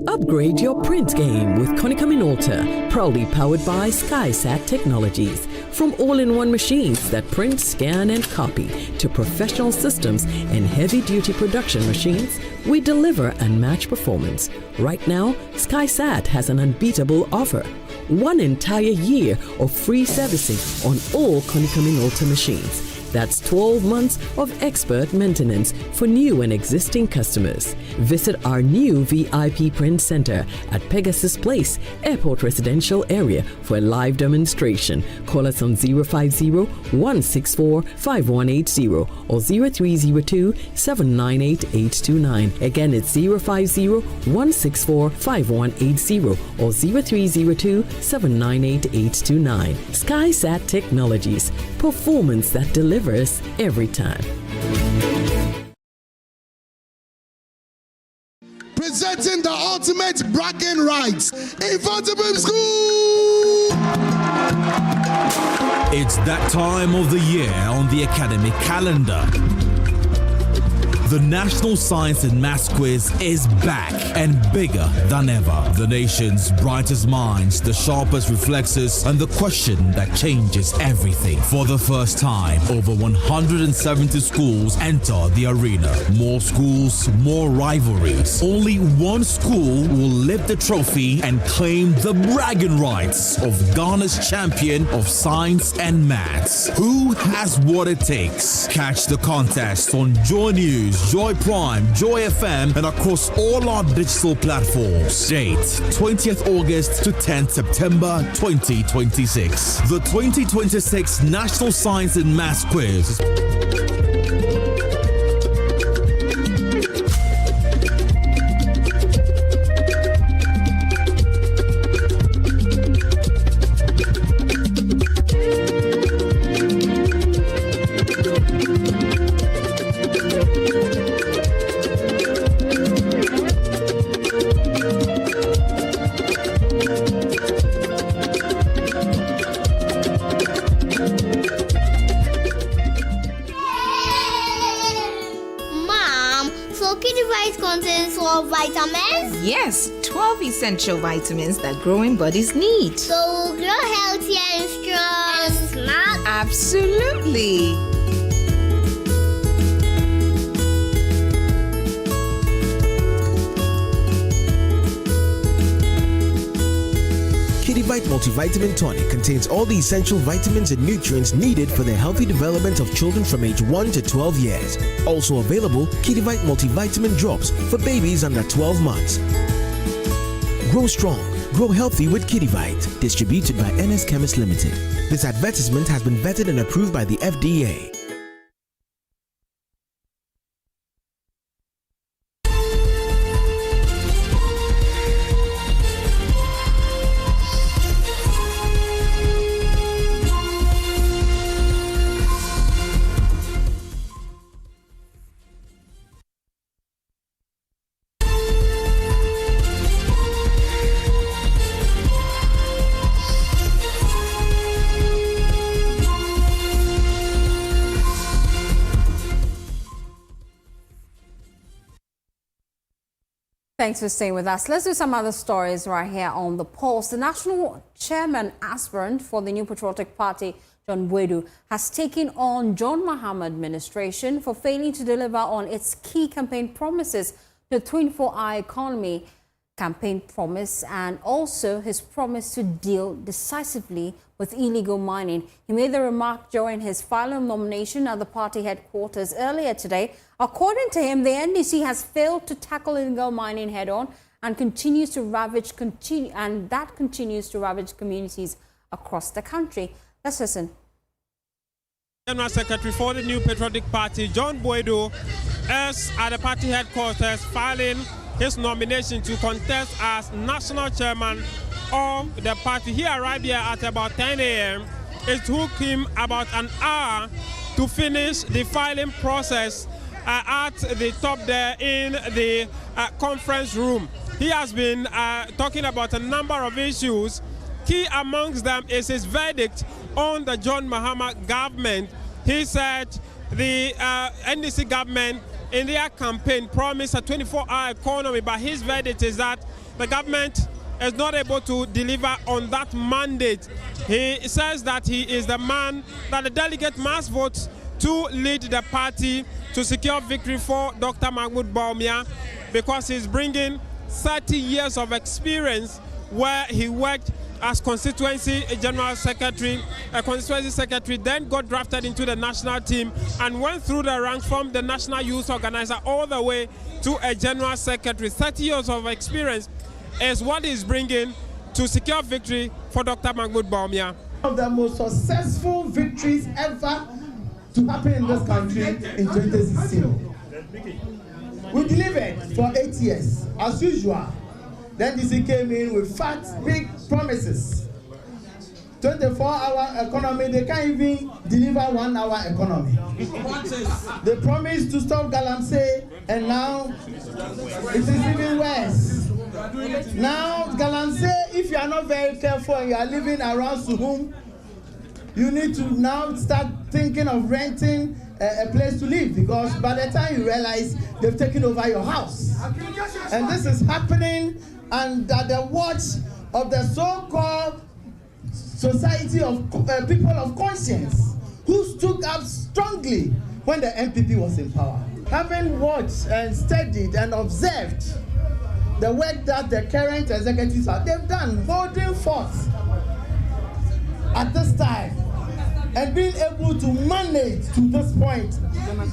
S22: Upgrade your print game with Konica Minolta, proudly powered by SkySat Technologies. From all-in-one machines that print, scan, and copy to professional systems and heavy-duty production machines, we deliver unmatched performance. Right now, SkySat has an unbeatable offer. 1 entire year of free servicing on all Konica Minolta machines. That's 12 months of expert maintenance for new and existing customers. Visit our new VIP print center at Pegasus Place, Airport Residential Area for a live demonstration. Call us on 050-164-5180 or 0302-798-829. Again, it's 050-164-5180 or 0302-798-829. SkySat Technologies. Performance that delivers every time.
S28: Presenting the ultimate bragging rights in Vanderbilt School.
S5: It's that time of the year on the academic calendar. The National Science and Maths Quiz is back and bigger than ever. The nation's brightest minds, the sharpest reflexes, and the question that changes everything. For the first time, over 170 schools enter the arena. More schools, more rivalries. Only one school will lift the trophy and claim the bragging rights of Ghana's champion of science and maths. Who has what it takes? Catch the contest on Joy News, Joy Prime, Joy FM, and across all our digital platforms. Date 20th August to 10th September 2026. The 2026 National Science and Maths Quiz.
S3: contains 12 vitamins?
S6: Yes, 12 essential vitamins that growing bodies need.
S3: So we'll grow healthy and strong. And smart?
S6: Absolutely.
S9: Kidivite Multivitamin Tonic contains all the essential vitamins and nutrients needed for the healthy development of children from age 1 to 12 years. Also available, Kidivite Multivitamin Drops for babies under 12 months. Grow strong, grow healthy with Kidivite. Distributed by NS Chemist Limited. This advertisement has been vetted and approved by the FDA.
S8: Thanks for staying with us. Let's do some other stories right here on the Pulse. The national chairman aspirant for the New Patriotic Party, John Boadu, has taken on John Mahama administration for failing to deliver on its key campaign promises, the 24-hour economy campaign promise, and also his promise to deal decisively with illegal mining. He made the remark during his final nomination at the party headquarters earlier today. According to him, the NDC has failed to tackle illegal mining head-on and continues to ravage communities across the country. Let's listen.
S10: General Secretary for the New Patriotic Party, John Boadu, is at the party headquarters filing his nomination to contest as national chairman of the party. He arrived here at about 10 a.m. It took him about an hour to finish the filing process at the top there in the conference room. He has been talking about a number of issues. Key amongst them is his verdict on the John Mahama government. He said the NDC government in their campaign promised a 24-hour economy, but his verdict is that the government is not able to deliver on that mandate. He says that he is the man that the delegate must vote to lead the party to secure victory for Dr. Mahmoud Bawumia, because he's bringing 30 years of experience where he worked as constituency general secretary, constituency secretary, then got drafted into the national team and went through the ranks from the national youth organizer all the way to a general secretary. 30 years of experience is what he's bringing to secure victory for Dr. Mahmoud Bawumia.
S12: One of the most successful victories ever to happen in this country in 2016. We delivered for 8 years, as usual. Then DC came in with fat, big promises. 24-hour economy, they can't even deliver 1 hour economy. They promised to stop Galamsey, and now it is even worse. Now, Galamsey, if you are not very careful and you are living around Suhum, you need to now start thinking of renting a place to live, because by the time you realize they've taken over your house. And this is happening under the watch of the so-called society of people of conscience, who stood up strongly when the MPP was in power. Having watched and studied and observed the work that the current executives they've done, holding forth at this time, and being able to manage to this point,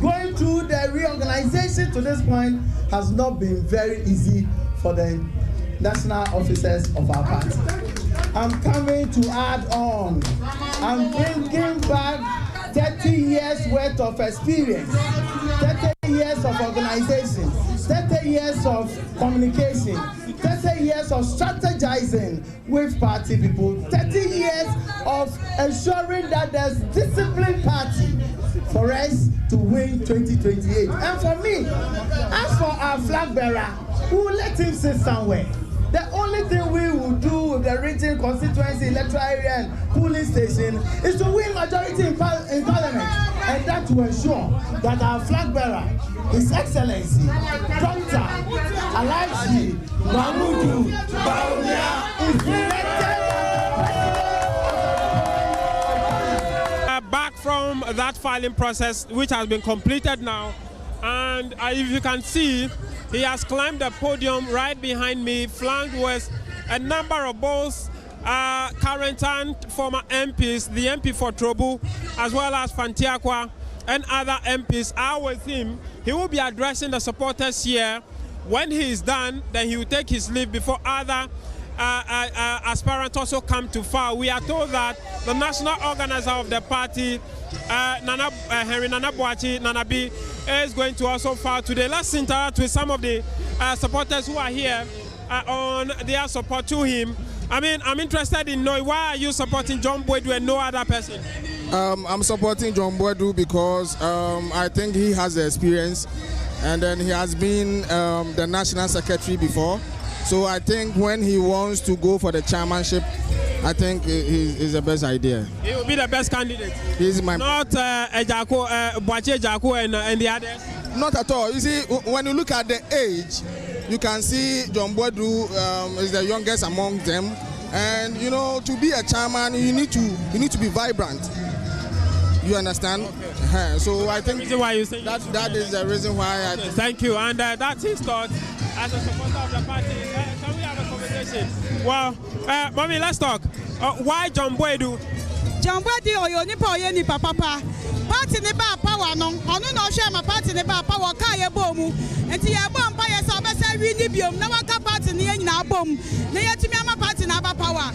S12: going through the reorganization to this point, has not been very easy for the national officers of our party. I'm coming to add on. I'm bringing back 30 years worth of experience, 30 years of organization, 30 years of communication, 30 years of strategizing with party people, 30 years of ensuring that there's disciplined party for us to win 2028. And for me, as for our flag bearer, we will let him sit somewhere. The only thing we will do with the region, constituency, electoral area, and polling station is to win majority in parliament, and that will ensure that our flag bearer His Excellency, Dr. Alhaji Mahmoud Bawumia is elected.
S10: Back from that filing process, which has been completed now, and if you can see, he has climbed the podium right behind me, flanked with a number of both current and former MPs, the MP for Trobu, as well as Fantiakwa, and other MPs are with him. He will be addressing the supporters here. When he is done, then he will take his leave before other aspirants also come to file. We are told that the national organizer of the party, Henry Nana Boachi Nanabi, is going to also file today. Let's interact with some of the supporters who are here on their support to him. I mean, I'm interested in knowing, why are you supporting John Boydu and no other person?
S1: I'm supporting John Boydu because I think he has the experience, and then he has been the national secretary before. So I think when he wants to go for the chairmanship, I think is the best idea.
S10: He will be the best candidate.
S1: He's my
S10: not Boachi Ejako and the others.
S1: Not at all. You see, when you look at the age, you can see John Boydu is the youngest among them, and you know, to be a chairman, you need to be vibrant. You understand? Okay. So I think
S10: why you say
S1: that is the reason why.
S10: Okay, thank you, and that's his thought as a supporter of the party. Can we have a conversation? Well, mommy, let's talk. Why John Boydu?
S4: John Boydu oyo nipa papa. Party ne ba power no. Onu no hwe ma party ne ba power ka ye bomu. Enti ye bom pa ye so be say wi ni biom na waka party ne nyina bom. Na ye tumi ama party na ba power.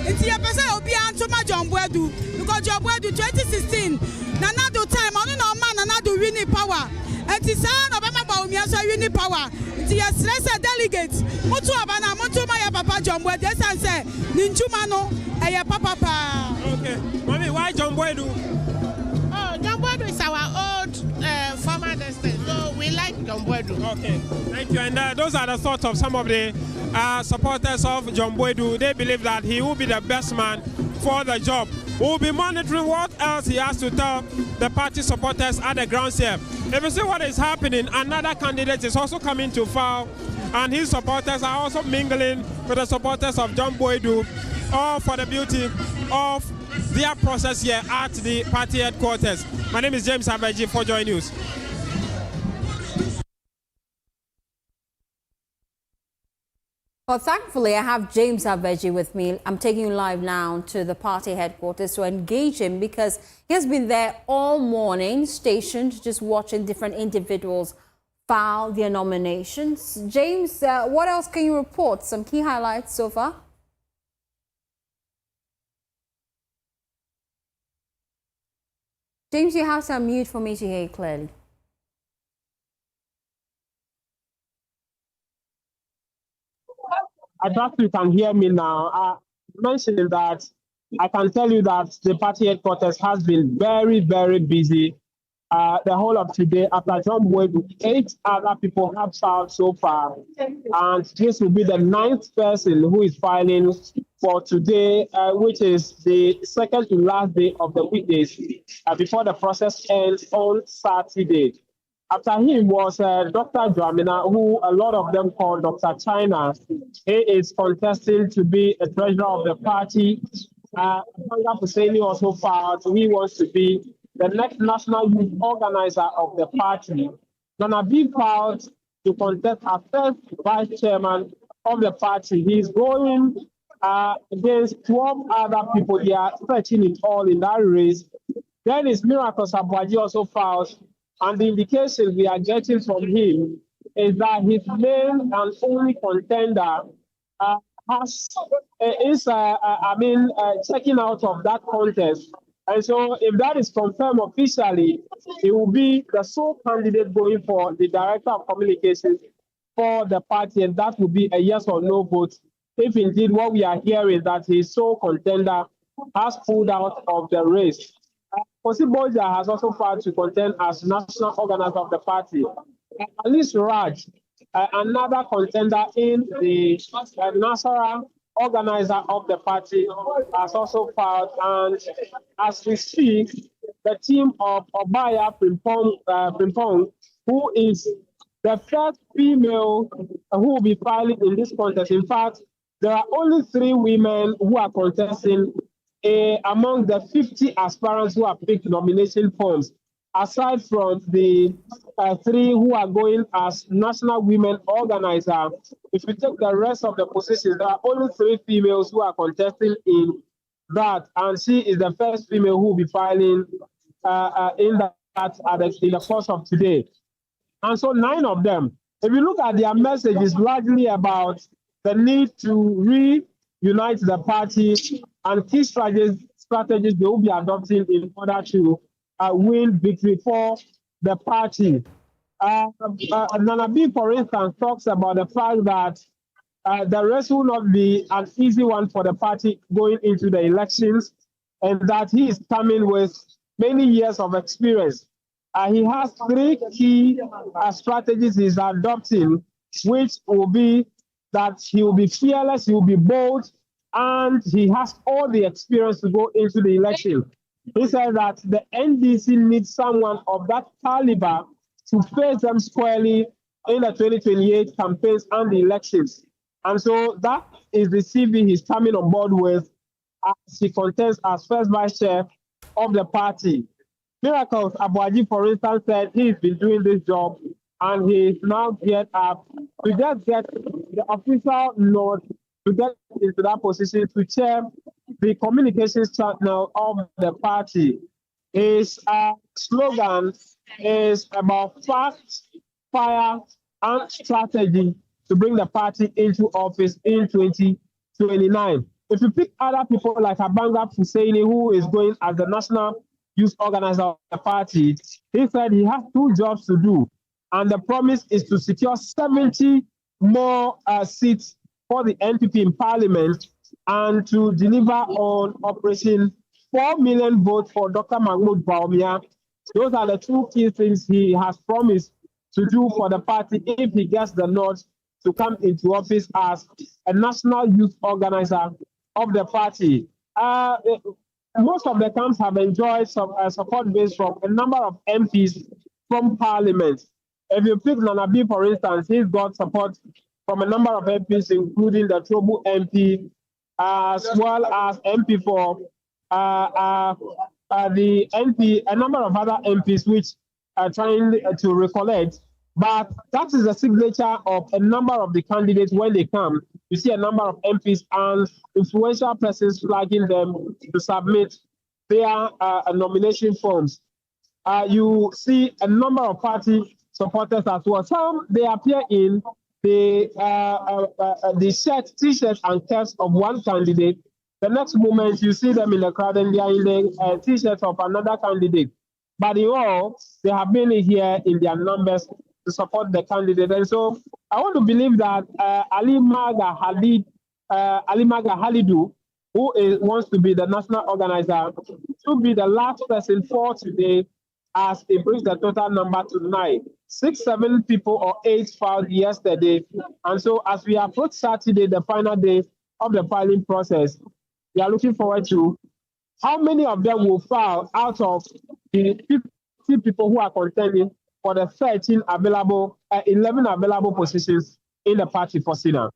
S4: Enti ye pese obi antoma John Boydu because John Boydu 2016 Nana do time onu no man Nana do win power. Enti sa no be ma ba omi so win power. Enti ye stress delegate mutu abana mutu ma ya papa John Boydu esanse ni ntuma no eye papa pa.
S10: Okay. Mommy, why John Boydu?
S13: Oh, John Boydu is our old former destination, so we like John Boydu.
S10: Okay, thank you. And those are the thoughts of some of the supporters of John Boydu. They believe that he will be the best man for the job. We'll be monitoring what else he has to tell the party supporters at the grounds here. If you see what is happening, another candidate is also coming to file, and his supporters are also mingling with the supporters of John Boydu, all for the beauty of their process here at the party headquarters. My name is James Abeji for Joy News.
S8: Well, thankfully, I have James Abeji with me. I'm taking you live now to the party headquarters to engage him because he has been there all morning, stationed, just watching different individuals file their nominations. James, what else can you report? Some key highlights so far? James, you have to unmute for me to hear you clearly.
S10: I trust you can hear me now. Mentioning that, I can tell you that the party headquarters has been very, very busy the whole of today. After John Boydu, 8 other people have filed so far. And this will be the 9th person who is filing for today, which is the second to last day of the weekdays before the process ends on Saturday. After him was Dr. Dramina, who a lot of them call Dr. China. He is contesting to be a treasurer of the party. Banga Husseini also filed. He wants to be the next national youth organizer of the party. Nana B filed to contest as first vice chairman of the party. He is going against 12 other people. They are 13 in all in that race. Then is Miracle Sabwaji also filed. And the indication we are getting from him is that his main and only contender checking out of that contest. And so if that is confirmed officially, he will be the sole candidate going for the director of communications for the party, and that will be a yes or no vote. If indeed what we are hearing that his sole contender has pulled out of the race. Osiboja has also filed to contend as national organizer of the party. Alice Raj, another contender in the national organizer of the party, has also filed. And as we speak, the team of Obaya Primpong
S2: who is the first female who will be filing in this contest. In fact, there are only 3 women who are contesting among the 50 aspirants who have picked nomination forms, aside from the 3 who are going as national women organizer. If you take the rest of the positions, there are only 3 females who are contesting in that, and she is the first female who will be filing in the course of today. And so 9 of them, if you look at their message, is largely about the need to reunite the party and key strategies they will be adopting in order to win victory for the party. Nana B, for instance, talks about the fact that the race will not be an easy one for the party going into the elections, and that he is coming with many years of experience. He has 3 key strategies he's adopting, which will be that he will be fearless, he will be bold, and he has all the experience to go into the election. He said that the NDC needs someone of that caliber to face them squarely in the 2028 campaigns and the elections. And so that is the CV he's coming on board with as he contests as first vice chair of the party. Miracles Abuaji, for instance, said he's been doing this job and he's now geared up to just get the official nod to get into that position to chair the communications channel of the party. His slogan is about facts, fire, and strategy to bring the party into office in 2029. If you pick other people like Abanga Husseini, who is going as the national youth organizer of the party, he said he has 2 jobs to do. And the promise is to secure 70 more seats for the NPP in parliament and to deliver on Operation 4 million votes for Dr. Mahmoud Bawumia. Those are the 2 key things he has promised to do for the party if he gets the nod to come into office as a national youth organizer of the party. Most of the camps have enjoyed some support base from a number of MPs from parliament. If you pick Nana B, for instance, he's got support from a number of MPs, including the Trobu MP, as well as MP for the NP, a number of other MPs which are trying to recollect. But that is the signature of a number of the candidates when they come. You see a number of MPs and influential persons flagging them to submit their nomination forms. You see a number of party supporters as well. Some, they appear in the T-shirts and caps of one candidate. The next moment, you see them in the crowd and they are in the T-shirts of another candidate. But in all, they have been here in their numbers to support the candidate. And so I want to believe that Ali Maga Halidu, who wants to be the national organizer, should be the last person for today as he brings the total number to 9. 6, 7 people or 8 filed yesterday. And so as we approach Saturday, the final day of the filing process, we are looking forward to how many of them will file out of the 50 people who are contending for the 11 available positions in the party for Sina.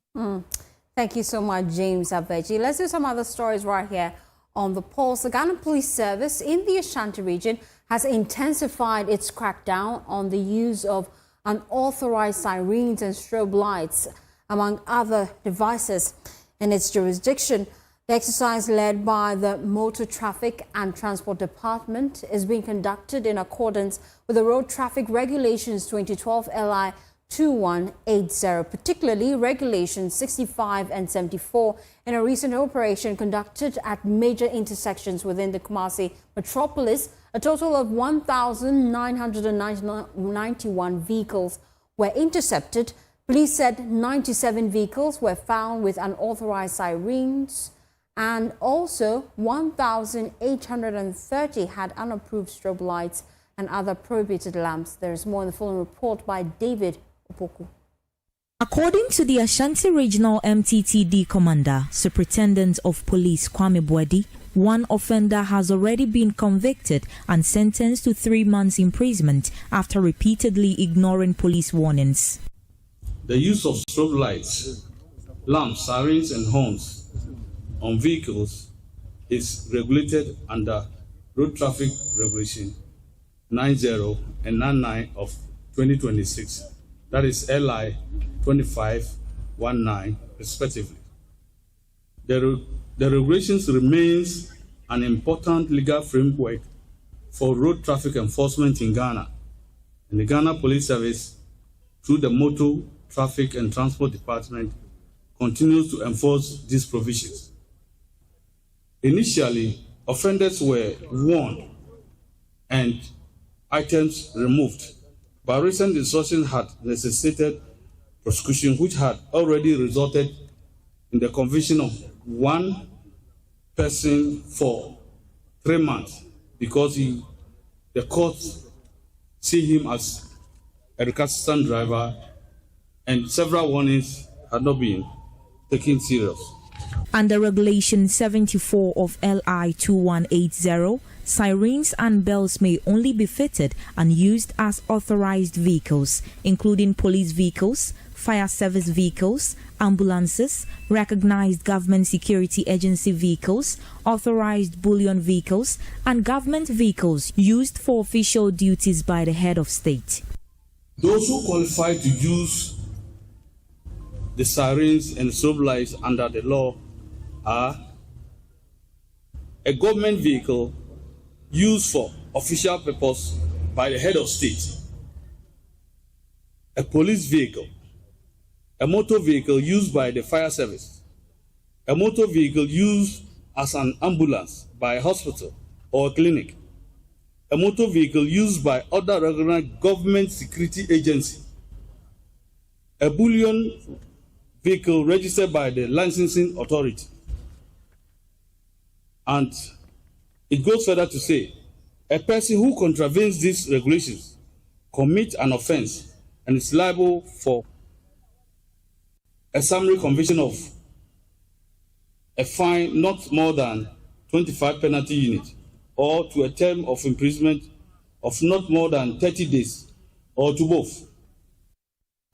S8: Thank you so much, James Abeji. Let's do some other stories right here on the pulse. The Ghana Police Service in the Ashanti region has intensified its crackdown on the use of unauthorized sirens and strobe lights, among other devices, in its jurisdiction. The exercise, led by the Motor Traffic and Transport Department, is being conducted in accordance with the Road Traffic Regulations 2012 LI 2180, particularly Regulations 65 and 74, in a recent operation conducted at major intersections within the Kumasi metropolis. A total of 1,991 vehicles were intercepted. Police said 97 vehicles were found with unauthorized sirens, and also 1,830 had unapproved strobe lights and other prohibited lamps. There is more in the following report by David Opoku.
S7: According to the Ashanti Regional MTTD Commander, Superintendent of Police Kwame Boadi, One offender has already been convicted and sentenced to 3 months imprisonment after repeatedly ignoring police warnings.
S14: The use of strobe lights, lamps, sirens, and horns on vehicles is regulated under Road Traffic Regulation 90 and 99 of 2026, that is LI 2519 respectively. The regulations remains an important legal framework for road traffic enforcement in Ghana, and the Ghana Police Service, through the Motor Traffic and Transport Department, continues to enforce these provisions. Initially, offenders were warned and items removed, but recent instructions had necessitated prosecution, which had already resulted in the conviction of one person for 3 months because the court see him as a recalcitrant driver, and several warnings had not been taken serious.
S7: Under Regulation 74 of LI 2180, sirens and bells may only be fitted and used as authorized vehicles, including police vehicles, fire service vehicles, ambulances, recognized government security agency vehicles, authorized bullion vehicles, and government vehicles used for official duties by the head of state.
S14: Those who qualify to use the sirens and strobe lights under the law are a government vehicle used for official purpose by the head of state, a police vehicle, a motor vehicle used by the fire service, a motor vehicle used as an ambulance by a hospital or a clinic, a motor vehicle used by other recognized government security agency, a bullion vehicle registered by the licensing authority. And it goes further to say, a person who contravenes these regulations commits an offense and is liable for a summary conviction of a fine not more than 25 penalty units, or to a term of imprisonment of not more than 30 days, or to both.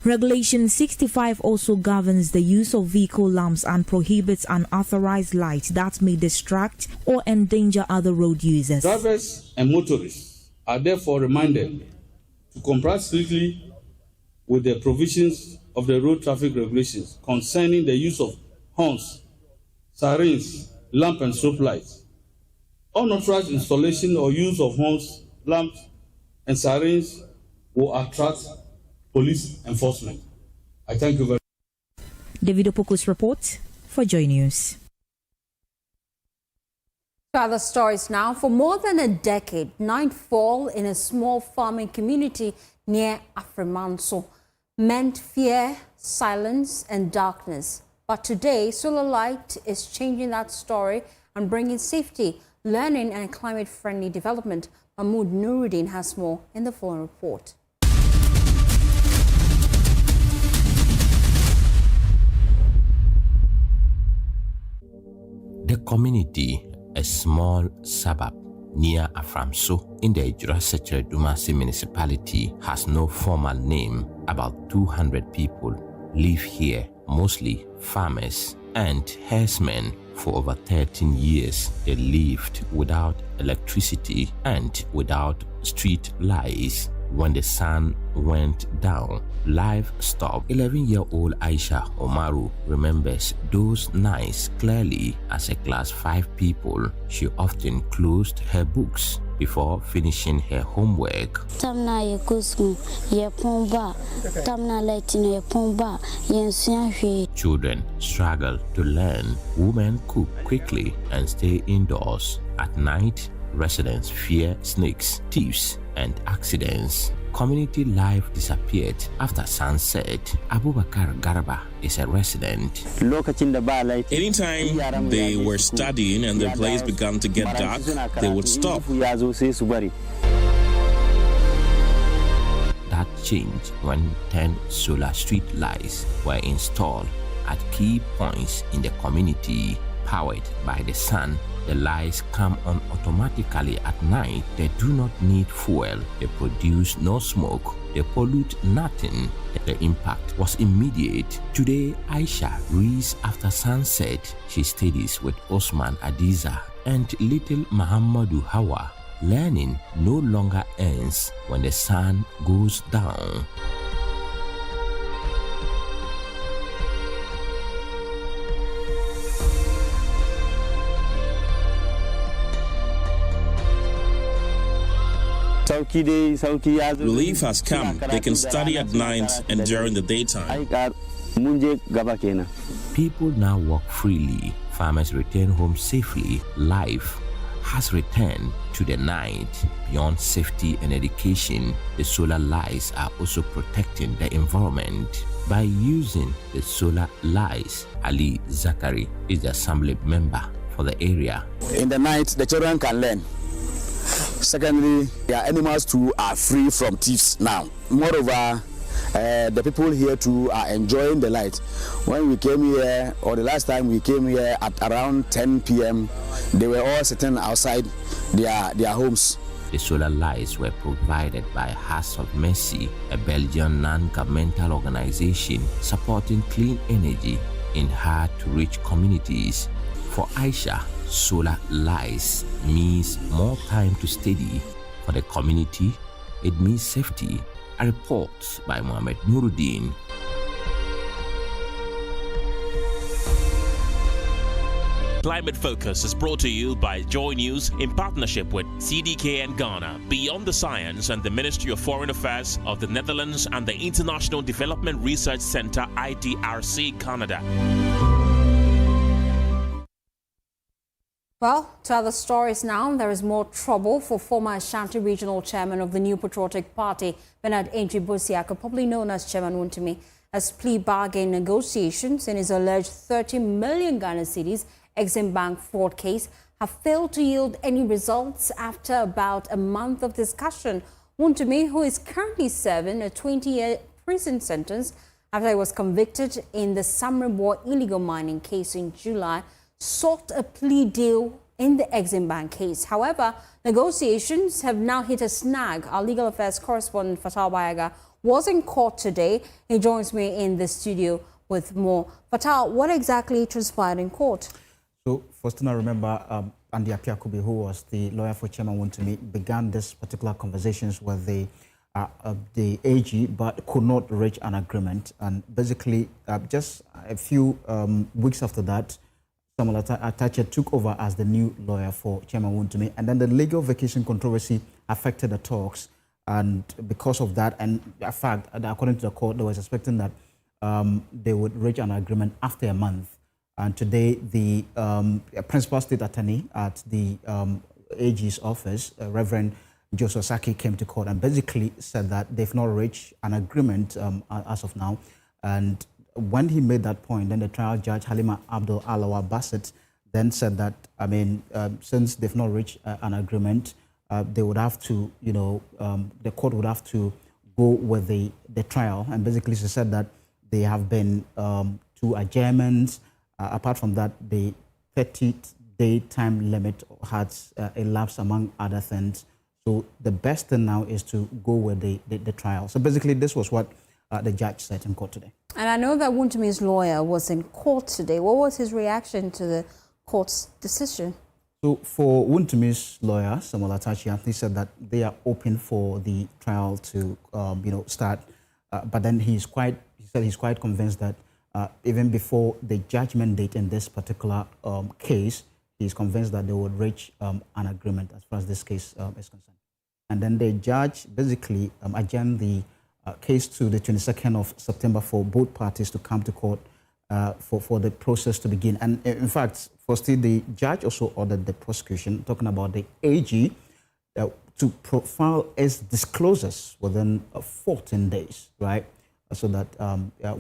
S7: Regulation 65 also governs the use of vehicle lamps and prohibits unauthorized lights that may distract or endanger other road users.
S14: Drivers and motorists are therefore reminded to comply strictly with the provisions of the road traffic regulations concerning the use of horns, sirens, lamp and strobe lights. Unauthorized installation or use of horns, lamps and sirens will attract police enforcement. I thank you very much.
S7: David Opoku's report for Joy News.
S8: To other stories now. For more than a decade, nightfall in a small farming community near Afremanso meant fear, silence, and darkness. But today, solar light is changing that story and bringing safety, learning, and climate-friendly development. Mahmoud Nuruddin has more in the following report.
S15: The community, a small suburb near Aframso in the Jurassic Dumasi municipality, has no formal name. About 200 people live here, mostly farmers and herdsmen. For over 13 years, they lived without electricity and without street lights. When the sun went down, life stopped. 11-year-old Aisha Omaru remembers those nights clearly. As a class 5 pupil, she often closed her books before finishing her homework. Children struggle to learn. Women cook quickly and stay indoors. At night, residents fear snakes, thieves, and accidents. Community life disappeared after sunset. Abubakar Garba is a resident.
S16: Anytime they were studying and the place began to get dark, they would stop.
S15: That changed when 10 solar street lights were installed at key points in the community, powered by the sun The lights come on automatically at night. They do not need fuel. They produce no smoke. They pollute nothing. The impact was immediate. Today, Aisha reads after sunset. She studies with Osman Adiza and little Muhammadu Hawa. Learning no longer ends when the sun goes down.
S16: Relief has come. They can study at night and during the daytime.
S15: People now walk freely. Farmers return home safely. Life has returned to the night. Beyond safety and education, the solar lights are also protecting the environment. By using the solar lights, Ali Zakari is the assembly member for the area.
S11: In the night, the children can learn. Secondly, their animals too are free from thieves now. Moreover, the people here too are enjoying the light. When we came here, or the last time we came here at around 10 p.m., they were all sitting outside their homes.
S15: The solar lights were provided by Hearts of Mercy, a Belgian non-governmental organization supporting clean energy in hard-to-reach communities. For Aisha, solar lights means more time to study. For the community, it means safety. A report by Mohammed Nuruddin.
S17: Climate Focus is brought to you by Joy News in partnership with CDK and Ghana, Beyond the Science and the Ministry of Foreign Affairs of the Netherlands and the International Development Research Center IDRC Canada.
S8: Well, to other stories now, there is more trouble for former Ashanti Regional Chairman of the New Patriotic Party, Bernard Antwi Bosiaka, probably known as Chairman Wontumi, as plea bargain negotiations in his alleged 30 million Ghana cedis Exim Bank fraud case have failed to yield any results after about a month of discussion. Wontumi, who is currently serving a 20-year prison sentence after he was convicted in the Samrebo illegal mining case in July, sought a plea deal in the Exim Bank case. However, negotiations have now hit a snag. Our legal affairs correspondent Fatal Bayaga was in court today. He joins me in the studio with more. Fatal, what exactly transpired in court?
S18: So, Faustina, remember, Andy Apiakubi, who was the lawyer for Chairman Wontumi, began this particular conversations with the AG, but could not reach an agreement. And basically, just a few weeks after that, Samuel Atache took over as the new lawyer for Chairman Wontumi, and then the legal vacation controversy affected the talks. And because of that, and in fact, according to the court, they were expecting that they would reach an agreement after a month. And today, the principal state attorney at the AG's office, Reverend Joseph Saki, came to court and basically said that they've not reached an agreement as of now. And when he made that point, then the trial judge, Halima Abdul Alawa Bassett, then said that, since they've not reached an agreement, they would have to, the court would have to go with the trial. And basically she said that they have been two adjournments. Apart from that, the 30-day time limit has elapsed, among other things. So the best thing now is to go with the trial. So basically this was what the judge said in court today.
S8: And I know that Wuntumi's lawyer was in court today. What was his reaction to the court's decision?
S18: So for Wuntumi's lawyer, Samuel Atache, he said that they are open for the trial to start. But then he said he's quite convinced that even before the judgment date in this particular case, he's convinced that they would reach an agreement as far as this case is concerned. And then the judge basically adjourned the case to the 22nd of September for both parties to come to court for the process to begin. And in fact, firstly, the judge also ordered the prosecution, talking about the AG, to profile its disclosures within 14 days, right? So that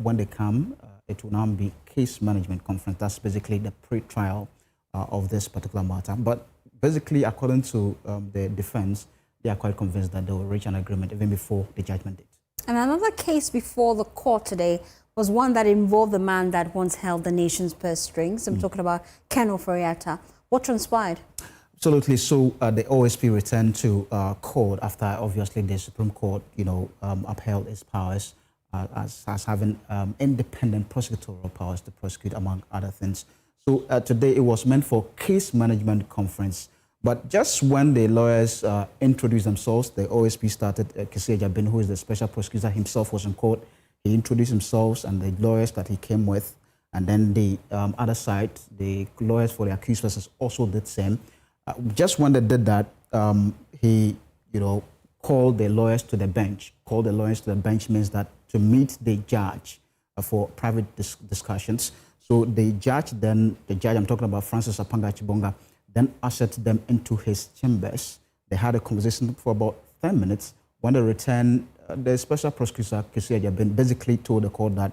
S18: when they come, it will now be case management conference. That's basically the pre-trial of this particular matter. But basically, according to the defense, they are quite convinced that they will reach an agreement even before the judgment date.
S8: And another case before the court today was one that involved the man that once held the nation's purse strings. I'm talking about Ken Ofori-Atta. What transpired?
S18: Absolutely. So the OSP returned to court after obviously the Supreme Court, upheld its powers as having independent prosecutorial powers to prosecute, among other things. So today it was meant for case management conference. But just when the lawyers introduced themselves, the OSP started, Kesi Agyeman, who is the special prosecutor himself, was in court. He introduced himself and the lawyers that he came with. And then the other side, the lawyers for the accused persons also did the same. Just when they did that, he, called the lawyers to the bench. Called the lawyers to the bench means that to meet the judge for private discussions. So the judge, I'm talking about Francis Apanga Chibonga, then ushered them into his chambers. They had a conversation for about 10 minutes. When they returned, the special prosecutor, Kesi Agyeman, basically told the court that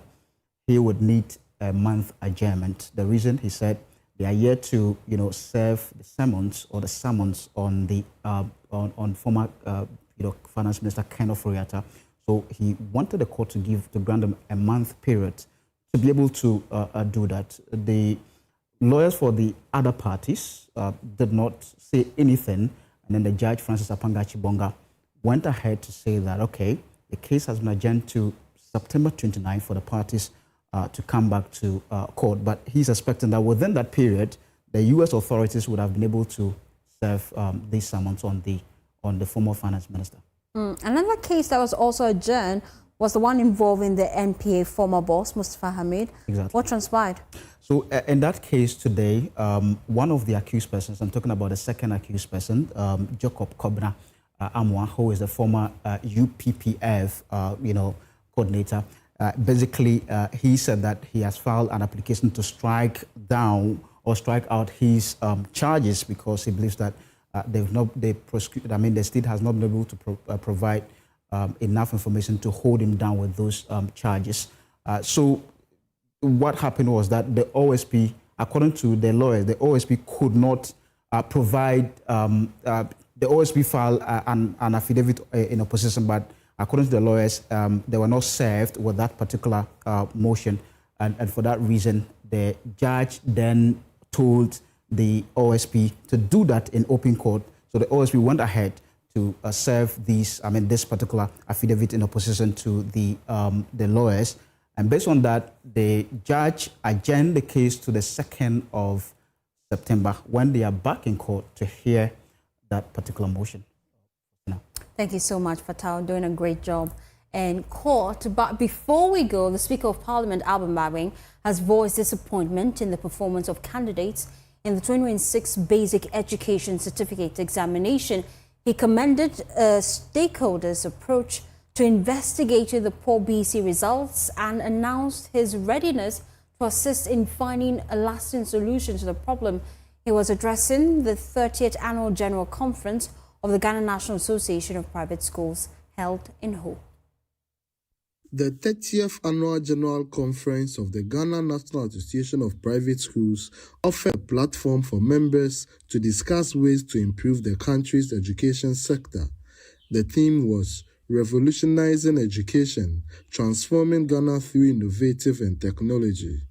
S18: he would need a month adjournment. The reason, he said, they are here to, serve the summons on the on former, Finance Minister Ken Ofori-Atta. So he wanted the court to grant them a month period to be able to do that. The lawyers for the other parties did not say anything, and then the judge, Francis Apanga Chibonga, went ahead to say that, okay, the case has been adjourned to September 29 for the parties to come back to court. But he's expecting that within that period, the U.S. authorities would have been able to serve these summons on the former finance minister.
S8: Another case that was also adjourned was the one involving the NPA former boss, Mustafa Hamid.
S18: Exactly.
S8: What transpired?
S18: So in that case today, one of the accused persons, I'm talking about the second accused person, Jacob Kobna Amwa, who is the former UPPF, coordinator. Basically, he said that he has filed an application to strike down or strike out his charges because he believes that the state has not been able to provide enough information to hold him down with those charges. So what happened was that the OSP, according to the lawyers, the OSP could not provide, the OSP filed an affidavit in opposition, but according to the lawyers, they were not served with that particular motion. And for that reason, the judge then told the OSP to do that in open court. So the OSP went ahead to serve this particular affidavit in opposition to the lawyers. And based on that, the judge adjourned the case to the 2nd of September when they are back in court to hear that particular motion.
S8: Thank you so much, Fatal, doing a great job in court. But before we go, the Speaker of Parliament, Agyeman-Rawlings, has voiced disappointment in the performance of candidates in the 2026 Basic Education Certificate examination. He commended stakeholders' approach to investigating the poor BC results and announced his readiness to assist in finding a lasting solution to the problem. He was addressing the 30th Annual General Conference of the Ghana National Association of Private Schools held in Ho.
S28: The 30th Annual General Conference of the Ghana National Association of Private Schools offered a platform for members to discuss ways to improve the country's education sector. The theme was Revolutionizing Education, Transforming Ghana Through Innovative and Technology.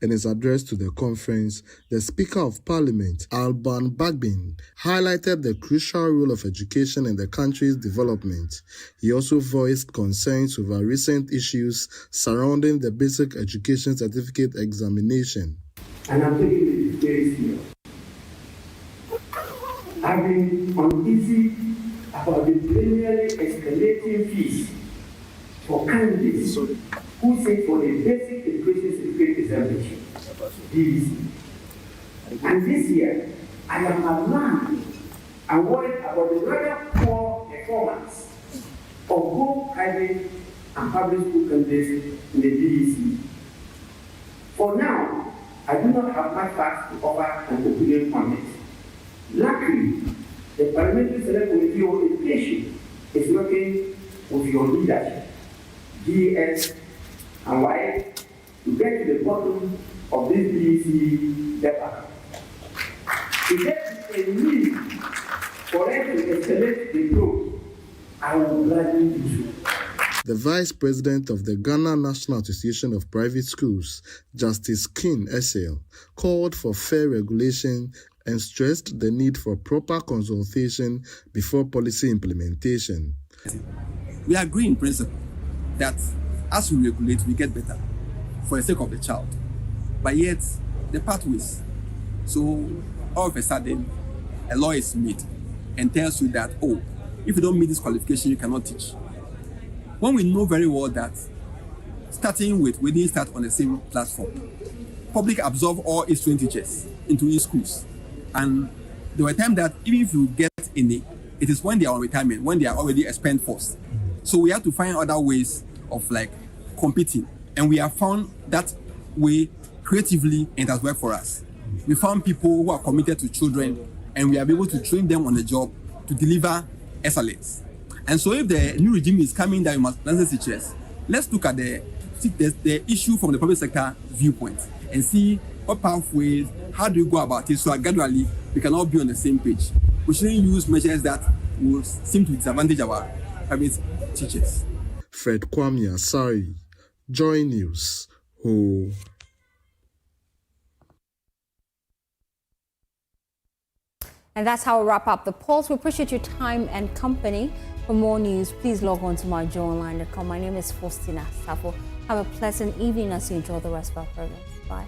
S28: In his address to the conference, the Speaker of Parliament, Agyeman-Rawlings, highlighted the crucial role of education in the country's development. He also voiced concerns over recent issues surrounding the Basic Education Certificate examination.
S19: And I'm taking it very serious. I've been uneasy about the perennially escalating fees for candidates who sit for the Basic Education Certificate examination, BBC. And this year, I am alarmed and worried about the rather poor performance of both private and public school candidates in the BBC. For now, I do not have much facts to offer an opinion on it. Luckily, the Parliamentary Select Committee on Education is working with your leadership, GS and Y, to get to the bottom of this BBC debacle. If there is a need for us to escalate the growth, I will gladly do so.
S28: The Vice President of the Ghana National Association of Private Schools, Justice King Esale, called for fair regulation and stressed the need for proper consultation before policy implementation.
S20: We agree in principle that as we regulate, we get better for the sake of the child. But yet, the pathways. So, all of a sudden, a law is made and tells you that, oh, if you don't meet this qualification, you cannot teach. When we know very well that we didn't start on the same platform. Public absorb all its trained teachers into its schools. And there were times that even if you get any, it is when they are on retirement, when they are already a spent force. So we have to find other ways of competing. And we have found that way creatively, and it has worked for us. We found people who are committed to children, and we are able to train them on the job to deliver excellence. And so if the new regime is coming that you must learn teachers, let's look at the issue from the public sector viewpoint and see what pathways, how do you go about it so that gradually we can all be on the same page. We shouldn't use measures that will seem to disadvantage our private teachers.
S28: Fred Kwame Asari, Joy News.
S8: And that's how we wrap up the polls. We appreciate your time and company. For more news, please log on to myjoyonline.com. My name is Faustina Safo. Have a pleasant evening as you enjoy the rest of our program. Bye.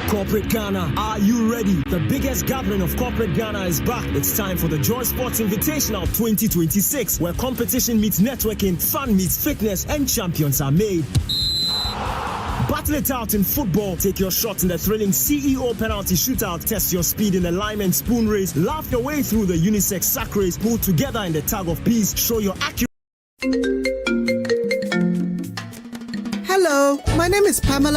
S9: Corporate Ghana, are you ready? The biggest gathering of Corporate Ghana is back. It's time for the Joy Sports Invitational 2026, where competition meets networking, fun meets fitness, and champions are made. Battle it out in football. Take your shot in the thrilling CEO penalty shootout. Test your speed in the lime and spoon race. Laugh your way through the unisex sack race. Pull together in the tug of peace. Show your accuracy.
S21: Hello, my name is Pamela